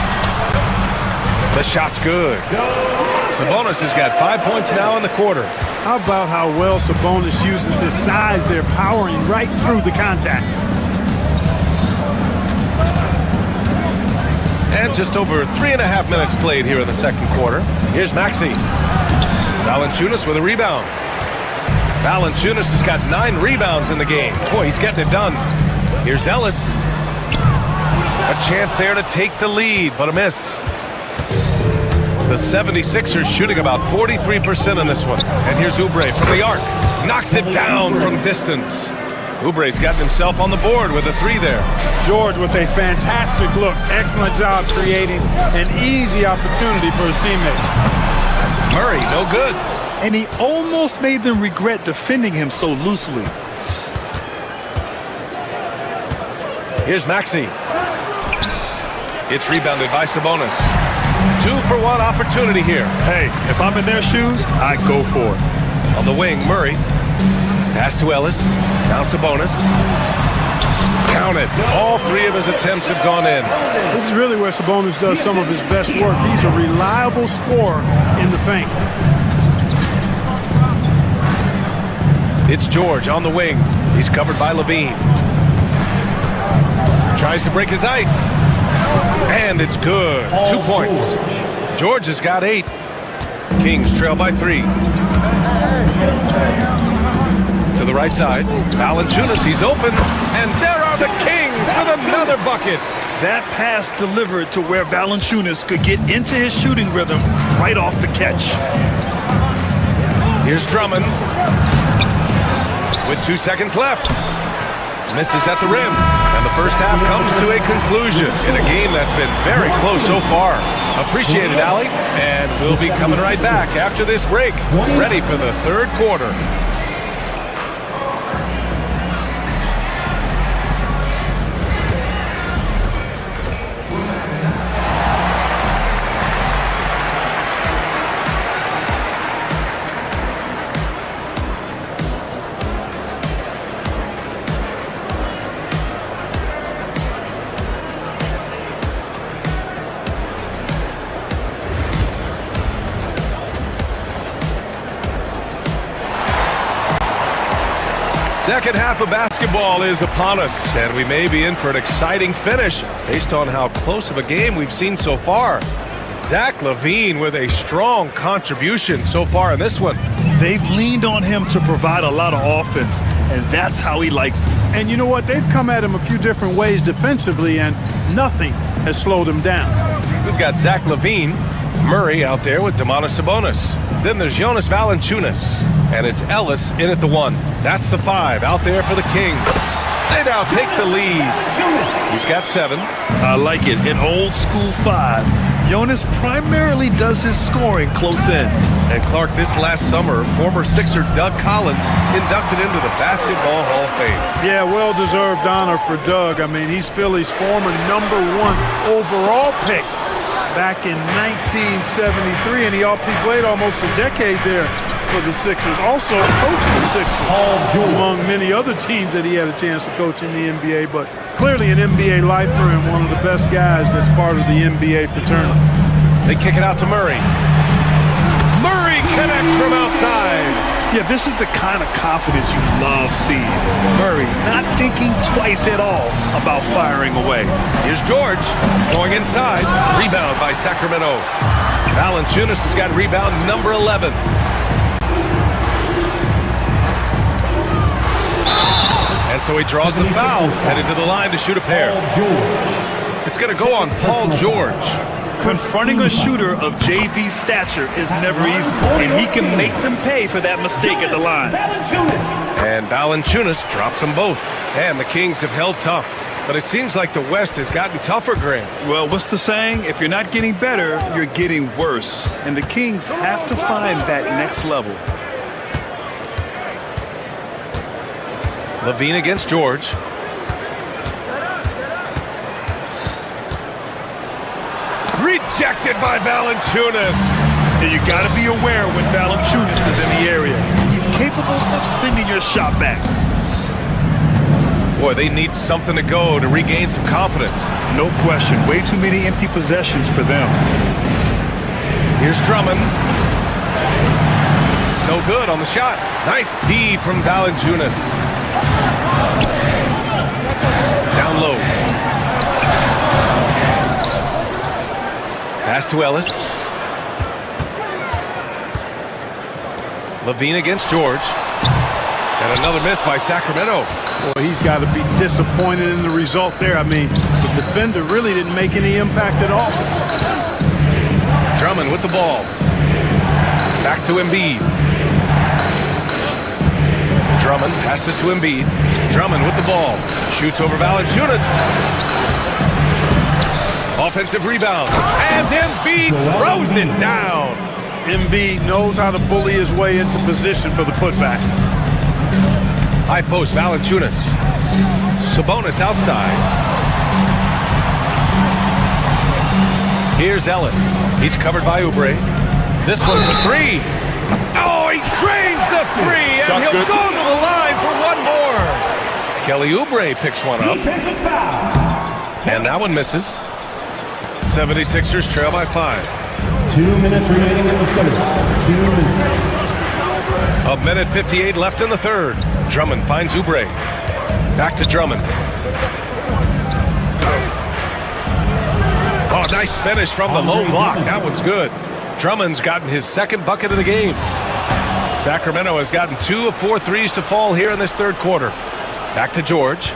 The shot's good. Sabonis has got 5 points now in the quarter. How about how well Sabonis uses his size there, powering right through the contact. And just over 3.5 minutes played here in the second quarter. Here's Maxey. Valanciunas with a rebound. Valanciunas has got 9 rebounds in the game. Boy, he's getting it done. Here's Ellis. A chance there to take the lead, but a miss. The 76ers shooting about 43% in this one. And here's Oubre from the arc. Knocks it down from distance. Oubre's gotten himself on the board with a 3 there. George with a fantastic look. Excellent job creating an easy opportunity for his teammate. Murray, no good. And he almost made them regret defending him so loosely. Here's Maxey. It's rebounded by Sabonis. 2-for-1 opportunity here. Hey, if I'm in their shoes, I go for it. On the wing, Murray. Pass to Ellis. Now Sabonis. Count it. All 3 of his attempts have gone in. This is really where Sabonis does some of his best work. He's a reliable scorer in the paint. It's George on the wing. He's covered by Levine. Tries to break his ice. And it's good. 2 points. George has got 8. Kings trail by 3. To the right side. Valanciunas, he's open. And there are the Kings with another bucket. That pass delivered to where Valanciunas could get into his shooting rhythm right off the catch. Here's Drummond. With 2 seconds left. Misses at the rim. And the first half comes to a conclusion in a game that's been very close so far. Appreciate it, Allie. And we'll be coming right back after this break. Ready for the third quarter. second half of basketball is upon us, and we may be in for an exciting finish based on how close of a game we've seen so far. Zach LaVine with a strong contribution so far in this one. They've leaned on him to provide a lot of offense, and that's how he likes it. And you know what? They've come at him a few different ways defensively, and nothing has slowed him down. We've got Zach LaVine, Murray out there with Domantas Sabonis. Then there's Jonas Valanciunas, and it's Ellis in at the 1. That's the 5 out there for the Kings. They now take the lead. He's got 7. I like it. An old school 5. Jonas primarily does his scoring close in. And Clark, this last summer, former Sixer Doug Collins inducted into the Basketball Hall of Fame. Yeah, well-deserved honor for Doug. I mean, he's Philly's former #1 overall pick back in 1973, and he played almost a decade there for the Sixers. Also coached the Sixers, among many other teams that he had a chance to coach in the NBA, but clearly an NBA lifer and one of the best guys that's part of the NBA fraternity. They kick it out to Murray. Murray connects from outside. Yeah, this is the kind of confidence you love seeing. Murray not thinking twice at all about firing away. Here's George going inside. Rebound by Sacramento. Valanciunas has got rebound number 11. And so he draws the foul, headed to the line to shoot a pair. It's going to go on Paul George. Confronting a shooter of JV stature is never easy, and he can make them pay for that mistake at the line. And Valanciunas drops them both. And the Kings have held tough, but it seems like the West has gotten tougher, Grant. Well, what's the saying? If you're not getting better, you're getting worse. And the Kings have to find that next level. LaVine against George. Rejected by Valanciunas. And you got to be aware when Valanciunas is in the area. He's capable of sending your shot back. Boy, they need something to go to regain some confidence. No question. Way too many empty possessions for them. Here's Drummond. No good on the shot. Nice D from Valanciunas. Down low. Pass to Ellis. LaVine against George. And another miss by Sacramento. Boy, he's got to be disappointed in the result there. I mean, the defender really didn't make any impact at all. Drummond with the ball. Back to Embiid. Drummond passes to Embiid. Drummond with the ball. Shoots over Valanciunas. Offensive rebound. And Embiid throws it down. Embiid knows how to bully his way into position for the putback. High post, Valanciunas. Sabonis outside. Here's Ellis. He's covered by Oubre. This one for 3. Oh, he drains the 3, and he'll go to the line for one more. Kelly Oubre picks one up. And that one misses. 76ers trail by 5. 2 minutes remaining in the third. 2 minutes. A minute 58 left in the third. Drummond finds Oubre. Back to Drummond. Oh, nice finish from the low block. That one's good. Drummond's gotten his second bucket of the game. Sacramento has gotten 2 of 4 threes to fall here in this third quarter. Back to George.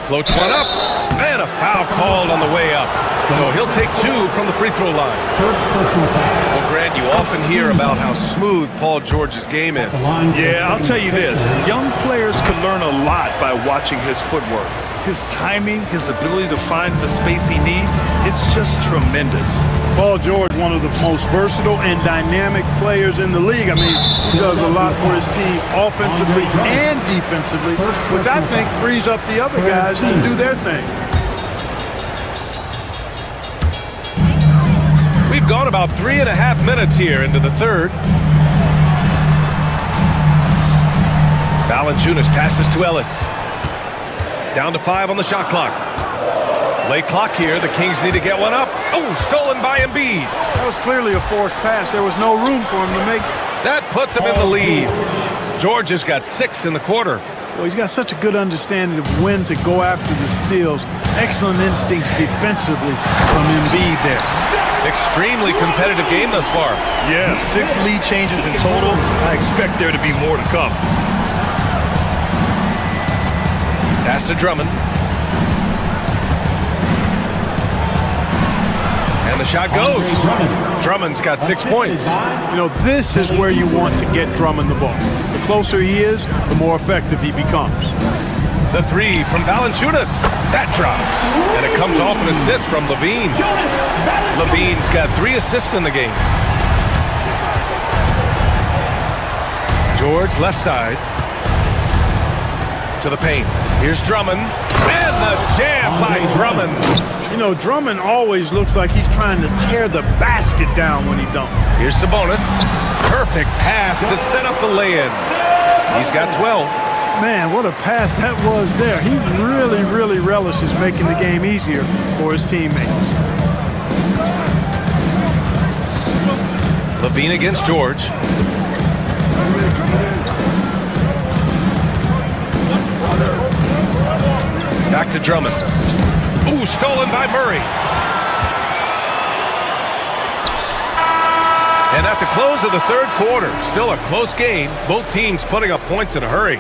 Floats one up, and a foul called on the way up. So he'll take 2 from the free throw line. First personal foul. Well, Grant, you often hear about how smooth Paul George's game is. Yeah, I'll tell you this. Young players can learn a lot by watching his footwork. His timing, his ability to find the space he needs, it's just tremendous. Paul George, one of the most versatile and dynamic players in the league. I mean, he does a lot for his team offensively and defensively, which I think frees up the other guys to do their thing. We've gone about 3.5 minutes here into the third. Valanciunas passes to Ellis. Down to 5 on the shot clock. Late clock here. The Kings need to get one up. Oh, stolen by Embiid. That was clearly a forced pass. There was no room for him to make. That puts him in the lead. George has got 6 in the quarter. Well, he's got such a good understanding of when to go after the steals. Excellent instincts defensively from Embiid there. Extremely competitive game thus far. Yeah, 6 lead changes in total. I expect there to be more to come. Pass to Drummond. And the shot goes. Drummond's got 6 points. You know, this is where you want to get Drummond the ball. The closer he is, the more effective he becomes. The 3 from Valanciunas. That drops. And it comes off an assist from Levine. Levine's got 3 assists in the game. George left side. To the paint. Here's Drummond. And the jam by Drummond. You know, Drummond always looks like he's trying to tear the basket down when he dunks. Here's Sabonis. Perfect pass to set up the lay-in. He's got 12. Man, what a pass that was there. He really, really relishes making the game easier for his teammates. Levine against George. Back to Drummond. Ooh, stolen by Murray. And at the close of the third quarter, still a close game. Both teams putting up points in a hurry.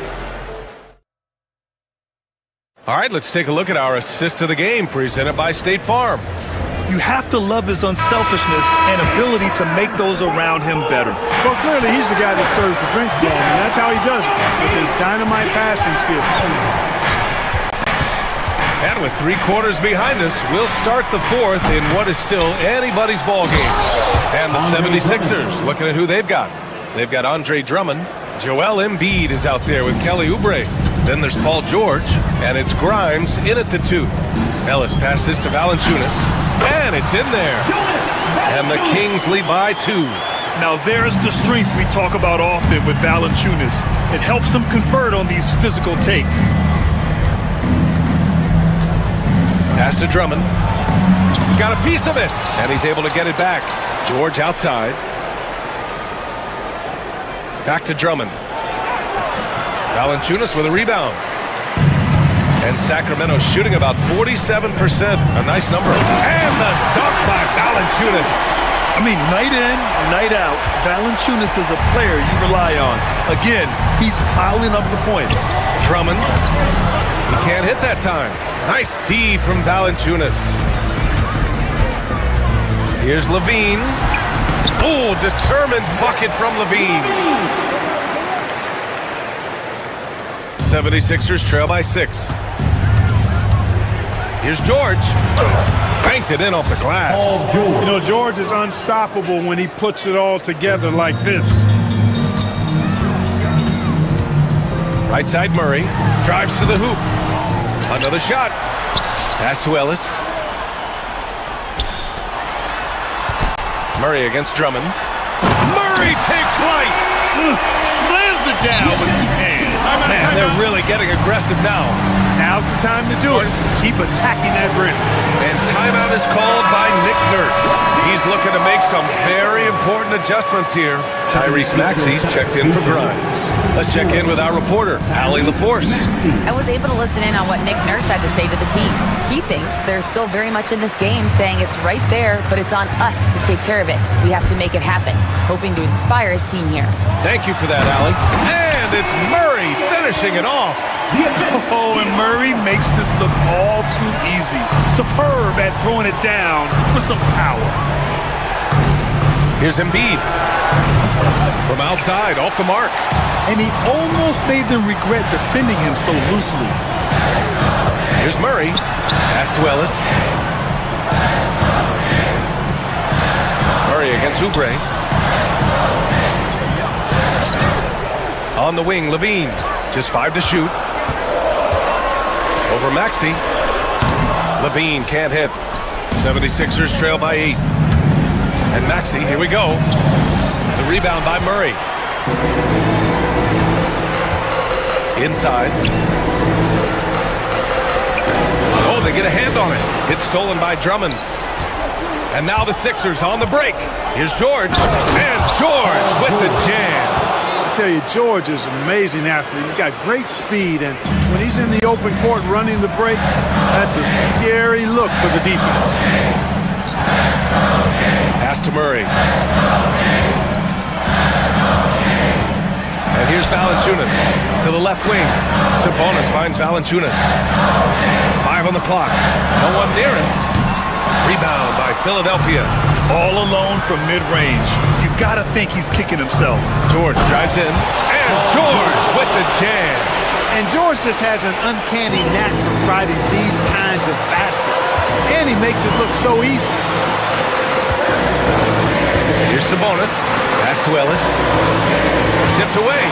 All right, let's take a look at our assist of the game presented by State Farm. You have to love his unselfishness and ability to make those around him better. Well, clearly he's the guy that stirs the drink for him, and that's how he does it, with his dynamite passing skills. And with 3 quarters behind us, we'll start the fourth in what is still anybody's ball game. And the 76ers, looking at who they've got. They've got Andre Drummond. Joel Embiid is out there with Kelly Oubre. Then there's Paul George, and it's Grimes in at the 2. Ellis passes to Valanciunas, and it's in there. And the Kings lead by 2. Now there's the strength we talk about often with Valanciunas. It helps him convert on these physical takes. Pass to Drummond. Got a piece of it, and he's able to get it back. George outside. Back to Drummond. Valanciunas with a rebound. And Sacramento shooting about 47%. A nice number. And the dunk by Valanciunas. I mean, night in, night out, Valanciunas is a player you rely on. Again, he's piling up the points. Drummond. He can't hit that time. Nice D from Valanciunas. Here's Levine. Oh, determined bucket from Levine. 76ers trail by 6. Here's George. Banked it in off the glass. You know, George is unstoppable when he puts it all together like this. Right side Murray. Drives to the hoop. Another shot. Pass to Ellis. Murray against Drummond. Murray takes flight. Slams it down with 2 hands. Man, they're really getting aggressive now. Now's the time to do it. Keep attacking that rim. And timeout is called by Nick Nurse. He's looking to make some very important adjustments here. Tyrese Maxey's checked in for Grimes. Let's check in with our reporter, Allie LaForce. I was able to listen in on what Nick Nurse had to say to the team. He thinks they're still very much in this game, saying it's right there, but it's on us to take care of it. We have to make it happen, hoping to inspire his team here. Thank you for that, Allie. And it's Murray finishing it off. Oh, and Murray makes this look all too easy. Superb at throwing it down with some power. Here's Embiid. From outside, off the mark. And he almost made them regret defending him so loosely. Here's Murray. Pass to Ellis. Murray against Oubre. On the wing, Levine. Just 5 to shoot. Over Maxey. Levine can't hit. 76ers trail by 8. And Maxey, here we go. The rebound by Murray. Inside. Oh, they get a hand on it. It's stolen by Drummond. And now the Sixers on the break. Here's George. And George with the jam. I tell you, George is an amazing athlete. He's got great speed, and when he's in the open court running the break, that's a scary look for the defense. Pass to Murray. And here's Valanciunas to the left wing. Sabonis finds Valanciunas. 5 on the clock. No one near him. Rebound by Philadelphia. All alone from mid-range. You've got to think he's kicking himself. George drives in. And George with the jam. And George just has an uncanny knack for riding these kinds of baskets. And he makes it look so easy. Here's Sabonis. Pass to Ellis. Tipped away.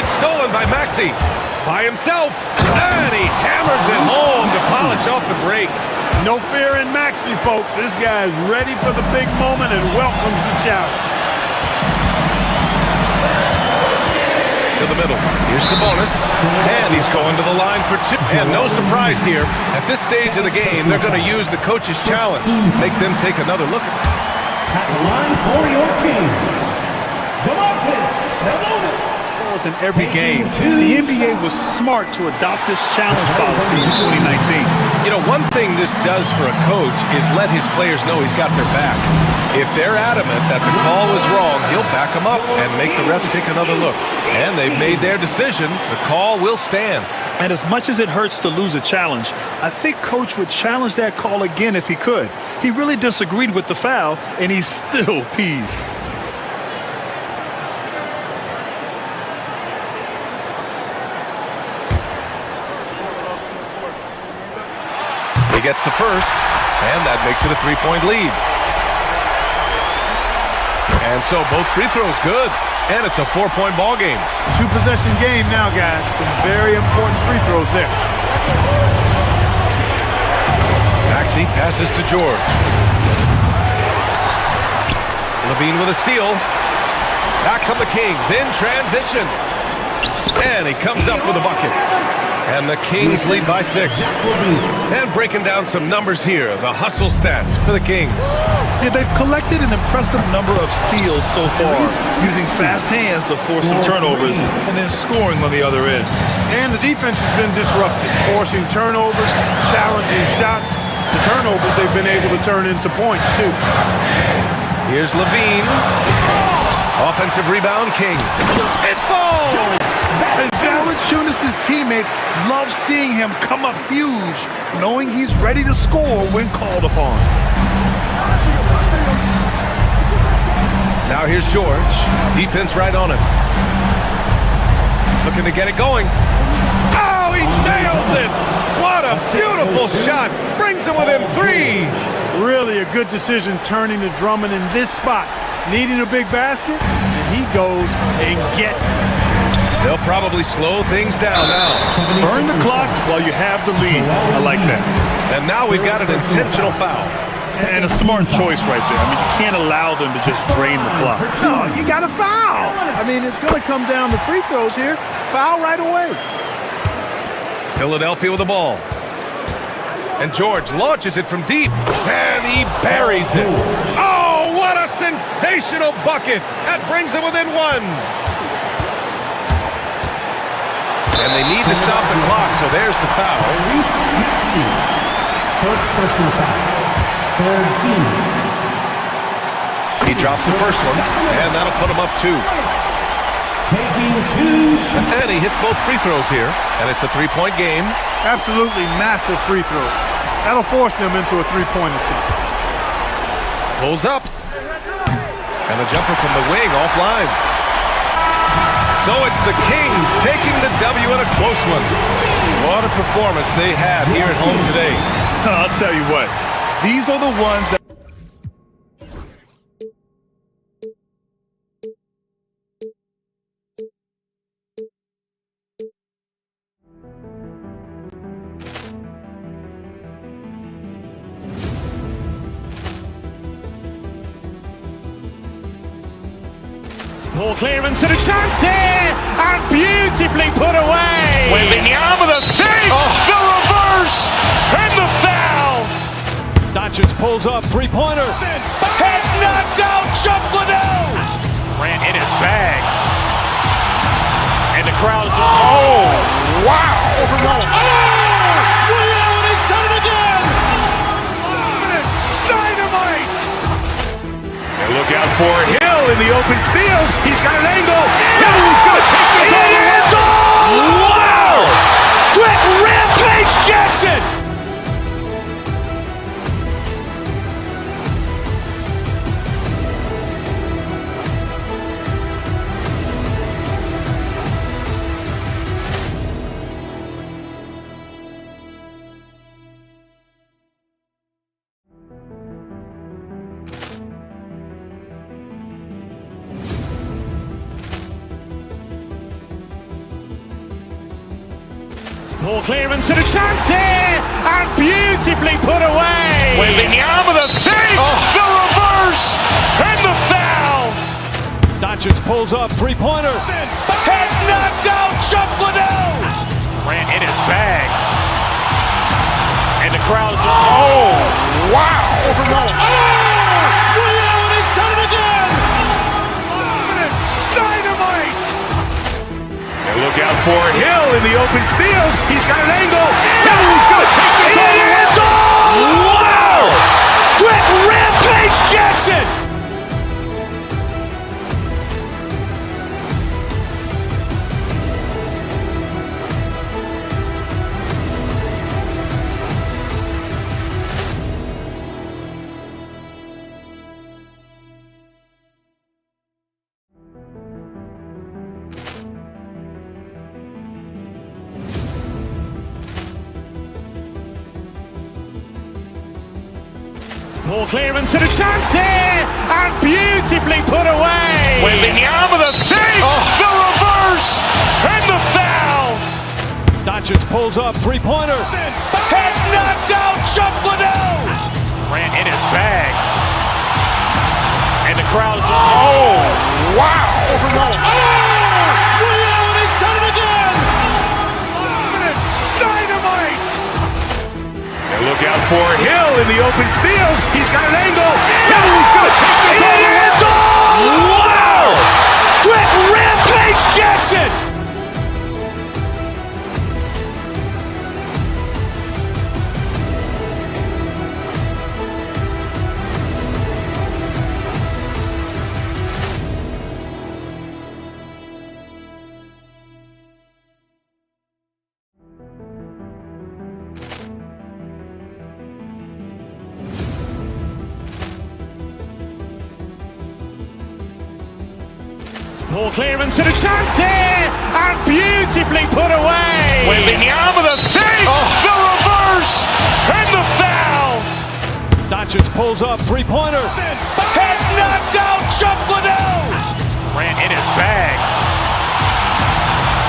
It's stolen by Maxey. By himself. And he hammers it home to polish off the break. No fear in Maxey, folks. This guy is ready for the big moment and welcomes the challenge. To the middle. Here's Sabonis. And he's going to the line for 2. And no surprise here. At this stage of the game, they're going to use the coach's challenge. Make them take another look at it. At the line for your Kings, Domantas Sabonis. In every game, the NBA was smart to adopt this challenge policy in 2019. You know, one thing this does for a coach is let his players know he's got their back. If they're adamant that the call was wrong, he'll back them up and make the ref take another look. And they've made their decision. The call will stand. And as much as it hurts to lose a challenge, I think Coach would challenge that call again if he could. He really disagreed with the foul, and he's still peeved. He gets the first, and that makes it a 3-point lead. And so both free throws good, and it's a 4-point ball game. 2-possession game now, guys. Some very important free throws there. Maxey passes to George. Levine with a steal. Back come the Kings in transition. And he comes up with a bucket. And the Kings lead by 6. And breaking down some numbers here, the hustle stats for the Kings. Yeah, they've collected an impressive number of steals so far, using fast hands to force some turnovers and then scoring on the other end. And the defense has been disrupted, forcing turnovers, challenging shots. The turnovers they've been able to turn into points, too. Here's Levine. Offensive rebound, King. It falls! And Valanciunas' teammates love seeing him come up huge, knowing he's ready to score when called upon. Now here's George. Defense right on him. Looking to get it going. Oh, he nails it! What a beautiful shot! Brings him within 3. Really a good decision turning to Drummond in this spot. Needing a big basket, and he goes and gets it. They'll probably slow things down now. Burn the clock while you have the lead. I like that. And now we've got an intentional foul. And a smart choice right there. I mean, you can't allow them to just drain the clock. No, you got to foul. I mean, it's going to come down to free throws here. Foul right away. Philadelphia with the ball. And George launches it from deep. And he buries it. Oh, what a sensational bucket. That brings him within 1. And they need to stop the clock, so there's the foul. First personal foul. Third team. He drops the first one, and that'll put him up 2. Taking 2 shots. And he hits both free throws here, and it's a 3-point game. Absolutely massive free throw. That'll force them into a 3-pointer too. Pulls up. And the jumper from the wing offline. So it's the Kings taking the W in a close one. What a performance they had here at home today. I'll tell you what, these are the ones that Poor clearance and a chance here, and beautifully put away. Wembanyama the save, the reverse, and the foul. Doncic pulls up, 3-pointer. crowd is, oh, wow. Oh, Woody Allen has done it again. Dynamite! And look out for Hill in the open field. He's got an angle. Hill is going to take this all the way. Wow! Quick Rampage Jackson! Ball clearance and a chance here, and beautifully put away. Waving the arm of the fake, the reverse, and the foul. Doncic pulls up, three-pointer. Has knocked out Chuck Liddell. Grant in his bag. And the crowd is, oh, wow. Woody Allen has done it again. Dynamite! And look out for Hill in the open field. He's got an angle. Hill's going to take this all the way. Wow! Quick Rampage Jackson! Ball clearance and a chance here, and beautifully put away. Waving the arm of the fake, the reverse, and the foul. Doncic pulls up, three-pointer. Has knocked out Chuck Liddell. Grant in his bag. And the crowd is, oh, wow. Woody Allen has done it again. Dynamite! And look out for Hill in the open field. He's got an angle. Hill's going to take this all the way. Wow! Quick Rampage Jackson! Ball clearance and a chance here, and beautifully put away. Waving the arm of the fake, the reverse, and the foul. Doncic pulls up, three-pointer. Has knocked out Chuck Liddell. Grant in his bag.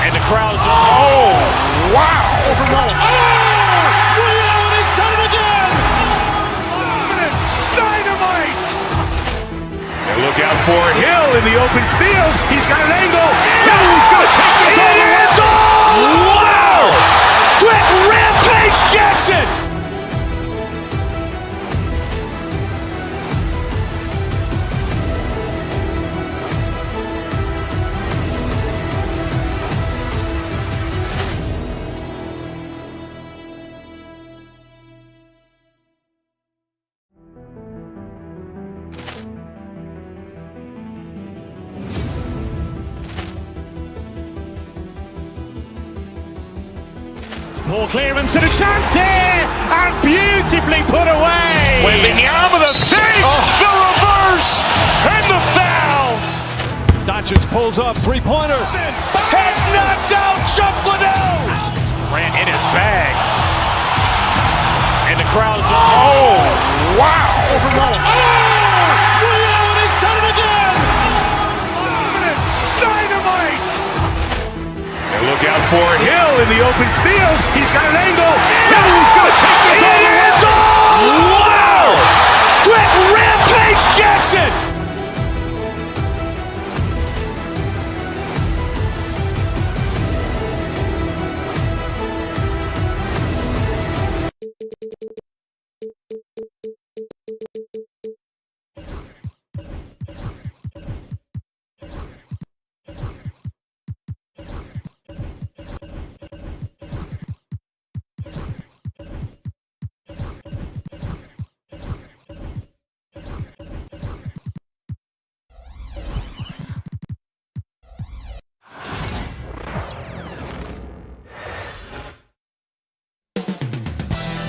And the crowd is, oh, wow. Woody Allen has done it again. Dynamite! And look out for Hill in the open field. He's got an angle. Hill's going to take this all the way. Wow! Quick Rampage Jackson! Ball clearance and a chance here, and beautifully put away. Waving the arm of the fake, the reverse, and the foul. Doncic pulls up, three-pointer. Has knocked out Chuck Liddell. Grant in his bag. And the crowd is, oh, wow. Woody Allen has done it again. Dynamite! And look out for Hill in the open field. He's got an angle. Hill's going to take this all the way. Wow! Quick Rampage Jackson!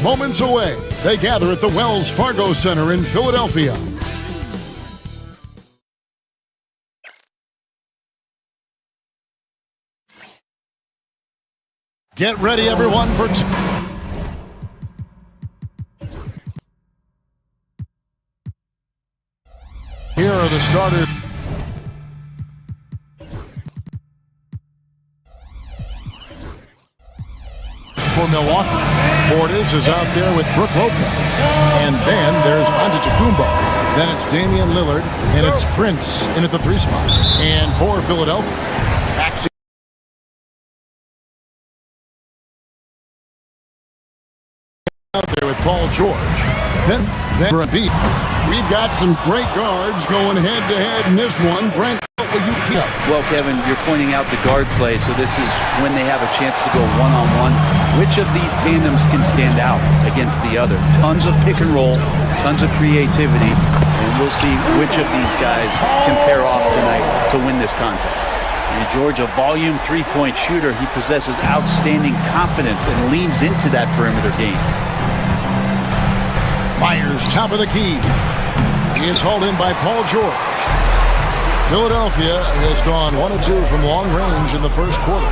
Moments away, they gather at the Wells Fargo Center in Philadelphia. Get ready, everyone, for... Here are the starters. For Milwaukee, Portis is out there with Brook Lopez. And then there's Antetokounmpo. Then it's Damian Lillard, and it's Prince in at the 3 spot. And for Philadelphia, out there with Paul George. Then for a beat. We've got some great guards going head-to-head in this one. Brent, what will you keep? Well, Kevin, you're pointing out the guard play, so this is when they have a chance to go one-on-one. Which of these tandems can stand out against the other? Tons of pick and roll, tons of creativity, and we'll see which of these guys can pair off tonight to win this contest. And George, a volume three-point shooter, he possesses outstanding confidence and leans into that perimeter game. Fires top of the key. He is hauled in by Paul George. Philadelphia has gone 1 of 2 from long range in the first quarter.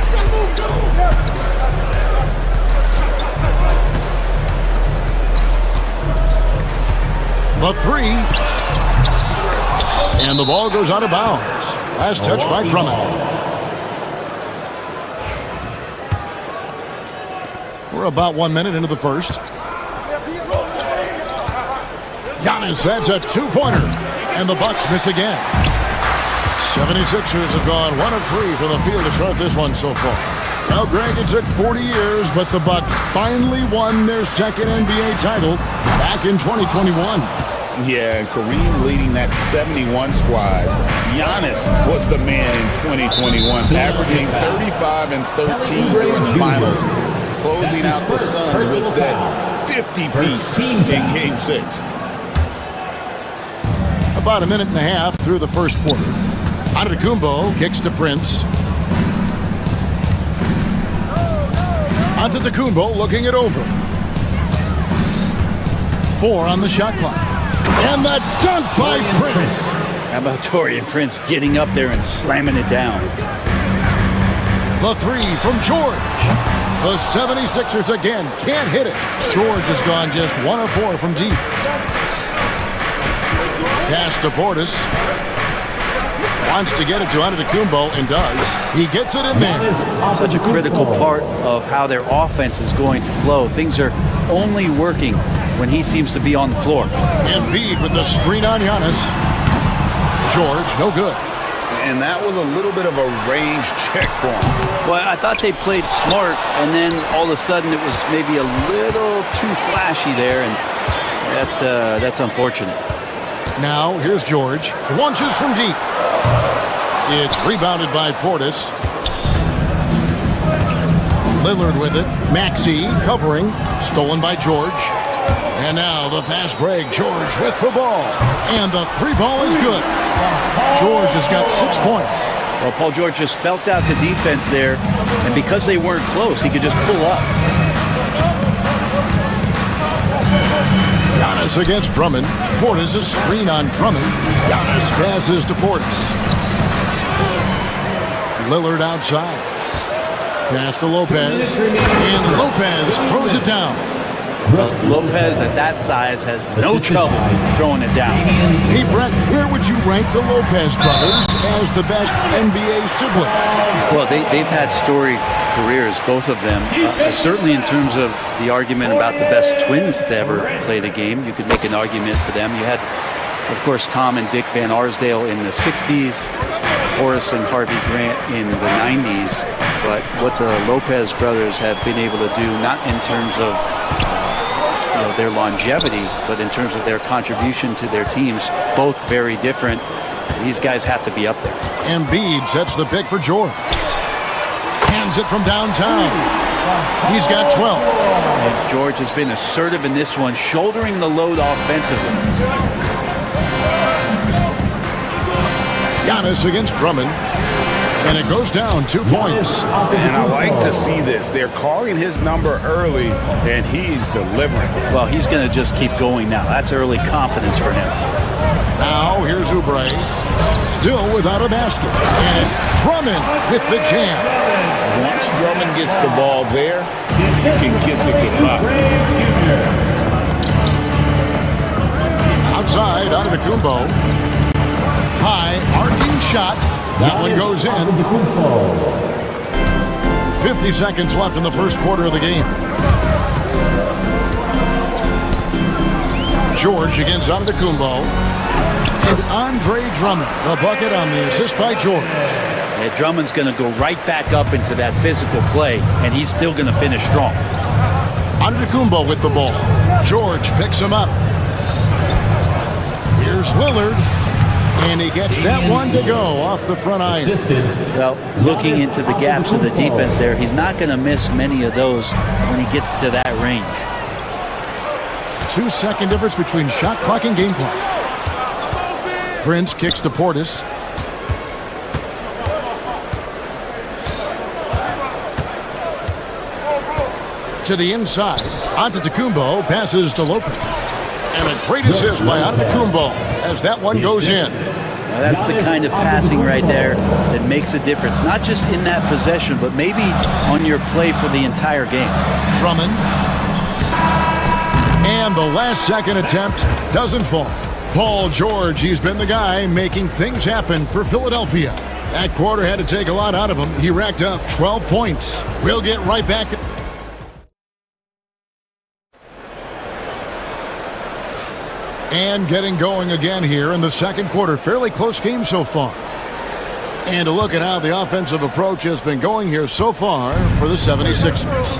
The 3. And the ball goes out of bounds. Last touch by Drummond. We're about 1 minute into the first. Giannis, that's a 2-pointer. And the Bucks miss again. 76ers have gone 1 of 3 from the field to start this one so far. Now, Greg, it took 40 years, but the Bucks finally won their second NBA title back in 2021. Yeah, and Kareem leading that 71 squad. Giannis was the man in 2021, averaging 35 and 13 during the finals, closing out the Suns with that 50-piece in Game 6. About a minute and a half through the first quarter. Antetokounmpo kicks to Prince. Antetokounmpo looking it over. 4 on the shot clock. And the dunk by Prince. How about Taurean Prince getting up there and slamming it down? The 3 from George. The 76ers again can't hit it. George has gone just 1 of 4 from deep. Pass to Portis. Wants to get it to Antetokounmpo and does. He gets it in there. Such a critical part of how their offense is going to flow. Things are only working when he seems to be on the floor. Embiid with the screen on Giannis. George, no good. And that was a little bit of a range check for him. Well, I thought they played smart, and then all of a sudden it was maybe a little too flashy there, and that's unfortunate. Now, here's George. Launches from deep. It's rebounded by Portis. Lillard with it. Maxey covering. Stolen by George. And now the fast break. George with the ball. And the 3 ball is good. George has got 6 points. Well, Paul George just felt out the defense there, and because they weren't close, he could just pull up. Giannis against Drummond. Portis a screen on Drummond. Giannis passes to Portis. Lillard outside. Pass to Lopez. And Lopez throws it down. Well, Lopez at that size has no trouble throwing it down. Hey, Brett, where would you rank the Lopez brothers as the best NBA siblings? Well, they've had storied careers, both of them. Certainly in terms of the argument about the best twins to ever play the game, you could make an argument for them. You had, of course, Tom and Dick Van Arsdale in the 60s, Horace and Harvey Grant in the 90s. But what the Lopez brothers have been able to do, not in terms of their longevity, but in terms of their contribution to their teams, both very different. These guys have to be up there. Embiid sets the pick for George. Hands it from downtown. He's got 12. And George has been assertive in this one, shouldering the load offensively. Giannis against Drummond. And it goes down 2 points. And I like to see this. They're calling his number early, and he's delivering. Well, he's going to just keep going now. That's early confidence for him. Now here's Oubre. Still without a basket. And it's Drummond with the jam. Once Drummond gets the ball there, you can kiss it goodbye. Outside, Antetokounmpo. High, arcing shot. That one goes in. 50 seconds left in the first quarter of the game. George against Antetokounmpo. And Andre Drummond, the bucket on the assist by George. Yeah, Drummond's going to go right back up into that physical play, and he's still going to finish strong. Antetokounmpo with the ball. George picks him up. Here's Lillard. And he gets that one to go off the front iron. Well, looking into the gaps of the defense there, he's not going to miss many of those when he gets to that range. 2-second difference between shot clock and game clock. Prince kicks to Portis. To the inside. Antetokounmpo passes to Lopez. And a great assist by Antetokounmpo as that one goes in. Now that's the kind of passing right there that makes a difference. Not just in that possession, but maybe on your play for the entire game. Drummond. And the last second attempt doesn't fall. Paul George, he's been the guy making things happen for Philadelphia. That quarter had to take a lot out of him. He racked up 12 points. We'll get right back. And getting going again here in the second quarter. Fairly close game so far. And a look at how the offensive approach has been going here so far for the 76ers.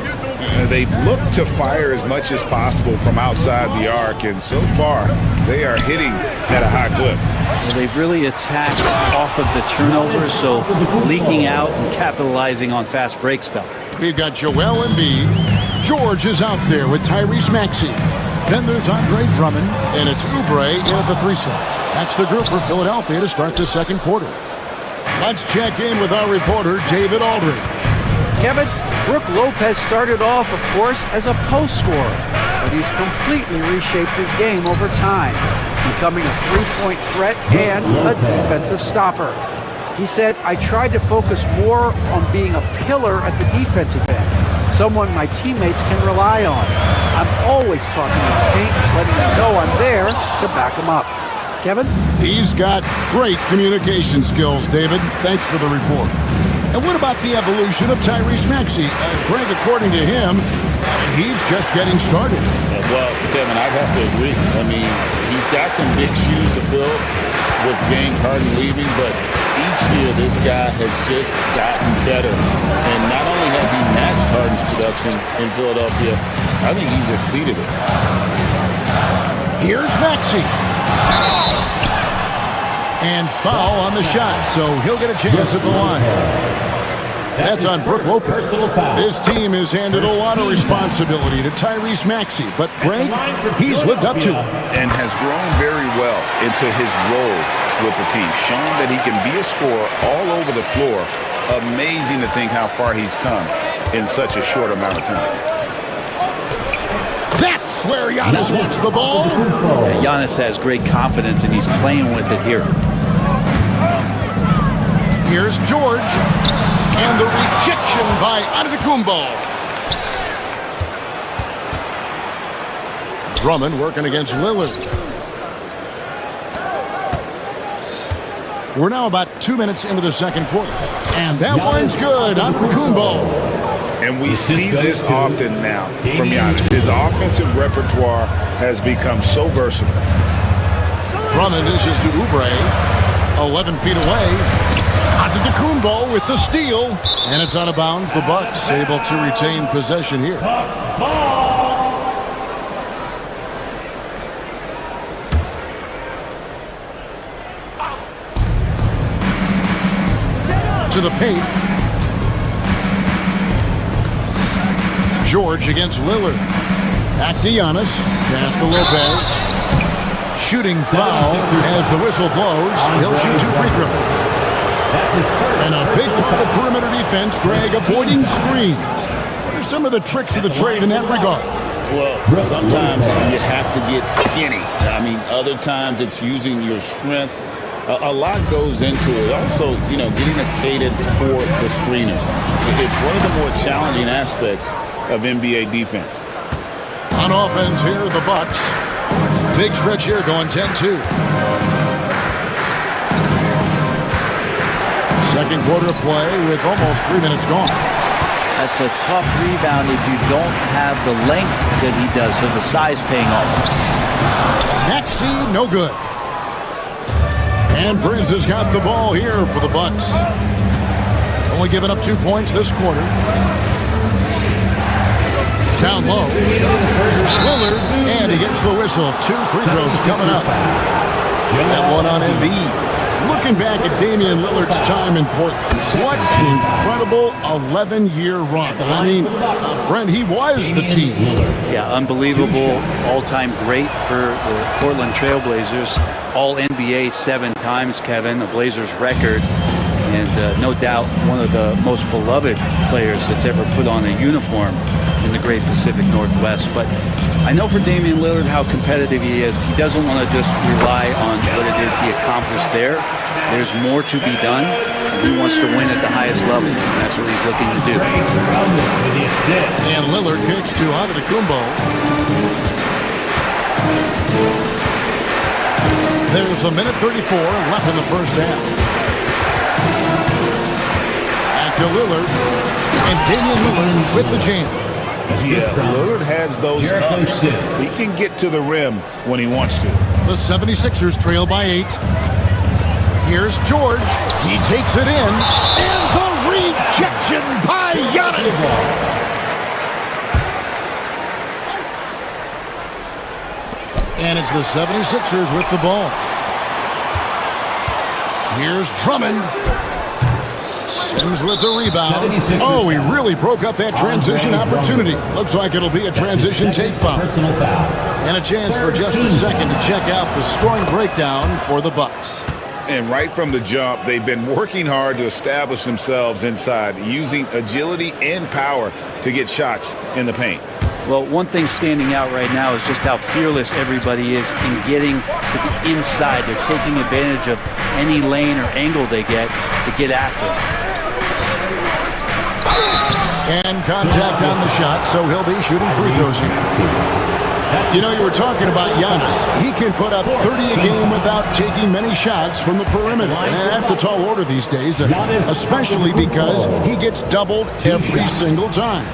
They've looked to fire as much as possible from outside the arc, and so far they are hitting at a high clip. Well, they've really attacked off of the turnovers, so leaking out and capitalizing on fast break stuff. We've got Joel Embiid. George is out there with Tyrese Maxey. Then there's Andre Drummond, and it's Oubre in at the 3 slot. That's the group for Philadelphia to start the second quarter. Let's check in with our reporter, David Aldridge. Kevin, Brook Lopez started off, of course, as a post scorer, but he's completely reshaped his game over time, becoming a three-point threat and a defensive stopper. He said, I tried to focus more on being a pillar at the defensive end, someone my teammates can rely on. I'm always talking in the paint, letting them know I'm there to back them up. Kevin? He's got great communication skills, David. Thanks for the report. And what about the evolution of Tyrese Maxey? Greg, according to him, he's just getting started. Well, Kevin, I'd have to agree. I mean, he's got some big shoes to fill with James Harden leaving, but each year this guy has just gotten better. And not only has he matched Harden's production in Philadelphia, I think he's exceeded it. Here's Maxey. And foul on the shot, so he'll get a chance at the line. That's on Brook Lopez. This team has handed a lot of responsibility to Tyrese Maxey, but Greg, he's lived up to it. And has grown very well into his role with the team, showing that he can be a scorer all over the floor. Amazing to think how far he's come in such a short amount of time. That's where Giannis wants the ball. Yeah, Giannis has great confidence, and he's playing with it here. Here's George. And the rejection by Antetokounmpo. Drummond working against Lillard. We're now about 2 minutes into the second quarter. And that one's good. Antetokounmpo. And we see this often now from Giannis. His offensive repertoire has become so versatile. Drummond dishes to Oubre. 11 feet away. Antetokounmpo with the steal. And it's out of bounds. The Bucks able to retain possession here. To the paint. George against Lillard. Back to Giannis. Pass to Lopez. Shooting foul as the whistle blows. He'll shoot 2 free throws. And a big part of the perimeter defense, Greg, avoiding screens. What are some of the tricks of the trade in that regard? Well, sometimes you have to get skinny. I mean, other times it's using your strength. A lot goes into it. Also, getting a cadence for the screener. It's one of the more challenging aspects of NBA defense. On offense here, the Bucks. Big stretch here going 10-2. Second quarter of play with almost 3 minutes gone. That's a tough rebound if you don't have the length that he does, so the size paying off. Maxey, no good. And Prince has got the ball here for the Bucks. Only giving up 2 points this quarter. Down low. Lillard, and he gets the whistle. 2 free throws coming up. That one on Embiid. Looking back at Damian Lillard's time in Portland, what an incredible 11-year run. I mean, Brent, he was the team. Yeah, unbelievable, all-time great for the Portland Trailblazers. All-NBA 7 times, Kevin, a Blazers record. And no doubt one of the most beloved players that's ever put on a uniform in the great Pacific Northwest. But I know for Damian Lillard how competitive he is. He doesn't want to just rely on what it is he accomplished there. There's more to be done. He wants to win at the highest level. And that's what he's looking to do. And Lillard kicks to Antetokounmpo. There's a minute 34 left in the first half. Back to Lillard. And Damian Lillard with the jam. Yeah, Lillard has those ups. He can get to the rim when he wants to. The 76ers trail by 8. Here's George. He takes it in. And the rejection by Giannis. And it's the 76ers with the ball. Here's Drummond. Sims with the rebound. Oh, he really broke up that transition opportunity. Looks like it'll be a transition take foul. And a chance for just a second to check out the scoring breakdown for the Bucks. And right from the jump, they've been working hard to establish themselves inside, using agility and power to get shots in the paint. Well, one thing standing out right now is just how fearless everybody is in getting to the inside. They're taking advantage of any lane or angle they get to get after it. And contact on the shot, so he'll be shooting free throws here. You know, you were talking about Giannis. He can put up 30 a game without taking many shots from the perimeter. And that's a tall order these days, especially because he gets doubled every single time.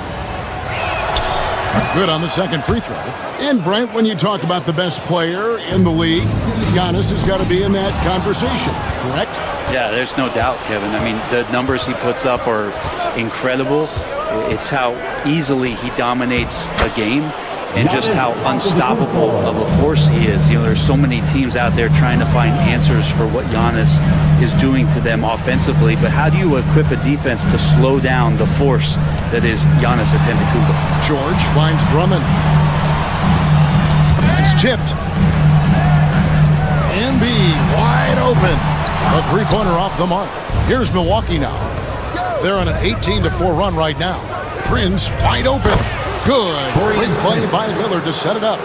Good on the second free throw. And Brent, when you talk about the best player in the league, Giannis has got to be in that conversation, correct? Yeah, there's no doubt, Kevin. I mean, the numbers he puts up are incredible. It's how easily he dominates a game and just how unstoppable of a force he is. You know, there's so many teams out there trying to find answers for what Giannis is doing to them offensively, but how do you equip a defense to slow down the force that is Giannis Antetokounmpo? George finds Drummond. It's tipped. Embiid wide open. A three-pointer off the mark. Here's Milwaukee now. They're on an 18-4 run right now. Prince wide open. Good. Great play by Lillard to set it up.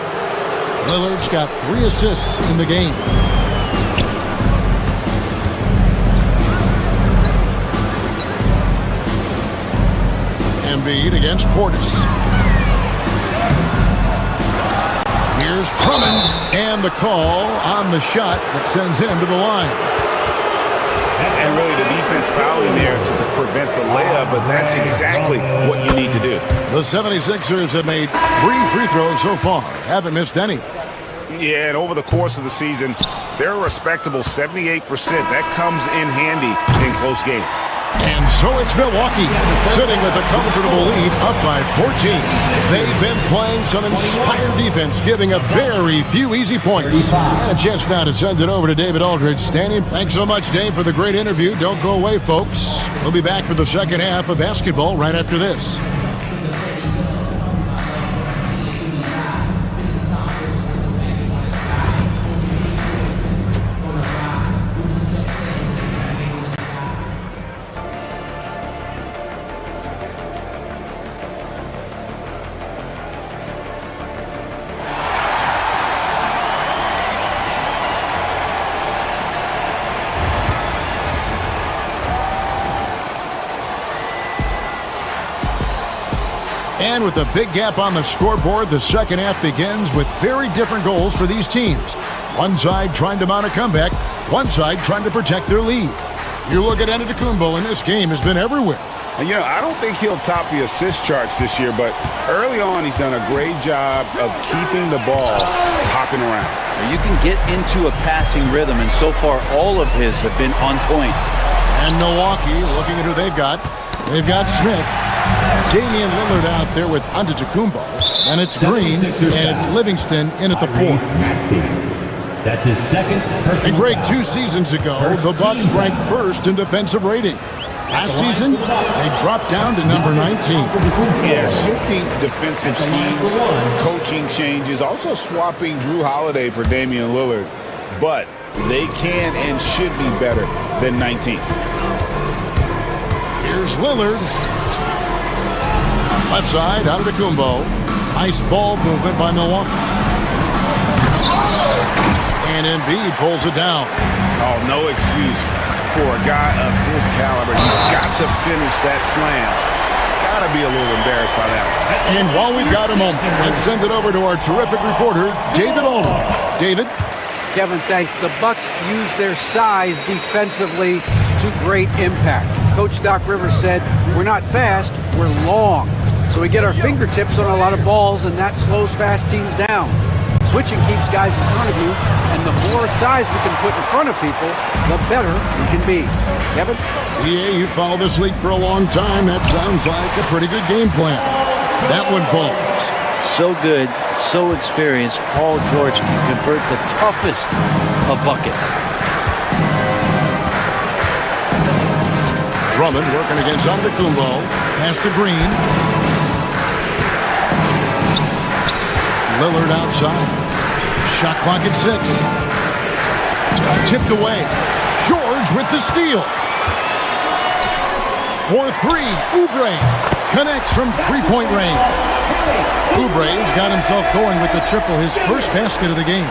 Lillard's got 3 assists in the game. Embiid against Portis. Here's Drummond, and the call on the shot that sends him to the line. And really the defense fouling there to prevent the layup, but that's exactly what you need to do. The 76ers have made 3 free throws so far. Haven't missed any. Yeah, and over the course of the season, they're a respectable 78%. That comes in handy in close games. And so it's Milwaukee, sitting with a comfortable lead, up by 14. They've been playing some inspired defense, giving up very few easy points. And a chance now to send it over to David Aldridge. Standing. Thanks so much, Dave, for the great interview. Don't go away, folks. We'll be back for the second half of basketball right after this. And with a big gap on the scoreboard, the second half begins with very different goals for these teams. One side trying to mount a comeback, one side trying to protect their lead. You look at Antetokounmpo, and this game has been everywhere. And, I don't think he'll top the assist charts this year, but early on he's done a great job of keeping the ball hopping around. You can get into a passing rhythm, and so far all of his have been on point. And Milwaukee, looking at who they've got. They've got Smith, Damian Lillard out there with Antetokounmpo, and it's Green, and it's Livingston in at the 4. That's his second. And Greg, 2 seasons ago, the Bucks ranked first in defensive rating. Last season, they dropped down to number 19. Yeah, shifting defensive schemes, coaching changes, also swapping Drew Holiday for Damian Lillard. But they can and should be better than 19. Here's Lillard. Left side, Antetokounmpo. Nice ball movement by Milwaukee. And Embiid pulls it down. Oh, no excuse for a guy of his caliber. You've got to finish that slam. Got to be a little embarrassed by that one. And while we've got a moment, let's send it over to our terrific reporter, David Olin. David? Kevin, thanks. The Bucks use their size defensively to great impact. Coach Doc Rivers said, we're not fast, we're long. So we get our fingertips on a lot of balls, and that slows fast teams down. Switching keeps guys in front of you, and the more size we can put in front of people, the better we can be. Kevin? Yeah, you follow this league for a long time. That sounds like a pretty good game plan. That one falls. So good, so experienced, Paul George can convert the toughest of buckets. Drummond working against Antetokounmpo. Pass to Green. Lillard outside. Shot clock at 6. Tipped away. George with the steal. For 3, Oubre connects from three-point range. Oubre's got himself going with the triple, his first basket of the game.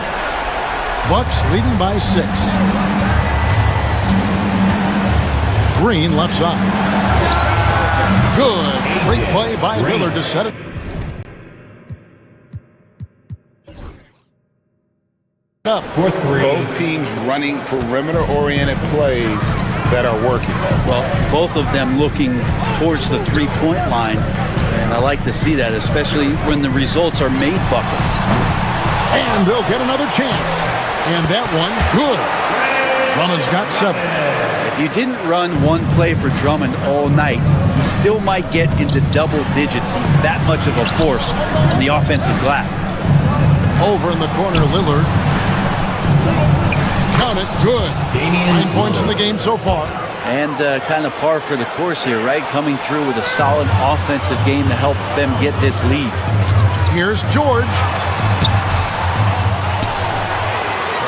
Bucks leading by 6. Green left side. Good. Great play by Lillard to set it. Up. Both teams running perimeter-oriented plays that are working. Well, both of them looking towards the three-point line, and I like to see that, especially when the results are made buckets. And they'll get another chance. And that one, good. Drummond's got 7. If you didn't run one play for Drummond all night, he still might get into double digits. He's that much of a force on the offensive glass. Over in the corner, Lillard. Count it, good. 9 points in the game so far. And kind of par for the course here, right? Coming through with a solid offensive game to help them get this lead. Here's George.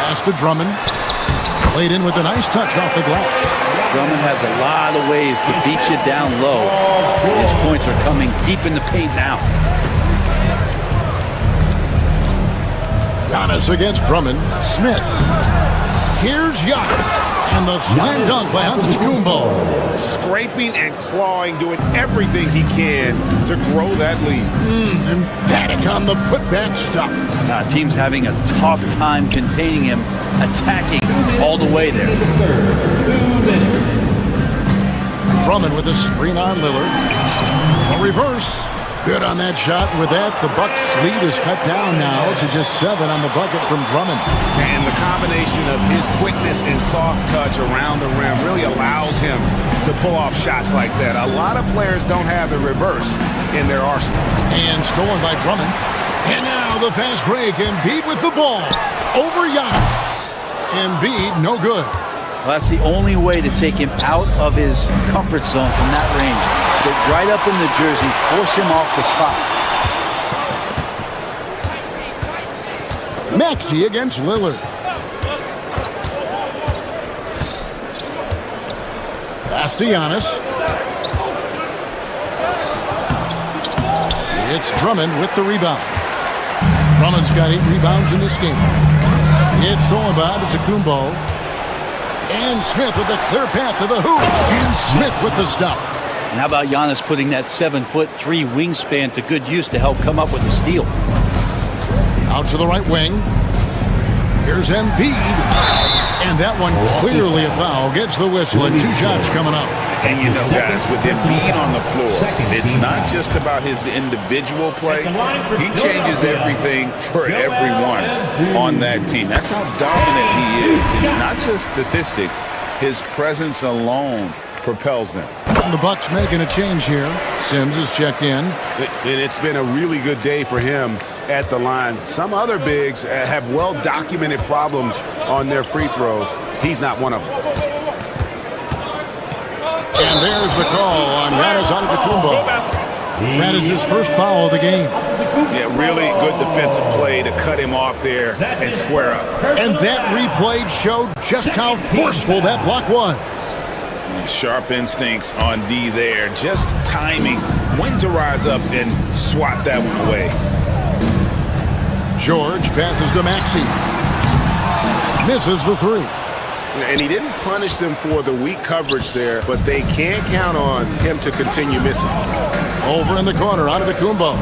Pass to Drummond. Played in with a nice touch off the glass. Drummond has a lot of ways to beat you down low. His points are coming deep in the paint now. Giannis against Drummond. Smith. Here's Giannis. And the slam dunk by Antetokounmpo. Scraping and clawing, doing everything he can to grow that lead. Emphatic on the putback stuff. Team's having a tough time containing him, attacking all the way there. Drummond with a screen on Lillard. A reverse. Good on that shot. With that, the Bucks' lead is cut down now to just 7 on the bucket from Drummond. And the combination of his quickness and soft touch around the rim really allows him to pull off shots like that. A lot of players don't have the reverse in their arsenal. And stolen by Drummond. And now the fast break. Embiid with the ball. Over Giannis. Embiid, no good. Well, that's the only way to take him out of his comfort zone from that range. Get right up in the jersey, force him off the spot. Maxey against Lillard. Pass to Giannis. It's Drummond with the rebound. Drummond's got 8 rebounds in this game. It's all about Antetokounmpo. And Smith with a clear path to the hoop. And Smith with the stuff. And how about Giannis putting that 7'3" wingspan to good use to help come up with a steal? Out to the right wing. Here's Embiid. And that one clearly a foul. Gets the whistle and 2 shots coming up. And you know, guys, with Embiid on the floor, it's not just about his individual play. He changes everything for everyone on that team. That's how dominant he is. It's not just statistics. His presence alone propels them. And the Bucks making a change here. Sims is checked in. And it's been a really good day for him at the line. Some other bigs have well-documented problems on their free throws. He's not one of them. And there's the call on Giannis Antetokounmpo. That is his first foul of the game. Yeah, really good defensive play to cut him off there and square up. And that replay showed just how forceful that block was. Sharp instincts on D there. Just timing when to rise up and swat that one away. George passes to Maxey. Misses the 3. And he didn't punish them for the weak coverage there, but they can't count on him to continue missing. Over in the corner, Antetokounmpo.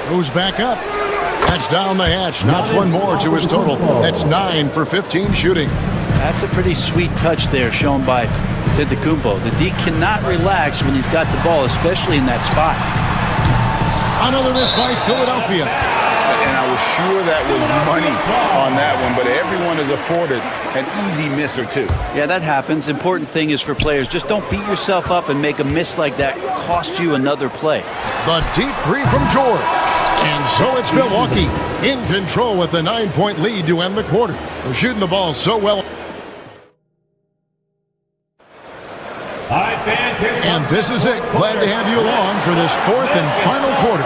Goes back up. That's down the hatch. Knocks one more to his total. That's 9 for 15 shooting. That's a pretty sweet touch there shown by Antetokounmpo. The D cannot relax when he's got the ball, especially in that spot. Another miss by Philadelphia. And I was sure that was money on that one, but everyone is afforded an easy miss or two. Yeah, that happens. Important thing is for players, just don't beat yourself up and make a miss like that cost you another play. The deep 3 from George. And so it's Milwaukee in control with the 9-point lead to end the quarter. They're shooting the ball so well. And this is it. Glad to have you along for this 4th and final quarter.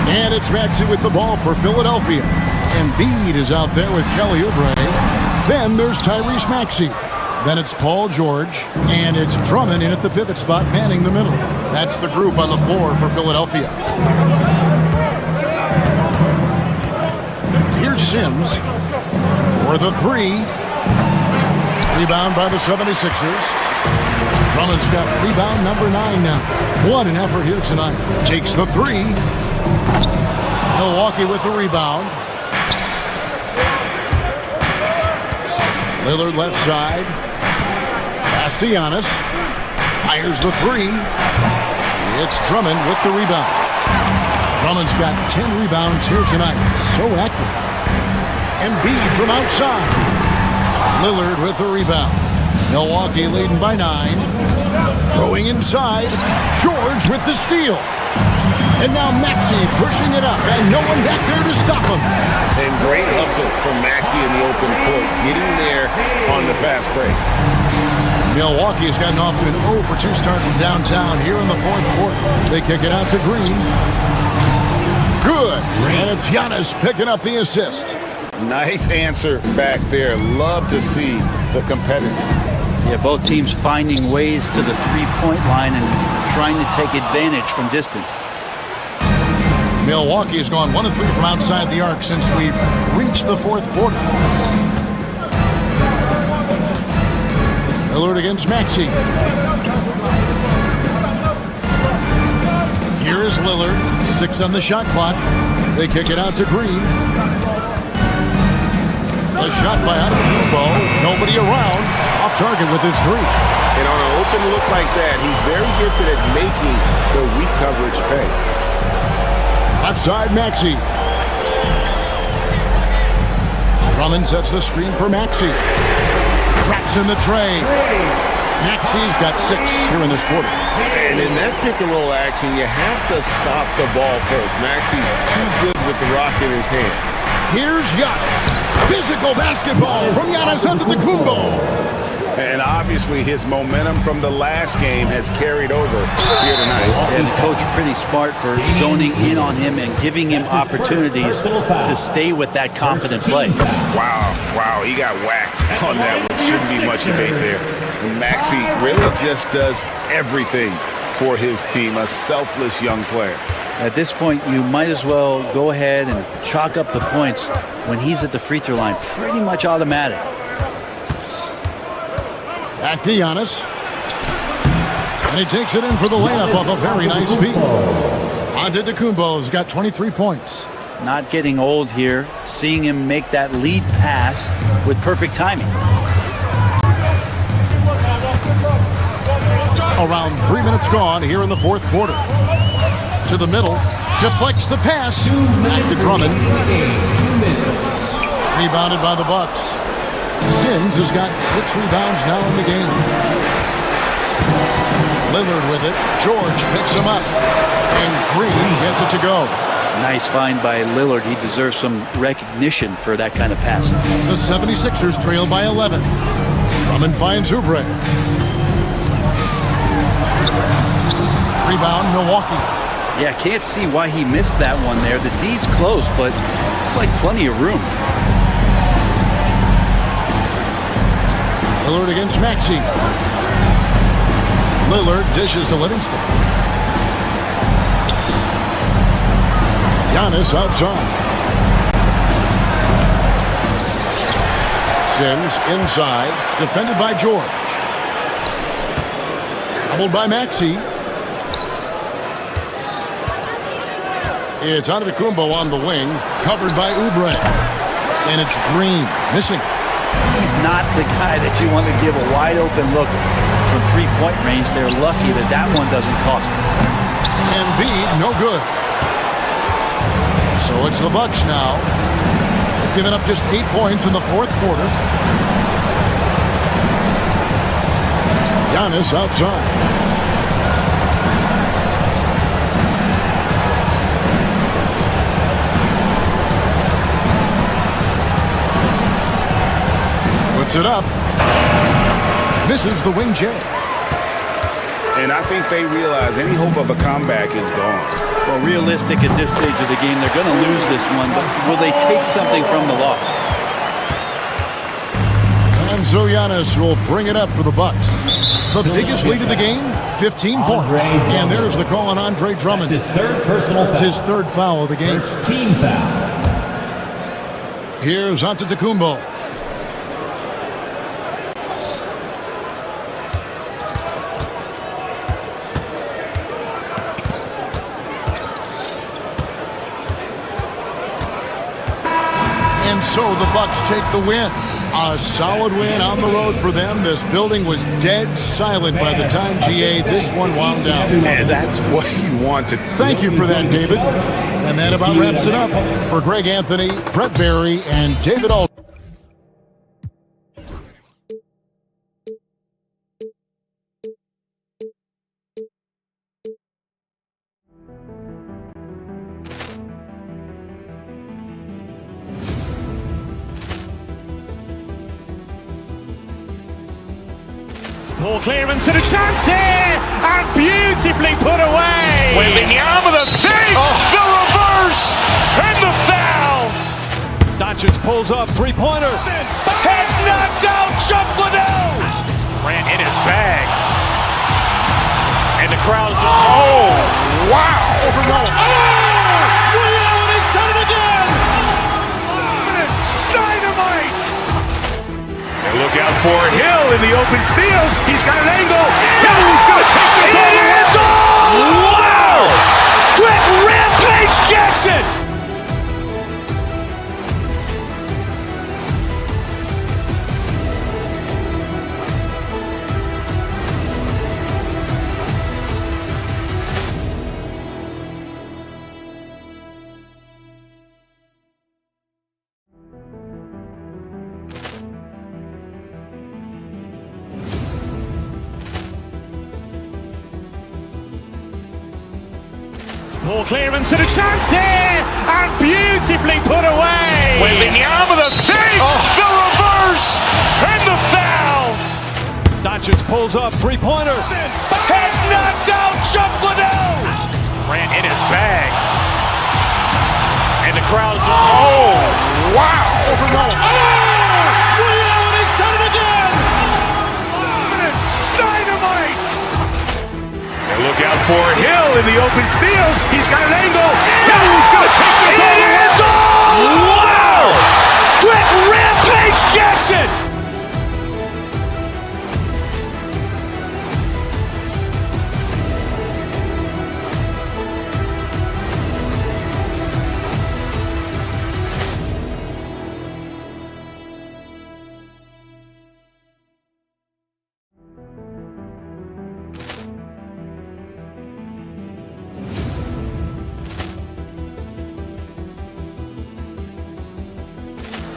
And it's Maxey with the ball for Philadelphia. Embiid is out there with Kelly Oubre. Then there's Tyrese Maxey. Then it's Paul George. And it's Drummond in at the pivot spot, manning the middle. That's the group on the floor for Philadelphia. Here's Sims for the 3. Rebound by the 76ers. Drummond's got rebound number 9 now. What an effort here tonight. Takes the 3. Milwaukee with the rebound. Lillard left side. Pass to Giannis. Fires the 3. It's Drummond with the rebound. Drummond's got 10 rebounds here tonight. So active. Embiid from outside. Lillard with the rebound. Milwaukee leading by 9. Going inside. George with the steal. And now Maxey pushing it up, and no one back there to stop him. And great hustle from Maxey in the open court, getting there on the fast break. Milwaukee has gotten off to an 0 for 2 start from downtown here in the 4th quarter. They kick it out to Green. Good. And it's Giannis picking up the assist. Nice answer back there. Love to see the competitiveness. Yeah, both teams finding ways to the 3-point line and trying to take advantage from distance. Milwaukee has gone 1 of 3 from outside the arc since we've reached the 4th quarter. Lillard against Maxey. Here is Lillard. 6 on the shot clock. They kick it out to Green. A shot by Antetokounmpo. Nobody around. Off target with his 3. And on an open look like that, he's very gifted at making the weak coverage pay. Left side, Maxey. Drummond sets the screen for Maxey. Traps in the tray. Maxey's got 6 here in this quarter. And in that pick-and-roll action, you have to stop the ball first. Maxey too good with the rock in his hands. Here's Giannis. Physical basketball from Giannis Antetokounmpo. And obviously his momentum from the last game has carried over here tonight. And the coach pretty smart for zoning in on him and giving him opportunities to stay with that confident play. Wow, he got whacked on that one. Shouldn't be much debate there. And Maxey really just does everything for his team. A selfless young player. At this point, you might as well go ahead and chalk up the points when he's at the free throw line. Pretty much automatic. Back to Giannis. And he takes it in for the layup off a very nice feed. Antetokounmpo's got 23 points. Not getting old here. Seeing him make that lead pass with perfect timing. Around 3 minutes gone here in the fourth quarter. To the middle. Deflects the pass. Back to Drummond. Rebounded by the Bucks. Sims has got 6 rebounds now in the game. Lillard with it. George picks him up. And Green gets it to go. Nice find by Lillard. He deserves some recognition for that kind of passing. The 76ers trail by 11. Drummond finds Oubre. Rebound, Milwaukee. Yeah, can't see why he missed that one there. The D's close, but like plenty of room. Lillard against Maxey. Lillard dishes to Livingston. Giannis outside. Sims inside, defended by George. Doubled by Maxey. It's Antetokounmpo on the wing, covered by Oubre. And it's Green, missing. He's not the guy that you want to give a wide open look from three-point range. They're lucky that that one doesn't cost them. Embiid, no good. So it's the Bucks now. They've given up just 8 points in the fourth quarter. Giannis outside. Puts it up. Misses the wing J. And I think they realize any hope of a comeback is gone. Well, realistic at this stage of the game, they're going to lose this one, but will they take something from the loss? And so Giannis will bring it up for the Bucks. The biggest lead of the game, 15 points. And there's the call on Andre Drummond. That's his third foul of the game. Team foul. Here's Antetokounmpo. And so the Bucks take the win. A solid win on the road for them. This building was dead silent by the time, GA, this one wound down. And that's what you want to do. Thank you for that, David. And that about wraps it up. For Greg Anthony, Brett Barry, and David Alden. Poor clearance and a chance here, and beautifully put away. Wembanyama the fake, the reverse, and the foul. Doncic pulls off three-pointer. Has knocked out Chuck Liddell. Ran in his bag, and the crowd is wow! Overrun. Liddell has done it again. Dynamite. And look out for Hill in the open field. He's got an angle. Hill's going to take this all the way. Wow! Quick Rampage Jackson. Poor clearance and a chance here, and beautifully put away. Wembanyama the fake, the reverse, and the foul. Doncic pulls off three-pointer. Has knocked out Chuck Liddell. Ran in his bag, and the crowd is wow! Overrun. Liddell has done it again. Dynamite. And look out for Hill in the open open field. He's got an angle. He's going to take this all the way. Wow! Quick Rampage Jackson!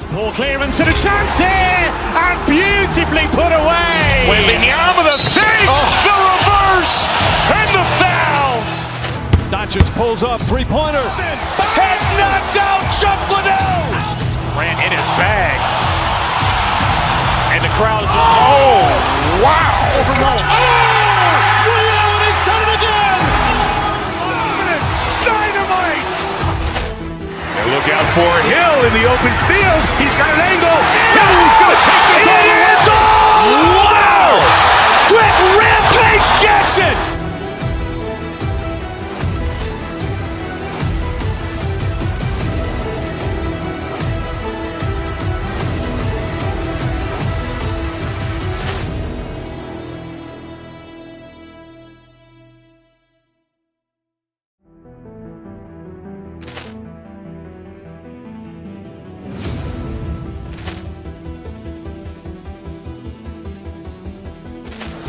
Ball clearance and a chance here, and beautifully put away. Waving the arm of the fake, the reverse, and the foul. Doncic pulls up, three-pointer. Has knocked out Chuck Liddell. Ran in his bag, and the crowd is wow! Overrun. Ray Allen has done it again. Dynamite. Look out for Hill in the open field. He's got an angle. He's going to take this all the way. Wow! Quick Rampage Jackson!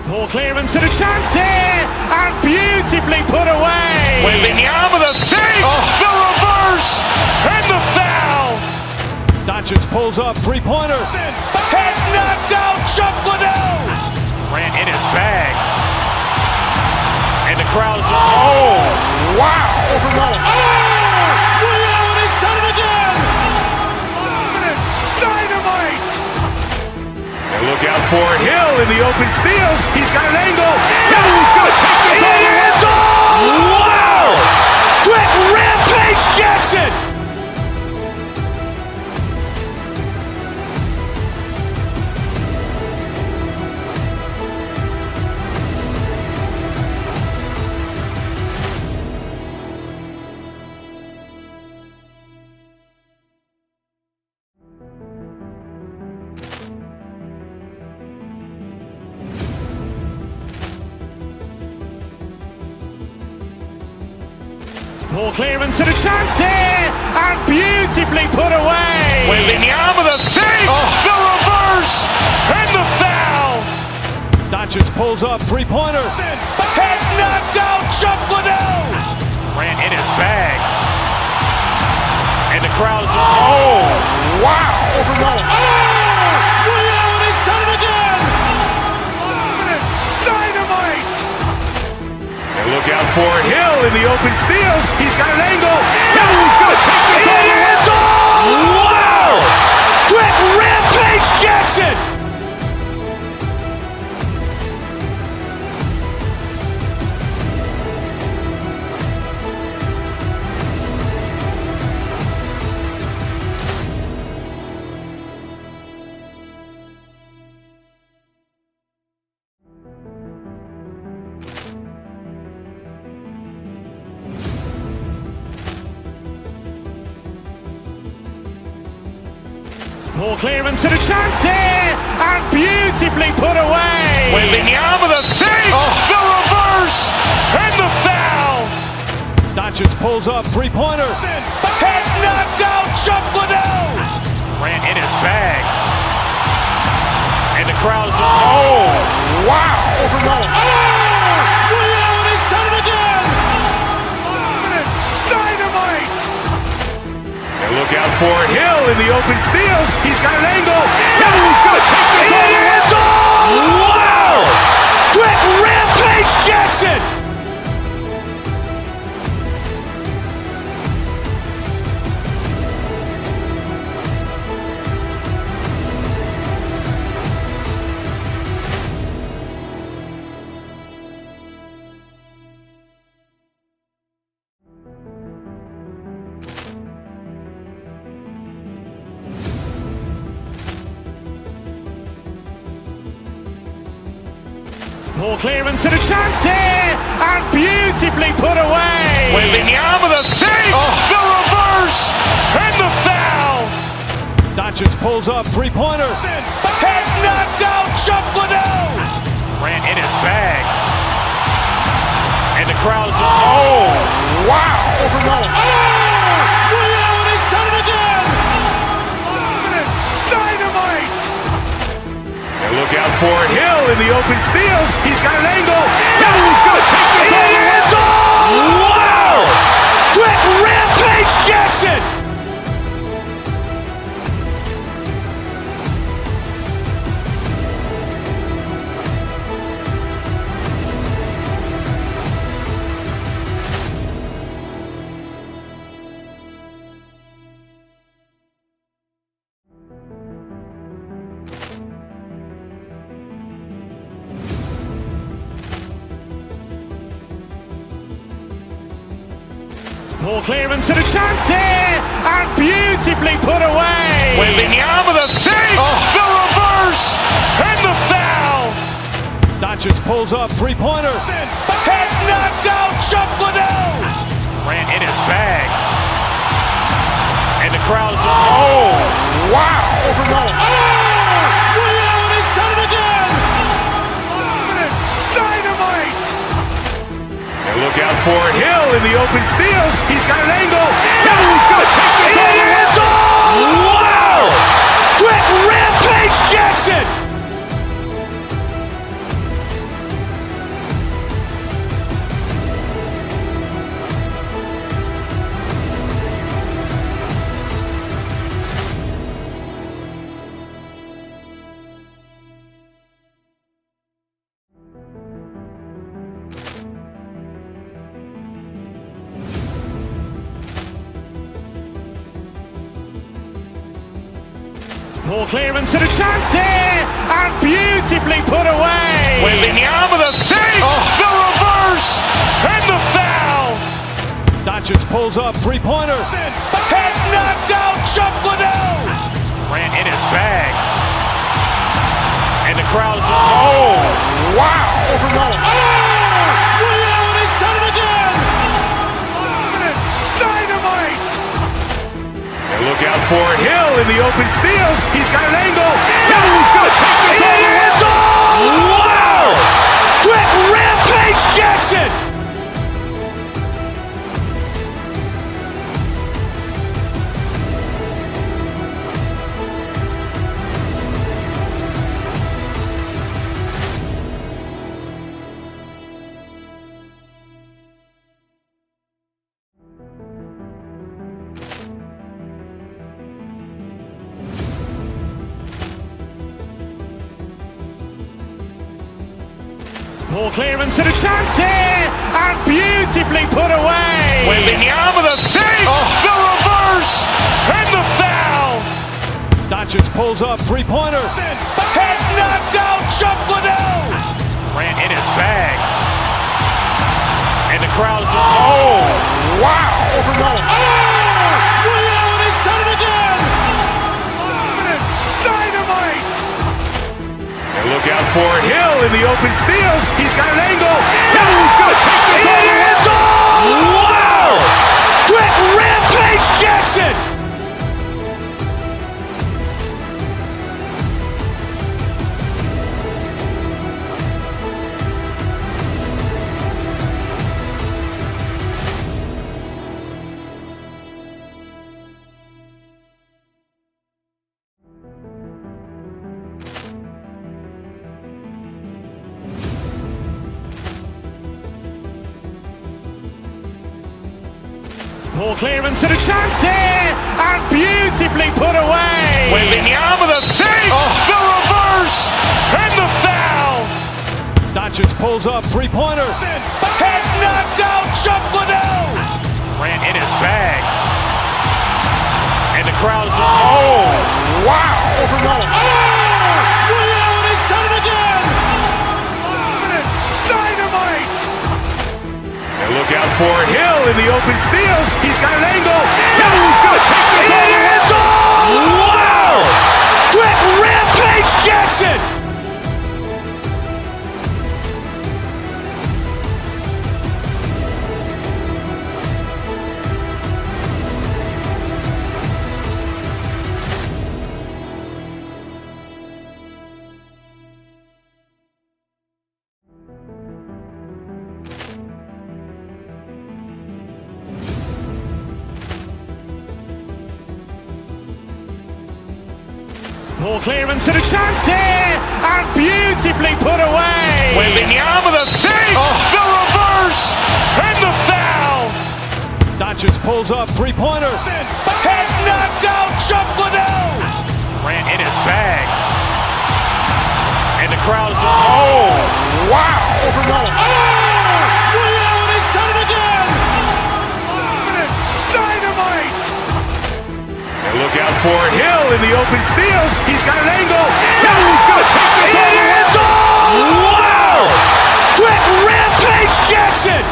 Ball clearance and a chance here, and beautifully put away. Waving the arm of the fake, the reverse, and the foul. Doncic pulls up, three-pointer. Has knocked out Chuck Liddell. Ran in his bag, and the crowd is wow! Overrun. Ray Allen has done it again. Dynamite. And look out for Hill in the open field. He's got an angle. He's going to take this all the way. Wow! Quick Rampage Jackson! Ball clearance and a chance here, and beautifully put away. Waving the arm of the fake, the reverse, and the foul. Doncic pulls up, three-pointer. Has knocked out Chuck Liddell. Ran in his bag, and the crowd is wow! Overrun. Ray Allen has done it again. Dynamite. And look out for Hill in the open field. He's got an angle. He's going to take this all the way. Wow! Quick Rampage Jackson! Ball clearance and a chance here, and beautifully put away. Waving the arm of the fake, the reverse, and the foul. Doncic pulls up, three-pointer. Has knocked out Chuck Liddell. Ran in his bag, and the crowd is wow! Overrun. Ray Allen has done it again. Dynamite. And look out for Hill in the open field. He's got an angle. He's going to take this all the way. Wow! Quick Rampage Jackson! Ball clearance and a chance here, and beautifully put away. Waving the arm of the save, the reverse, and the foul. Doncic pulls up, three-pointer. Has knocked out Chuck Liddell. Ran in his bag. And the crowd's, oh, wow. Ray Allen has done it again. Dynamite. And look out for Hill in the open field. He's got an angle. He's going to take this all the way. Wow. Quick Rampage Jackson. Ball clearance and a chance here, and beautifully put away. Waving the arm of the save, the reverse, and the foul. Doncic pulls up, three-pointer. Has knocked out Chuck Liddell. Ran in his bag. And the crowd's, oh, wow. Ray Allen has done it again. Dynamite. And look out for Hill in the open field. He's got an angle. He's going to take this all the way. Wow! Quick Rampage Jackson. Ball clearance and a chance here, and beautifully put away. Waving the arm of the save, the reverse, and the foul. Doncic pulls up, three-pointer. Has knocked out Chuck Liddell. Ran in his bag. And the crowd's, oh, wow. Ray Allen has done it again. Dynamite. And look out for Hill in the open field. He's got an angle. He's going to take this all the way. Wow! Quick Rampage Jackson. Ball clearance and a chance here, and beautifully put away. Waving the arm of the save, the reverse, and the foul. Doncic pulls up, three-pointer. Has knocked out Chuck Liddell. Ran in his bag. And the crowd's, oh, wow. Ray Allen has done it again. Dynamite. And look out for Hill in the open field. He's got an angle. He's going to take this all the way. Wow! Quick Rampage Jackson. Ball clearance and a chance here, and beautifully put away. Waving the arm of the save, the reverse, and the foul. Doncic pulls up, three-pointer. Has knocked out Chuck Liddell. Ran in his bag. And the crowd's, oh, wow. Ray Allen has done it again. Dynamite. And look out for Hill in the open field. He's got an angle. He's going to take this all the way. Wow! Quick Rampage Jackson. Ball clearance and a chance here, and beautifully put away. Wembanyama with a fake, the reverse, and the foul. Doncic pulls up, three-pointer. Has knocked out Chuck Liddell. Grant in his bag. And the crowd is, oh, wow. Ray Allen has done it again. Dynamite. And look out for Hill in the open field. He's got an angle. He's going to take this all the way. Wow. Quick Rampage Jackson.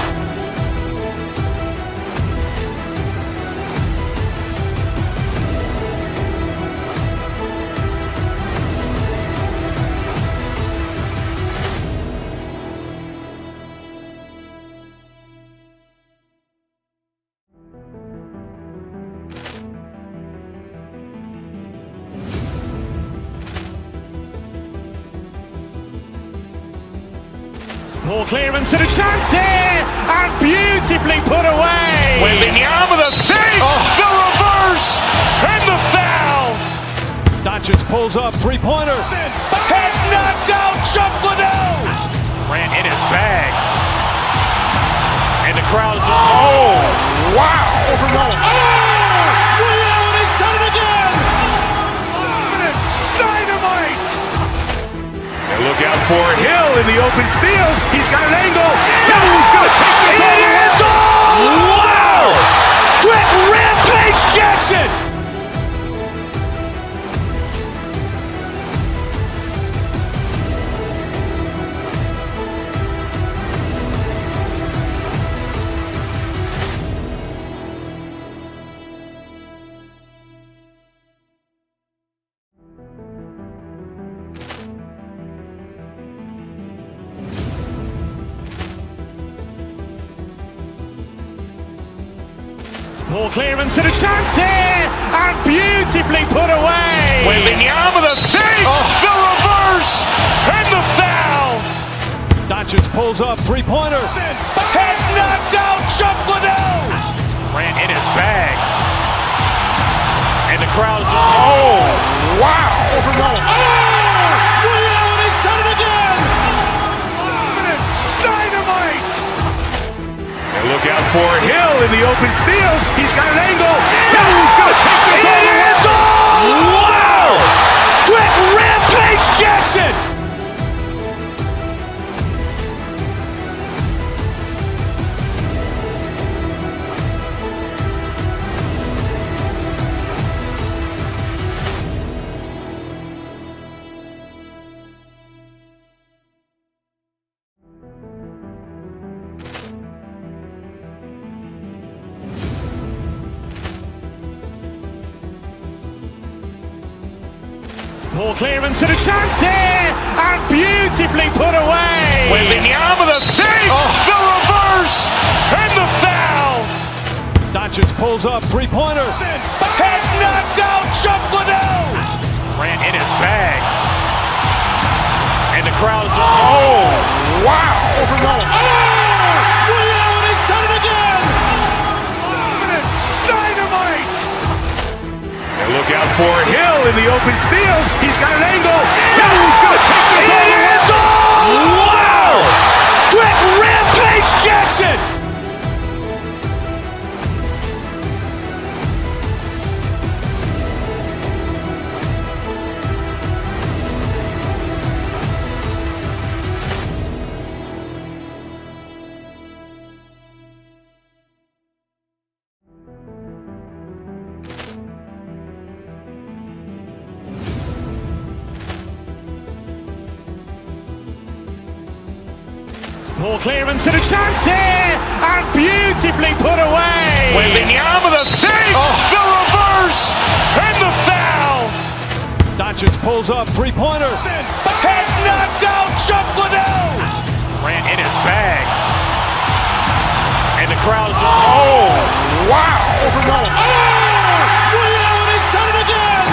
Ball clearance and a chance here, and beautifully put away. Wembanyama with a fake, the reverse, and the foul. Doncic pulls up, three-pointer. Has knocked out Chuck Liddell. Grant in his bag. And the crowd is, oh, wow. Ray Allen has done it again. Dynamite. And look out for Hill in the open field. He's got an angle. He's going to take this all the way. Wow. Quick Rampage Jackson. Ball clearance and a chance here, and beautifully put away. Wembanyama with a fake, the reverse, and the foul. Doncic pulls up, three-pointer. Has knocked out Chuck Liddell. Grant in his bag. And the crowd is, oh, wow. Ray Allen has done it again. Dynamite. And look out for Hill in the open field. He's got an angle. He's going to take this all the way. Wow. Quick Rampage Jackson. Ball clearance and a chance here, and beautifully put away. Wembanyama with a fake, the reverse, and the foul. Doncic pulls up, three-pointer. Has knocked out Chuck Liddell. Grant in his bag. And the crowd is, oh, wow. Ray Allen has done it again. Dynamite. And look out for Hill in the open field. He's got an angle. He's going to take this all the way. Wow. Quick Rampage Jackson. Ball clearance and a chance here, and beautifully put away. Wembanyama with a fake, the reverse, and the foul. Doncic pulls up, three-pointer. Has knocked out Chuck Liddell. Grant in his bag. And the crowd is, oh, wow. Ray Allen has done it again.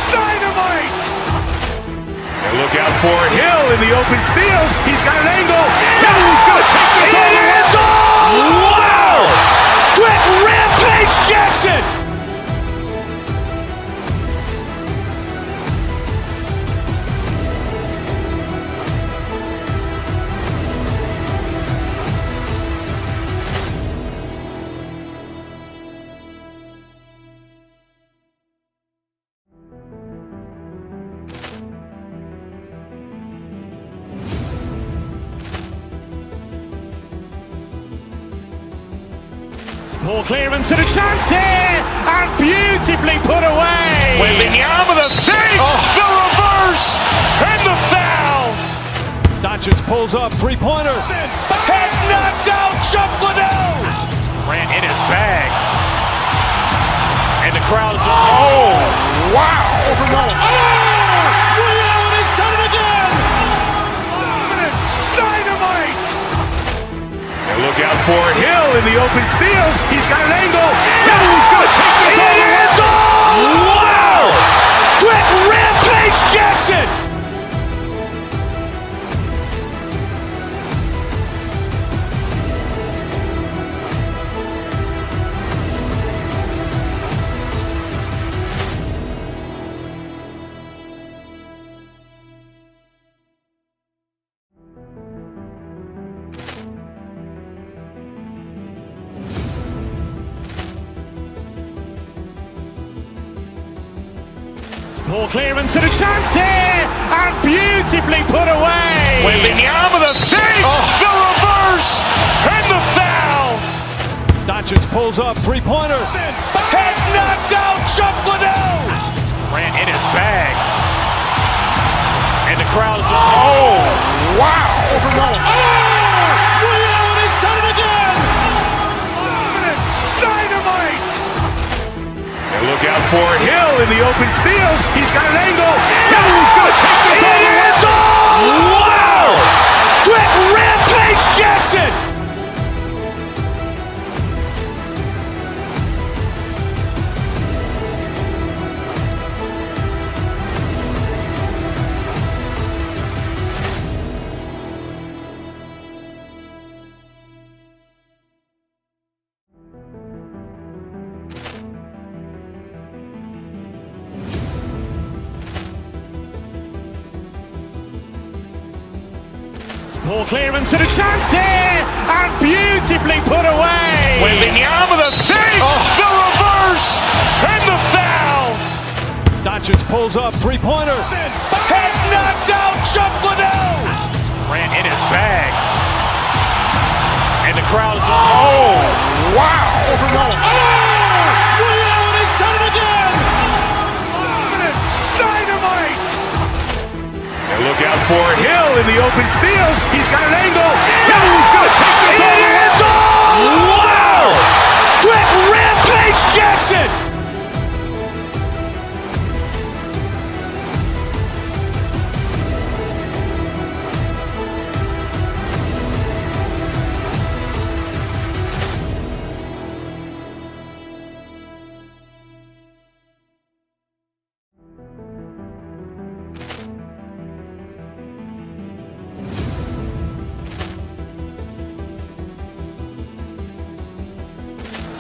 Dynamite. And look out for Hill in the open field. He's got an angle. He's going to take this all the way. Wow. Quick Rampage Jackson. Ball clearance and a chance here, and beautifully put away. Wembanyama the save, the reverse, and the foul. Doncic pulls up, three-pointer. Has knocked out Chuck Liddell. Grant in his bag. And the crowd is, oh, wow. Ray Allen has done it again. Dynamite. And look out for Hill in the open field. He's got an angle. Hill's going to take this all the way. Wow. Quit Rampage Jackson. Ball clearance and a chance here, and beautifully put away. Wembanyama the save, the reverse, and the foul. Doncic pulls up, three-pointer. Has knocked out Chuck Liddell. Grant in his bag. And the crowd is, oh, wow. Ray Allen has done it again. Dynamite. And look out for Hill in the open field. He's got an angle. Hill's going to take this all the way. Wow! Quit Rampage Jackson. Ball clearance and a chance here, and beautifully put away. Wembanyama the save, the reverse, and the foul. Doncic pulls up, three-pointer. Has knocked out Chuck Liddell. Grant in his bag. And the crowd is, oh, wow. Ray Allen has done it again. Dynamite. And look out for Hill in the open field. He's got an angle. Hill's going to take this all the way. Wow! Quit Rampage Jackson.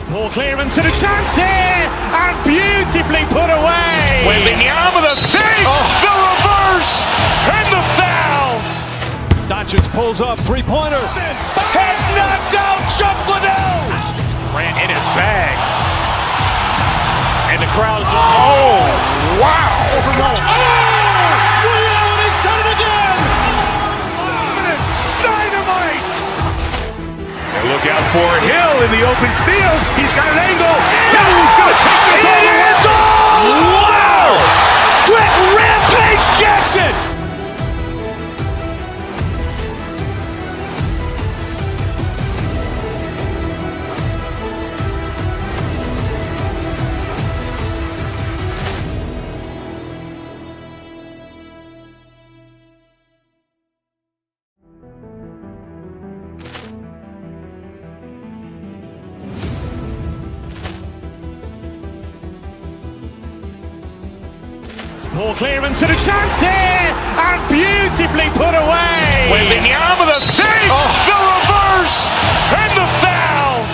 Ball clearance and a chance here, and beautifully put away. Wembanyama the save, the reverse, and the foul. Doncic pulls up, three-pointer. Has knocked out Chuck Liddell. Grant in his bag. And the crowd is, oh, wow. Ray Allen has done it again. Dynamite. And look out for Hill in the open field. He's got an angle. Hill's going to take this all the way. Wow! Quit Rampage Jackson. Ball clearance and a chance here, and beautifully put away. Wembanyama the save, the reverse, and the foul.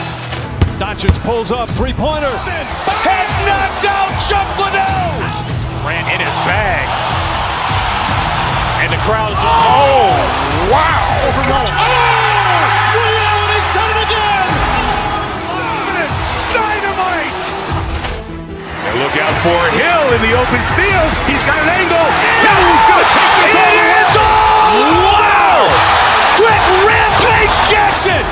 Doncic pulls up, three-pointer. Has knocked out Chuck Liddell. Grant in his bag. And the crowd is, oh, wow. Ray Allen has done it again. Dynamite. And look out for Hill in the open field. He's got an angle. Hill's going to take this all the way. Wow! Quit Rampage Jackson.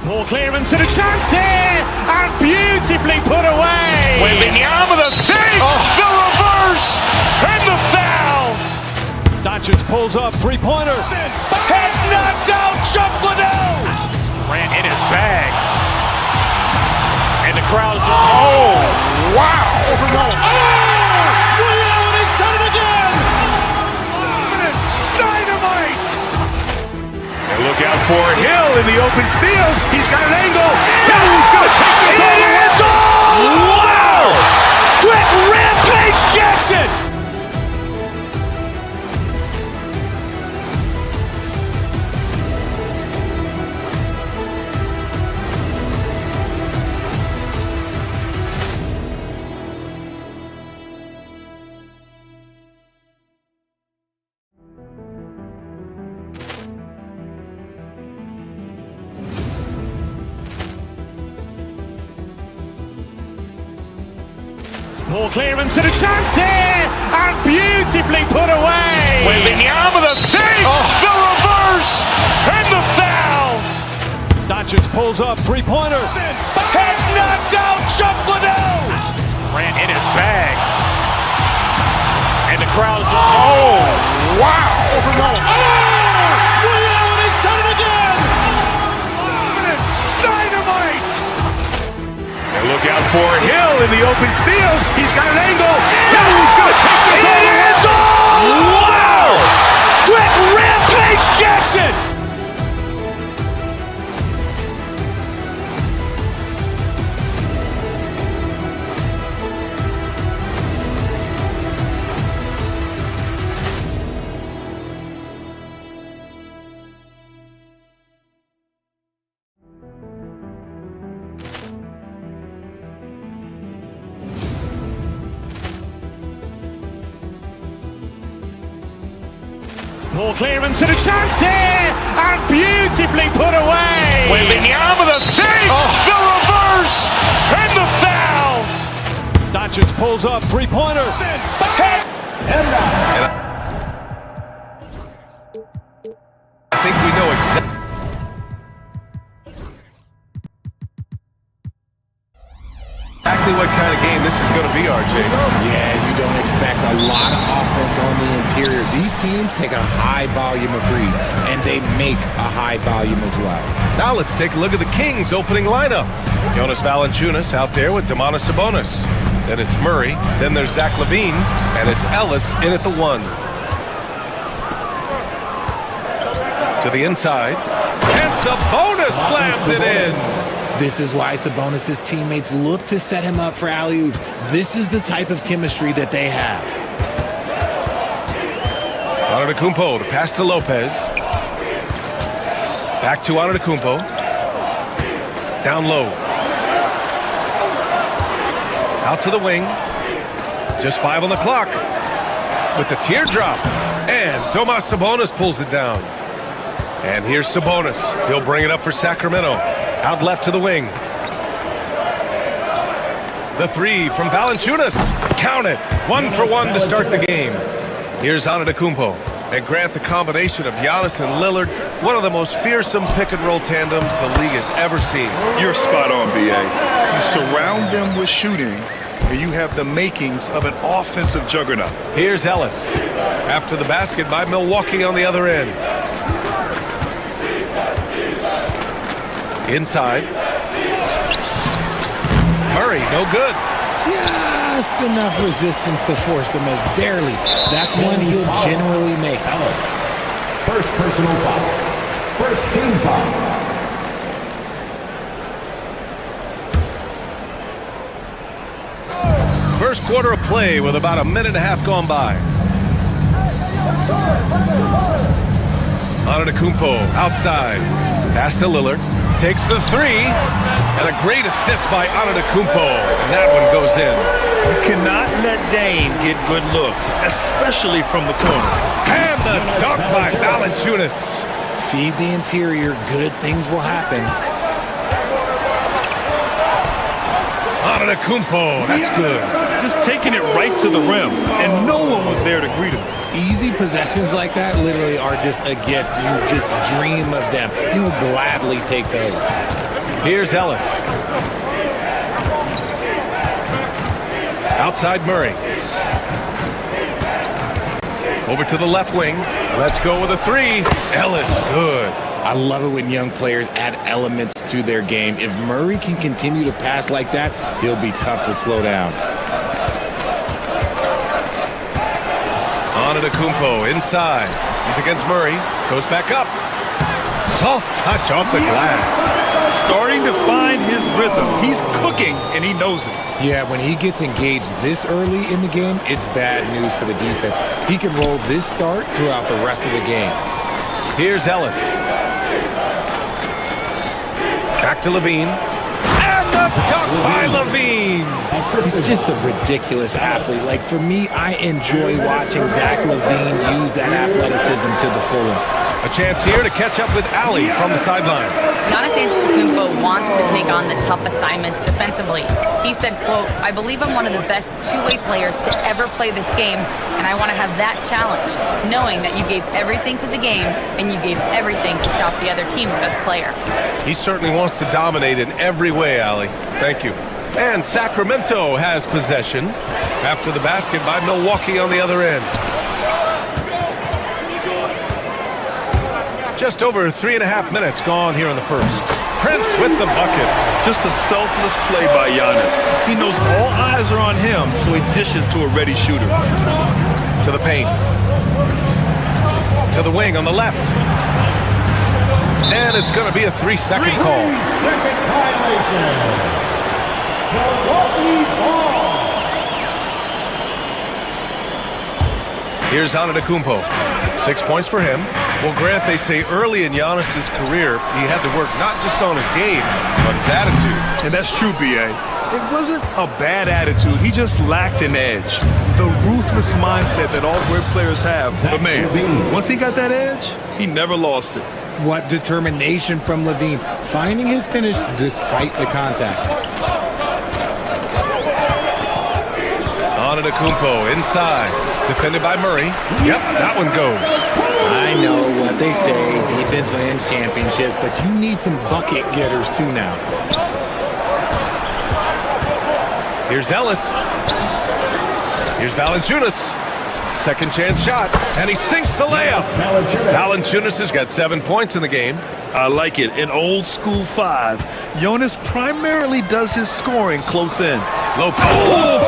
Ball clearance and a chance here, and beautifully put away. Wembanyama the fake, the reverse, and the foul. Doncic pulls up, three-pointer. Has knocked out Chuck Liddell. Ran in his bag. And the crowd is, oh, wow. Overruled. Oh, Ray Allen has done it again. Dynamite. And look out for Hill in the open field. He's got an angle. Hill's going to take this all the way. Wow. Quick rampage Jackson. Ball clearance and a chance here, and beautifully put away. Wembanyama the fake, the reverse, and the foul. Doncic pulls up, three-pointer. Has knocked out Chuck Liddell. Ran in his bag. And the crowd is, oh, wow. Overruled. Oh, Ray Allen has done it again. Dynamite. And look out for Hill in the open field. He's got an angle. Hill's going to take this all the way. Wow. Quick rampage Jackson. Ball clearance and a chance here, and beautifully put away. Wembanyama the fake, the reverse, and the foul. Doncic pulls up, three-pointer. I think we know exactly what kind of game this is going to be, RJ. Yeah, you don't expect a lot of offense on the interior. These teams take a high volume of threes, and they make a high volume as well. Now let's take a look at the Kings' opening lineup. Jonas Valanciunas out there with Domantas Sabonis. Then it's Murray. Then there's Zach LaVine, and it's Ellis in at the 1. To the inside, and Sabonis slams it in. This is why Sabonis' teammates look to set him up for alley-oops. This is the type of chemistry that they have. Antetokounmpo to pass to Lopez. Back to Antetokounmpo. Down low. Out to the wing. Just 5 on the clock. With the teardrop. And Domas Sabonis pulls it down. And here's Sabonis. He'll bring it up for Sacramento. Out left to the wing. The 3 from Valanciunas. Count it. 1 for 1 to start the game. Here's Antetokounmpo. And Grant, the combination of Giannis and Lillard, one of the most fearsome pick-and-roll tandems the league has ever seen. You're spot on, B.A. You surround them with shooting, and you have the makings of an offensive juggernaut. Here's Ellis. After the basket by Milwaukee on the other end. Inside. Murray, no good. Just enough resistance to force the miss. Barely. That's one he'll generally make. First personal foul. First team foul. First quarter of play with about a minute and a half gone by. Antetokounmpo outside. Pass to Lillard. Takes the 3. And a great assist by Antetokounmpo. And that one goes in. You cannot let Dame get good looks, especially from the corner. And the dunk by Valanciunas. Feed the interior. Good things will happen. Antetokounmpo. That's good. Just taking it right to the rim, and no one was there to greet him. Easy possessions like that literally are just a gift. You just dream of them. He'll gladly take those. Here's Ellis. Outside Murray. Over to the left wing. Let's go with a three. Ellis, good. I love it when young players add elements to their game. If Murray can continue to pass like that, he'll be tough to slow down. Antetokounmpo inside. He's against Murray. Goes back up. Soft touch off the glass. Starting to find his rhythm. He's cooking, and he knows it. Yeah, when he gets engaged this early in the game, it's bad news for the defense. He can roll this start throughout the rest of the game. Here's Ellis. Back to Levine. And the dunk by Levine. He's just a ridiculous athlete. Like, for me, I enjoy watching Zach LaVine use that athleticism to the fullest. A chance here to catch up with Ali from the sideline. Giannis Antetokounmpo wants to take on the tough assignments defensively. He said, quote, "I believe I'm one of the best two-way players to ever play this game, and I want to have that challenge, knowing that you gave everything to the game and you gave everything to stop the other team's best player." He certainly wants to dominate in every way, Ali. Thank you. And Sacramento has possession after the basket by Milwaukee on the other end. Just over 3.5 minutes gone here in the first. Prince with the bucket. Just a selfless play by Giannis. He knows all eyes are on him, so he dishes to a ready shooter. To the paint. To the wing on the left. And it's going to be a 3-second call. 3-second violation. Milwaukee ball. Here's Antetokounmpo. 6 points for him. Well, Grant, they say early in Giannis's career, he had to work not just on his game, but his attitude. And that's true, B.A. It wasn't a bad attitude. He just lacked an edge. The ruthless mindset that all great players have. But, man, once he got that edge, he never lost it. What determination from LaVine, finding his finish despite the contact. Antetokounmpo inside. Defended by Murray. Yep, that one goes. I know what they say, defense wins championships, but you need some bucket getters too now. Here's Ellis. Here's Valanciunas. Second chance shot, and he sinks the layup. Valanciunas has got 7 points in the game. I like it. An old school 5. Jonas primarily does his scoring close in. Lopez.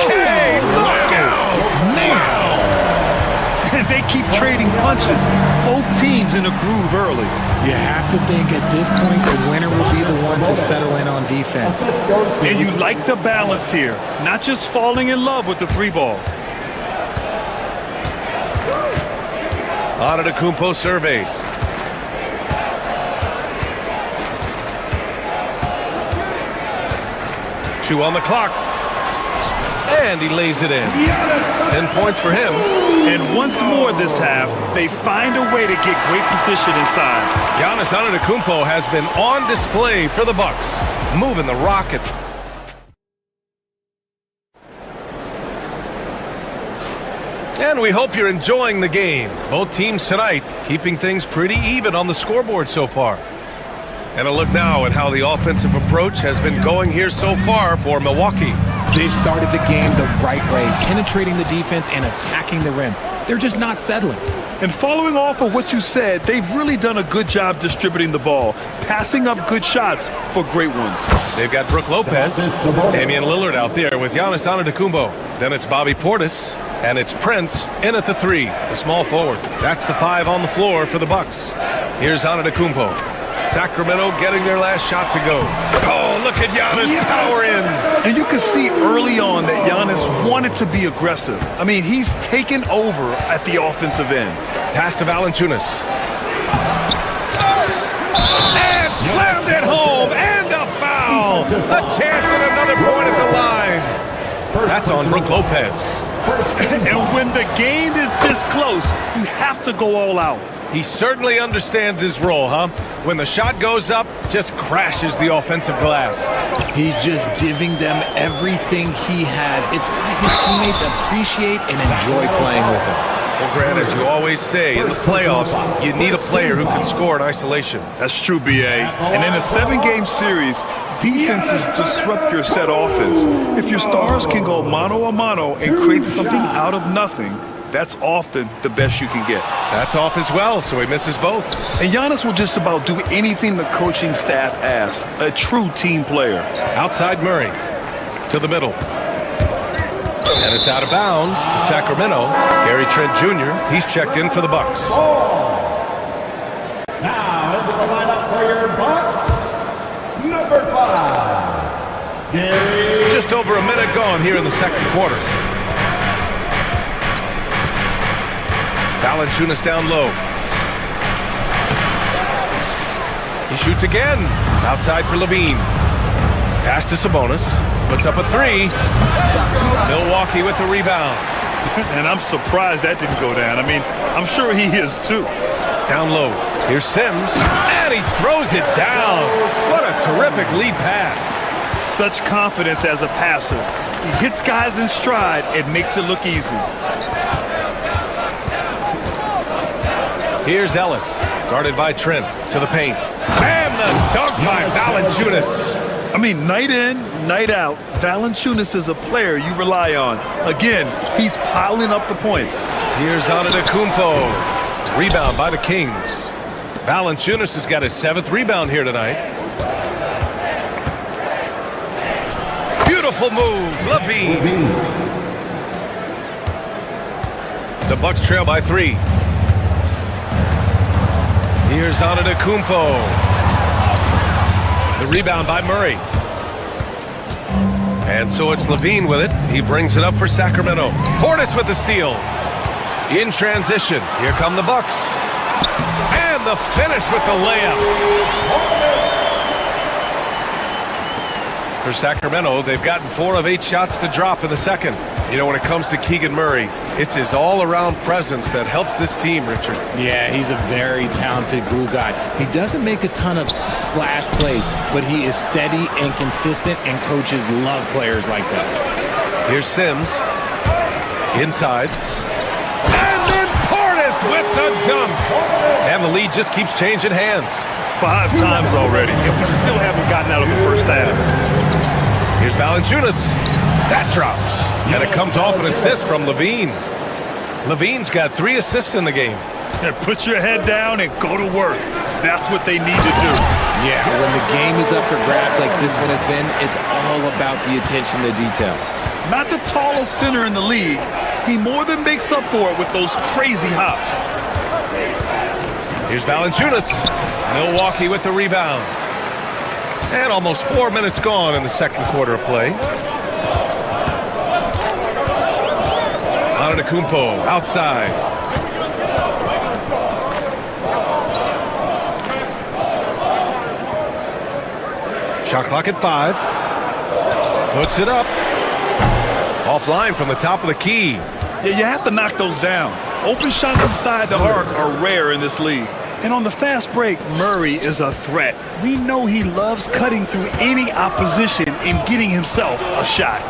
Okay, knockout. Now. They keep trading punches. Both teams in a groove early. You have to think at this point the winner will be the one to settle in on defense. And you like the balance here. Not just falling in love with the 3-ball. Antetokounmpo surveys. Two on the clock. And he lays it in. 10 points for him. And once more this half, they find a way to get great position inside. Giannis Antetokounmpo has been on display for the Bucks, moving the rocket. And we hope you're enjoying the game. Both teams tonight keeping things pretty even on the scoreboard so far. And a look now at how the offensive approach has been going here so far for Milwaukee. They've started the game the right way, penetrating the defense and attacking the rim. They're just not settling. And following off of what you said, they've really done a good job distributing the ball, passing up good shots for great ones. They've got Brook Lopez, Damian Lillard out there with Giannis Antetokounmpo. Then it's Bobby Portis, and it's Prince in at the 3, the small forward. That's the 5 on the floor for the Bucks. Here's Antetokounmpo. Sacramento getting their last shot to go. Oh, look at Giannis power in. And you can see early on that Giannis wanted to be aggressive. I mean, he's taken over at the offensive end. Pass to Valanciunas. And slammed it home. And a foul. A chance at another point at the line. That's on Brook Lopez. And when the game is this close, you have to go all out. He certainly understands his role, huh? When the shot goes up, just crashes the offensive glass. He's just giving them everything he has. It's why his teammates appreciate and enjoy playing with him. Well, Grant, as you always say, in the playoffs, you need a player who can score in isolation. That's true, B.A. And in a 7-game series, defenses disrupt your set offense. If your stars can go mano-a-mano and create something out of nothing, that's often the best you can get. That's off as well, so he misses both. And Giannis will just about do anything the coaching staff asks. A true team player. Outside Murray to the middle. And it's out of bounds to Sacramento. Gary Trent Jr., he's checked in for the Bucks. Now into the lineup for your Bucks, number 5, Gary. Just over a minute gone here in the second quarter. Valanciunas down low. He shoots again. Outside for Levine. Pass to Sabonis. Puts up a 3. Milwaukee with the rebound. And I'm surprised that didn't go down. I mean, I'm sure he is too. Down low. Here's Sims. And he throws it down. What a terrific lead pass. Such confidence as a passer. He hits guys in stride and makes it look easy. Here's Ellis, guarded by Trent, to the paint. And the dunk by Valanciunas. I mean, night in, night out, Valanciunas is a player you rely on. Again, he's piling up the points. Here's Antetokounmpo. Rebound by the Kings. Valanciunas has got his 7th rebound here tonight. Beautiful move, Levine. The Bucks trail by 3. Here's Antetokounmpo. The rebound by Murray. And so it's Levine with it. He brings it up for Sacramento. Portis with the steal. In transition. Here come the Bucks. And the finish with the layup. For Sacramento, they've gotten 4 of 8 shots to drop in the second. You know, when it comes to Keegan Murray, it's his all-around presence that helps this team, Richard. Yeah, he's a very talented glue guy. He doesn't make a ton of splash plays, but he is steady and consistent, and coaches love players like that. Here's Sims. Inside. And then Portis with the dunk. And the lead just keeps changing hands. 5 times already, and we still haven't gotten out of the first half. Here's Valanciunas. That drops. And it comes off an assist from Levine. Levine's got 3 assists in the game. And put your head down and go to work. That's what they need to do. Yeah, when the game is up for grabs like this one has been, it's all about the attention to detail. Not the tallest center in the league. He more than makes up for it with those crazy hops. Here's Valanciunas. Milwaukee with the rebound. And almost 4 minutes gone in the second quarter of play. Antetokounmpo outside. Shot clock at 5. Puts it up. Offline from the top of the key. Yeah, you have to knock those down. Open shots inside the arc are rare in this league. And on the fast break, Murray is a threat. We know he loves cutting through any opposition and getting himself a shot.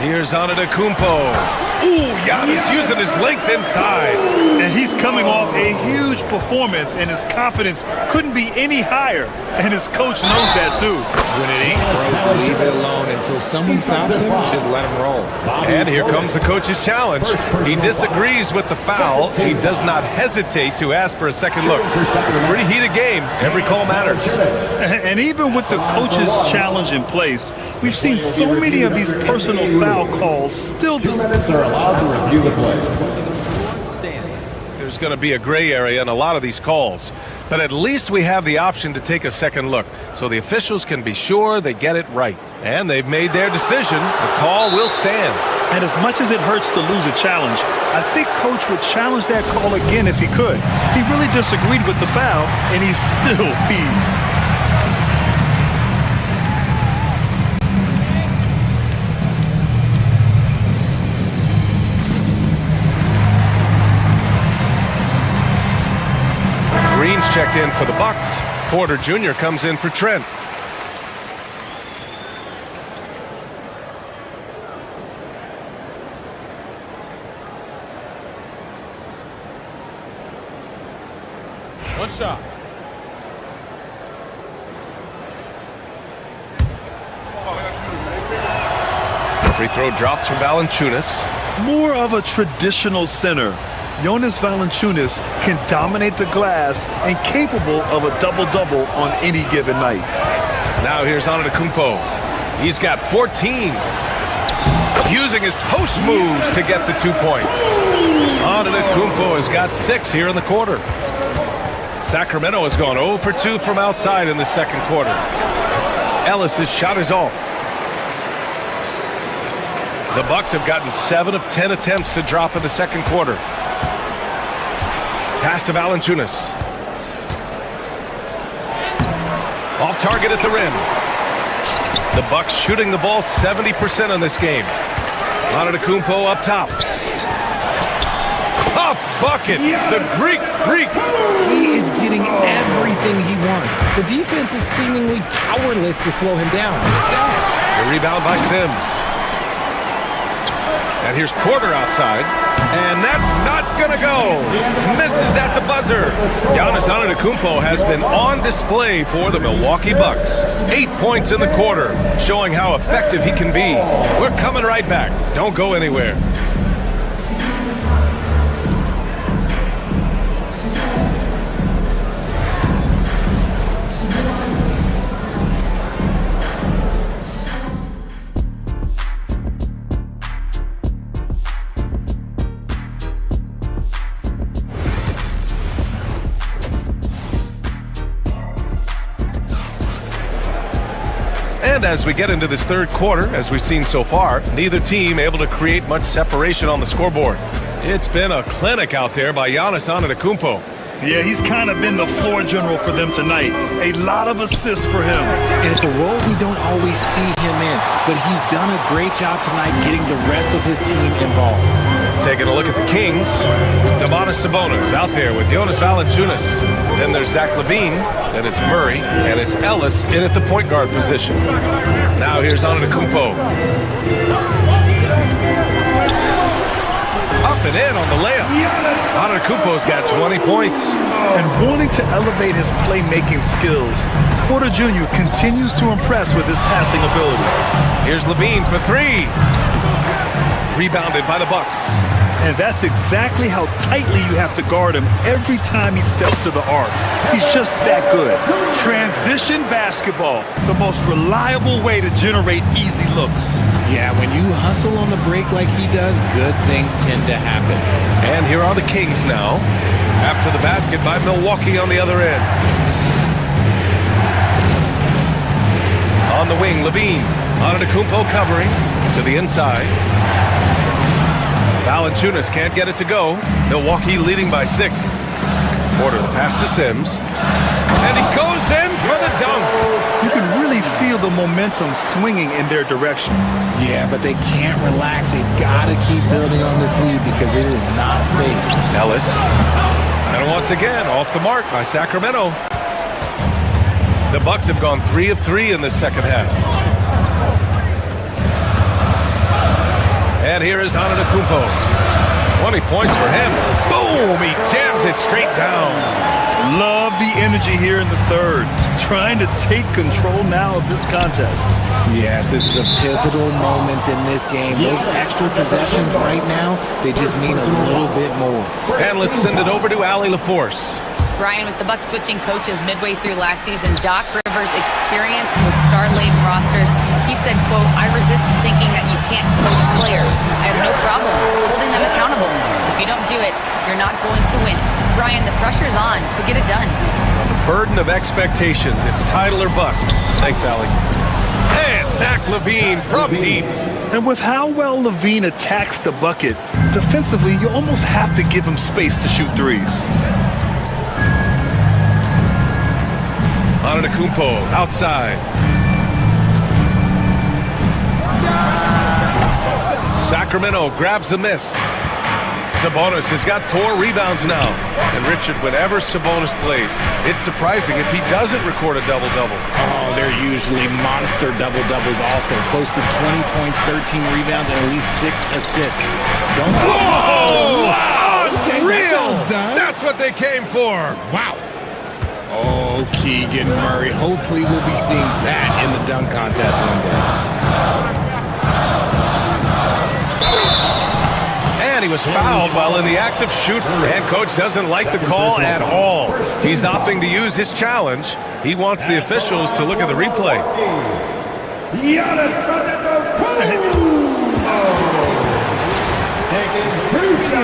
Here's Antetokounmpo. Ooh, Giannis using his length inside. And he's coming off a huge performance, and his confidence couldn't be any higher. And his coach knows that too. When it ain't broke, leave it alone until someone stops him. Just let him roll. And here comes the coach's challenge. He disagrees with the foul. He does not hesitate to ask for a second look. It's a pretty heated game. Every call matters. And even with the coach's challenge in place, we've seen so many of these personal foul calls still allowed to review the play. There's going to be a gray area in a lot of these calls, but at least we have the option to take a second look so the officials can be sure they get it right. And they've made their decision. The call will stand. And as much as it hurts to lose a challenge, I think Coach would challenge that call again if he could. He really disagreed with the foul, and he's still peeved. Green's checked in for the Bucks. Porter Jr. comes in for Trent. One shot. Free throw drops from Valanciunas. More of a traditional center. Jonas Valanciunas can dominate the glass and capable of a double-double on any given night. Now here's Antetokounmpo. He's got 14. Using his post moves to get the 2 points. Antetokounmpo has got 6 here in the quarter. Sacramento has gone 0 for 2 from outside in the second quarter. Ellis' shot is off. The Bucks have gotten 7 of 10 attempts to drop in the second quarter. Pass to Valanciunas. Off target at the rim. The Bucks shooting the ball 70% in this game. Antetokounmpo up top. Tough bucket. The Greek freak. He is getting everything he wants. The defense is seemingly powerless to slow him down. It's sad. The rebound by Sims. And here's Porter outside. And that's not going to go. Misses at the buzzer. Giannis Antetokounmpo has been on display for the Milwaukee Bucks. 8 points in the quarter, showing how effective he can be. We're coming right back. Don't go anywhere. And as we get into this third quarter, as we've seen so far, neither team able to create much separation on the scoreboard. It's been a clinic out there by Giannis Antetokounmpo. Yeah, he's kind of been the floor general for them tonight. A lot of assists for him. And it's a role we don't always see him in, but he's done a great job tonight getting the rest of his team involved. Taking a look at the Kings, Domantas Sabonis out there with Jonas Valanciunas. Then there's Zach LaVine, then it's Murray, and it's Ellis in at the point guard position. Now here's Antetokounmpo. Up and in on the layup. Antetokounmpo's got 20 points. And wanting to elevate his playmaking skills, Porter Jr. continues to impress with his passing ability. Here's LaVine for 3. Rebounded by the Bucks. And that's exactly how tightly you have to guard him every time he steps to the arc. He's just that good. Transition basketball, the most reliable way to generate easy looks. Yeah, when you hustle on the break like he does, good things tend to happen. And here are the Kings now, after the basket by Milwaukee on the other end. On the wing, LaVine. Antetokounmpo covering to the inside. Valanciunas can't get it to go. Milwaukee leading by 6. Porter the pass to Sims. And he goes in for the dunk. You can really feel the momentum swinging in their direction. Yeah, but they can't relax. They've got to keep building on this lead because it is not safe. Ellis. And once again, off the mark by Sacramento. The Bucks have gone 3 of 3 in the second half. And here is Antetokounmpo. 20 points for him. Boom! He jams it straight down. Love the energy here in the third. Trying to take control now of this contest. Yes, this is a pivotal moment in this game. Those extra possessions right now, they just mean a little bit more. And let's send it over to Allie LaForce. Brian, with the Bucks switching coaches midway through last season, Doc Rivers' experience with star-laden rosters, he said, quote, "I resist thinking that you can't coach players. I have no problem holding them accountable. If you don't do it, you're not going to win." Brian, the pressure's on to get it done. The burden of expectations. It's title or bust. Thanks, Allie. And Zach LaVine from deep. And with how well LaVine attacks the bucket, defensively, you almost have to give him space to shoot threes. Antetokounmpo outside. Sacramento grabs the miss. Sabonis has got 4 rebounds now. And Richard, whenever Sabonis plays, it's surprising if he doesn't record a double-double. Oh, they're usually monster double-doubles also. Close to 20 points, 13 rebounds, and at least 6 assists. Don't Whoa! wow! Okay, Unreal! that's done. That's what they came for. Wow. Oh, Keegan Murray. Hopefully we'll be seeing that in the dunk contest one day. And he was fouled while in the act of shooting. And coach doesn't like the call at all. He's opting to use his challenge. He wants the officials to look at the replay. Many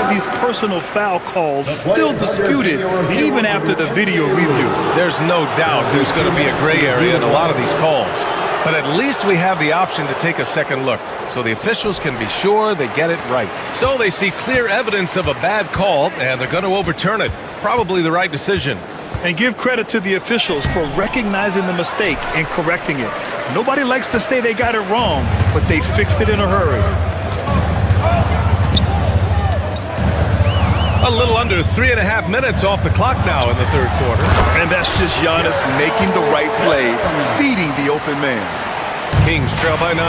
of these personal foul calls still disputed even after the video review. There's no doubt there's going to be a gray area in a lot of these calls. But at least we have the option to take a second look, so the officials can be sure they get it right. So they see clear evidence of a bad call, and they're going to overturn it. Probably the right decision. And give credit to the officials for recognizing the mistake and correcting it. Nobody likes to say they got it wrong, but they fixed it in a hurry. A little under 3.5 minutes off the clock now in the third quarter. And that's just Giannis making the right play, feeding the open man. Kings trail by 9.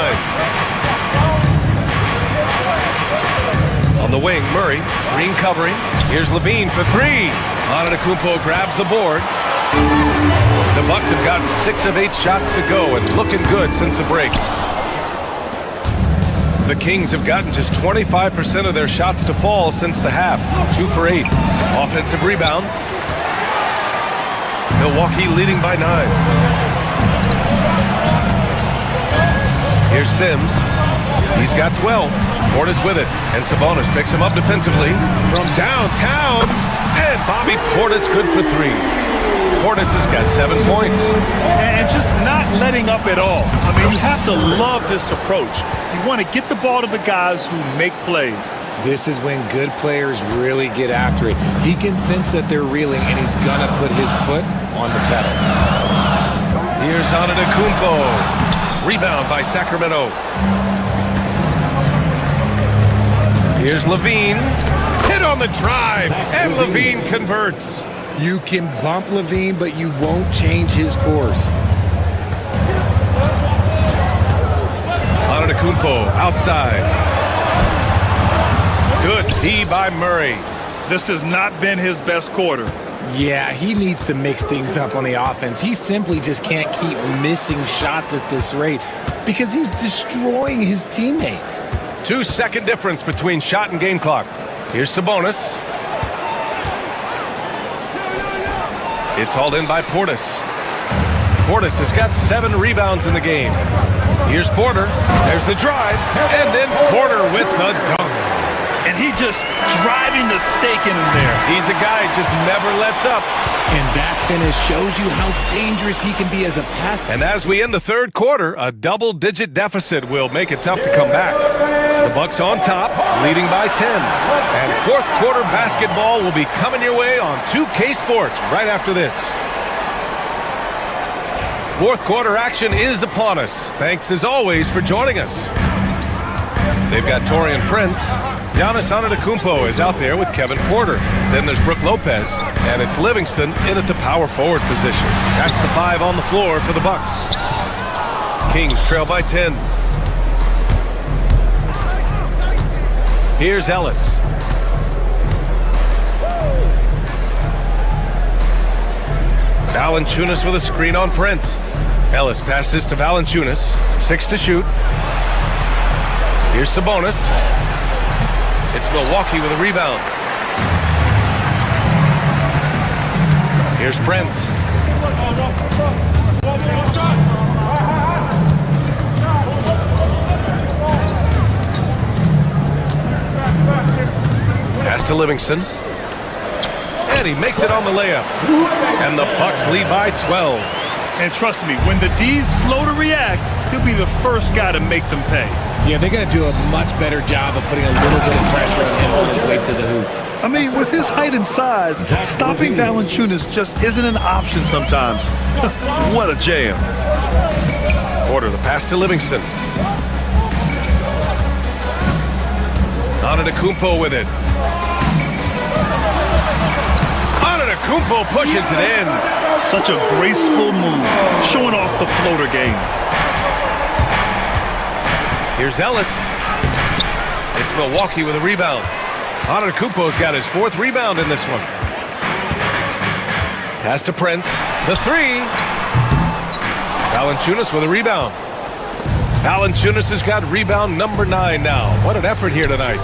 On the wing, Murray, Green covering. Here's Levine for 3. Antetokounmpo grabs the board. The Bucks have gotten 6 of 8 shots to go and looking good since the break. The Kings have gotten just 25% of their shots to fall since the half. 2 for 8. Offensive rebound. Milwaukee leading by 9. Here's Sims. He's got 12. Portis with it. And Sabonis picks him up defensively from downtown. And Bobby Portis good for 3. Portis has got 7 points. And just not letting up at all. I mean, you have to love this approach. You want to get the ball to the guys who make plays. This is when good players really get after it. He can sense that they're reeling, and he's going to put his foot on the pedal. Here's Antetokounmpo. Rebound by Sacramento. Here's Levine. Hit on the drive, and Levine converts. You can bump Levine, but you won't change his course. Antetokounmpo outside. Good D by Murray. This has not been his best quarter. Yeah, he needs to mix things up on the offense. He simply just can't keep missing shots at this rate because he's destroying his teammates. 2-second difference between shot and game clock. Here's Sabonis. It's hauled in by Portis. Portis has got 7 rebounds in the game. Here's Porter. There's the drive. And then Porter with the dunk. And he just driving the stake in him there. He's a guy who just never lets up. And that finish shows you how dangerous he can be as a passer. And as we end the third quarter, a double-digit deficit will make it tough to come back. The Bucks on top, leading by 10. And fourth quarter basketball will be coming your way on 2K Sports right after this. Fourth quarter action is upon us. Thanks as always for joining us. They've got Taurean Prince. Giannis Antetokounmpo is out there with Kevin Porter. Then there's Brook Lopez, and it's Livingston in at the power forward position. That's the 5 on the floor for the Bucks. Kings trail by 10. Here's Ellis. Valanciunas with a screen on Prince. Ellis passes to Valanciunas. 6 to shoot. Here's Sabonis. It's Milwaukee with a rebound. Here's Prince. Pass to Livingston. And he makes it on the layup. And the Bucks lead by 12. And trust me, when the D's slow to react, he'll be the first guy to make them pay. Yeah, they're going to do a much better job of putting a little bit of pressure on him on his way to the hoop. I mean, with his height and size, stopping Valanciunas just isn't an option sometimes. What a jam. Porter, the pass to Livingston. Antetokounmpo with it. Antetokounmpo pushes it in. Such a graceful move, showing off the floater game. Here's Ellis. It's Milwaukee with a rebound. Antetokounmpo's got his 4th rebound in this one. Pass to Prince. The three. Valanciunas with a rebound. Valanciunas has got rebound number 9 now. What an effort here tonight.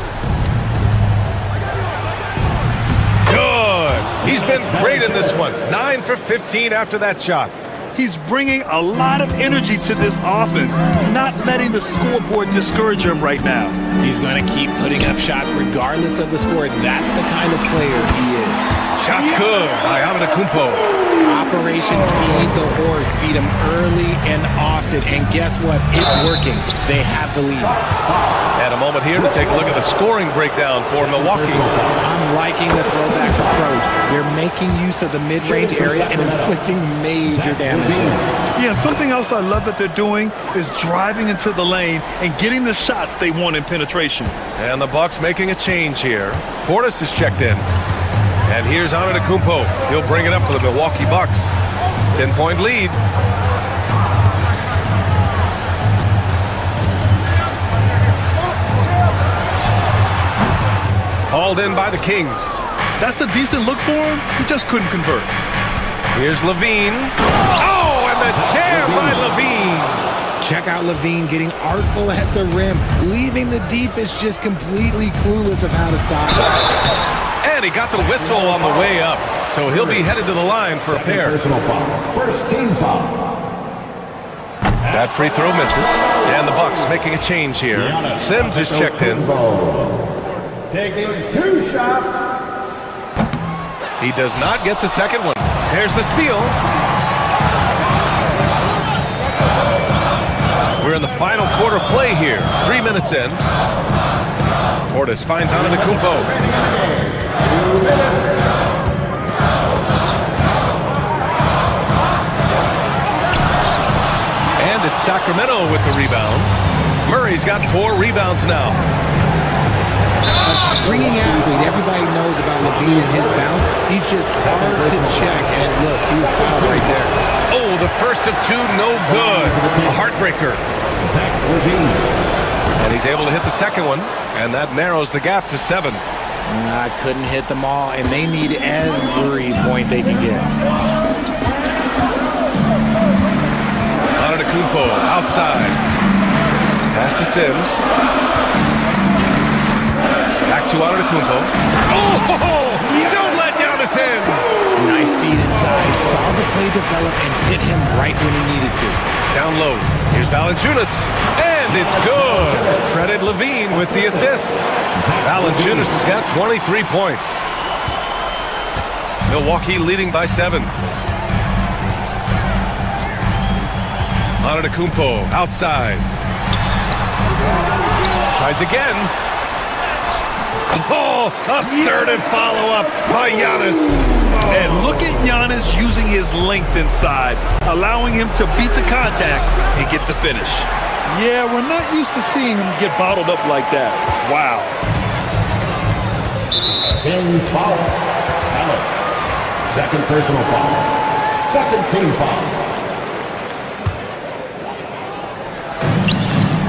Good. He's been great in this one. 9 for 15 after that shot. He's bringing a lot of energy to this offense, not letting the scoreboard discourage him right now. He's going to keep putting up shots regardless of the score. That's the kind of player he is. Shots good by Antetokounmpo. Operation Feed the Horse. Feed him early and often. And guess what? It's working. They have the lead. And a moment here to take a look at the scoring breakdown for Milwaukee. I'm liking the throwback approach. They're making use of the mid-range area and inflicting major damage. Yeah, something else I love that they're doing is driving into the lane and getting the shots they want in penetration. And the Bucks making a change here. Portis is checked in. And here's Antetokounmpo. He'll bring it up for the Milwaukee Bucks. 10-point lead. Hauled in by the Kings. That's a decent look for him. He just couldn't convert. Here's Levine. Oh, and the jam by Levine. Check out Levine getting artful at the rim, leaving the defense just completely clueless of how to stop it. And he got the whistle on the way up, so he'll be headed to the line for a pair. Personal foul. First team foul. That free throw misses, and the Bucks making a change here. Sims is checked in. Taking 2 shots. He does not get the second one. There's the steal. We're in the final quarter play here. 3 minutes in. Portis finds Antetokounmpo. And it's Sacramento with the rebound. Murray's got 4 rebounds now. A springing athlete. Everybody knows about Levine and his bounce. He's just hard to check. And look, he was fouled right there. Oh, the first of 2, no good. A heartbreaker. And he's able to hit the second one, and that narrows the gap to 7. I couldn't hit them all, and they need every point they can get. Antetokounmpo outside. Pass to Sims. Back to Antetokounmpo. Oh! Don't let Giannis in! Nice feed inside. Saw the play develop and hit him right when he needed to. Down low. Here's Valanciunas. And it's good. Credit Levine with the assist. Valanciunas has got 23 points. Milwaukee leading by 7. Antetokounmpo outside. Tries again. Oh, assertive follow-up by Giannis. And look at Giannis using his length inside, allowing him to beat the contact and get the finish. Yeah, we're not used to seeing him get bottled up like that. Wow. Kings foul. Ellis. Second personal foul. Second team foul.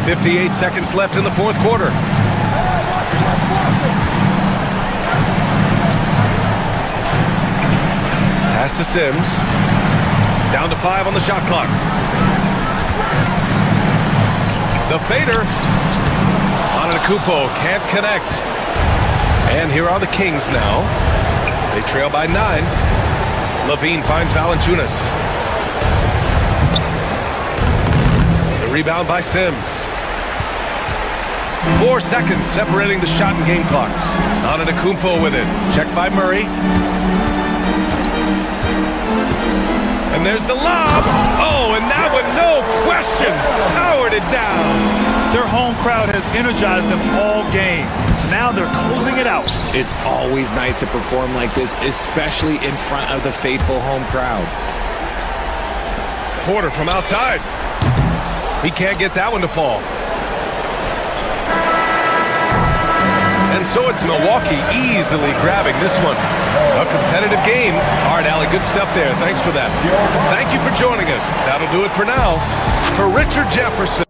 58 seconds left in the fourth quarter. Pass to Sims. Down to 5 on the shot clock. The fader. Antetokounmpo can't connect. And here are the Kings now. They trail by 9. Levine finds Valanciunas. The rebound by Sims. 4 seconds separating the shot and game clocks. Antetokounmpo with it. Checked by Murray. And there's the lob. Oh, and that one, no question, powered it down. Their home crowd has energized them all game. Now they're closing it out. It's always nice to perform like this, especially in front of the faithful home crowd. Porter from outside. He can't get that one to fall. And so it's Milwaukee easily grabbing this one. A competitive game. All right, Allie, good stuff there. Thanks for that. Thank you for joining us. That'll do it for now. For Richard Jefferson.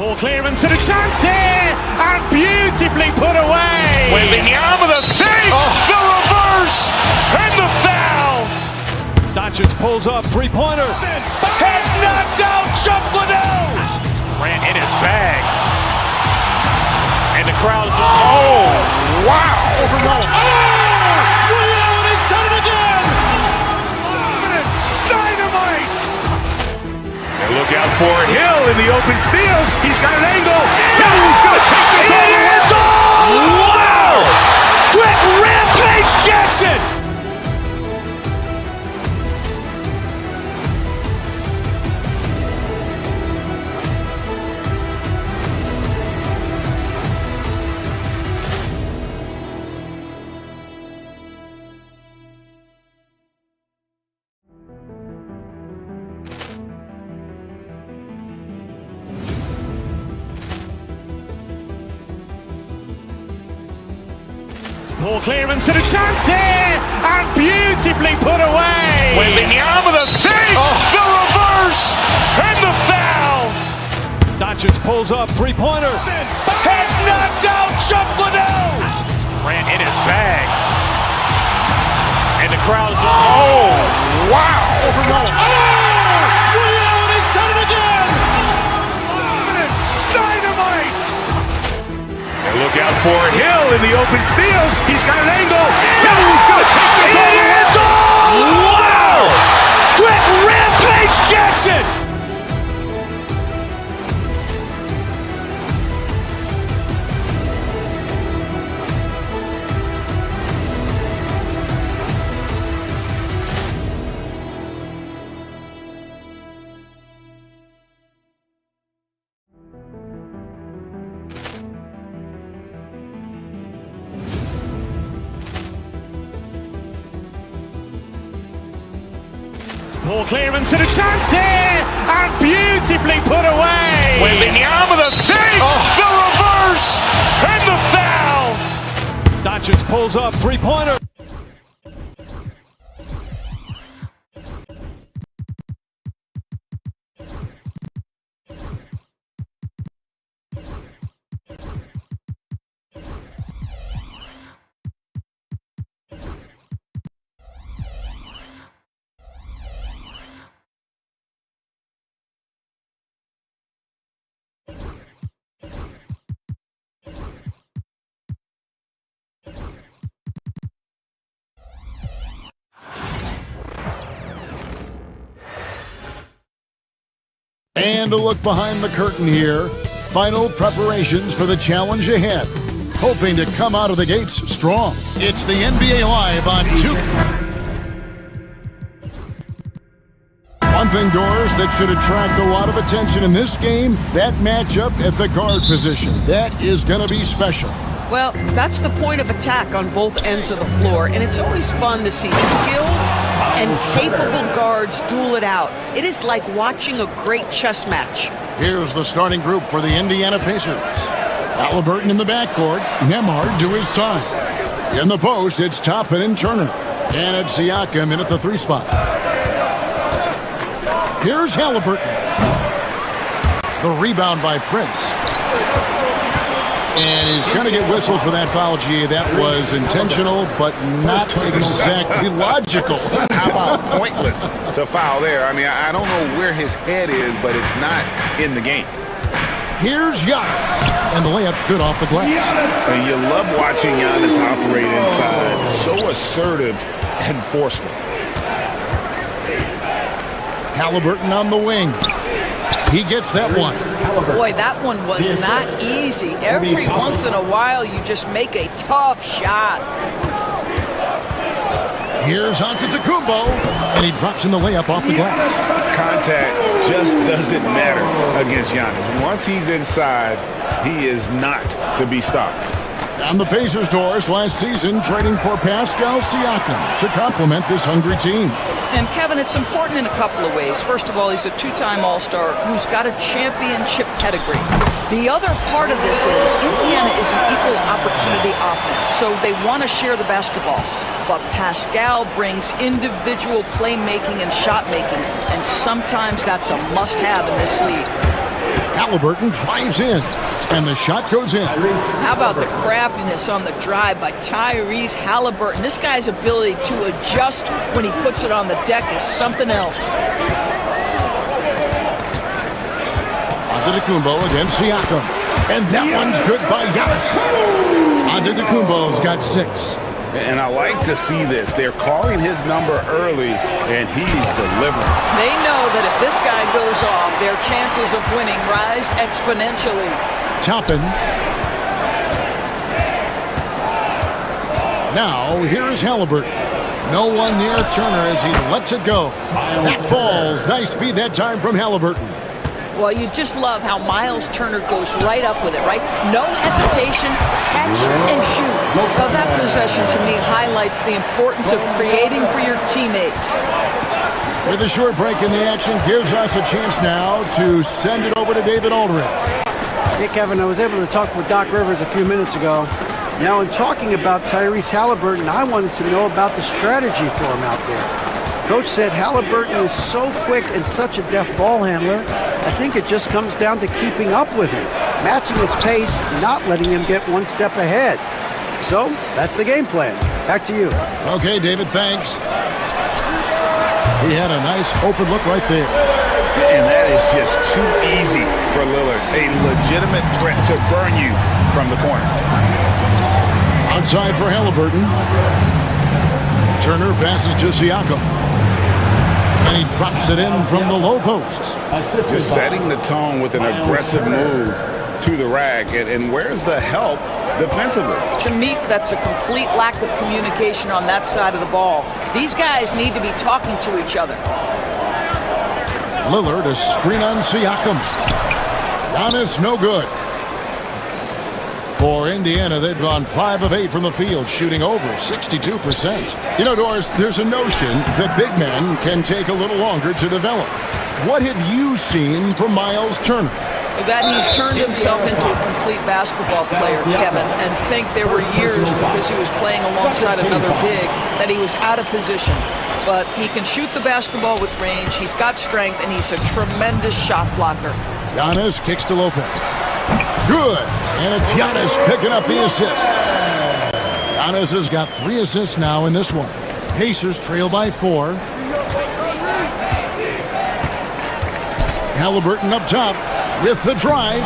Ball clearance and a chance here, and beautifully put away. With the arm of the fake, the reverse, and the foul. Doncic pulls up, three-pointer. Has knocked out Chuck Liddell. Ran in his bag. And the crowd is, oh, wow. Overrun. Oh, Ray Allen has done it again. Dynamite. And look out for Hill in the open field. He's got an angle. Hill's going to take this all the way. Wow. Quick Rampage Jackson. Ball clearance and a chance here, and beautifully put away. With the arm of the fake, the reverse, and the foul. Doncic pulls up, three-pointer. Has knocked out Chuck Liddell. Ran in his bag. And the crowd is, oh, wow. Overrun. Oh, Ray Allen has done it again. Dynamite. And look out for Hill in the open field. He's got an angle. Hill's going to take this all the way. Wow. Quick Rampage Jackson. Ball clearance and a chance here, and beautifully put away. With the arm of the fake, the reverse, and the foul. Doncic pulls up, three-pointer. And a look behind the curtain here. Final preparations for the challenge ahead. Hoping to come out of the gates strong. It's the NBA Live on 2. One thing, Doris, that should attract a lot of attention in this game, that matchup at the guard position. That is going to be special. Well, that's the point of attack on both ends of the floor, and it's always fun to see skilled and capable guards duel it out. It is like watching a great chess match. Here's the starting group for the Indiana Pacers. Halliburton in the backcourt, Nembhard to his side. In the post, it's Toppin and Turner. And it's Siakam in at the 3 spot. Here's Halliburton. The rebound by Prince. And he's going to get whistled for that foul, G. That was intentional, but not exactly logical. How about pointless to foul there? I mean, I don't know where his head is, but it's not in the game. Here's Giannis. And the layup's good off the glass. And you love watching Giannis operate inside. So assertive and forceful. Halliburton on the wing. He gets that one. Boy, that one was not easy. Every once in a while, you just make a tough shot. Here's Antetokounmpo, and he drops in the layup off the glass. Contact just doesn't matter against Giannis. Once he's inside, he is not to be stopped. On the Pacers' doors last season, trading for Pascal Siakam to complement this hungry team. And Kevin, it's important in a couple of ways. First of all, he's a 2-time All-Star who's got a championship pedigree. The other part of this is Indiana is an equal opportunity offense, so they want to share the basketball. But Pascal brings individual playmaking and shot making, and sometimes that's a must-have in this league. Halliburton drives in, and the shot goes in. How about the craftiness on the drive by Tyrese Halliburton? This guy's ability to adjust when he puts it on the deck is something else. Antetokounmpo against Siakam. And that one's good by Giannis. Antetokounmpo's got 6. And I like to see this. They're calling his number early, and he's delivering. They know that if this guy goes off, their chances of winning rise exponentially. Toppin. Now, here is Halliburton. No one near Turner as he lets it go. That falls. Nice feed that time from Halliburton. Well, you just love how Miles Turner goes right up with it, right? No hesitation, catch and shoot. Now that possession to me highlights the importance of creating for your teammates. With a short break in the action, gives us a chance now to send it over to David Aldridge. Hey, Kevin, I was able to talk with Doc Rivers a few minutes ago. Now, in talking about Tyrese Halliburton, I wanted to know about the strategy for him out there. Coach said Halliburton is so quick and such a deft ball handler. I think it just comes down to keeping up with him, matching his pace, not letting him get one step ahead. So, that's the game plan. Back to you. Okay, David, thanks. He had a nice open look right there. And that is just too easy for Lillard. A legitimate threat to burn you from the corner. Outside for Halliburton. Turner passes to Siakam. And he drops it in from the low post. Just setting the tone with an aggressive move to the rack. And where's the help defensively? To me, that's a complete lack of communication on that side of the ball. These guys need to be talking to each other. Lillard, a screen on Siakam. Giannis, no good. For Indiana, they've gone 5 of 8 from the field, shooting over 62%. You know, Doris, there's a notion that big men can take a little longer to develop. What have you seen from Miles Turner? That he's turned himself into a complete basketball player, Kevin, and think there were years because he was playing alongside another big that he was out of position. But he can shoot the basketball with range, he's got strength, and he's a tremendous shot blocker. Giannis kicks to Lopez. Good, and it's Giannis picking up the assist. Giannis has got 3 assists now in this one. Pacers trail by 4. Halliburton up top with the drive.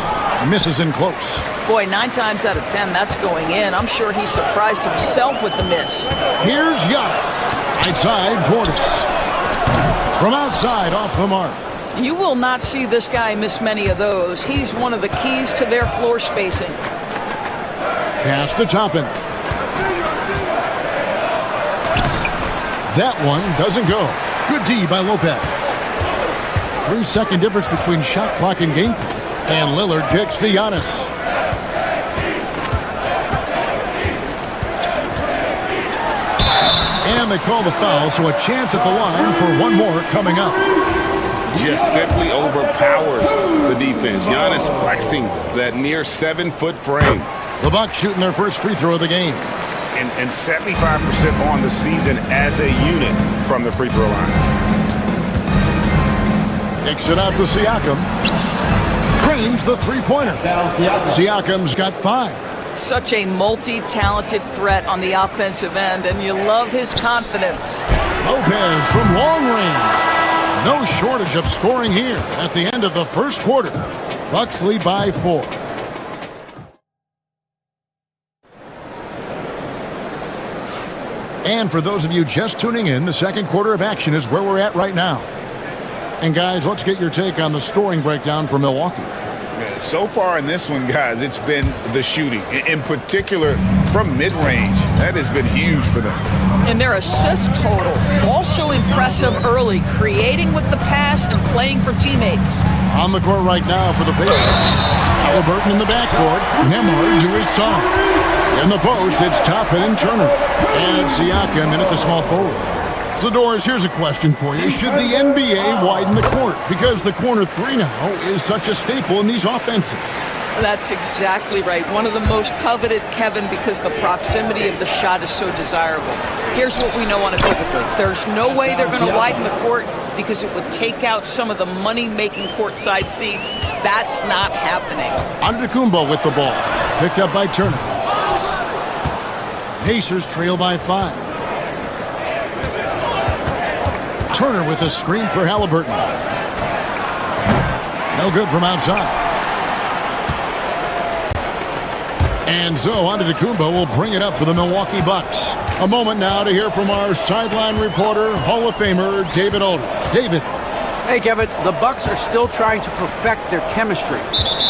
Misses in close. Boy, 9 times out of 10, that's going in. I'm sure he surprised himself with the miss. Here's Giannis. Outside, Portis. From outside, off the mark. You will not see this guy miss many of those. He's one of the keys to their floor spacing. Pass to Toppin. That one doesn't go. Good D by Lopez. 3-second difference between shot clock and game clock. And Lillard kicks to Giannis. And they call the foul, so a chance at the line for one more coming up. Just simply overpowers the defense. Giannis flexing that near 7-foot frame. The Bucks shooting their first free throw of the game. And 75% on the season as a unit from the free throw line. Kicks it out to Siakam. Trains the three-pointer. Siakam's got 5. Such a multi-talented threat on the offensive end, and you love his confidence. Lopez from long range. No shortage of scoring here at the end of the first quarter. Bucks lead by 4. And for those of you just tuning in, the second quarter of action is where we're at right now. And guys, let's get your take on the scoring breakdown for Milwaukee. So far in this one, guys, it's been the shooting, in particular from mid-range. That has been huge for them. And their assist total, also impressive early, creating with the pass and playing for teammates. On the court right now for the Pacers. Halliburton in the backcourt, Nembhard to his side. In the post, it's Toppin and Turner. And it's Siakam in at the small forward. So, Doris, here's a question for you. Should the NBA widen the court? Because the corner 3 now is such a staple in these offenses. That's exactly right. One of the most coveted, Kevin, because the proximity of the shot is so desirable. Here's what we know unequivocally. There's no way they're going to widen the court because it would take out some of the money-making courtside seats. That's not happening. Antetokounmpo with the ball. Picked up by Turner. Pacers trail by 5. Turner with a screen for Halliburton. No good from outside. And so Antetokounmpo will bring it up for the Milwaukee Bucks. A moment now to hear from our sideline reporter, Hall of Famer David Aldridge. David. Hey, Kevin, the Bucks are still trying to perfect their chemistry.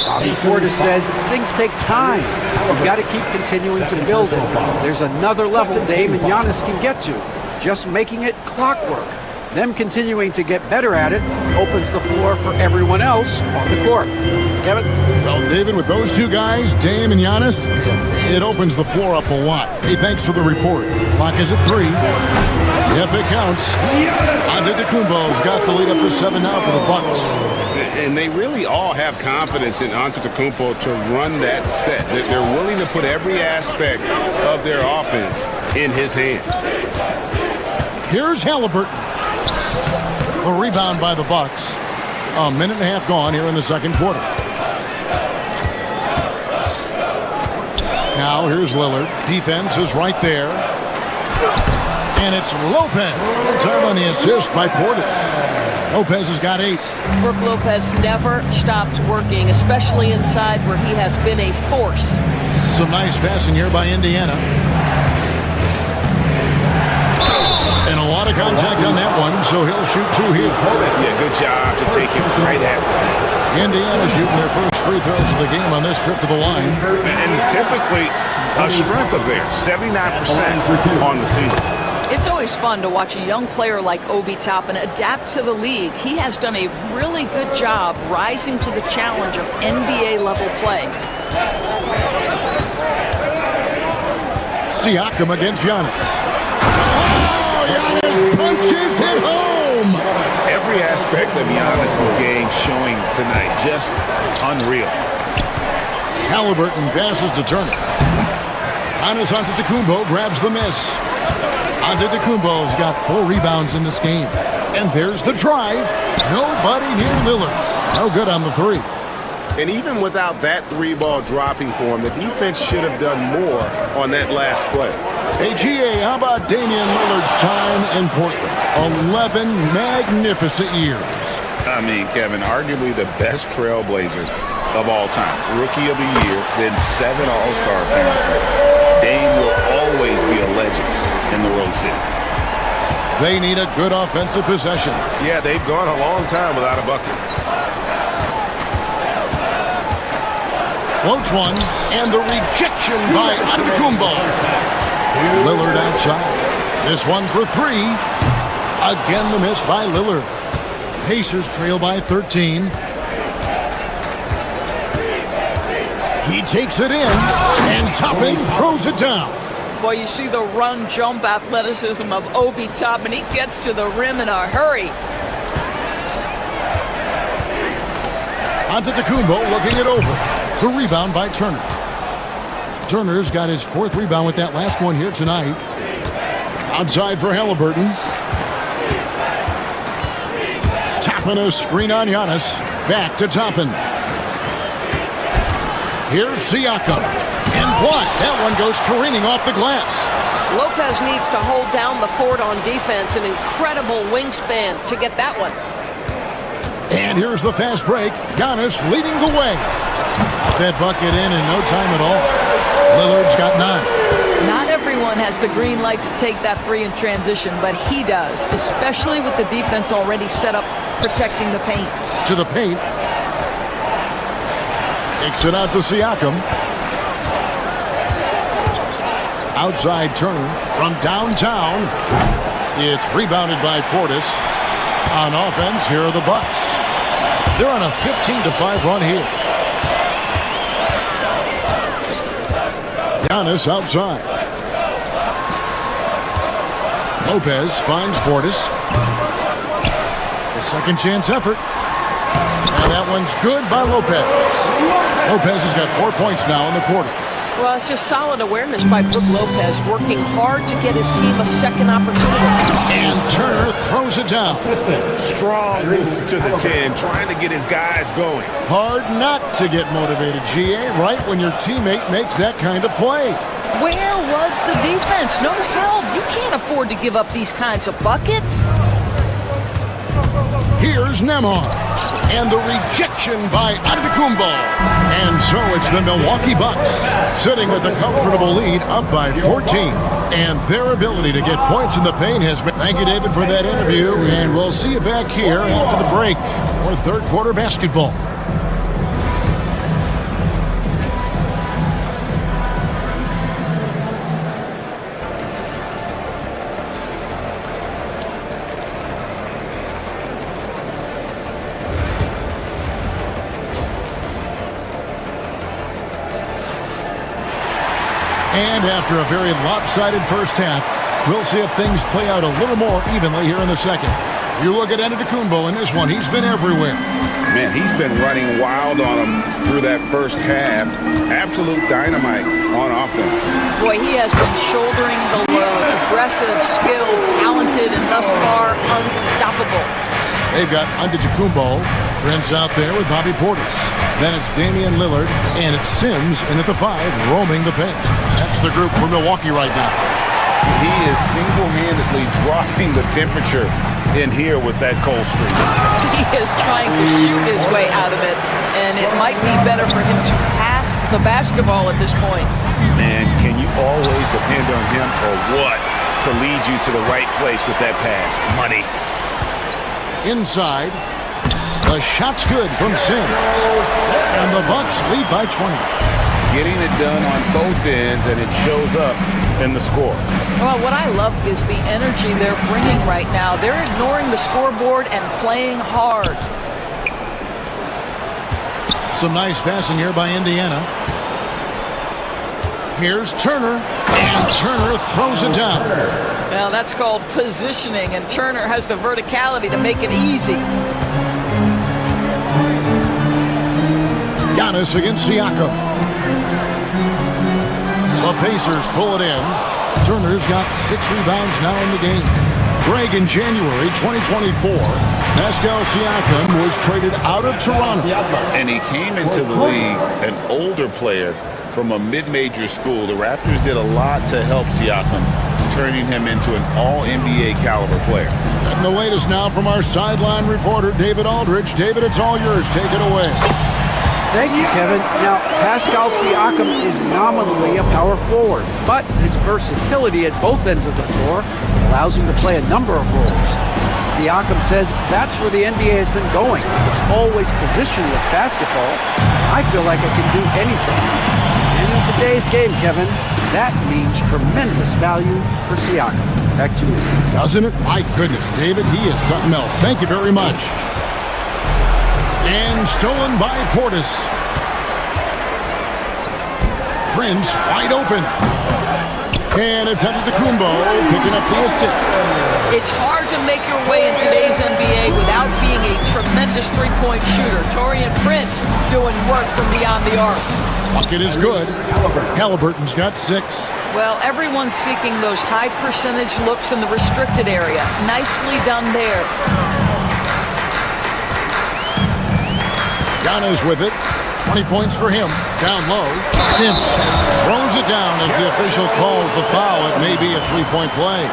Bobby Portis says things take time. You've got to keep continuing to build it. There's another level Dame and Giannis can get to, just making it clockwork. Them continuing to get better at it opens the floor for everyone else on the court. Kevin? Well, David, with those two guys, Dame and Giannis, it opens the floor up a lot. Hey, thanks for the report. Clock is at 3. Yep, it counts. Antetokounmpo's got the lead up to 7 now for the Bucks. And they really all have confidence in Antetokounmpo to run that set. They're willing to put every aspect of their offense in his hands. Here's Halliburton. The rebound by the Bucks. A minute and a half gone here in the second quarter. Now here's Lillard. Defense is right there. And it's Lopez. Time on the assist by Portis. Lopez has got 8. Brook Lopez never stops working, especially inside where he has been a force. Some nice passing here by Indiana. And a lot of contact on that one, so he'll shoot 2 here. Yeah, good job to take it right at them. Indiana shooting their first free throws of the game on this trip to the line. And typically a strength of theirs, 79% on the season. It's always fun to watch a young player like Obi Toppin adapt to the league. He has done a really good job rising to the challenge of NBA-level play. Siakam against Giannis. Giannis punches it home. Every aspect of Giannis' game showing tonight, just unreal. Halliburton passes to Turner. Giannis Antetokounmpo grabs the miss. Antetokounmpo's got 4 rebounds in this game. And there's the drive. Nobody near Lillard. No good on the 3. And even without that 3-ball dropping for him, the defense should have done more on that last play. Hey, GA, how about Damian Lillard's time in Portland? 11 magnificent years. I mean, Kevin, arguably the best trailblazer of all time. Rookie of the year, then 7 All-Star appearances. Dame will always be a legend in the Rose City. They need a good offensive possession. Yeah, they've gone a long time without a bucket. Floats one, and the rejection by Antetokounmpo. Lillard outside. This one for 3. Again, the miss by Lillard. Pacers trail by 13. He takes it in, and Toppin throws it down. Boy, you see the run-jump athleticism of Obi Toppin. He gets to the rim in a hurry. Antetokounmpo looking it over. The rebound by Turner. Turner's got his 4th rebound with that last one here tonight. Outside for Halliburton. Toppin a screen on Giannis. Back to Toppin. Here's Siakam. And blocked. That one goes careening off the glass. Lopez needs to hold down the fort on defense. An incredible wingspan to get that one. And here's the fast break. Giannis leading the way. That bucket in no time at all. Lillard's got 9. Not everyone has the green light to take that 3 in transition, but he does, especially with the defense already set up protecting the paint. To the paint. Kicks it out to Siakam. Outside Turner from downtown. It's rebounded by Portis. On offense, here are the Bucks. They're on a 15-5 run here. Giannis outside. Lopez finds Portis. A second chance effort. And that one's good by Lopez. Lopez has got 4 points now in the quarter. Well, it's just solid awareness by Brook Lopez, working hard to get his team a second opportunity. And Turner throws it down. Strong move to the 10, trying to get his guys going. Hard not to get motivated, GA, right when your teammate makes that kind of play. Where was the defense? No help. You can't afford to give up these kinds of buckets. Here's Nemhard. And the rejection by Antetokounmpo. And so it's the Milwaukee Bucks sitting with a comfortable lead up by 14. And their ability to get points in the paint has been... Thank you, David, for that interview. And we'll see you back here after the break for third quarter basketball. And after a very lopsided first half, we'll see if things play out a little more evenly here in the second. You look at Antetokounmpo in this one. He's been everywhere. Man, he's been running wild on him through that first half. Absolute dynamite on offense. Boy, he has been shouldering the load. Aggressive, skilled, talented, and thus far unstoppable. They've got Antetokounmpo, Prince out there with Bobby Portis. Then it's Damian Lillard, and it's Sims in at the 5, roaming the paint. That's the group for Milwaukee right now. He is single-handedly dropping the temperature in here with that cold streak. He is trying to shoot his way out of it, and it might be better for him to pass the basketball at this point. Man, can you always depend on him or what to lead you to the right place with that pass? Money. Inside, the shot's good from Sims. And the Bucks lead by 20. Getting it done on both ends, and it shows up in the score. Well, what I love is the energy they're bringing right now. They're ignoring the scoreboard and playing hard. Some nice passing here by Indiana. Here's Turner, and Turner throws it down. Well, that's called positioning, and Turner has the verticality to make it easy. Giannis against Siakam. The Pacers pull it in. Turner's got 6 rebounds now in the game. Greg, in January 2024, Pascal Siakam was traded out of Toronto. And he came into the league an older player from a mid-major school. The Raptors did a lot to help Siakam, turning him into an all-NBA caliber player. And the latest now from our sideline reporter, David Aldridge. David, it's all yours. Take it away. Thank you, Kevin. Now, Pascal Siakam is nominally a power forward, but his versatility at both ends of the floor allows him to play a number of roles. Siakam says that's where the NBA has been going. It's always positionless basketball. I feel like I can do anything. And in today's game, Kevin, that means tremendous value for Siakam. Back to you. Doesn't it? My goodness, David, he is something else. Thank you very much. And stolen by Portis. Prince wide open. And it's Antetokounmpo picking up the assist. It's hard to make your way in today's NBA without being a tremendous three-point shooter. Taurean Prince doing work from beyond the arc. Bucket is good. Halliburton's got 6. Well, everyone's seeking those high percentage looks in the restricted area. Nicely done there. Giannis with it. 20 points for him. Down low. Sims throws it down as the official calls the foul. It may be a 3-point play.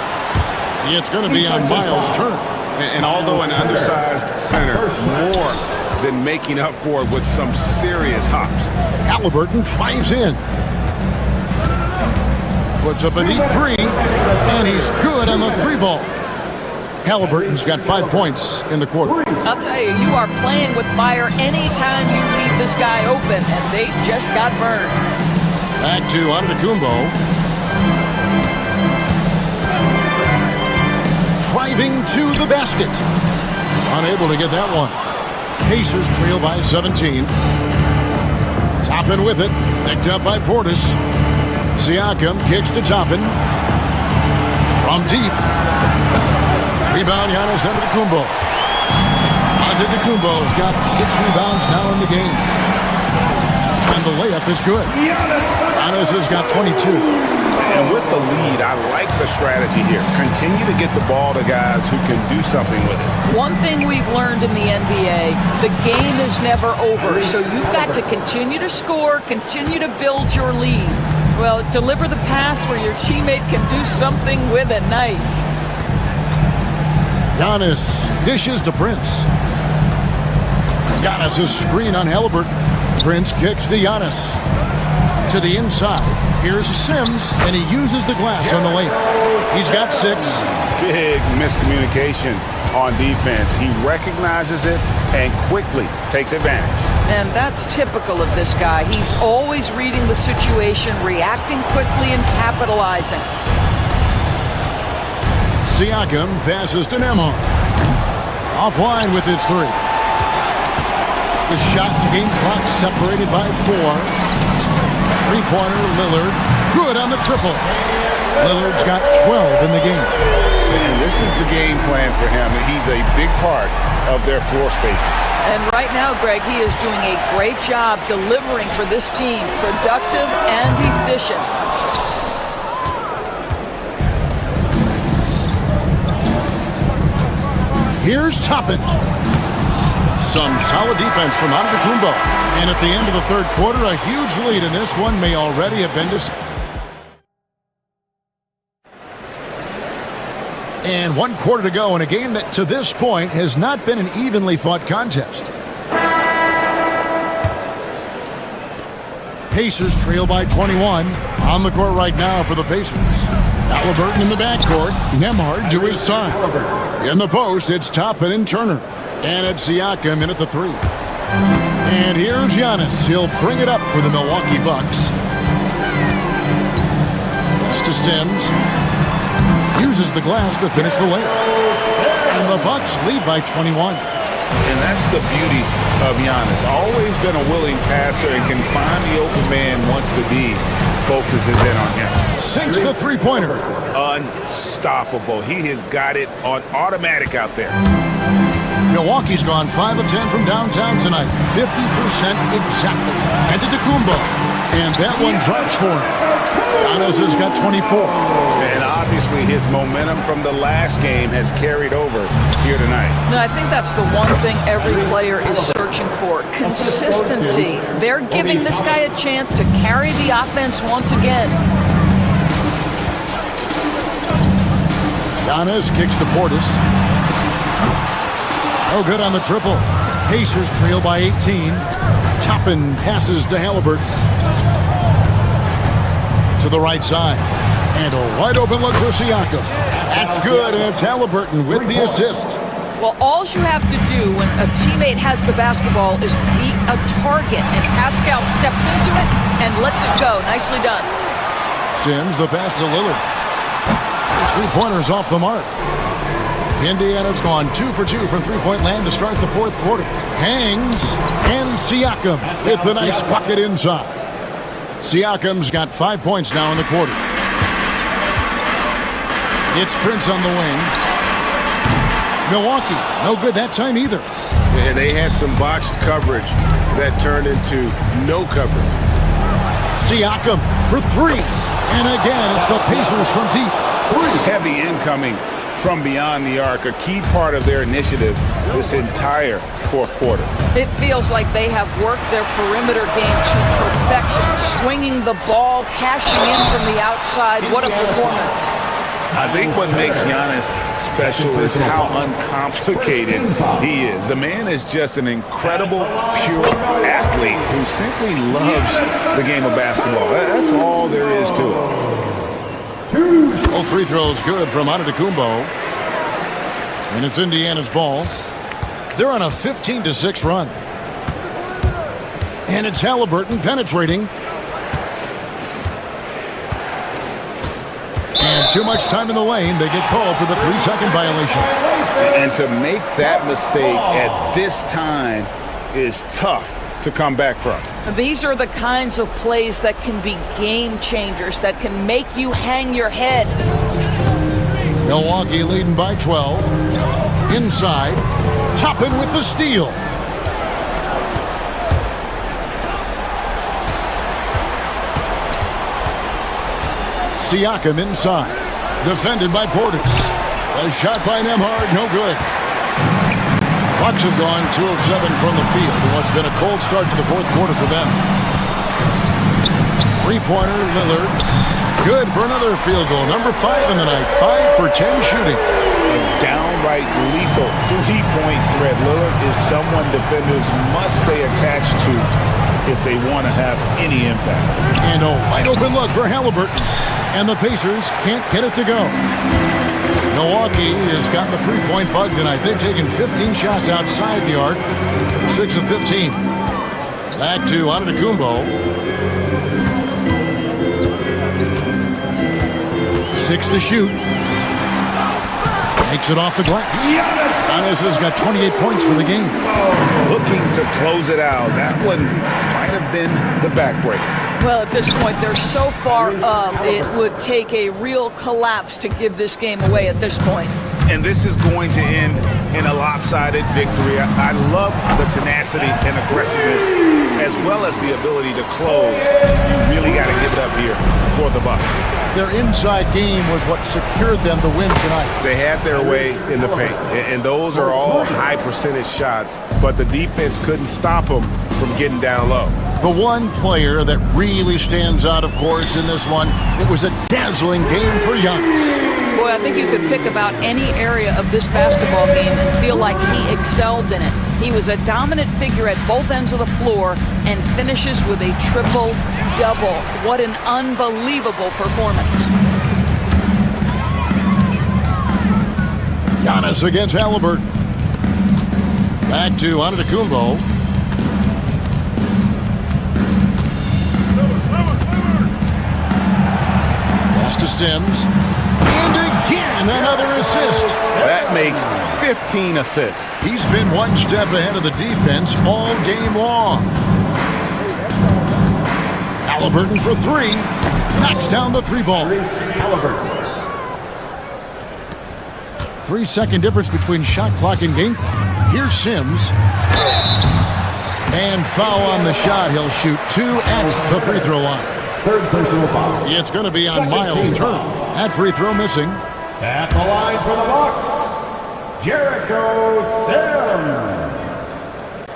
It's going to be on Miles Turner. And although an undersized center, more than making up for it with some serious hops. Halliburton drives in. Puts up a deep 3. And he's good on the 3-ball. Halliburton's got 5 points in the quarter. I'll tell you, you are playing with fire anytime you leave this guy open, and they just got burned. Back to Antetokounmpo. Driving to the basket. Unable to get that one. Pacers trail by 17. Toppin with it. Picked up by Portis. Siakam kicks to Toppin. From deep. Rebound, Giannis Antetokounmpo. Antetokounmpo's got 6 rebounds now in the game. And the layup is good. Giannis has got 22. And with the lead, I like the strategy here. Continue to get the ball to guys who can do something with it. One thing we've learned in the NBA, the game is never over. So you've got to continue to score, continue to build your lead. Well, deliver the pass where your teammate can do something with it. Nice. Giannis dishes to Prince. Giannis' screen on Halliburton. Prince kicks to Giannis. To the inside. Here's Sims, and he uses the glass on the layup. He's got 6. Big miscommunication on defense. He recognizes it and quickly takes advantage. And that's typical of this guy. He's always reading the situation, reacting quickly, and capitalizing. Siakam passes to Nembhard. Offline with his 3. The shot game clock separated by 4. Three-pointer, Lillard. Good on the triple. Lillard's got 12 in the game. And this is the game plan for him. He's a big part of their floor spacing. And right now, Greg, he is doing a great job delivering for this team. Productive and efficient. Here's Toppin. Some solid defense from Antetokounmpo. And at the end of the third quarter, a huge lead in this one may already have been decided. And 1 quarter to go in a game that to this point has not been an evenly fought contest. Pacers trail by 21. On the court right now for the Pacers. Halliburton in the backcourt. Nembhard to his side. In the post, it's Toppin and Turner. And it's Siakam in at the 3. And here's Giannis. He'll bring it up for the Milwaukee Bucks. Pass to Sims. Uses the glass to finish the layup. And the Bucks lead by 21. And that's the beauty of Giannis. Always been a willing passer and can find the open man once the D focuses in on him. Sinks the three-pointer. Unstoppable. He has got it on automatic out there. Milwaukee's gone 5 of 10 from downtown tonight. 50% exactly. Antetokounmpo. And that one drops for him. Giannis has got 24. And obviously his momentum from the last game has carried over here tonight. No, I think that's the one thing every player is searching for. Consistency. They're giving this guy a chance to carry the offense once again. Giannis kicks to Portis. No good on the triple. Pacers trail by 18. Toppin passes to Halliburton. To the right side. And a wide open look for Siakam. That's good, and it's Halliburton with the assist. Well, all you have to do when a teammate has the basketball is be a target, and Pascal steps into it and lets it go. Nicely done. Sims, the pass to Lillard. His three-pointer's off the mark. Indiana's gone 2 for 2 from three-point land to start the fourth quarter. Hangs, and Siakam with the nice bucket inside. Siakam's got 5 points now in the quarter. It's Prince on the wing. Milwaukee, no good that time either. Yeah, they had some botched coverage that turned into no coverage. Siakam for 3. And again, it's the Pacers from deep. Heavy incoming from beyond the arc, a key part of their initiative this entire fourth quarter. It feels like they have worked their perimeter game to perfection, swinging the ball, cashing in from the outside. What a performance. I think what makes Giannis special is how uncomplicated he is. The man is just an incredible, pure athlete who simply loves the game of basketball. That's all there is to it. Both free throws good from Antetokounmpo. And it's Indiana's ball. They're on a 15-6 run. And it's Halliburton penetrating. And too much time in the lane. They get called for the 3-second violation. And to make that mistake at this time is tough to come back from. These are the kinds of plays that can be game changers, that can make you hang your head. Milwaukee leading by 12. Inside. Toppin with the steal. Siakam inside. Defended by Portis. A shot by Nembhard, no good. Bucks have gone 2 of 7 from the field in what's been a cold start to the fourth quarter for them. Three-pointer, Lillard. Good for another field goal. Number 5 in the night. 5 for 10 shooting. A downright lethal three-point threat. Lillard is someone defenders must stay attached to if they want to have any impact. And a wide open look for Halliburton. And the Pacers can't get it to go. Milwaukee has gotten the three-point bug tonight. They've taken 15 shots outside the arc. 6 of 15. Back to Antetokounmpo. 6 to shoot. Makes it off the glass. Giannis has got 28 points for the game. Looking to close it out. That one might have been the backbreaker. Well, at this point, they're so far up, it would take a real collapse to give this game away at this point. And this is going to end in a lopsided victory. I love the tenacity and aggressiveness as well as the ability to close. You really got to give it up here for the Bucks. Their inside game was what secured them the win tonight. They had their way in the paint, and those are all high percentage shots, but the defense couldn't stop them from getting down low. The one player that really stands out, of course, in this one, it was a dazzling game for Giannis. Boy, I think you could pick about any area of this basketball game and feel like he excelled in it. He was a dominant figure at both ends of the floor and finishes with a triple-double. What an unbelievable performance. Giannis against Halliburton. Back to Antetokounmpo. Pass to Sims. And again, another assist. That makes 15 assists. He's been one step ahead of the defense all game long. Halliburton for 3. Knocks down the 3-ball. 3-second difference between shot clock and game clock. Here's Sims. And foul on the shot. He'll shoot 2 at the free throw line. Third personal foul. It's going to be on Miles' turn. That free throw missing. At the line for the Bucks, Jericho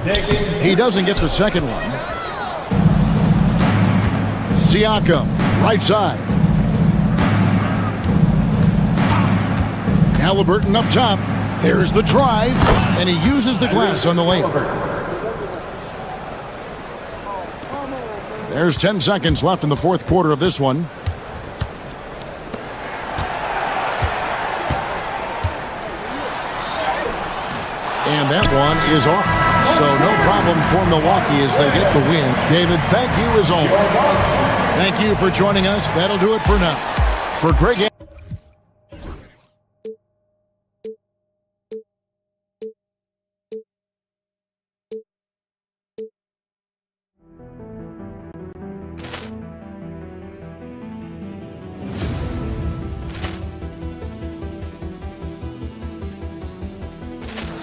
Sims. He doesn't get the second one. Siakam, right side. Halliburton up top. There's the drive, and he uses the glass on the layup. There's 10 seconds left in the fourth quarter of this one. And that one is off. So no problem for Milwaukee as they get the win. David, thank you as always. Thank you for joining us. That'll do it for now. For Greg.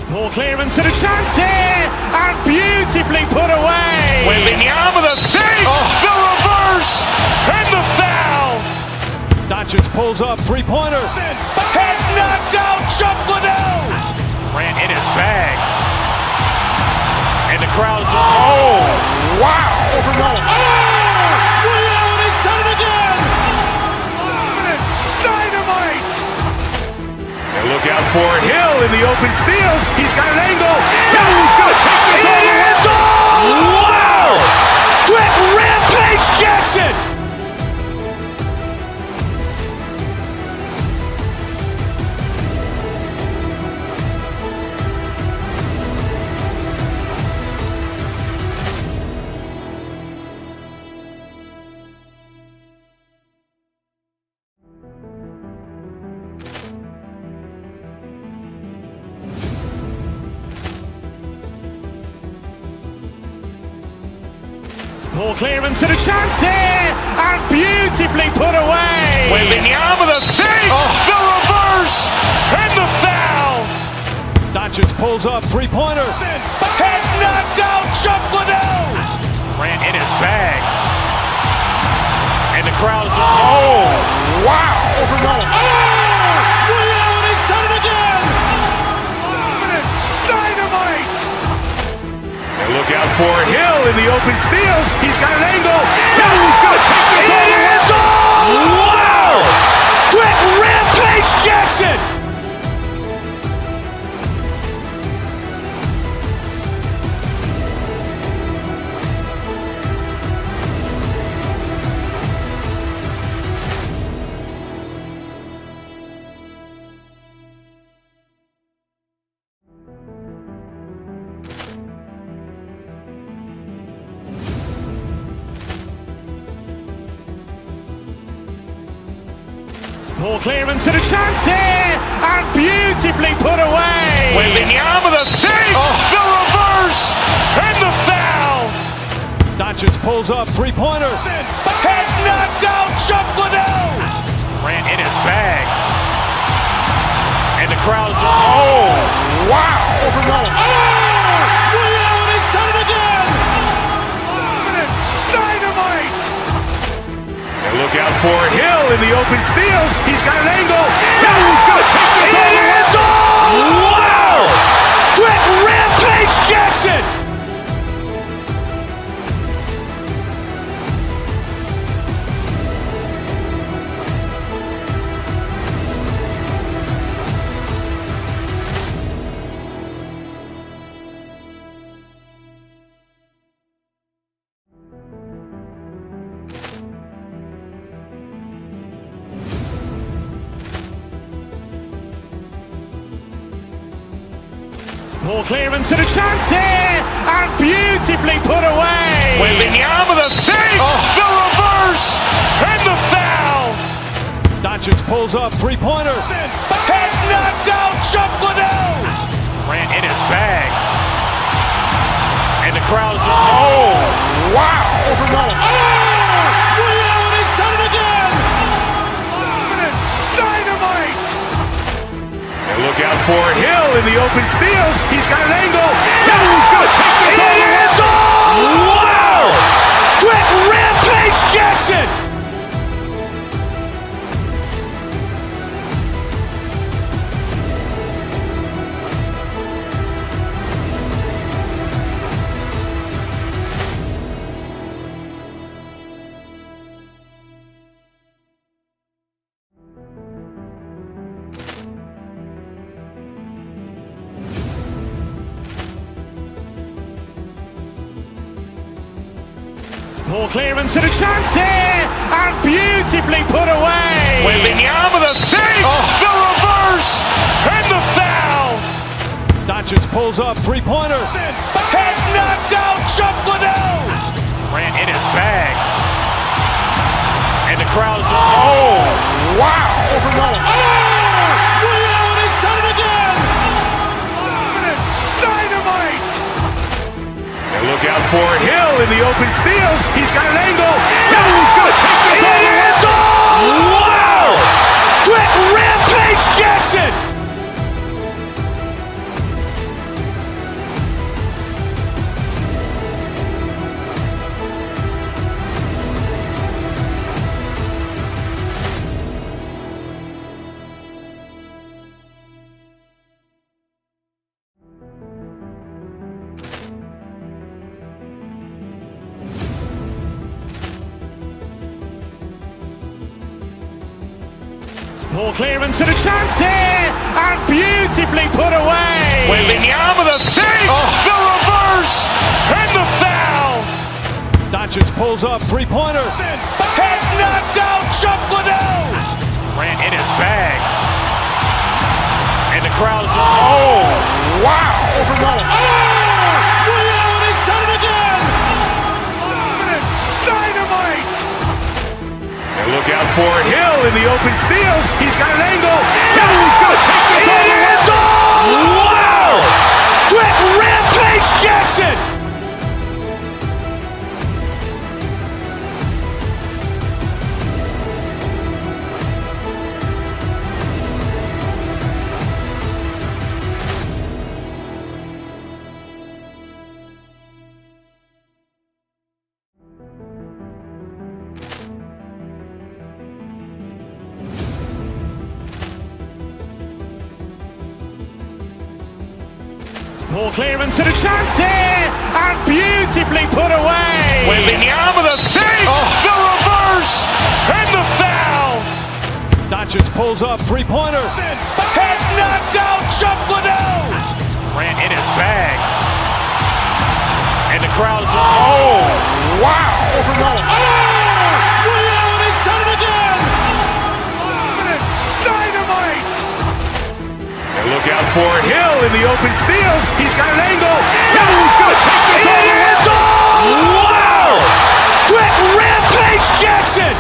Poor clearance and a chance here, and beautifully put away. Wembanyama the save, the reverse, and the foul. Doncic pulls up, three-pointer. Has knocked out Chuck Liddell. Ran in his bag, and the crowd's oh wow! Liddell has done it again. Dynamite. And look out for Hill in the open field. He's got an angle. Hill's going to take this all the way. Wow! Quick Rampage Jackson. Poor clearance and a chance here, and beautifully put away. Wembanyama the save, the reverse, and the foul. Doncic pulls up, three-pointer. Has knocked out Chuck Liddell. Grant in his bag. And the crowd is, oh, wow. Over the, oh, Ray Allen, he's done it again. Dynamite. And look out for Hill in the open field. He's got an angle. Hill's going to take this all the way. Wow! Quick Rampage Jackson. Poor clearance and a chance here, and beautifully put away. With the arm of the thing, the reverse, and the foul. Doncic pulls up, three-pointer. Has knocked out Chuck Liddell. Grant in his bag. And the crowd is, oh, wow. Over the, oh, Ray Allen, he's done it again. Dynamite. And look out for Hill in the open field. He's got an angle. Hill's going to take this all the way. Wow! Quick Rampage Jackson. Poor clearance and a chance here, and beautifully put away. With the arm of the thing, the reverse, and the foul. Doncic pulls up, three-pointer. Has knocked out Chuck Liddell. Grant in his bag. And the crowd is, oh, wow. Over the, oh, Ray Allen, he's done it again. Dynamite. And look out for Hill in the open field. He's got an angle. Hill's going to take this all the way. Wow! Quick Rampage Jackson. Poor clearance and a chance here, and beautifully put away. With the arm of the thing, the reverse, and the foul. Doncic pulls up, three-pointer. Has knocked out Chuck Liddell. Grant in his bag. And the crowd is, oh, wow. Over the, oh, Ray Allen, he's done it again. Dynamite. And look out for Hill in the open field. He's got an angle. Hill's going to take this all the way. Wow! Quick Rampage Jackson. Poor clearance and a chance here, and beautifully put away. With the arm of the thing, the reverse, and the foul. Doncic pulls up, three-pointer. Has knocked out Chuck Liddell. Grant in his bag. And the crowd is, oh, wow. Over the, oh, Ray Allen, he's done it again. Dynamite. And look out for Hill in the open field. He's got an angle. Hill's going to take this all the way. Wow! Quick Rampage Jackson. Ball clearance and a chance here, and beautifully put away. With the arm of the thing, the reverse, and the foul. Doncic pulls up, three-pointer. Has knocked out Chuck Liddell. Grant in his bag. And the crowd's, oh, wow. Ray Allen has done it again. Dynamite. And look out for Hill in the open field. He's got an angle. Hill's going to take this all the way. Wow. Quick Rampage Jackson.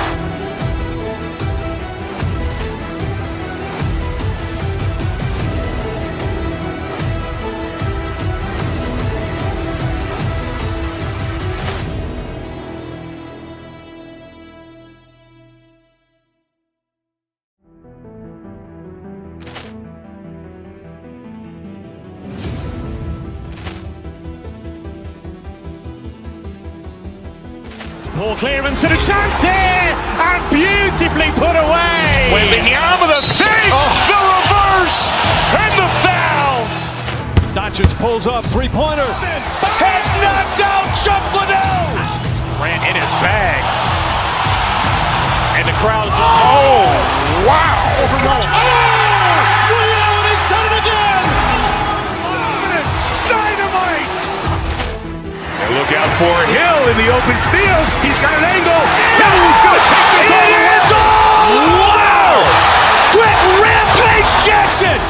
Ball clearance and a chance here, and beautifully put away. With the arm of the thing, the reverse, and the foul. Doncic pulls up, three-pointer. Has knocked out Chuck Liddell. Grant in his bag. And the crowd's, oh, wow. Ray Allen has done it again. Dynamite. And look out for Hill in the open field. He's got an angle. Hill's going to take this all the way. Wow! Quick Rampage Jackson.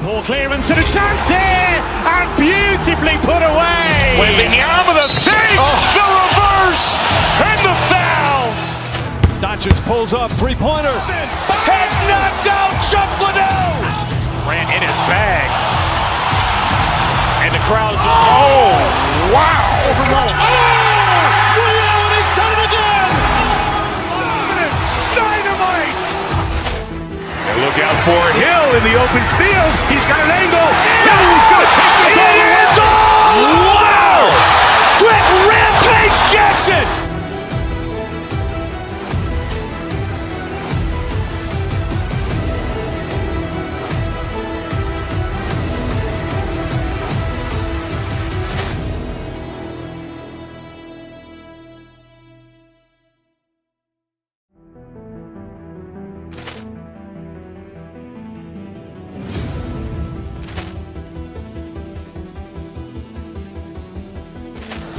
Ball clearance and a chance here, and beautifully put away. With the arm of the thing, the reverse, and the foul. Doncic pulls up, three-pointer. Has knocked out Chuck Liddell. Grant in his bag. And the crowd's, oh, wow. Ray Allen has done it again. Dynamite. And look out for Hill in the open field. He's got an angle. Hill's going to take this all the way. Wow! Quick Rampage Jackson.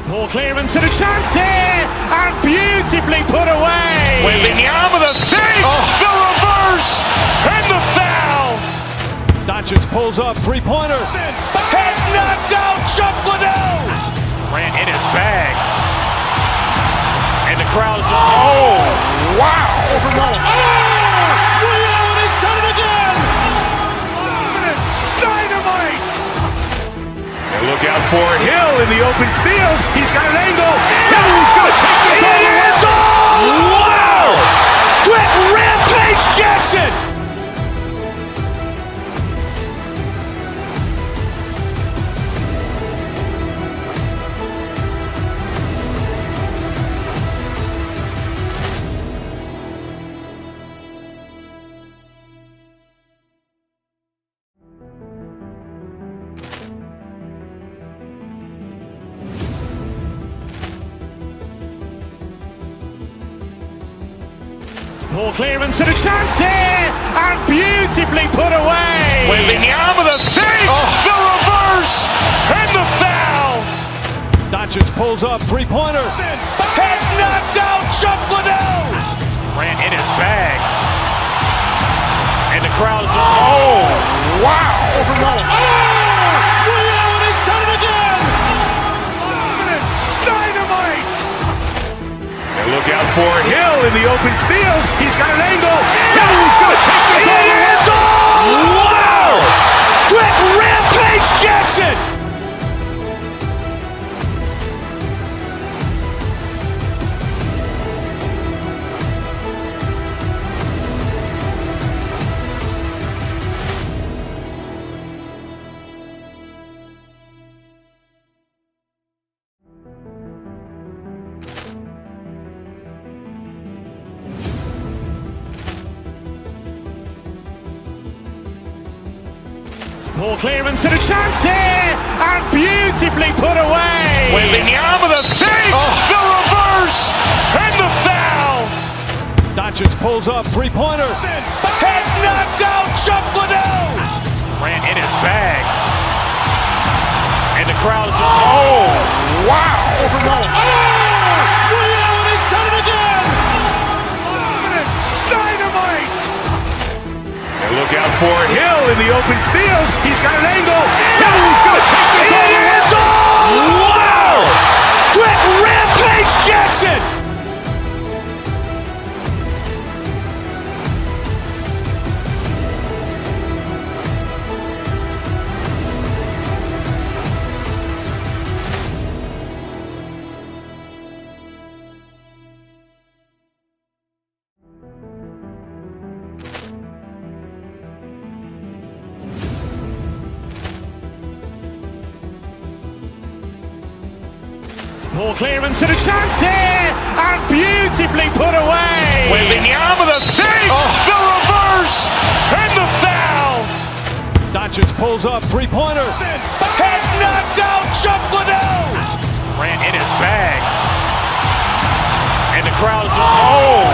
Ball clearance and a chance here, and beautifully put away. With the arm of the thing, the reverse, and the foul. Doncic pulls up, three-pointer. Has knocked out Chuck Liddell. Grant in his bag. And the crowd's, oh, wow. Ray Allen has done it again. Dynamite. And look out for Hill in the open field. He's got an angle. Hill's going to take this all the way. Wow! Quick Rampage Jackson. Ball clearance and a chance here, and beautifully put away. With the arm of the thing, the reverse, and the foul. Doncic pulls up, three-pointer. Has knocked out Chuck Liddell. Grant in his bag. And the crowd's, oh, wow. Ray Allen has done it again. Dynamite. And look out for Hill in the open field. He's got an angle. Hill's going to take this all the way. Wow! Quick Rampage Jackson. Ball clearance and a chance here, and beautifully put away. Waving the arm of the feet, the reverse, and the foul. Doncic pulls up, three-pointer. Has knocked out Chuck Liddell. Ran in his bag. And the crowd is, oh, wow. Ray Allen has done it again. Dynamite. And look out for Hill in the open field. He's got an angle. Hill's going to take this all the way. Wow. Quick Rampage Jackson. Ball clearance and a chance here, and beautifully put away. Waving the arm of the feet, the reverse, and the foul. Doncic pulls up, three-pointer. Has knocked out Chuck Liddell. Ran in his bag. And the crowd is, oh,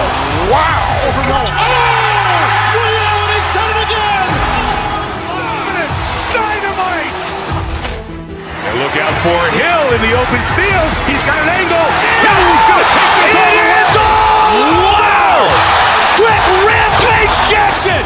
wow. Ray Allen has done it again. Dynamite. And look out for Hill in the open field. He's got an angle. Hill's going to take this all the way. Wow! Quick Rampage Jackson.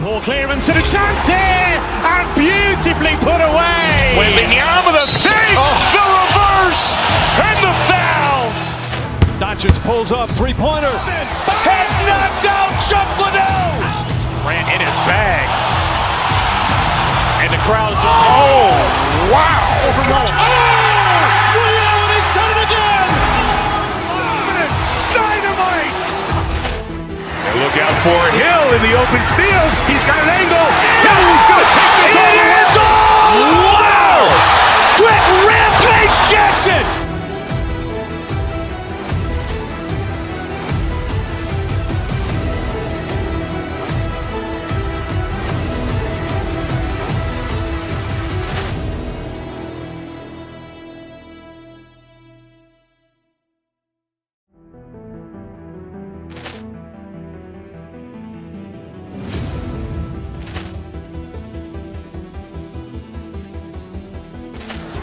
Ball clearance and a chance here, and beautifully put away. Waving the arm of the feet, the reverse, and the foul. Doncic pulls up, three-pointer. Has knocked out Chuck Liddell. Ran in his bag. And the crowd is, oh, wow. Ray Allen has done it again. Dynamite. And look out for Hill in the open field. He's got an angle. Hill's going to take this all the way. Wow! Quick Rampage Jackson.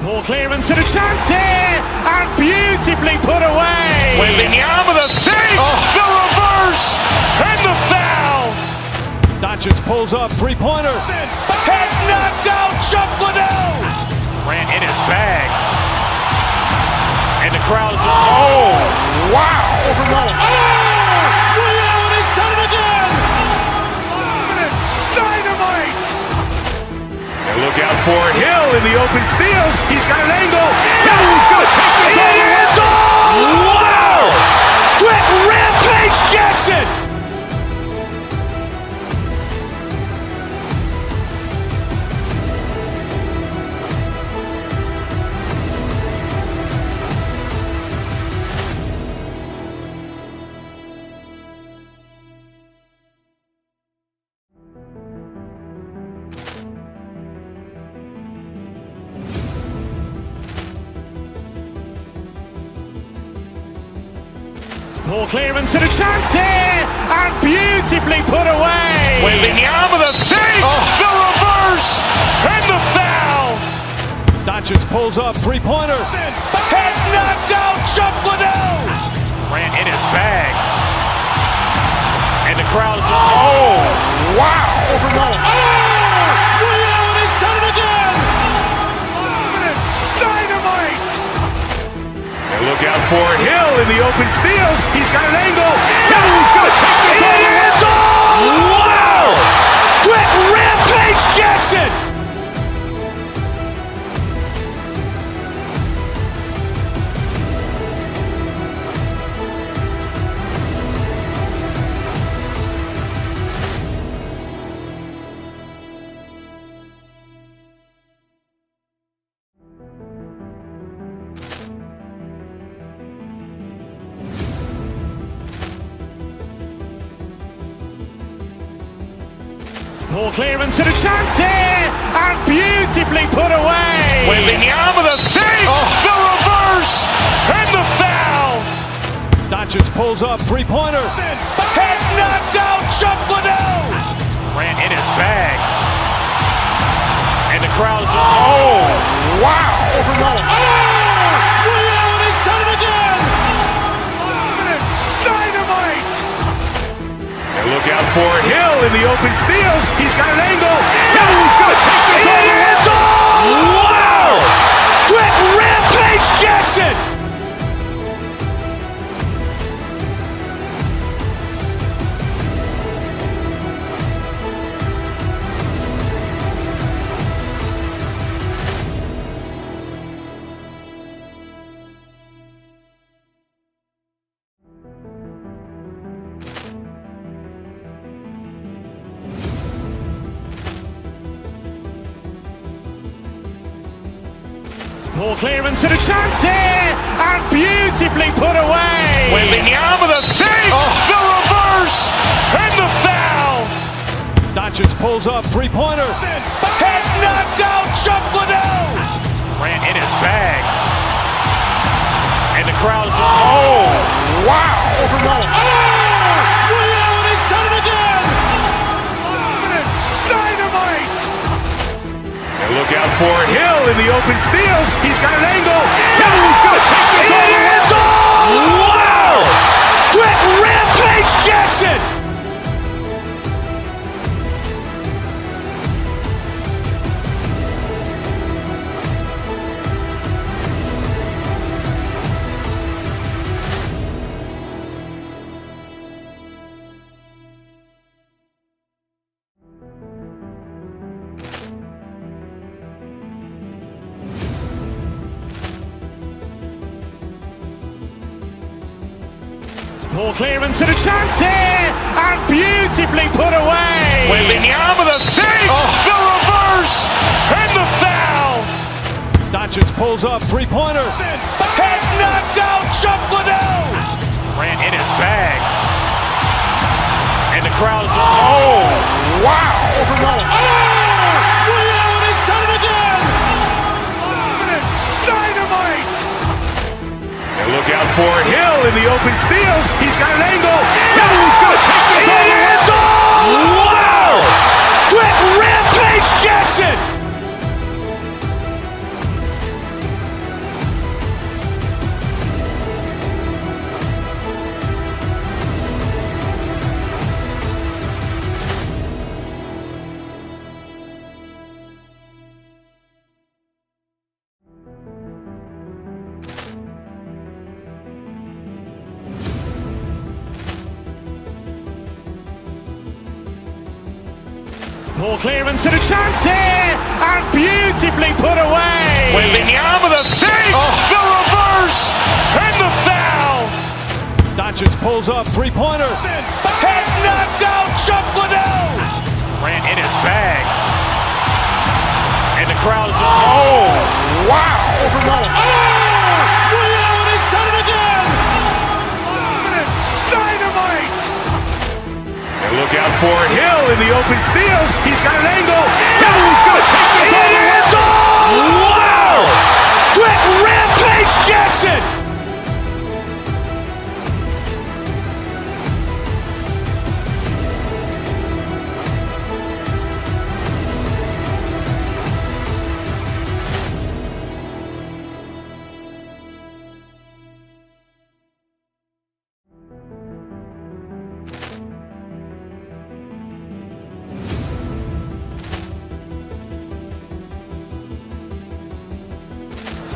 Ball clearance and a chance here, and beautifully put away. Waving the arm of the feet, the reverse, and the foul. Doncic pulls up, three-pointer. Has knocked out Chuck Liddell. Ran in his bag. And the crowd is, oh, wow. Ray Allen has done it again. Dynamite. And look out for Hill in the open field. He's got an angle. Hill's going to take this all the way. Wow! Quick Rampage Jackson. Ball clearance and a chance here, and beautifully put away. Waving the arm of the feet, the reverse, and the foul. Doncic pulls up, three-pointer. Has knocked out Chuck Liddell. Ran in his bag. And the crowd is, oh, wow. Ray Allen has done it again. Dynamite. And look out for Hill in the open field. He's got an angle. Hill's going to take this all the way. Wow! Quick Rampage Jackson. Ball clearance and a chance here, and beautifully put away. With the arm of the feet, the reverse, and the foul. Doncic pulls up, three-pointer. Has knocked out Chuck Liddell. Ran in his bag. And the crowd's, oh, wow. Oh, Ray Allen has done it again. Dynamite. And look out for Hill in the open field. He's got an angle. Hill's going to take this all the way. Wow. Quick Rampage Jackson. Ball clearance and a chance here, and beautifully put away. With the arm of the feet, the reverse, and the foul. Doncic pulls up, three-pointer. Has knocked out Chuck Liddell. Ran in his bag. And the crowd's, oh, wow. Ray Allen has done it again. Dynamite. And look out for Hill in the open field. He's got an angle. Hill's going to take this all the way. Wow! Quick Rampage Jackson. Ball clearance and a chance here, and beautifully put away. With the arm of the feet, the reverse, and the foul. Doncic pulls up, three-pointer. Has knocked out Chuck Liddell. Ran in his bag. And the crowd's, oh, wow. Ray Allen has done it again. Dynamite. And look out for Hill in the open field. He's got an angle. Hill's going to take this all the way. Wow! Quick Rampage Jackson. Ball clearance and a chance here, and beautifully put away. With the arm of the feet, the reverse, and the foul. Doncic pulls up, three-pointer. Has knocked out Chuck Liddell. Ran in his bag. And the crowd's, oh, wow. Ray Allen has done it again. Dynamite. And look out for Hill in the open field. He's got an angle. Hill's going to take this all the way. Wow! Quick Rampage Jackson.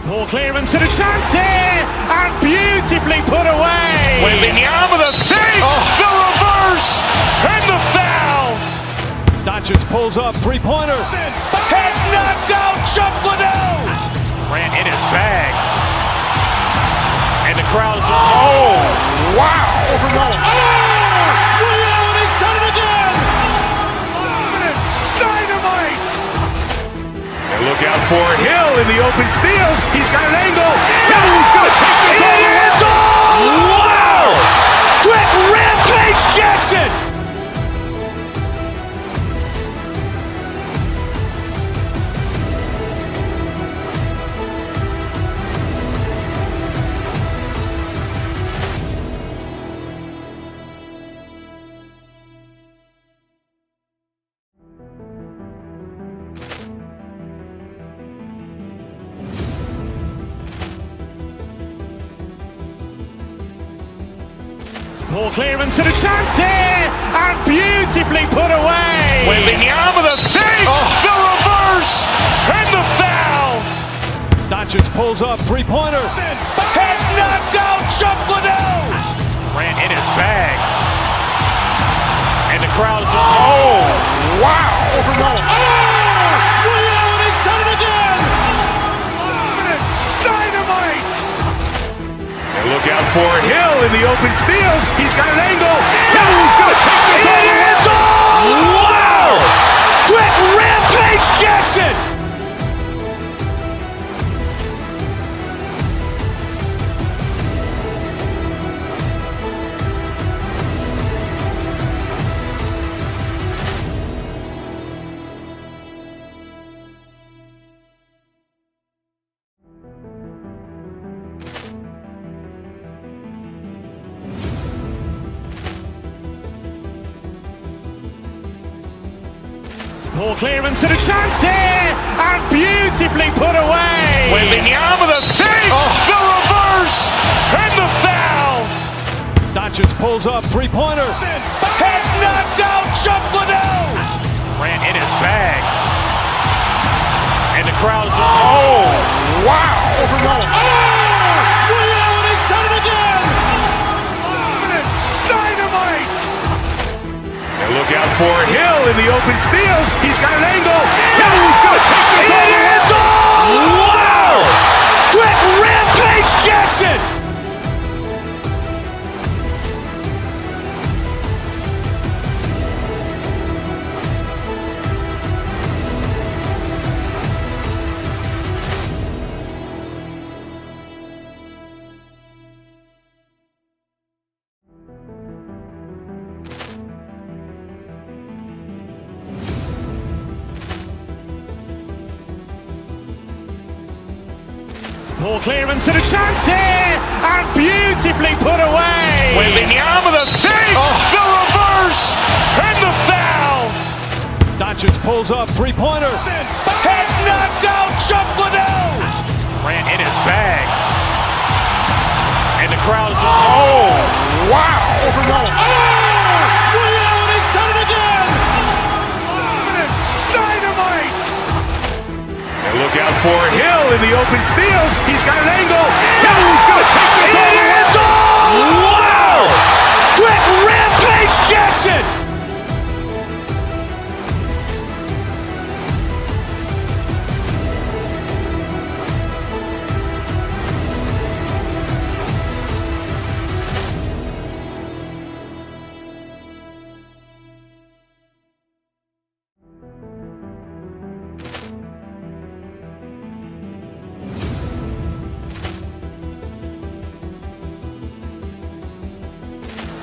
Ball clearance and a chance here, and beautifully put away. With the arm of the feet, the reverse, and the foul. Doncic pulls up, three-pointer. Has knocked out Chuck Liddell. Ran in his bag. And the crowd's, oh, wow. Ray Allen has done it again. Dynamite. And look out for Hill in the open field. He's got an angle. Hill's going to take this all the way. Wow! Quick Rampage Jackson. Ball clearance and a chance here, and beautifully put away. Waving the arm of the fake, the reverse, and the foul. Doncic pulls up, three-pointer. Has knocked out Chuck Liddell. Ran in his bag. And the crowd is, oh, wow. Ray Allen has done it again. Dynamite. And look out for Hill in the open field. He's got an angle. Hill's going to take this all the way. Wow. Quick rampage Jackson. Ball clearance and a chance here, and beautifully put away. Waving the arm of the fake, the reverse, and the foul. Doncic pulls up, three-pointer. Has knocked out Chuck Liddell. Ran in his bag. And the crowd is, oh, wow. Ray Allen has done it again. Dynamite. And look out for Hill in the open field. He's got an angle. Hill's going to take this all the way. Wow! Quick rampage Jackson. Ball clearance and a chance here, and beautifully put away. Waving the arm of the fake, the reverse, and the foul. Doncic pulls up, three-pointer. Has knocked out Chuck Liddell. Ran in his bag. And the crowd is, oh, wow. Ray Allen has done it again. Dynamite. And look out for Hill in the open field. He's got an angle. Hill's going to take this all the way. Wow! Quick rampage Jackson.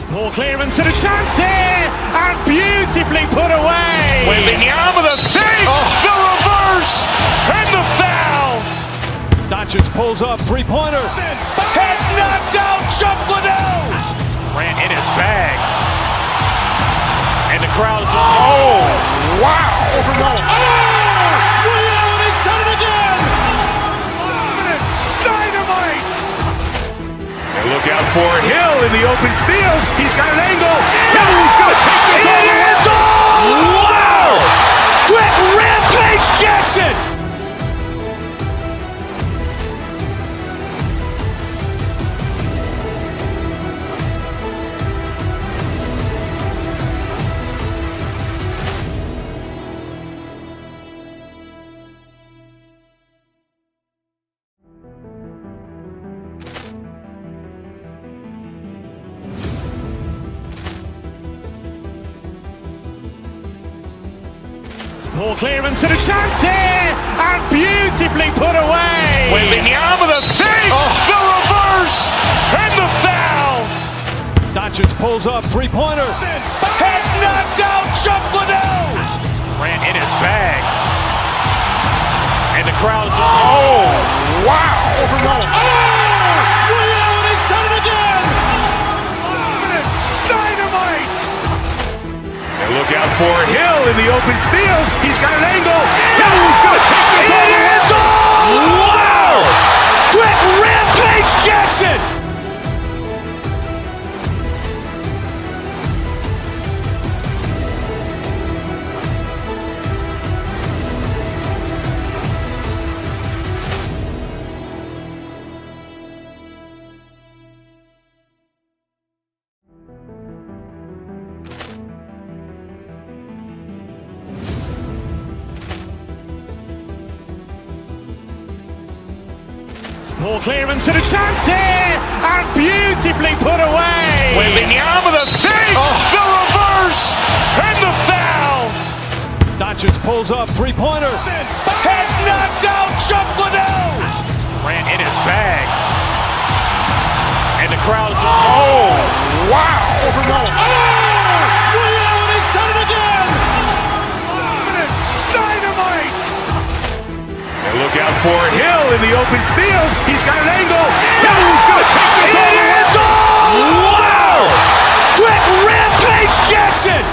Ball clearance and a chance here, and beautifully put away. Waving the arm of the fake, the reverse, and the foul. Doncic pulls up, three-pointer. Has knocked out Chuck Liddell. Ran in his bag. And the crowd is, oh, wow. Ray Allen has done it again. Dynamite. And look out for Hill in the open field. He's got an angle. Hill's going to take this all the way. Wow! Quick rampage Jackson. Ball clearance and a chance here, and beautifully put away. Waving the arm of the fake, the reverse, and the foul. Doncic pulls up, three-pointer. Has knocked out Chuck Liddell. Ran in his bag. And the crowd is, oh, wow. Ray Allen has done it again. Dynamite. And look out for Hill in the open field. He's got an angle. Hill's going to take this all the way. Wow! Quick rampage Jackson. Ball clearance and a chance here, and beautifully put away. Wembanyama with a fake, the reverse, and the foul. Doncic pulls up, three-pointer. Has knocked out Chuck Liddell. Ran in his bag. And the crowd's, oh, wow. Ray Allen has done it again. Dynamite. And look out for Hill in the open field. He's got an angle. He's going to take this all the way. Wow. Quick Rampage Jackson.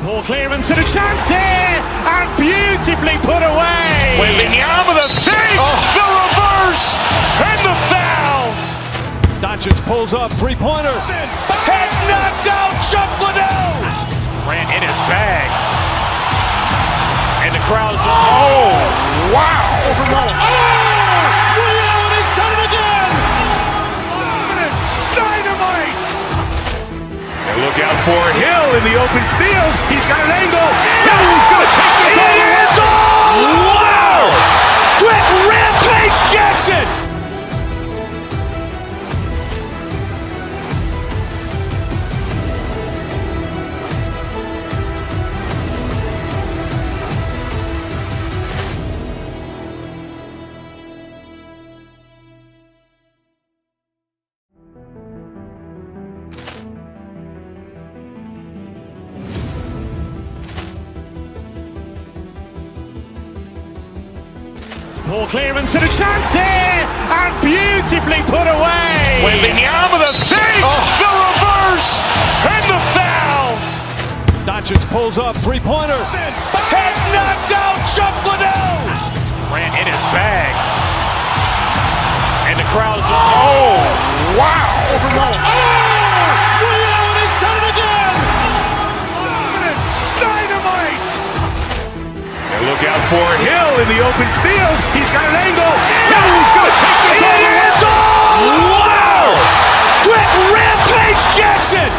Ball clearance and a chance here, and beautifully put away. Wembanyama with a fake, the reverse, and the foul. Doncic pulls up, three-pointer. Has knocked out Chuck Liddell. Ran in his bag. And the crowd's, oh, wow. Ray Allen has done it again. Dynamite. And look out for Hill in the open field. He's got an angle. He's going to take this all the way. Wow! Quick Rampage Jackson. Ball clearance and a chance here, and beautifully put away. Wembanyama with a fake, the reverse, and the foul. Doncic pulls up, three-pointer. Has knocked out Chuck Liddell. Ran in his bag. And the crowd's, oh, wow. Ray Allen has done it again. Dynamite. And look out for Hill in the open field. He's got an angle. He's going to take this all the way. Wow! Quick Rampage Jackson.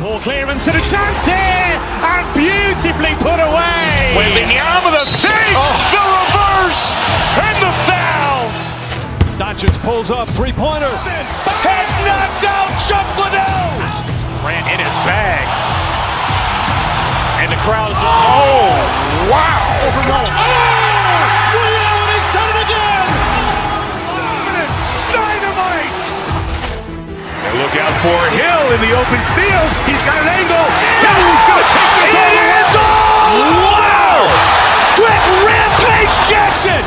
Ball clearance and a chance here, and beautifully put away. Wembanyama with a fake, the reverse, and the foul. Doncic pulls up, three-pointer. Has knocked out Chuck Liddell. Ran in his bag. And the crowd's, oh, wow. Ray Allen has done it again. Dynamite. And look out for Hill in the open field. He's got an angle. He's going to take this all the way. Wow! Quick Rampage Jackson.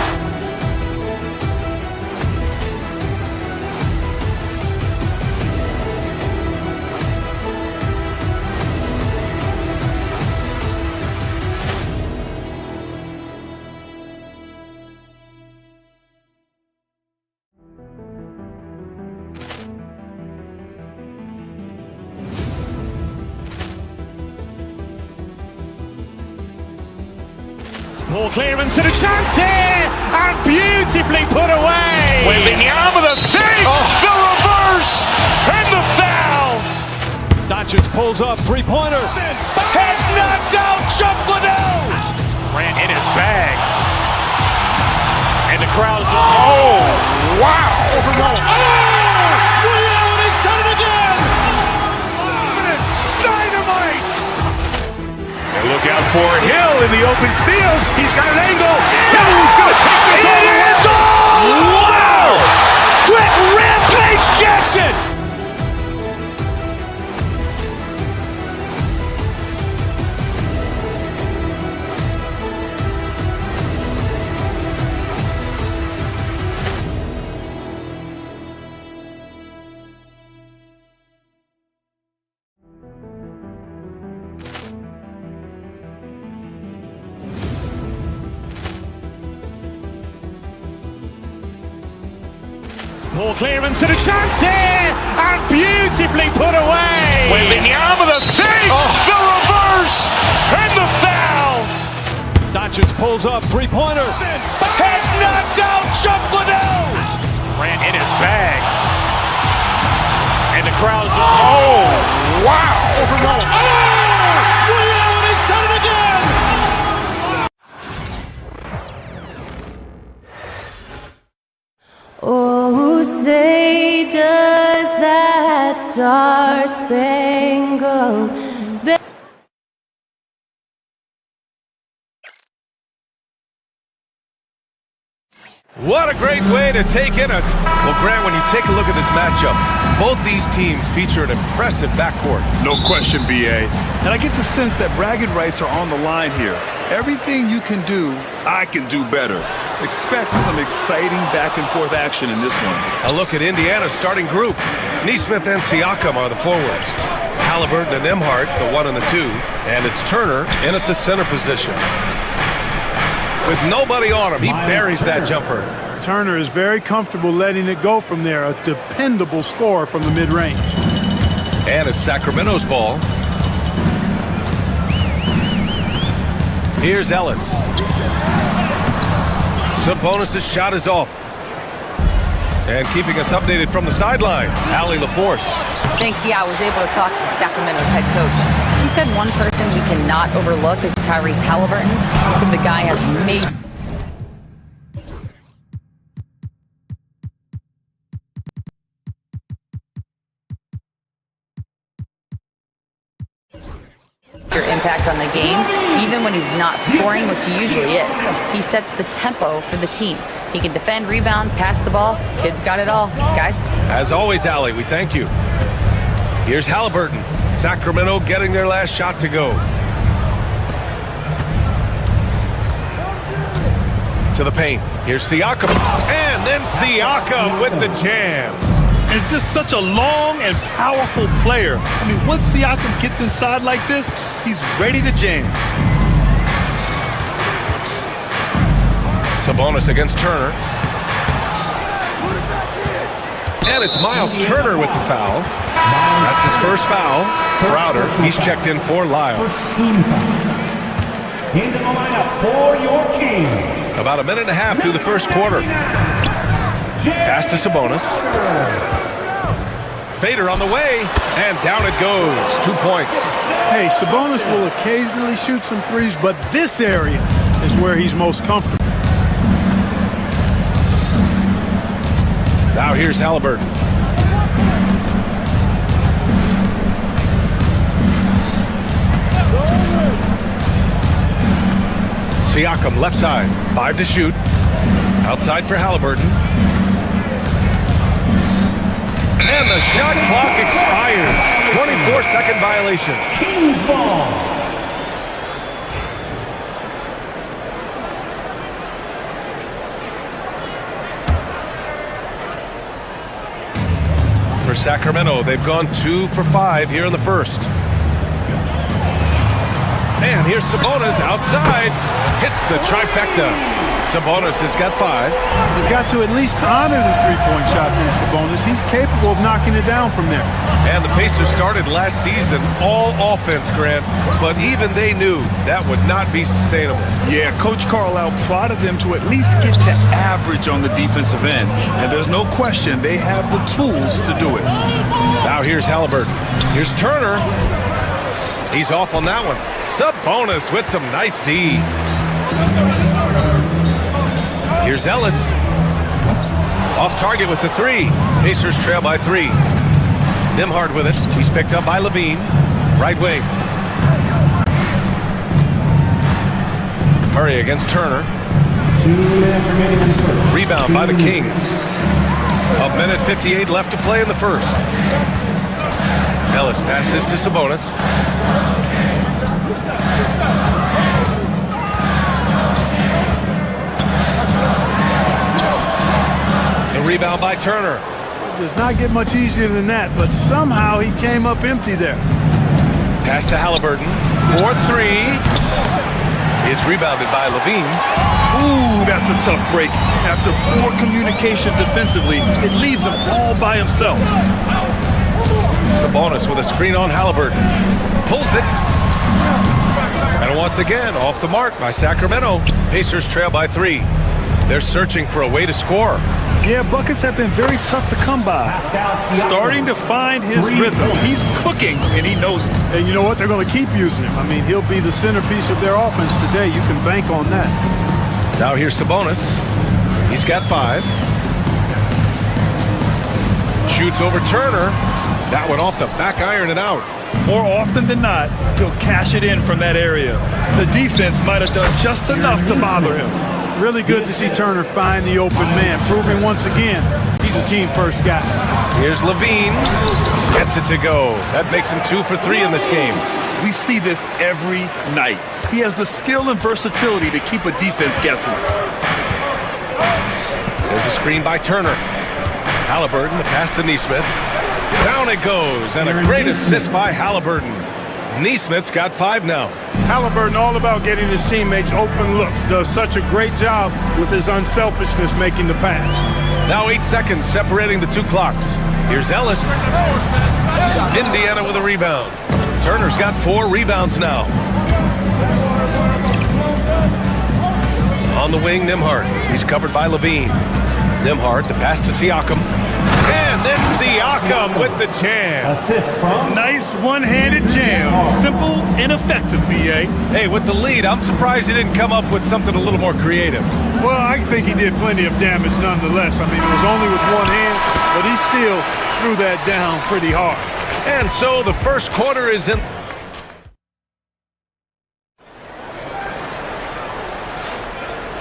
Ball clearance and a chance here, and beautifully put away. Wembanyama with a fake, the reverse, and the foul. Doncic pulls up, three-pointer. Has knocked out Chuck Liddell. Ran in his bag. And the crowd's, oh, wow. Ray Allen has done it again. Dynamite. And look out for Hill in the open field. He's got an angle. He's going to take this all the way. Wow! Quick Rampage Jackson. Poor clearance and a chance here, and beautifully put away. Wembanyama the fake, the reverse, and the foul. Doncic pulls up, three-pointer. Has knocked out Chuck Liddell. Grant in his bag. And the crowd's wow! Ray Allen has done it again. Oh, say does that star-spangled banner What a great way to take in a... Well, Grant, when you take a look at this matchup, both these teams feature an impressive backcourt. No question, B.A. And I get the sense that bragging rights are on the line here. Everything you can do, I can do better. Expect some exciting back-and-forth action in this one. A look at Indiana's starting group. Neesmith and Siakam are the forwards. Halliburton and Nembhard, the 1 and the 2. And it's Turner in at the center position. With nobody on him, he buries that jumper. Turner is very comfortable letting it go from there. A dependable scorer from the mid-range. And it's Sacramento's ball. Here's Ellis. Sabonis' shot is off. And keeping us updated from the sideline, Allie LaForce. Thanks, yeah, I was able to talk to Sacramento's head coach. He said one person he cannot overlook is Tyrese Halliburton. He said the guy has major impact on the game, even when he's not scoring, which he usually is. He sets the tempo for the team. He can defend, rebound, pass the ball. Kid's got it all. Guys? As always, Allie, we thank you. Here's Halliburton. Sacramento getting their last shot to go. To the paint. Here's Siakam. And then Siakam with the jam. It's just such a long and powerful player. I mean, once Siakam gets inside like this, he's ready to jam. Sabonis against Turner. And it's Miles Turner with the foul. That's his first foul. Crowder, he's checked in for Lyle. First team foul. Into the lineup for your Kings. About a minute and a half through the first quarter. Pass to Sabonis. Fader on the way, and down it goes. 2 points. Hey, Sabonis will occasionally shoot some threes, but this area is where he's most comfortable. Now here's Halliburton. Siakam left side, 5 to shoot. Outside for Halliburton. And the shot clock expires. 24-second violation. Kings ball. For Sacramento, they've gone 2 for 5 here in the first. And here's Sabonis outside. Hits the trifecta. Sabonis has got 5. You've got to at least honor the three-point shot from Sabonis. He's capable of knocking it down from there. And the Pacers started last season all offense, Grant, but even they knew that would not be sustainable. Yeah, Coach Carlisle prodded them to at least get to average on the defensive end. And there's no question they have the tools to do it. Now here's Halliburton. Here's Turner. He's off on that one. Sabonis with some nice D. Here's Ellis. Off target with the 3. Pacers trail by 3. Nembhard with it. He's picked up by Levine. Right wing. Murray against Turner. 2 minutes remaining in the first. Rebound by the Kings. 1:58 left to play in the first. Ellis passes to Sabonis. The rebound by Turner. It does not get much easier than that, but somehow he came up empty there. Pass to Halliburton. 4-3. It's rebounded by Levine. Ooh, that's a tough break. After poor communication defensively, it leaves him all by himself. Sabonis with a screen on Halliburton. Pulls it. And once again, off the mark by Sacramento. Pacers trail by 3. They're searching for a way to score. Yeah, buckets have been very tough to come by. Starting to find his rhythm. He's cooking, and he knows it. And you know what? They're going to keep using him. I mean, he'll be the centerpiece of their offense today. You can bank on that. Now here's Sabonis. He's got 5. Shoots over Turner. That one off the back iron and out. More often than not, he'll cash it in from that area. The defense might have done just enough to bother him. Really good to see Turner find the open man, proving once again he's a team-first guy. Here's Levine. Gets it to go. That makes him 2 for 3 in this game. We see this every night. He has the skill and versatility to keep a defense guessing. There's a screen by Turner. Halliburton, the pass to Neesmith. Down it goes, and a great assist by Halliburton. Neesmith's got 5 now. Halliburton all about getting his teammates open looks. Does such a great job with his unselfishness making the pass. Now 8 seconds separating the 2 clocks. Here's Ellis. Indiana with a rebound. Turner's got 4 rebounds now. On the wing, Nembhard. He's covered by Levine. Nembhard, the pass to Siakam. And then Siakam with the jam. Assist from. Nice one-handed jam. Simple and effective, B.A. Hey, with the lead, I'm surprised he didn't come up with something a little more creative. Well, I think he did plenty of damage nonetheless. I mean, it was only with one hand, but he still threw that down pretty hard. And so the first quarter is in.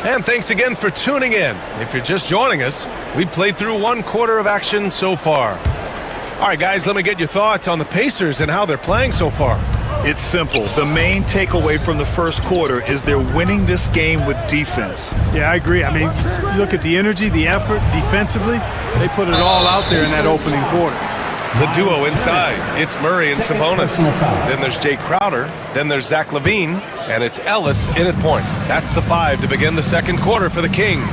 And thanks again for tuning in. If you're just joining us, we played through 1 quarter of action so far. All right, guys, let me get your thoughts on the Pacers and how they're playing so far. It's simple. The main takeaway from the first quarter is they're winning this game with defense. Yeah, I agree. I mean, look at the energy, the effort defensively. They put it all out there in that opening quarter. The duo inside. It's Murray and Sabonis. Then there's Jay Crowder. Then there's Zach LaVine. And it's Ellis in at point. That's the 5 to begin the second quarter for the Kings.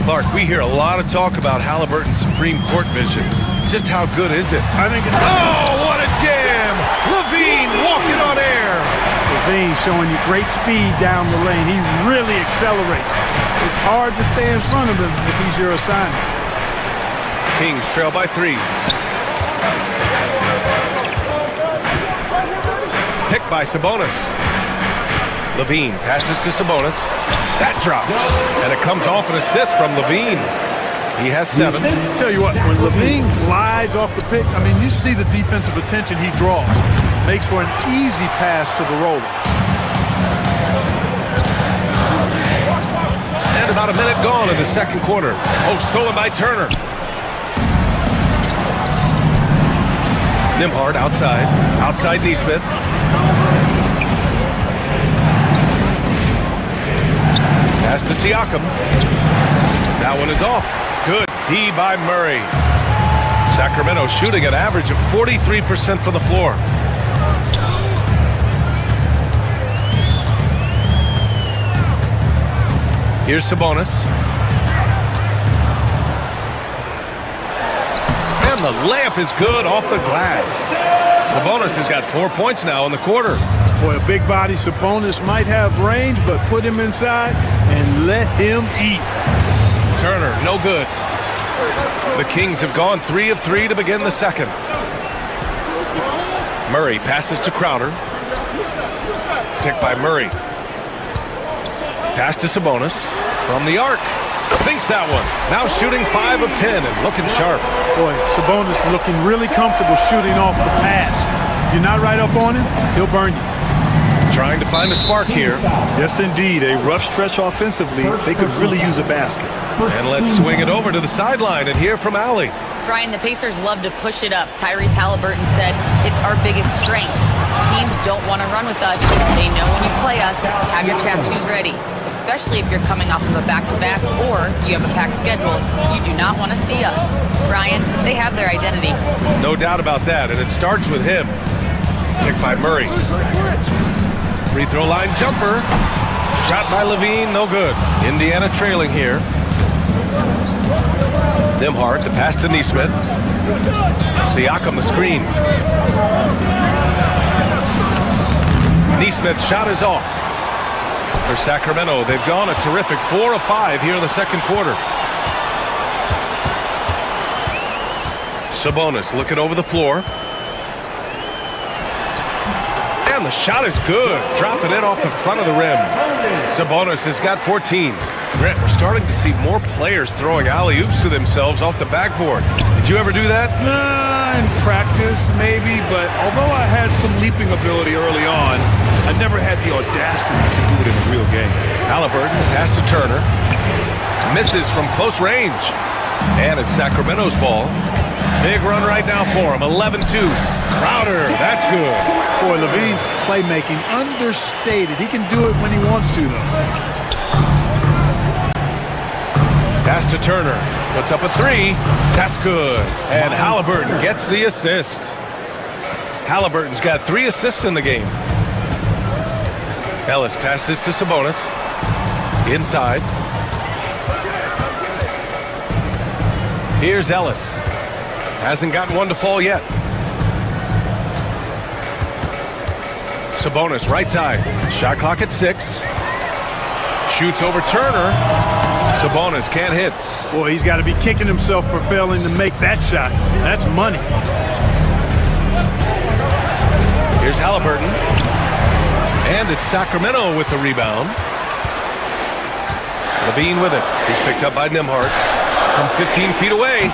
Clark, we hear a lot of talk about Halliburton's supreme court vision. Just how good is it? I think it's... Oh, what a jam! LaVine walking on air. LaVine showing you great speed down the lane. He really accelerates. It's hard to stay in front of him if he's your assignment. Kings trail by 3. Picked by Sabonis. Levine passes to Sabonis. That drops. And it comes off an assist from Levine. He has 7. Tell you what, when Levine glides off the pick, I mean, you see the defensive attention he draws. Makes for an easy pass to the roller. And about a minute gone in the second quarter. Oh, stolen by Turner. Nembhard outside. Outside Neesmith. Pass to Siakam. That one is off. Good D by Murray. Sacramento shooting an average of 43% from the floor. Here's Sabonis. And the layup is good off the glass. Sabonis has got 4 points now in the quarter. Boy, a big body Sabonis might have range, but put him inside and let him eat. Turner, no good. The Kings have gone 3 of 3 to begin the second. Murray passes to Crowder. Picked by Murray. Pass to Sabonis. From the arc. Sinks that one. Now shooting 5 of 10 and looking sharp. Boy, Sabonis looking really comfortable shooting off the pass. If you're not right up on him, he'll burn you. Trying to find a spark here. Yes, indeed. A rough stretch offensively. They could really use a basket. And let's swing it over to the sideline and hear from Allie. Brian, the Pacers love to push it up. Tyrese Halliburton said, it's our biggest strength. Teams don't want to run with us. They know when you play us, have your tap shoes ready. Especially if you're coming off of a back-to-back or you have a packed schedule. You do not want to see us. Brian, they have their identity. No doubt about that, and it starts with him. Picked by Murray. Free throw line jumper. Shot by Levine, no good. Indiana trailing here. Nimhart, the pass to Neesmith. Siakam, the screen. Neesmith's shot is off. For Sacramento, they've gone a terrific 4 of 5 here in the second quarter. Sabonis looking over the floor. And the shot is good. Dropping it off the front of the rim. Sabonis has got 14. Brent, we're starting to see more players throwing alley-oops to themselves off the backboard. Did you ever do that? In practice, maybe, but although I had some leaping ability early on, I never had the audacity to do it in a real game. Halliburton, pass to Turner. Misses from close range. And it's Sacramento's ball. Big run right now for him. 11-2. Crowder, that's good. Boy, Levine's playmaking understated. He can do it when he wants to, though. Pass to Turner. Puts up a 3. That's good. And Halliburton gets the assist. Halliburton's got 3 assists in the game. Ellis passes to Sabonis. Inside. Here's Ellis. Hasn't gotten one to fall yet. Sabonis, right side. Shot clock at 6. Shoots over Turner. Sabonis can't hit. Boy, he's got to be kicking himself for failing to make that shot. That's money. Here's Halliburton. And it's Sacramento with the rebound. Levine with it. He's picked up by Nimhart from 15 feet away.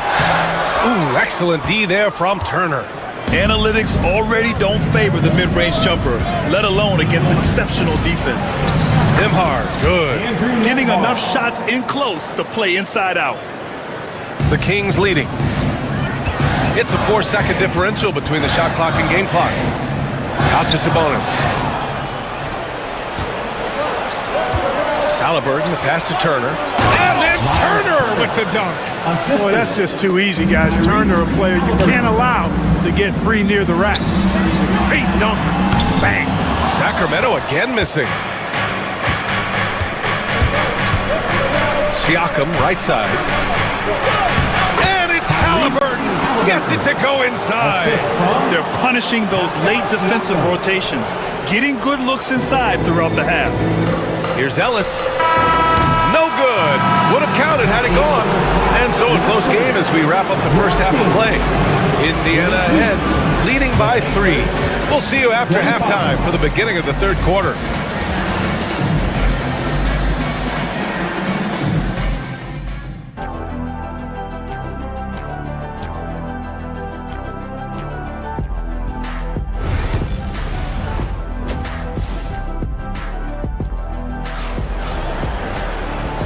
Ooh, excellent D there from Turner. Analytics already don't favor the mid-range jumper, let alone against exceptional defense. Nimhart, good. Getting enough shots in close to play inside out. The Kings leading. It's a 4-second differential between the shot clock and game clock. Out to Sabonis. Halliburton, the pass to Turner. And then Turner with the dunk. Boy, that's just too easy, guys. Turner, a player you can't allow to get free near the rack. He's a great dunker. Bang. Sacramento again missing. Siakam, right side. And it's Halliburton. Gets it to go inside. They're punishing those late defensive rotations, getting good looks inside throughout the half. Here's Ellis. No good. Would have counted had it gone. And so a close game as we wrap up the first half of play. Indiana ahead, leading by 3. We'll see you after halftime for the beginning of the third quarter.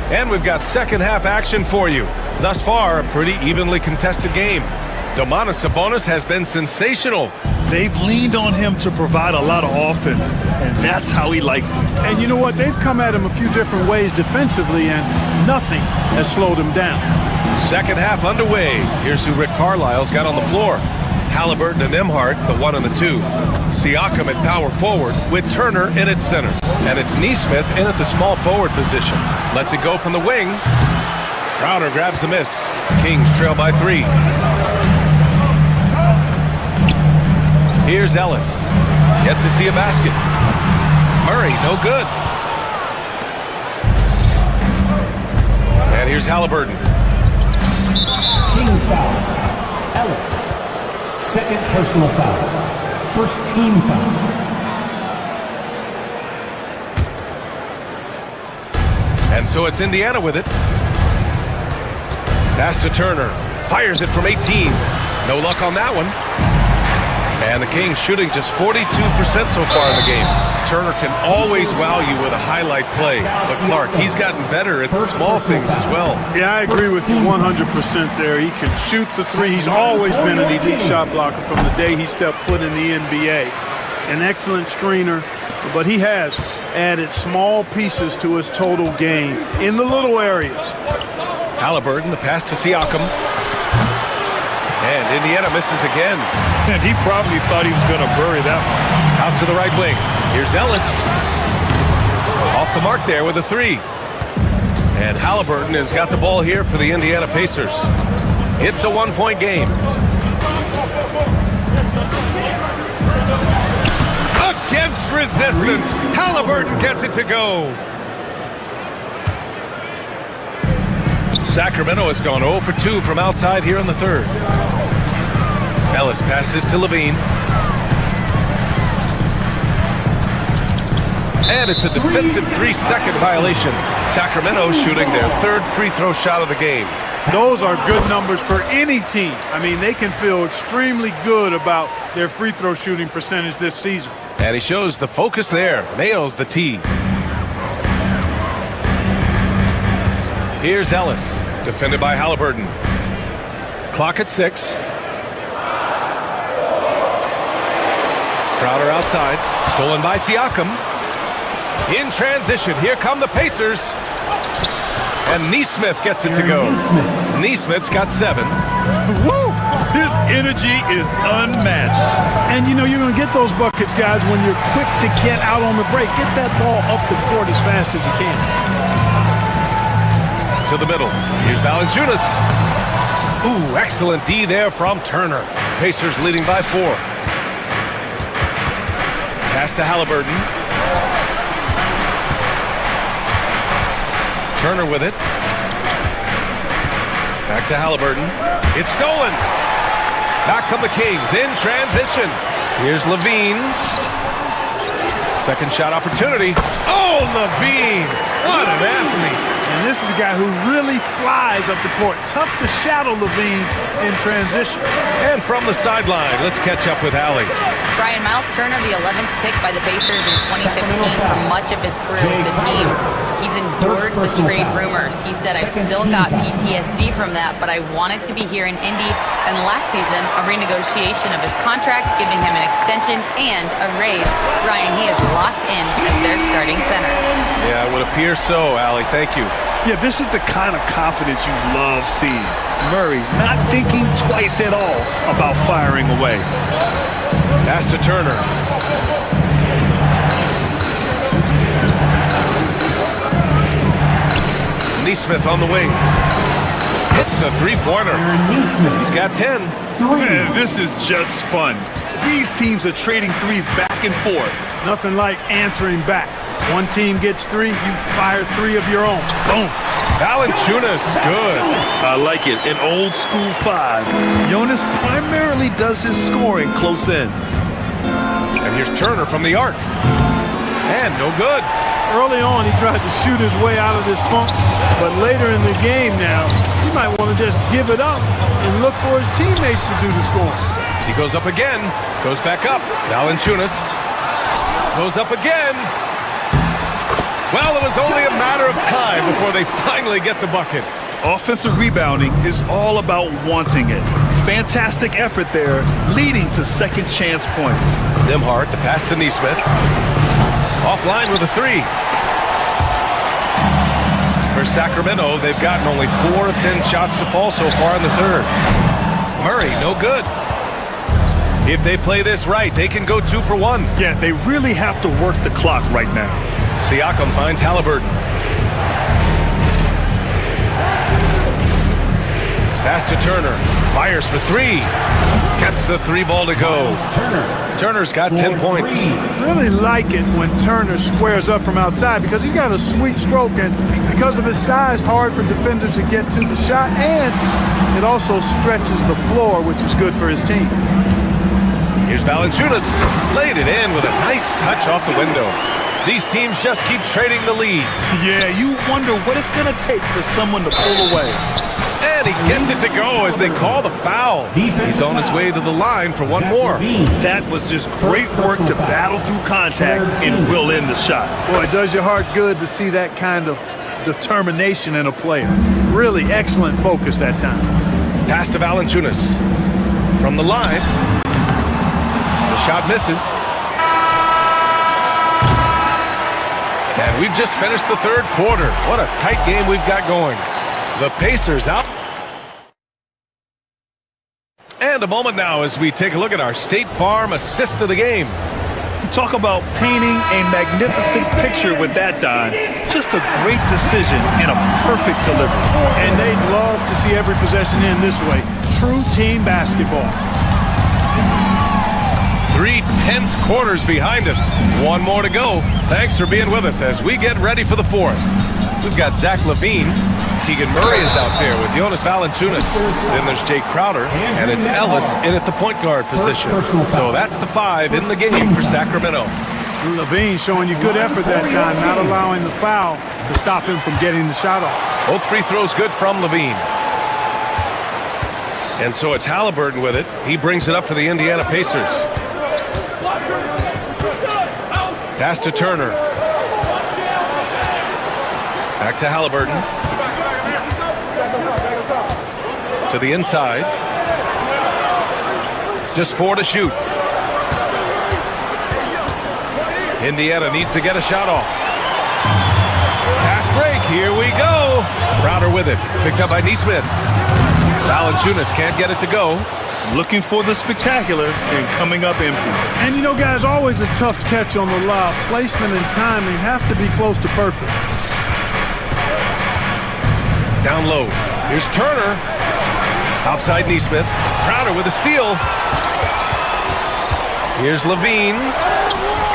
And we've got second half action for you. Thus far, a pretty evenly contested game. Domantas Sabonis has been sensational. They've leaned on him to provide a lot of offense, and that's how he likes it. And you know what? They've come at him a few different ways defensively, and nothing has slowed him down. Second half underway. Here's who Rick Carlisle's got on the floor. Halliburton and Nimhart, the 1 and the 2. Siakam at power forward with Turner in at center. And it's Neesmith in at the small forward position. Lets it go from the wing. Crowder grabs the miss. Kings trail by 3. Here's Ellis. Yet to see a basket. Murray, no good. And here's Halliburton. Kings foul. Ellis. Second personal foul. First team foul. And so it's Indiana with it. Pass to Turner. Fires it from 18. No luck on that one. And the Kings shooting just 42% so far in the game. Turner can always wow you with a highlight play. But Clark, he's gotten better at the small things as well. Yeah, I agree with you 100% there. He can shoot the 3. He's always been an elite shot blocker from the day he stepped foot in the NBA. An excellent screener, but he has added small pieces to his total game in the little areas. Halliburton, the pass to Siakam. And Indiana misses again. And he probably thought he was going to bury that one. Out to the right wing. Here's Ellis. Off the mark there with a 3. And Halliburton has got the ball here for the Indiana Pacers. It's a 1-point game. Against resistance, Halliburton gets it to go. Sacramento has gone 0 for 2 from outside here in the third. Ellis passes to Levine. And it's a defensive 3-second violation. Sacramento shooting their third free throw shot of the game. Those are good numbers for any team. I mean, they can feel extremely good about their free throw shooting percentage this season. And he shows the focus there. Nails the tee. Here's Ellis, defended by Halliburton. Clock at 6. Crowder outside. Stolen by Siakam. In transition, here come the Pacers. And Neesmith gets it to go. Neesmith's got 7. Woo! His energy is unmatched. And you know you're going to get those buckets, guys, when you're quick to get out on the break. Get that ball up the court as fast as you can. To the middle. Here's Valanciunas. Ooh, excellent D there from Turner. Pacers leading by 4. Pass to Halliburton. Turner with it. Back to Halliburton. It's stolen. Back come the Kings in transition. Here's Levine. Second shot opportunity. Oh, Levine. What an athlete. And this is a guy who really flies up the court. Tough to shadow Levine in transition. And from the sideline, let's catch up with Allie. Brian, Miles Turner, the 11th pick by the Pacers in 2015 for much of his career with the team. He's endured the trade rumors. He said, I've still got PTSD from that, but I wanted to be here in Indy. And last season, a renegotiation of his contract, giving him an extension and a raise. Brian, he is locked in as their starting center. Yeah, it would appear so, Allie. Thank you. Yeah, this is the kind of confidence you love seeing. Murray not thinking twice at all about firing away. Pass to Turner. Neesmith on the wing. Hits a 3-pointer. He's got 10. Man, this is just fun. These teams are trading threes back and forth. Nothing like answering back. One team gets 3, you fire 3 of your own. Boom. Valanciunas, good. I like it. An old school 5. Jonas primarily does his scoring close in. And here's Turner from the arc. And no good. Early on, he tried to shoot his way out of this funk, but later in the game now, he might want to just give it up and look for his teammates to do the scoring. He goes up again, goes back up. Valanciunas goes up again. Well, it was only a matter of time before they finally get the bucket. Offensive rebounding is all about wanting it. Fantastic effort there, leading to second chance points. Nembhard, the pass to Neesmith. Offline with a 3. For Sacramento, they've gotten only 4 of 10 shots to fall so far in the third. Murray, no good. If they play this right, they can go 2 for 1. Yeah, they really have to work the clock right now. Siakam finds Halliburton. Pass to Turner. Fires for 3. Gets the 3 ball to go. Turner's got 10 points. Really like it when Turner squares up from outside because he's got a sweet stroke, and because of his size, hard for defenders to get to the shot, and it also stretches the floor, which is good for his team. Here's Valanciunas. Laid it in with a nice touch off the window. These teams just keep trading the lead. Yeah, you wonder what it's going to take for someone to pull away. And he gets it to go as they call the foul. He's on his way to the line for one more. That was just great work to battle through contact and will in the shot. Boy, it does your heart good to see that kind of determination in a player. Really excellent focus that time. Pass to Valanciunas. From the line. The shot misses. And we've just finished the third quarter. What a tight game we've got going. The Pacers out. And a moment now as we take a look at our State Farm assist of the game. You talk about painting a magnificent picture with that, Don. Just a great decision and a perfect delivery. And they'd love to see every possession end this way. True team basketball. 3 tense quarters behind us. One more to go. Thanks for being with us as we get ready for the fourth. We've got Zach LaVine. Keegan Murray is out there with Jonas Valanciunas. Then there's Jay Crowder, and it's Ellis in at the point guard position. So that's the 5 in the game for Sacramento. LaVine showing you good effort that time, not allowing the foul to stop him from getting the shot off. Both free throws good from LaVine. And so it's Halliburton with it. He brings it up for the Indiana Pacers. Pass to Turner. Back to Halliburton. To the inside. Just 4 to shoot. Indiana needs to get a shot off. Fast break. Here we go. Crowder with it. Picked up by Nesmith. Valanciunas can't get it to go. Looking for the spectacular and coming up empty. And you know, guys, always a tough catch on the lob. Placement and timing have to be close to perfect. Down low. Here's Turner. Outside Nesmith. Crowder with a steal. Here's LaVine.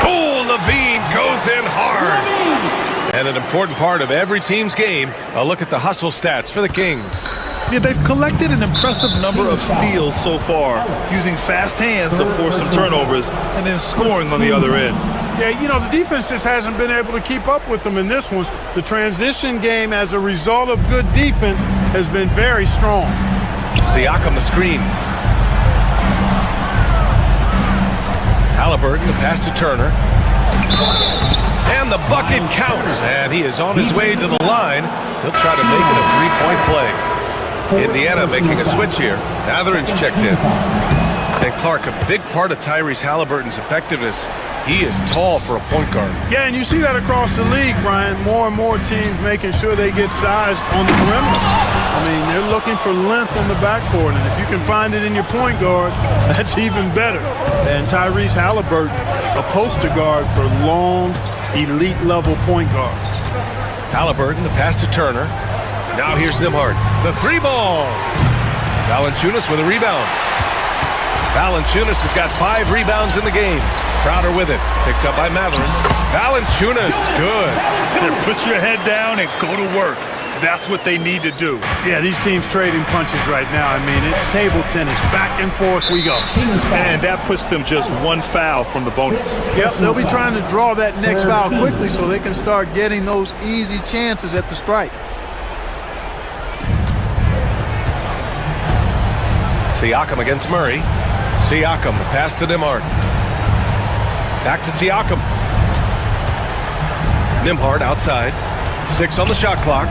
Oh, LaVine goes in hard. And an important part of every team's game, a look at the hustle stats for the Kings. Yeah, they've collected an impressive number of steals so far, using fast hands to force some turnovers and then scoring on the other end. Yeah, you know, the defense just hasn't been able to keep up with them in this one. The transition game, as a result of good defense, has been very strong. Siakam the screen. Halliburton, the pass to Turner. And the bucket counts. And he is on his way to the line. He'll try to make it a three-point play. Indiana making a switch here. Mathurin's checked in. And Clark, a big part of Tyrese Halliburton's effectiveness, he is tall for a point guard. Yeah, and you see that across the league, Brian. More and more teams making sure they get size on the perimeter. I mean, they're looking for length in the backcourt, and if you can find it in your point guard, that's even better. And Tyrese Halliburton, a poster guard for long, elite-level point guards. Halliburton, the pass to Turner. Now here's Nembhard. The 3-ball. Valanciunas with a rebound. Valanciunas has got 5 rebounds in the game. Crowder with it. Picked up by Mathurin. Valanciunas, good. Put your head down and go to work. That's what they need to do. Yeah, these teams trading punches right now. I mean, it's table tennis. Back and forth we go. And that puts them just 1 foul from the bonus. Yep, they'll be trying to draw that next foul quickly so they can start getting those easy chances at the strike. Siakam against Murray. Siakam, the pass to Nembhard. Back to Siakam. Nembhard outside. 6 on the shot clock.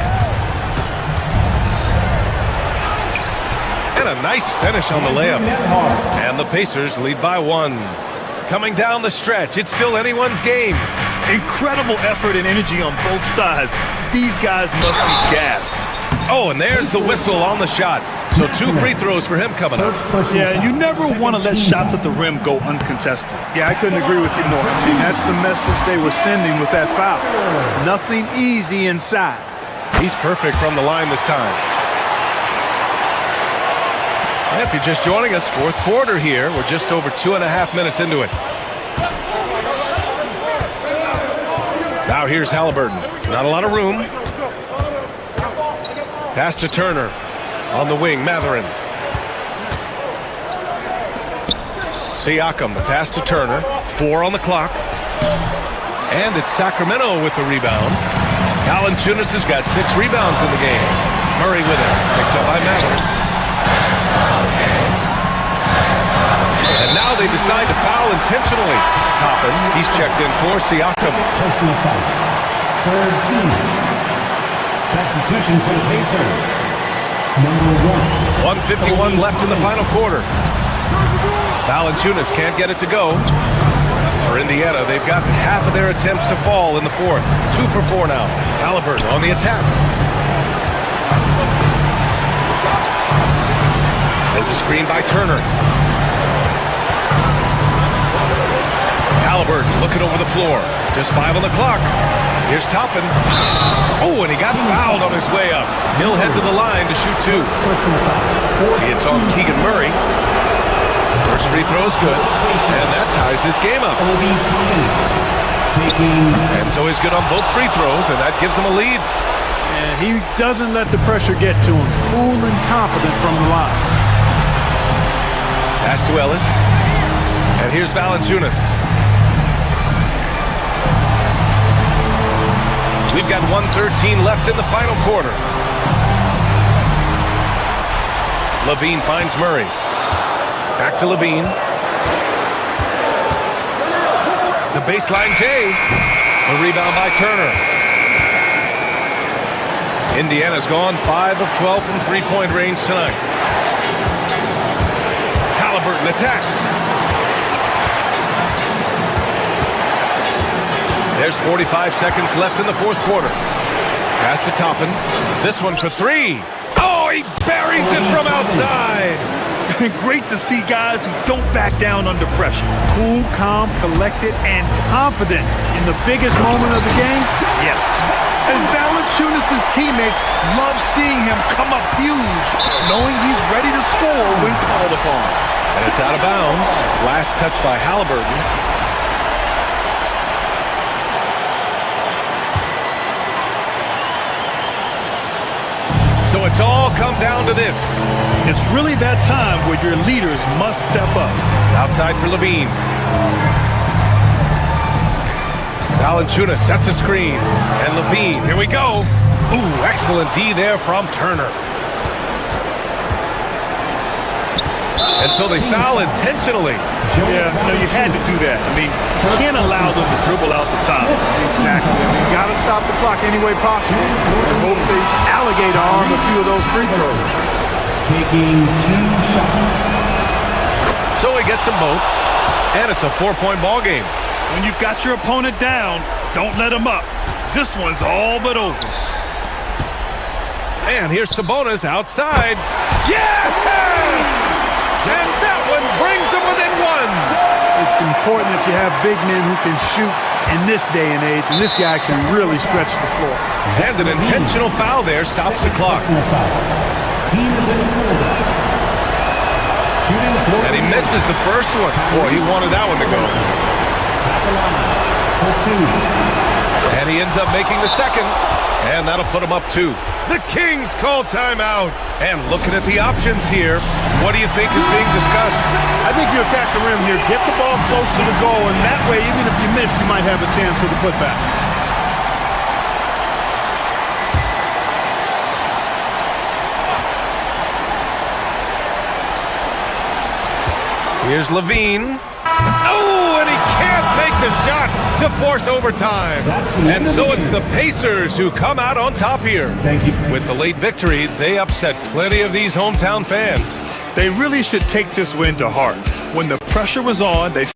And a nice finish on the layup. And the Pacers lead by 1. Coming down the stretch, it's still anyone's game. Incredible effort and energy on both sides. These guys must be gassed. Oh, and there's the whistle on the shot. So 2 free throws for him coming up. Yeah, you never want to let shots at the rim go uncontested. Yeah, I couldn't agree with you more. I mean, that's the message they were sending with that foul. Nothing easy inside. He's perfect from the line this time. And if you're just joining us, fourth quarter here. We're just over 2.5 minutes into it. Now here's Halliburton. Not a lot of room. Pass to Turner. On the wing, Mathurin. Siakam, the pass to Turner. 4 on the clock. And it's Sacramento with the rebound. Valanciunas has got 6 rebounds in the game. Murray with it. Picked up by Mathurin. And now they decide to foul intentionally. Toppin, he's checked in for Siakam. Personal foul. Third team. Substitution for the Pacers. Number 1:51 left in the final quarter. Valanciunas can't get it to go. For Indiana, they've got half of their attempts to fall in the fourth. 2 for 4 now. Halliburton on the attack. There's a screen by Turner. Halliburton looking over the floor. Just 5 on the clock. Here's Toppin. Oh, and he got fouled on his way up. He'll head to the line to shoot 2. It's on Keegan Murray. First free throw is good. And that ties this game up. And so he's good on both free throws, and that gives him a lead. And he doesn't let the pressure get to him. Cool and confident from the line. Pass to Ellis. And here's Valanciunas. We've got 1:13 left in the final quarter. Levine finds Murray. Back to Levine. The baseline J. The rebound by Turner. Indiana's gone 5 of 12 from three-point range tonight. Halliburton attacks. There's 45 seconds left in the fourth quarter. Pass to Toppin. This one for 3. Oh, he buries it from outside. Great to see guys who don't back down under pressure. Cool, calm, collected, and confident in the biggest moment of the game. Yes. And Valanciunas' teammates love seeing him come up huge, knowing he's ready to score when called upon. And it's out of bounds. Last touch by Halliburton. So it's all come down to this. It's really that time where your leaders must step up. Outside for Levine. Valanciunas sets a screen. And Levine, here we go. Ooh, excellent D there from Turner. And so they foul intentionally. Yeah, no, you had to do that. I mean, you can't allow them to dribble out the top. Exactly. You got to stop the clock any way possible. And hope they alligator arm a few of those free throws. Taking 2 shots. So he gets them both. And it's a 4-point ball game. When you've got your opponent down, don't let him up. This one's all but over. And here's Sabonis outside. Yes! And that one brings them within 1. It's important that you have big men who can shoot in this day and age, and this guy can really stretch the floor. And an intentional foul there stops the clock. And he misses the first one. Boy, he wanted that one to go. And he ends up making the second. And that'll put him up 2. The Kings call timeout. And looking at the options here, what do you think is being discussed? I think you attack the rim here, get the ball close to the goal, and that way, even if you miss, you might have a chance for the putback. Here's Levine. Oh, and he can't make the shot to force overtime. And so it's the Pacers who come out on top here. Thank you. With the late victory, they upset plenty of these hometown fans. They really should take this win to heart. When the pressure was on, they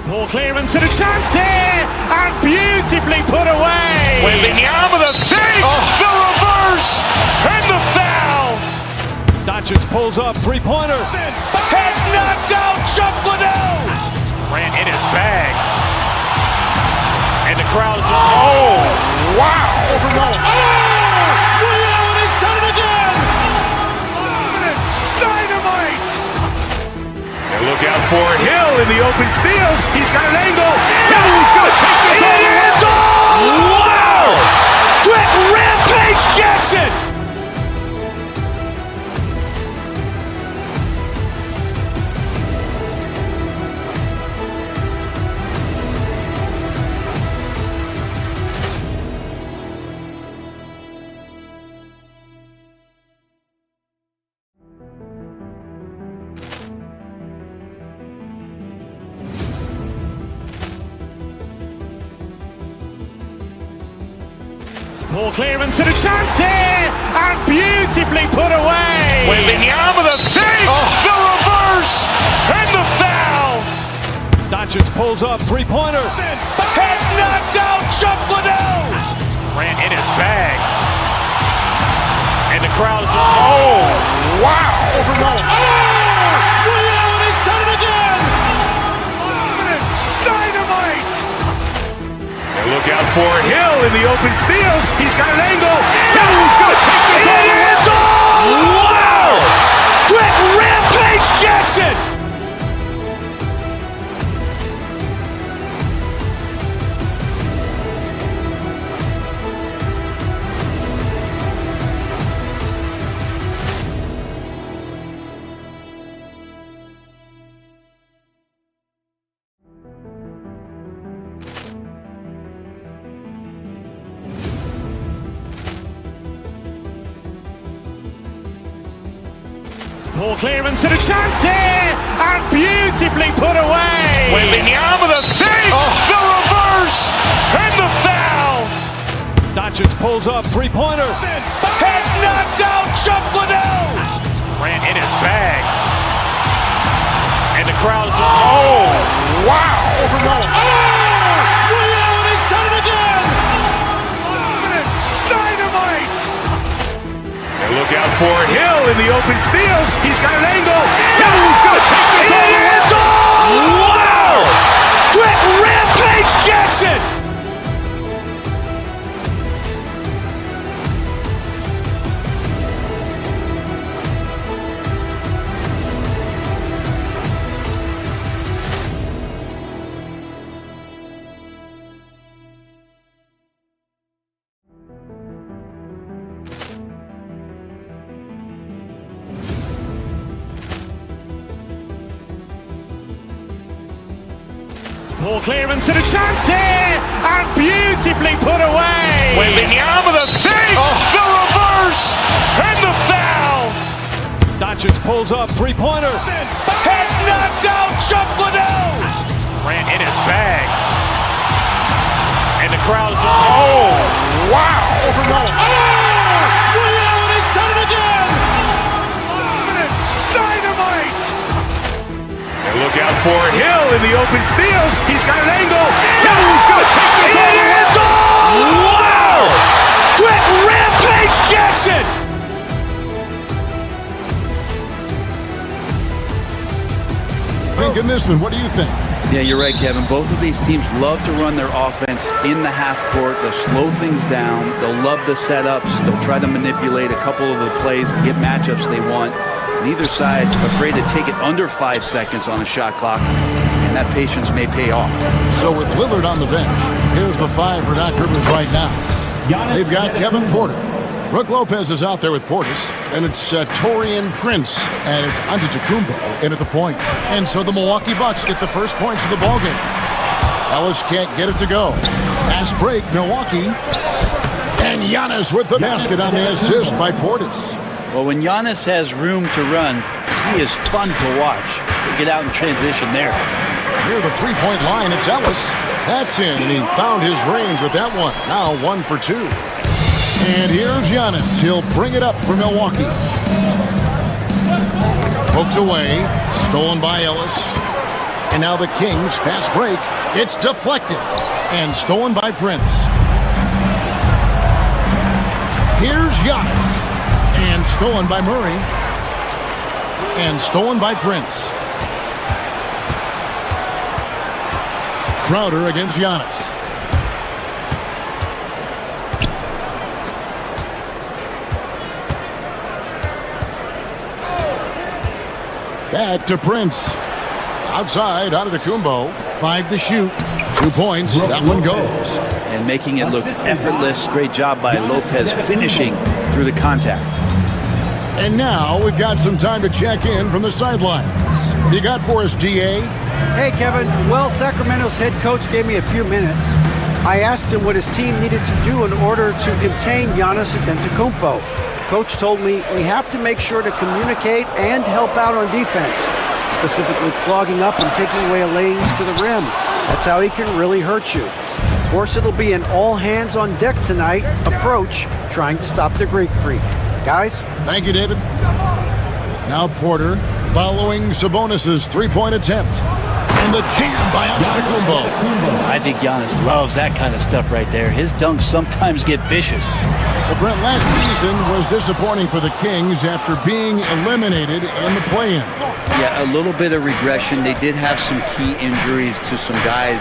Ball clearance and a chance here, and beautifully put away. Wembanyama the fake, the reverse, and the foul. Doncic pulls up, three-pointer. Has knocked out Chuck Liddell. Grant in his bag. And the crowd is, oh, wow. Overrun. Oh, Ray Allen has done it again. Dynamite. And look out for Hill in the open field. He's got an angle. He's going to take this all the way. Wow. Threat Rampage Jackson. Ball clearance and a chance here, and beautifully put away. Wembanyama the fake, the reverse, and the foul. Doncic pulls up, three-pointer. Has knocked out Chuck Liddell. Ran in his bag. And the crowd is, oh, wow. Ray Allen has done it again. Dynamite. And look out for Hill in the open field. He's got an angle. Hill's going to take this all the way. Wow. Quick Rampage Jackson. Ball clearance and a chance here, and beautifully put away. Wembanyama the fake, the reverse, and the foul. Doncic pulls up, three-pointer. Has knocked out Chuck Liddell. Ran in his bag. And the crowd is, oh, wow. Ray Allen has done it again. Dynamite. And look out for Hill in the open field. He's got an angle. Hill's going to take this all the way. Wow! Quick Rampage Jackson. Ball clearance and a chance here, and beautifully put away. Wembanyama the fake, the reverse, and the foul. Doncic pulls up, three-pointer. Has knocked out Chuck Liddell. Ran in his bag. And the crowd is, oh, wow. Ray Allen has done it again. Dynamite. And look out for Hill in the open field. He's got an angle. Hill's going to take this all the way. Wow! Quick Rampage Jackson. In this one, what do you think? Yeah, you're right, Kevin. Both of these teams love to run their offense in the half court. They'll slow things down. They'll love the setups. They'll try to manipulate a couple of the plays to get matchups they want. Neither side afraid to take it under 5 seconds on a shot clock, and that patience may pay off. So with Lillard on the bench, here's the five for Doc Rivers right now. They've got Kevin Porter. Brook Lopez is out there with Portis, and it's Taurean Prince, and it's Antetokounmpo in at the point. And so the Milwaukee Bucks get the first points of the ballgame. Ellis can't get it to go. Pass break, Milwaukee. And Giannis with the basket on the assist by Portis. Well, when Giannis has room to run, he is fun to watch. He'll get out in transition there. Near the three-point line, it's Ellis. That's in, and he found his range with that one. Now 1 for 2. And here's Giannis. He'll bring it up for Milwaukee. Poked away, stolen by Ellis. And now the Kings, fast break. It's deflected and stolen by Prince. Here's Giannis. And stolen by Murray. And stolen by Prince. Crowder against Giannis. Back to Prince. Outside, Antetokounmpo. 5 to shoot. 2 points. That one goes. And making it look effortless. Great job by Lopez finishing through the contact. And now we've got some time to check in from the sidelines. What you got for us, DA? Hey, Kevin. Well, Sacramento's head coach gave me a few minutes. I asked him what his team needed to do in order to contain Giannis Antetokounmpo. Coach told me we have to make sure to communicate and help out on defense, specifically clogging up and taking away lanes to the rim. That's how he can really hurt you. course, it'll be an all-hands-on-deck tonight approach, trying to stop the Greek Freak. Guys? Thank you, David. Now Porter following Sabonis' three-point attempt. And the jam by Antetokounmpo. I think Giannis loves that kind of stuff right there. His dunks sometimes get vicious. Well, Brent, last season was disappointing for the Kings after being eliminated in the play-in. Yeah, a little bit of regression. They did have some key injuries to some guys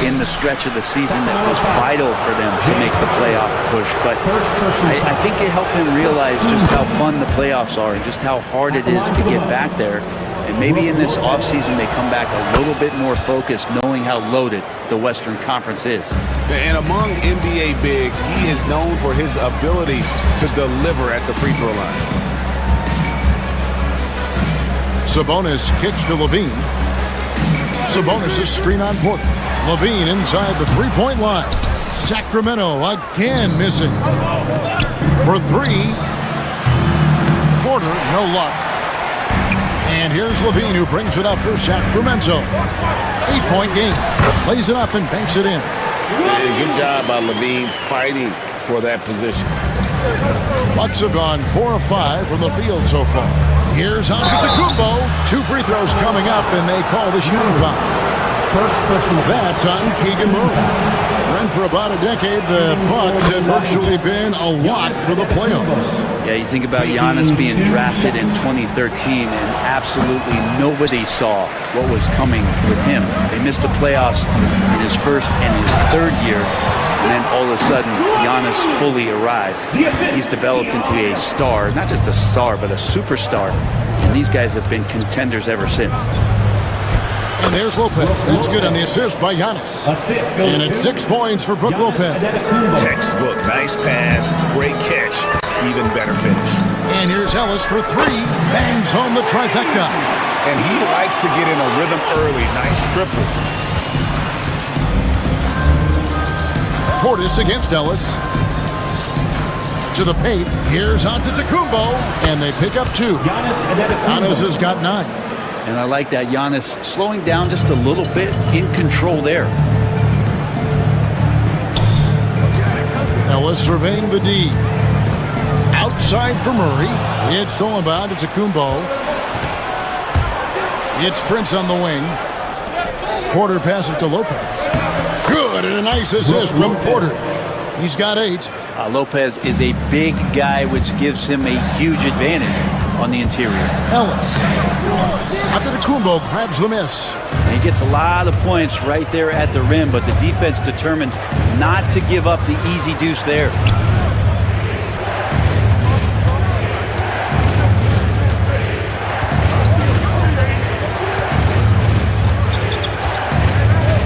in the stretch of the season that was vital for them to make the playoff push. But I think it helped them realize just how fun the playoffs are and just how hard it is to get back there. And maybe in this offseason they come back a little bit more focused, knowing how loaded the Western Conference is. And among NBA bigs, he is known for his ability to deliver at the free throw line. Sabonis kicks to Levine. Sabonis' screen on Porter. Levine inside the three-point line. Sacramento again missing. For three. Porter, no luck. And here's Levine who brings it up for Sacramento. 8-point game. Lays it up and banks it in. Good job by Levine fighting for that position. Bucks have gone 4 of 5 from the field so far. Here's Antetokounmpo. 2 free throws coming up, and they call the shooting foul. First person. That's on Keegan Murray. And for about a decade, the Bucks have virtually been a lot for the playoffs. Yeah, you think about Giannis being drafted in 2013, and absolutely nobody saw what was coming with him. They missed the playoffs in his first and his third year, and then all of a sudden, Giannis fully arrived. He's developed into a star, not just a star, but a superstar. And these guys have been contenders ever since. And there's Lopez. That's good on the assist by Giannis. And it's 6 points for Brook Lopez. Textbook. Nice pass. Great catch. Even better finish. And here's Ellis for 3. Bangs home the trifecta. And he likes to get in a rhythm early. Nice triple. Portis against Ellis. To the paint. Here's Antetokounmpo. And they pick up 2. Giannis has got 9. And I like that Giannis slowing down just a little bit, in control there. Ellis surveying the D. Outside for Murray. It's stolen by Antetokounmpo. It's Prince on the wing. Porter passes to Lopez. Good, and a nice assist from Porter. He's got 8. Lopez is a big guy, which gives him a huge advantage on the interior. Ellis. Antetokounmpo grabs the miss. He gets a lot of points right there at the rim, but the defense determined not to give up the easy deuce there.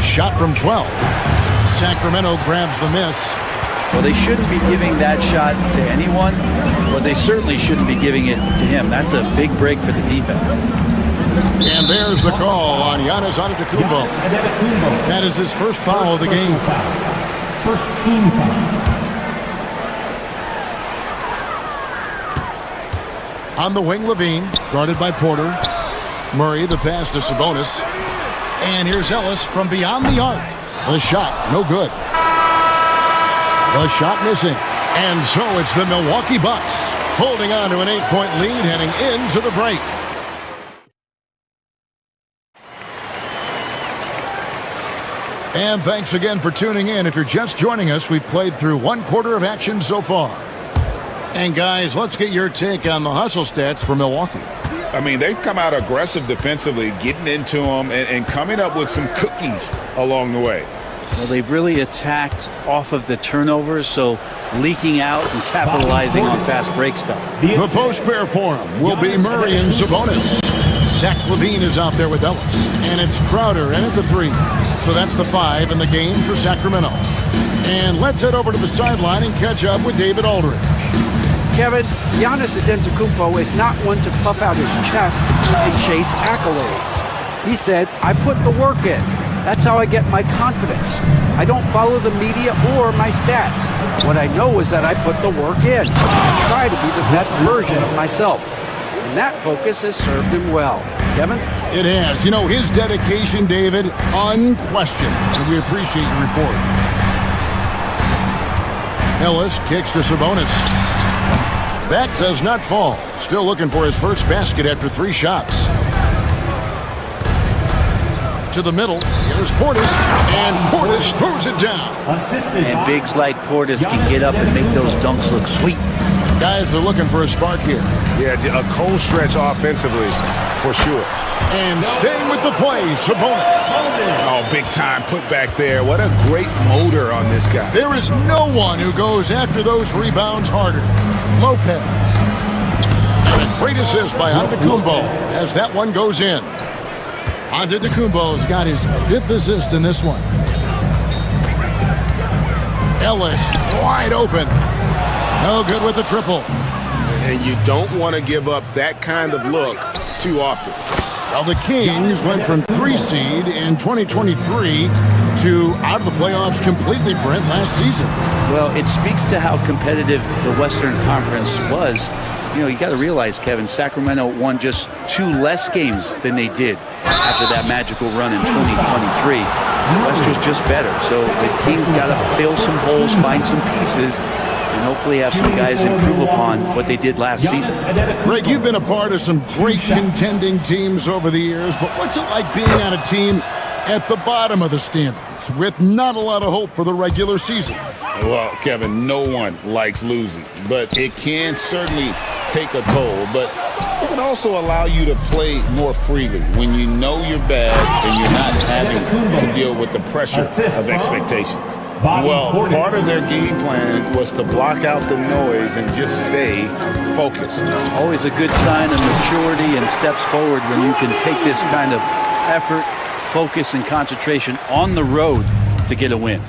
Shot from 12. Sacramento grabs the miss. Well, they shouldn't be giving that shot to anyone, but they certainly shouldn't be giving it to him. That's a big break for the defense. And there's the call on Giannis Antetokounmpo. That is his first foul of the game. First team foul. On the wing, Levine, guarded by Porter. Murray, the pass to Sabonis. And here's Ellis from beyond the arc. The shot, no good. The shot missing. And so it's the Milwaukee Bucks holding on to an 8-point lead heading into the break. And thanks again for tuning in. If you're just joining us, we've played through 1 quarter of action so far. And guys, let's get your take on the hustle stats for Milwaukee. I mean, they've come out aggressive defensively, getting into them and coming up with some cookies along the way. Well, they've really attacked off of the turnovers, so leaking out and capitalizing on fast break stuff. The post pair for him will be Murray and Sabonis. Zach LaVine is out there with Ellis. And it's Crowder in at the 3. So that's the 5 in the game for Sacramento. And let's head over to the sideline and catch up with David Aldridge. Kevin, Giannis Antetokounmpo is not one to puff out his chest and chase accolades. He said, I put the work in. That's how I get my confidence. I don't follow the media or my stats. What I know is that I put the work in. I try to be the best version of myself. And that focus has served him well. Kevin? It has. You know, his dedication, David, unquestioned. And we appreciate your report. Ellis kicks to Sabonis. That does not fall. Still looking for his first basket after 3 shots. To the middle. Here's Portis. And Portis throws it down. And bigs like Portis can get up and make those dunks look sweet. Guys are looking for a spark here. Yeah, a cold stretch offensively, for sure. And staying with the play, Sabonis. Oh, big time put back there. What a great motor on this guy. There is no one who goes after those rebounds harder. Lopez. And a great assist by Antetokounmpo as that one goes in. Antetokounmpo's got his 5th assist in this one. Ellis wide open. No good with the triple. And you don't want to give up that kind of look too often. Well, the Kings went from 3 seed in 2023 to out of the playoffs completely, Brent, last season. Well, it speaks to how competitive the Western Conference was. You know, you got to realize, Kevin, Sacramento won just 2 less games than they did after that magical run in 2023. The West was just better. So the Kings got to fill some holes, find some pieces, and hopefully have some guys improve upon what they did last season. Greg, you've been a part of some great contending teams over the years, but what's it like being on a team at the bottom of the standings with not a lot of hope for the regular season? Well, Kevin, no one likes losing, but it can certainly take a toll. But it can also allow you to play more freely when you know you're bad and you're not having to deal with the pressure of expectations. Well, part of their game plan was to block out the noise and just stay focused. Always a good sign of maturity and steps forward when you can take this kind of effort, focus, and concentration on the road to get a win.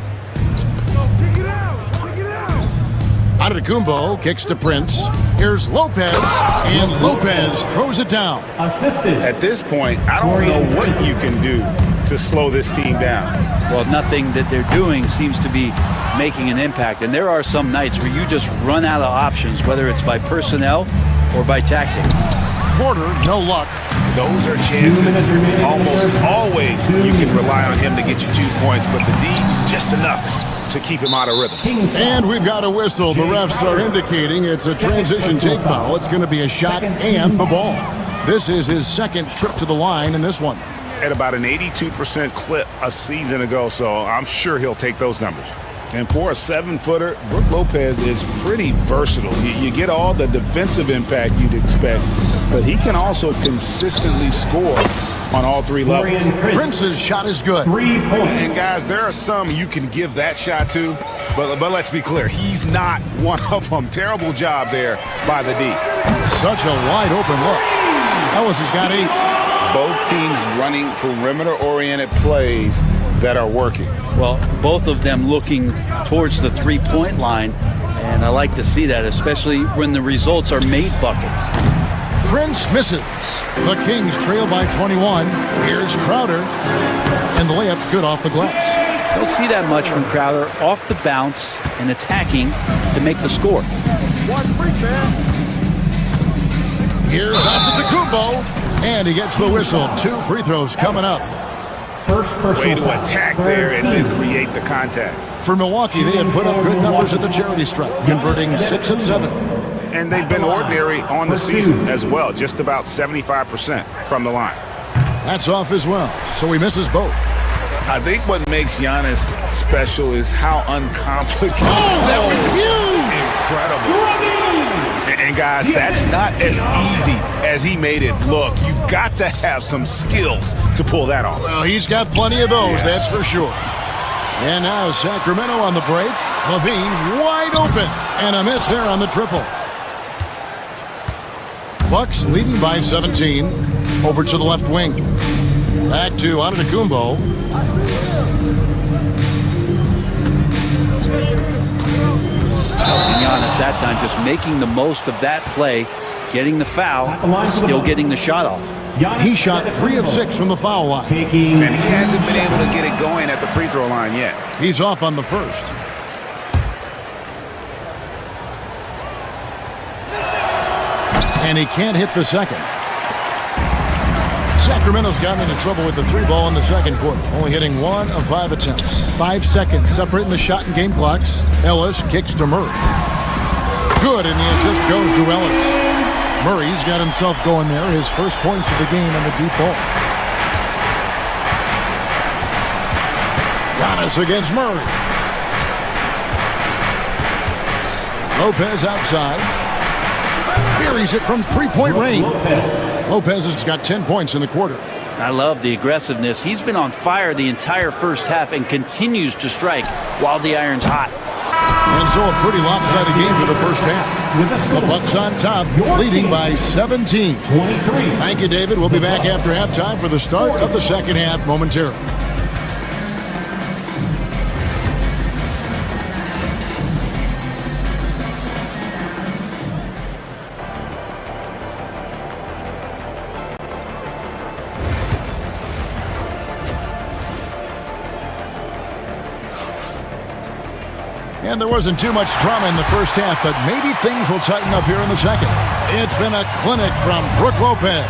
Antetokounmpo kicks to Prince. Here's Lopez, and Lopez throws it down. At this point, I don't know what you can do to slow this team down. Well, nothing that they're doing seems to be making an impact. And there are some nights where you just run out of options, whether it's by personnel or by tactic. Porter, no luck. Those are chances. Almost always you can rely on him to get you 2 points, but the D, just enough to keep him out of rhythm. And we've got a whistle. The refs are indicating it's a transition take foul. It's going to be a shot and the ball. This is his 2nd trip to the line in this one. At about an 82% clip a season ago, so I'm sure he'll take those numbers. And for a 7-footer, Brook Lopez is pretty versatile. You get all the defensive impact you'd expect, but he can also consistently score on all 3 levels. Prince's shot is good. 3 points. And guys, there are some you can give that shot to, but let's be clear, he's not one of them. Terrible job there by the D. Such a wide open look. Ellis has got 8. Both teams running perimeter-oriented plays that are working. Well, both of them looking towards the 3-point line, and I like to see that, especially when the results are made buckets. Prince misses. The Kings trail by 21. Here's Crowder, and the layup's good off the glass. Don't see that much from Crowder, off the bounce and attacking to make the score. Here's Antetokounmpo, and he gets the whistle. 2 free throws coming up. Way to attack there and then create the contact. For Milwaukee, they have put up good numbers at the charity stripe, converting 6 of 7. And they've been ordinary on the season as well, just about 75% from the line. That's off as well, so he misses both. I think what makes Giannis special is how uncomplicated. Oh, that was huge! Incredible. And guys, that's not as easy as he made it look. You've got to have some skills to pull that off. Well, he's got plenty of those, that's for sure. And now Sacramento on the break. Levine wide open, and a miss there on the triple. Bucks leading by 17. Over to the left wing. Back to Antetokounmpo. And Giannis that time just making the most of that play, getting the foul, still getting the shot off. He shot 3 of 6 from the foul line. And he hasn't been able to get it going at the free throw line yet. He's off on the first. And he can't hit the second. Sacramento's gotten into trouble with the 3 ball in the second quarter, only hitting 1 of 5 attempts. 5 seconds separating the shot and game clocks. Ellis kicks to Murray. Good, and the assist goes to Ellis. Murray's got himself going there, his first points of the game on the deep ball. Giannis against Murray. Lopez outside. Buries it from 3-point range. Lopez has got 10 points in the quarter. I love the aggressiveness. He's been on fire the entire first half and continues to strike while the iron's hot. And so a pretty lopsided game for the first half. The Bucks on top, leading by 17. Thank you, David. We'll be back after halftime for the start of the second half momentarily. And there wasn't too much drama in the first half, but maybe things will tighten up here in the second. It's been a clinic from Brook Lopez.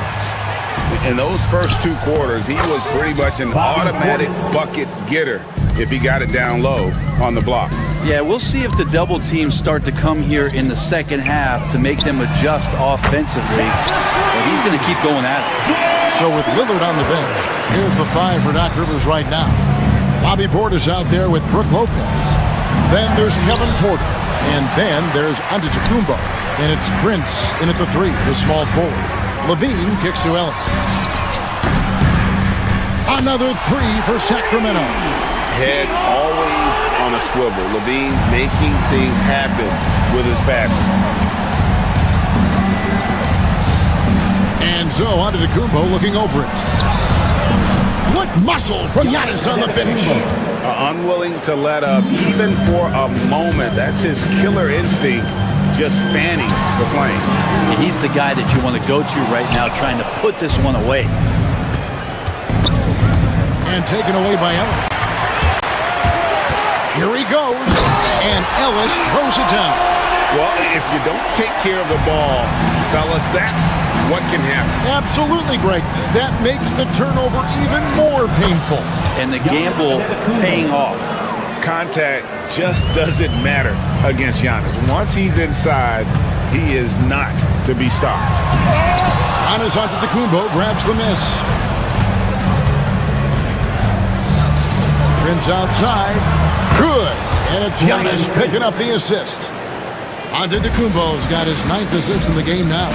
In those first 2 quarters, he was pretty much an automatic bucket getter if he got it down low on the block. Yeah, we'll see if the double teams start to come here in the second half to make them adjust offensively. But he's going to keep going at it. So with Lillard on the bench, here's the 5 for Doc Rivers right now. Bobby Portis out there with Brook Lopez. Then there's Kevin Porter. And then there's Antetokounmpo. And it's Prince in at the 3, the small forward. Levine kicks to Ellis. Another 3 for Sacramento. Head always on a swivel. Levine making things happen with his passing. And so Antetokounmpo looking over it. What muscle from Giannis on the finish. Unwilling to let up even for a moment. That's his killer instinct, just fanning the flame. He's the guy that you want to go to right now, trying to put this one away. And taken away by Ellis. Here he goes, and Ellis throws it down. Well, if you don't take care of the ball, fellas, that's what can happen. Absolutely, Greg. That makes the turnover even more painful. And the gamble paying off. Contact just doesn't matter against Giannis. Once he's inside, he is not to be stopped. Giannis Antetokounmpo grabs the miss. Prince outside. Good. And it's Giannis picking up the assist. Antetokounmpo's got his 9th assist in the game now.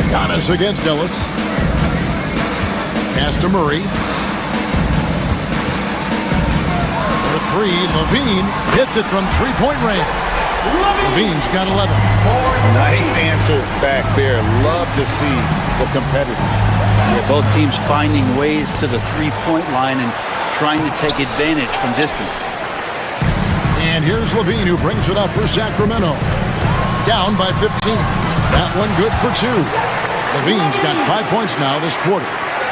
Giannis against Ellis. Pass to Murray. For 3, Levine hits it from 3-point range. Levine's got 11. Nice answer back there. Love to see the competitors. Yeah, both teams finding ways to the 3-point line and trying to take advantage from distance. And here's Levine who brings it up for Sacramento. Down by 15. That one good for 2. Levine's got 5 points now this quarter.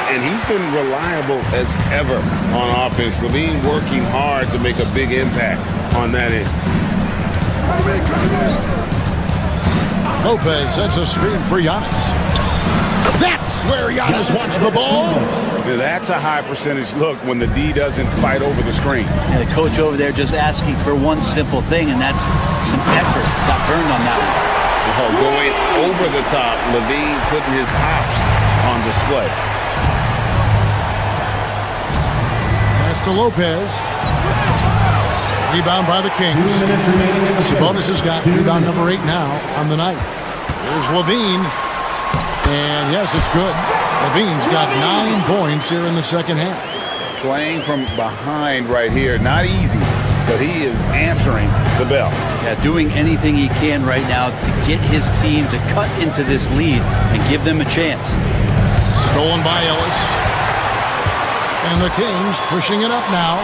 And he's been reliable as ever on offense. Levine working hard to make a big impact on that end. Lopez sets a screen for Giannis. That's where Giannis wants the ball. Now that's a high percentage look when the D doesn't fight over the screen. And the coach over there just asking for one simple thing, and that's some effort. Got burned on that one. Going over the top, Levine putting his hops on display. Pass to Lopez. Rebound by the Kings. Sabonis has got rebound number 8 now on the night. Here's Levine. And yes, it's good. Levine's got 9 points here in the second half. Playing from behind right here. Not easy, but he is answering the bell. Yeah, doing anything he can right now to get his team to cut into this lead and give them a chance. Stolen by Ellis. And the Kings pushing it up now.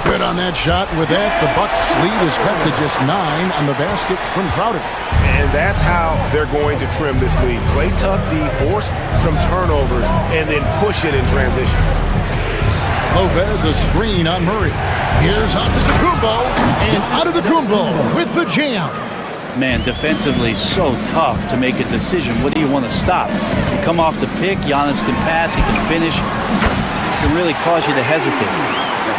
Good on that shot. With that, the Bucks lead is cut to just 9 on the basket from Crowder. And that's how they're going to trim this lead. Play tough D, force some turnovers, and then push it in transition. Lopez, a screen on Murray. Here's Antetokounmpo, and Antetokounmpo with the jam. Man, defensively so tough to make a decision. What do you want to stop? You come off the pick, Giannis can pass, he can finish. It can really cause you to hesitate.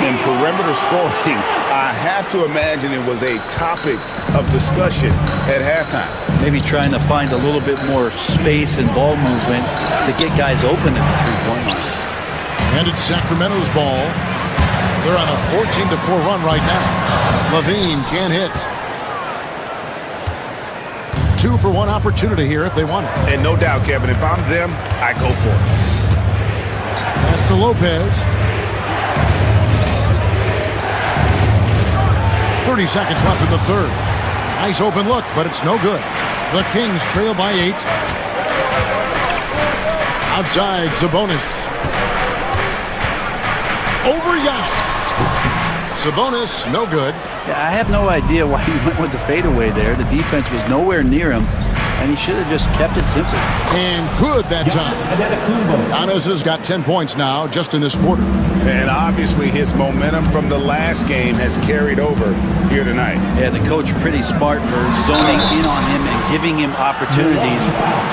In perimeter scoring, I have to imagine it was a topic of discussion at halftime. Maybe trying to find a little bit more space and ball movement to get guys open at the three-point line. And it's Sacramento's ball. They're on a 14-4 run right now. Levine can't hit. 2 for 1 opportunity here if they want it. And no doubt, Kevin, if I'm them, I go for it. Pass to Lopez. 30 seconds left in the third. Nice open look, but it's no good. The Kings trail by 8. Outside, Sabonis. Over Giannis. Sabonis, no good. Yeah, I have no idea why he went with the fadeaway there. The defense was nowhere near him, and he should have just kept it simple. And good that time. Giannis has got 10 points now just in this quarter. And obviously his momentum from the last game has carried over here tonight. Yeah, the coach pretty smart for zoning in on him and giving him opportunities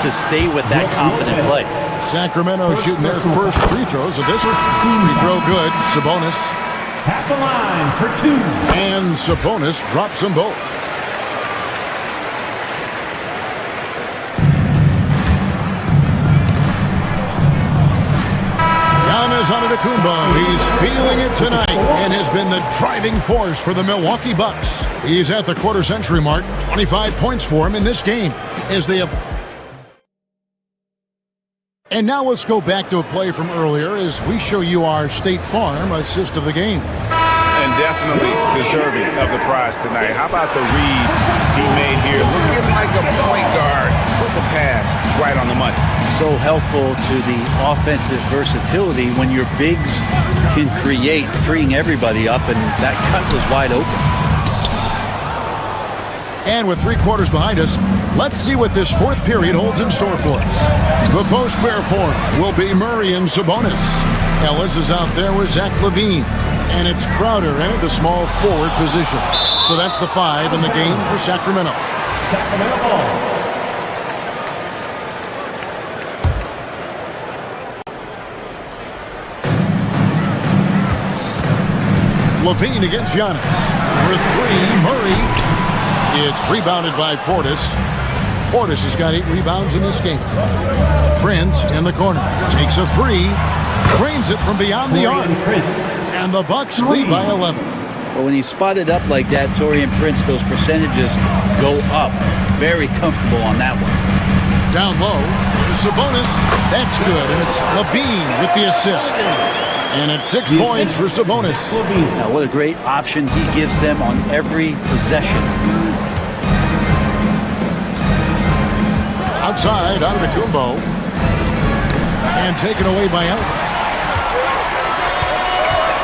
to stay with that confident play. Sacramento shooting their first free throws of this free throw good. Sabonis. At the line for 2. And Sabonis drops them both. Giannis Antetokounmpo, he's feeling it tonight and has been the driving force for the Milwaukee Bucks. He's at the quarter-century mark, 25 points for him in this game as they have. And now let's go back to a play from earlier as we show you our State Farm assist of the game. And definitely deserving of the prize tonight. How about the read he made here? Looking like a point guard. Put the pass right on the money. So helpful to the offensive versatility when your bigs can create, freeing everybody up, and that cut was wide open. And with 3 quarters behind us, let's see what this fourth period holds in store for us. The post pair form will be Murray and Sabonis. Ellis is out there with Zach LaVine. And it's Crowder in at the small forward position. So that's the 5 in the game for Sacramento. Sacramento ball. LaVine against Giannis. For 3, Murray. It's rebounded by Portis. Portis has got 8 rebounds in this game. Prince in the corner. Takes a 3. Drains it from beyond the arc. And the Bucks lead by 11. Well, when he's spotted up like that, Taurean Prince, those percentages go up. Very comfortable on that one. Down low, Sabonis. That's good. And it's LaVine with the assist. And it's 6 points for Sabonis. Now, what a great option he gives them on every possession. Outside, Antetokounmpo. And taken away by Ellis.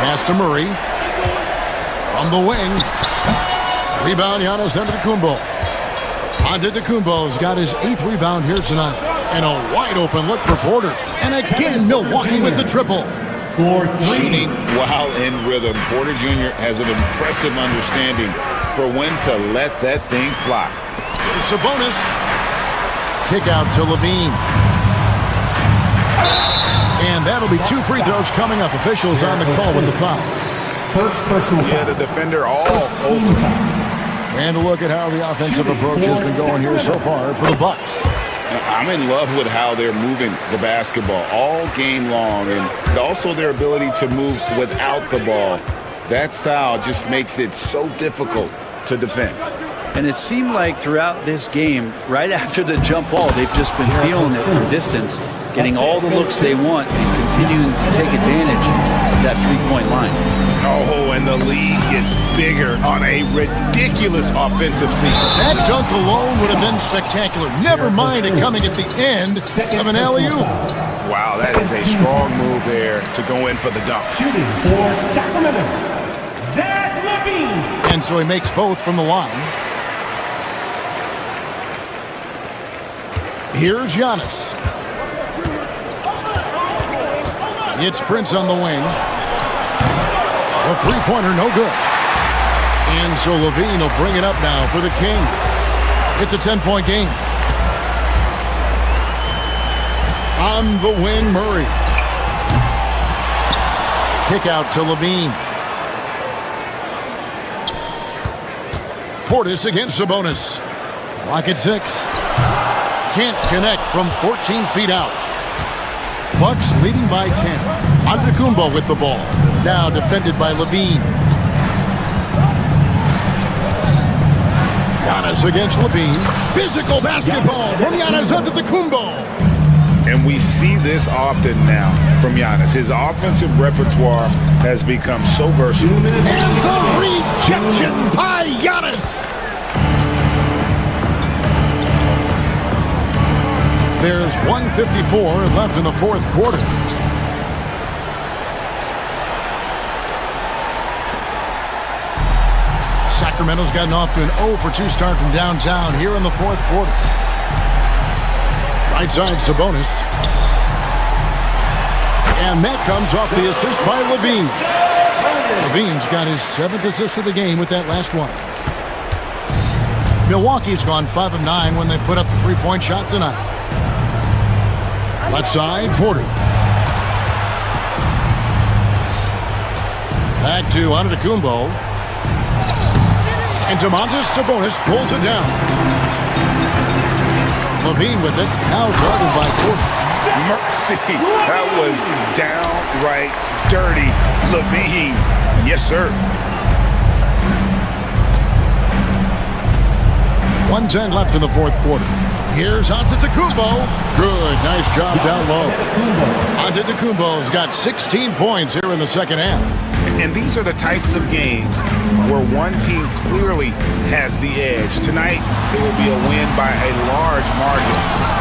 Pass to Murray. From the wing. Rebound, Giannis Antetokounmpo. Antetokounmpo's got his 8th rebound here tonight. And a wide open look for Porter. And again, Milwaukee with the triple. Shooting while in rhythm. Porter Jr. has an impressive understanding for when to let that thing fly. Sabonis. Kick out to LaVine. And that'll be 2 free throws coming up. Officials on the call with the foul. First personal foul. Yeah, the defender all over. And a look at how the offensive approach has been going here so far for the Bucks. I'm in love with how they're moving the basketball all game long, and also their ability to move without the ball. That style just makes it so difficult to defend. And it seemed like throughout this game, right after the jump ball, they've just been feeling it from distance, getting all the looks they want and continuing to take advantage of that three-point line. Oh, and the lead gets bigger on a ridiculous offensive scene. That dunk alone would have been spectacular. Never mind it coming at the end of an alley-oop. Wow, that is a strong move there to go in for the dunk. Shooting for Sacramento, Zach LaVine. And so he makes both from the line. Here's Giannis. It's Prince on the wing. A three-pointer, no good. And so LaVine will bring it up now for the King. It's a 10-point game. On the wing, Murray. Kick out to Levine. Portis against Sabonis. Lock at 6. Can't connect from 14 feet out. Bucks leading by 10. Antetokounmpo with the ball. Now defended by Levine. Giannis against Levine. Physical basketball from Giannis Antetokounmpo. And we see this often now from Giannis. His offensive repertoire has become so versatile. And the rejection by Giannis. There's 1:54 left in the fourth quarter. Sacramento's gotten off to an 0-for-2 start from downtown here in the fourth quarter. Right side, Sabonis. And that comes off the assist by Levine. Levine's got his 7th assist of the game with that last one. Milwaukee's gone 5 of 9 when they put up the three-point shot tonight. Left side, Porter. Back to Antetokounmpo. And Domantas Sabonis pulls it down. Levine with it, now guarded by Porter. Mercy, that was downright dirty. Levine, yes sir. 1:10 left in the fourth quarter. Here's Antetokounmpo. Good, nice job down low. Antetokounmpo's got 16 points here in the second half. And these are the types of games where one team clearly has the edge. Tonight, it will be a win by a large margin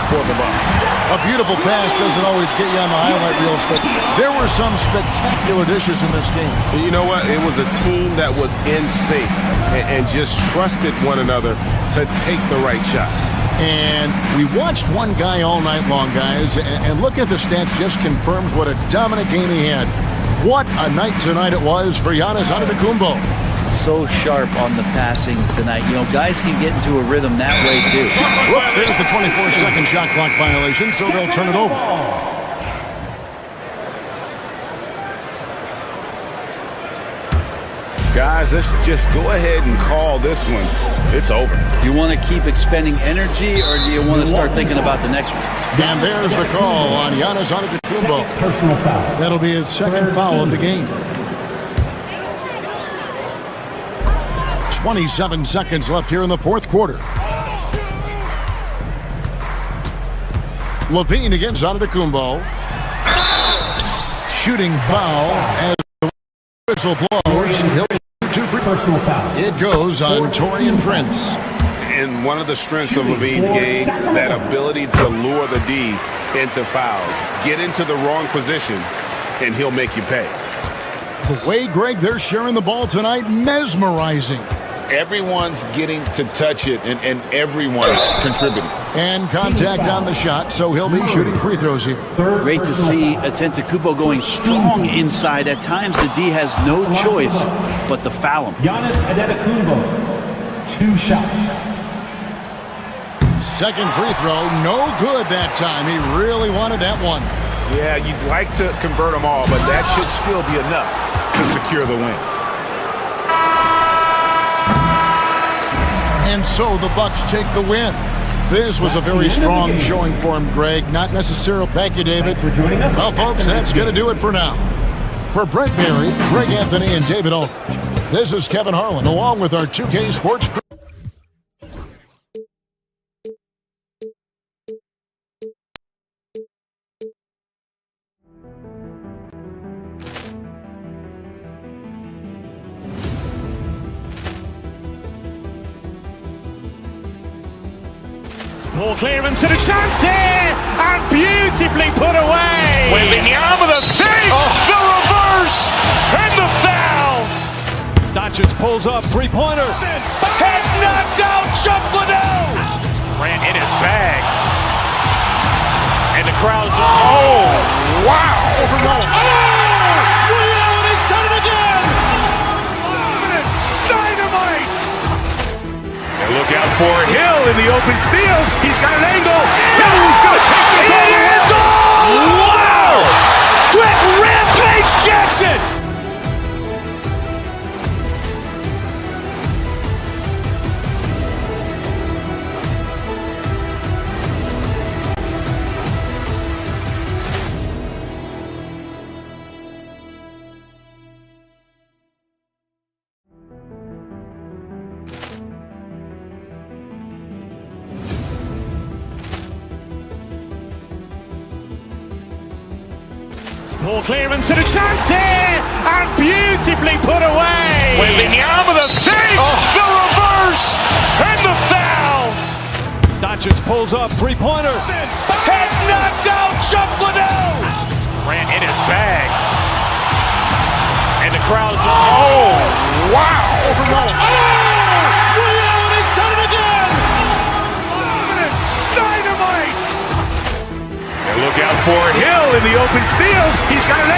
for the Bucks. A beautiful pass doesn't always get you on the highlight reels, but there were some spectacular dishes in this game. You know what? It was a team that was in sync and just trusted one another to take the right shots. And we watched one guy all night long, guys, and look at the stats just confirms what a dominant game he had. What a night tonight it was for Giannis Antetokounmpo. So sharp on the passing tonight. You know, guys can get into a rhythm that way, too. Whoops, there's the 24-second shot clock violation, so they'll turn it over. Guys, let's just go ahead and call this one. It's over. Do you want to keep expending energy, or do you want to start thinking about the next one? And there's the call on Giannis Antetokounmpo. Personal foul. That'll be his second foul of the game. 27 seconds left here in the fourth quarter. Levine against Antetokounmpo. Shooting foul as the whistle blows. He'll shoot 2 free. Personal foul. It goes on Taurean Prince. And one of the strengths of Levine's game, that ability to lure the D into fouls. Get into the wrong position, and he'll make you pay. The way, Greg, they're sharing the ball tonight, mesmerizing. Everyone's getting to touch it, and everyone's contributing. And contact on the shot, so he'll be shooting free throws here. Great to see Antetokounmpo going strong inside. At times, the D has no choice but to foul him. Giannis Antetokounmpo, 2 shots. Second free throw, no good that time. He really wanted that one. Yeah, you'd like to convert them all, but that should still be enough to secure the win. And so the Bucks take the win. This was a very strong showing for him, Greg. Not necessarily. Thank you, David. Thanks for joining us. Well, folks, that's going to do it for now. For Brent Berry, Greg Anthony, and David Aldridge, this is Kevin Harlan, along with our 2K Sports crew. Ball clearance and a chance here, and beautifully put away. Wembanyama with a save, the reverse, and the foul. Doncic pulls up, three-pointer. Has knocked out Chuck Liddell. Ran in his bag. And the crowd's oh, wow. Willie Allen has done it again. Dynamite. And Look out for Hill in the open field. He's got an angle. Hill's going to take this all the way. Wow! Quick rampage Jackson! Poor clearance and a chance here, and beautifully put away. Wembanyama the save, the reverse, and the foul. Doncic pulls up, three-pointer. Has knocked out Chuck Liddell. Grant in his bag. And the crowd's oh, wow. Will Allen has done it again. Dynamite. And look out for Hill in the open field. He's got an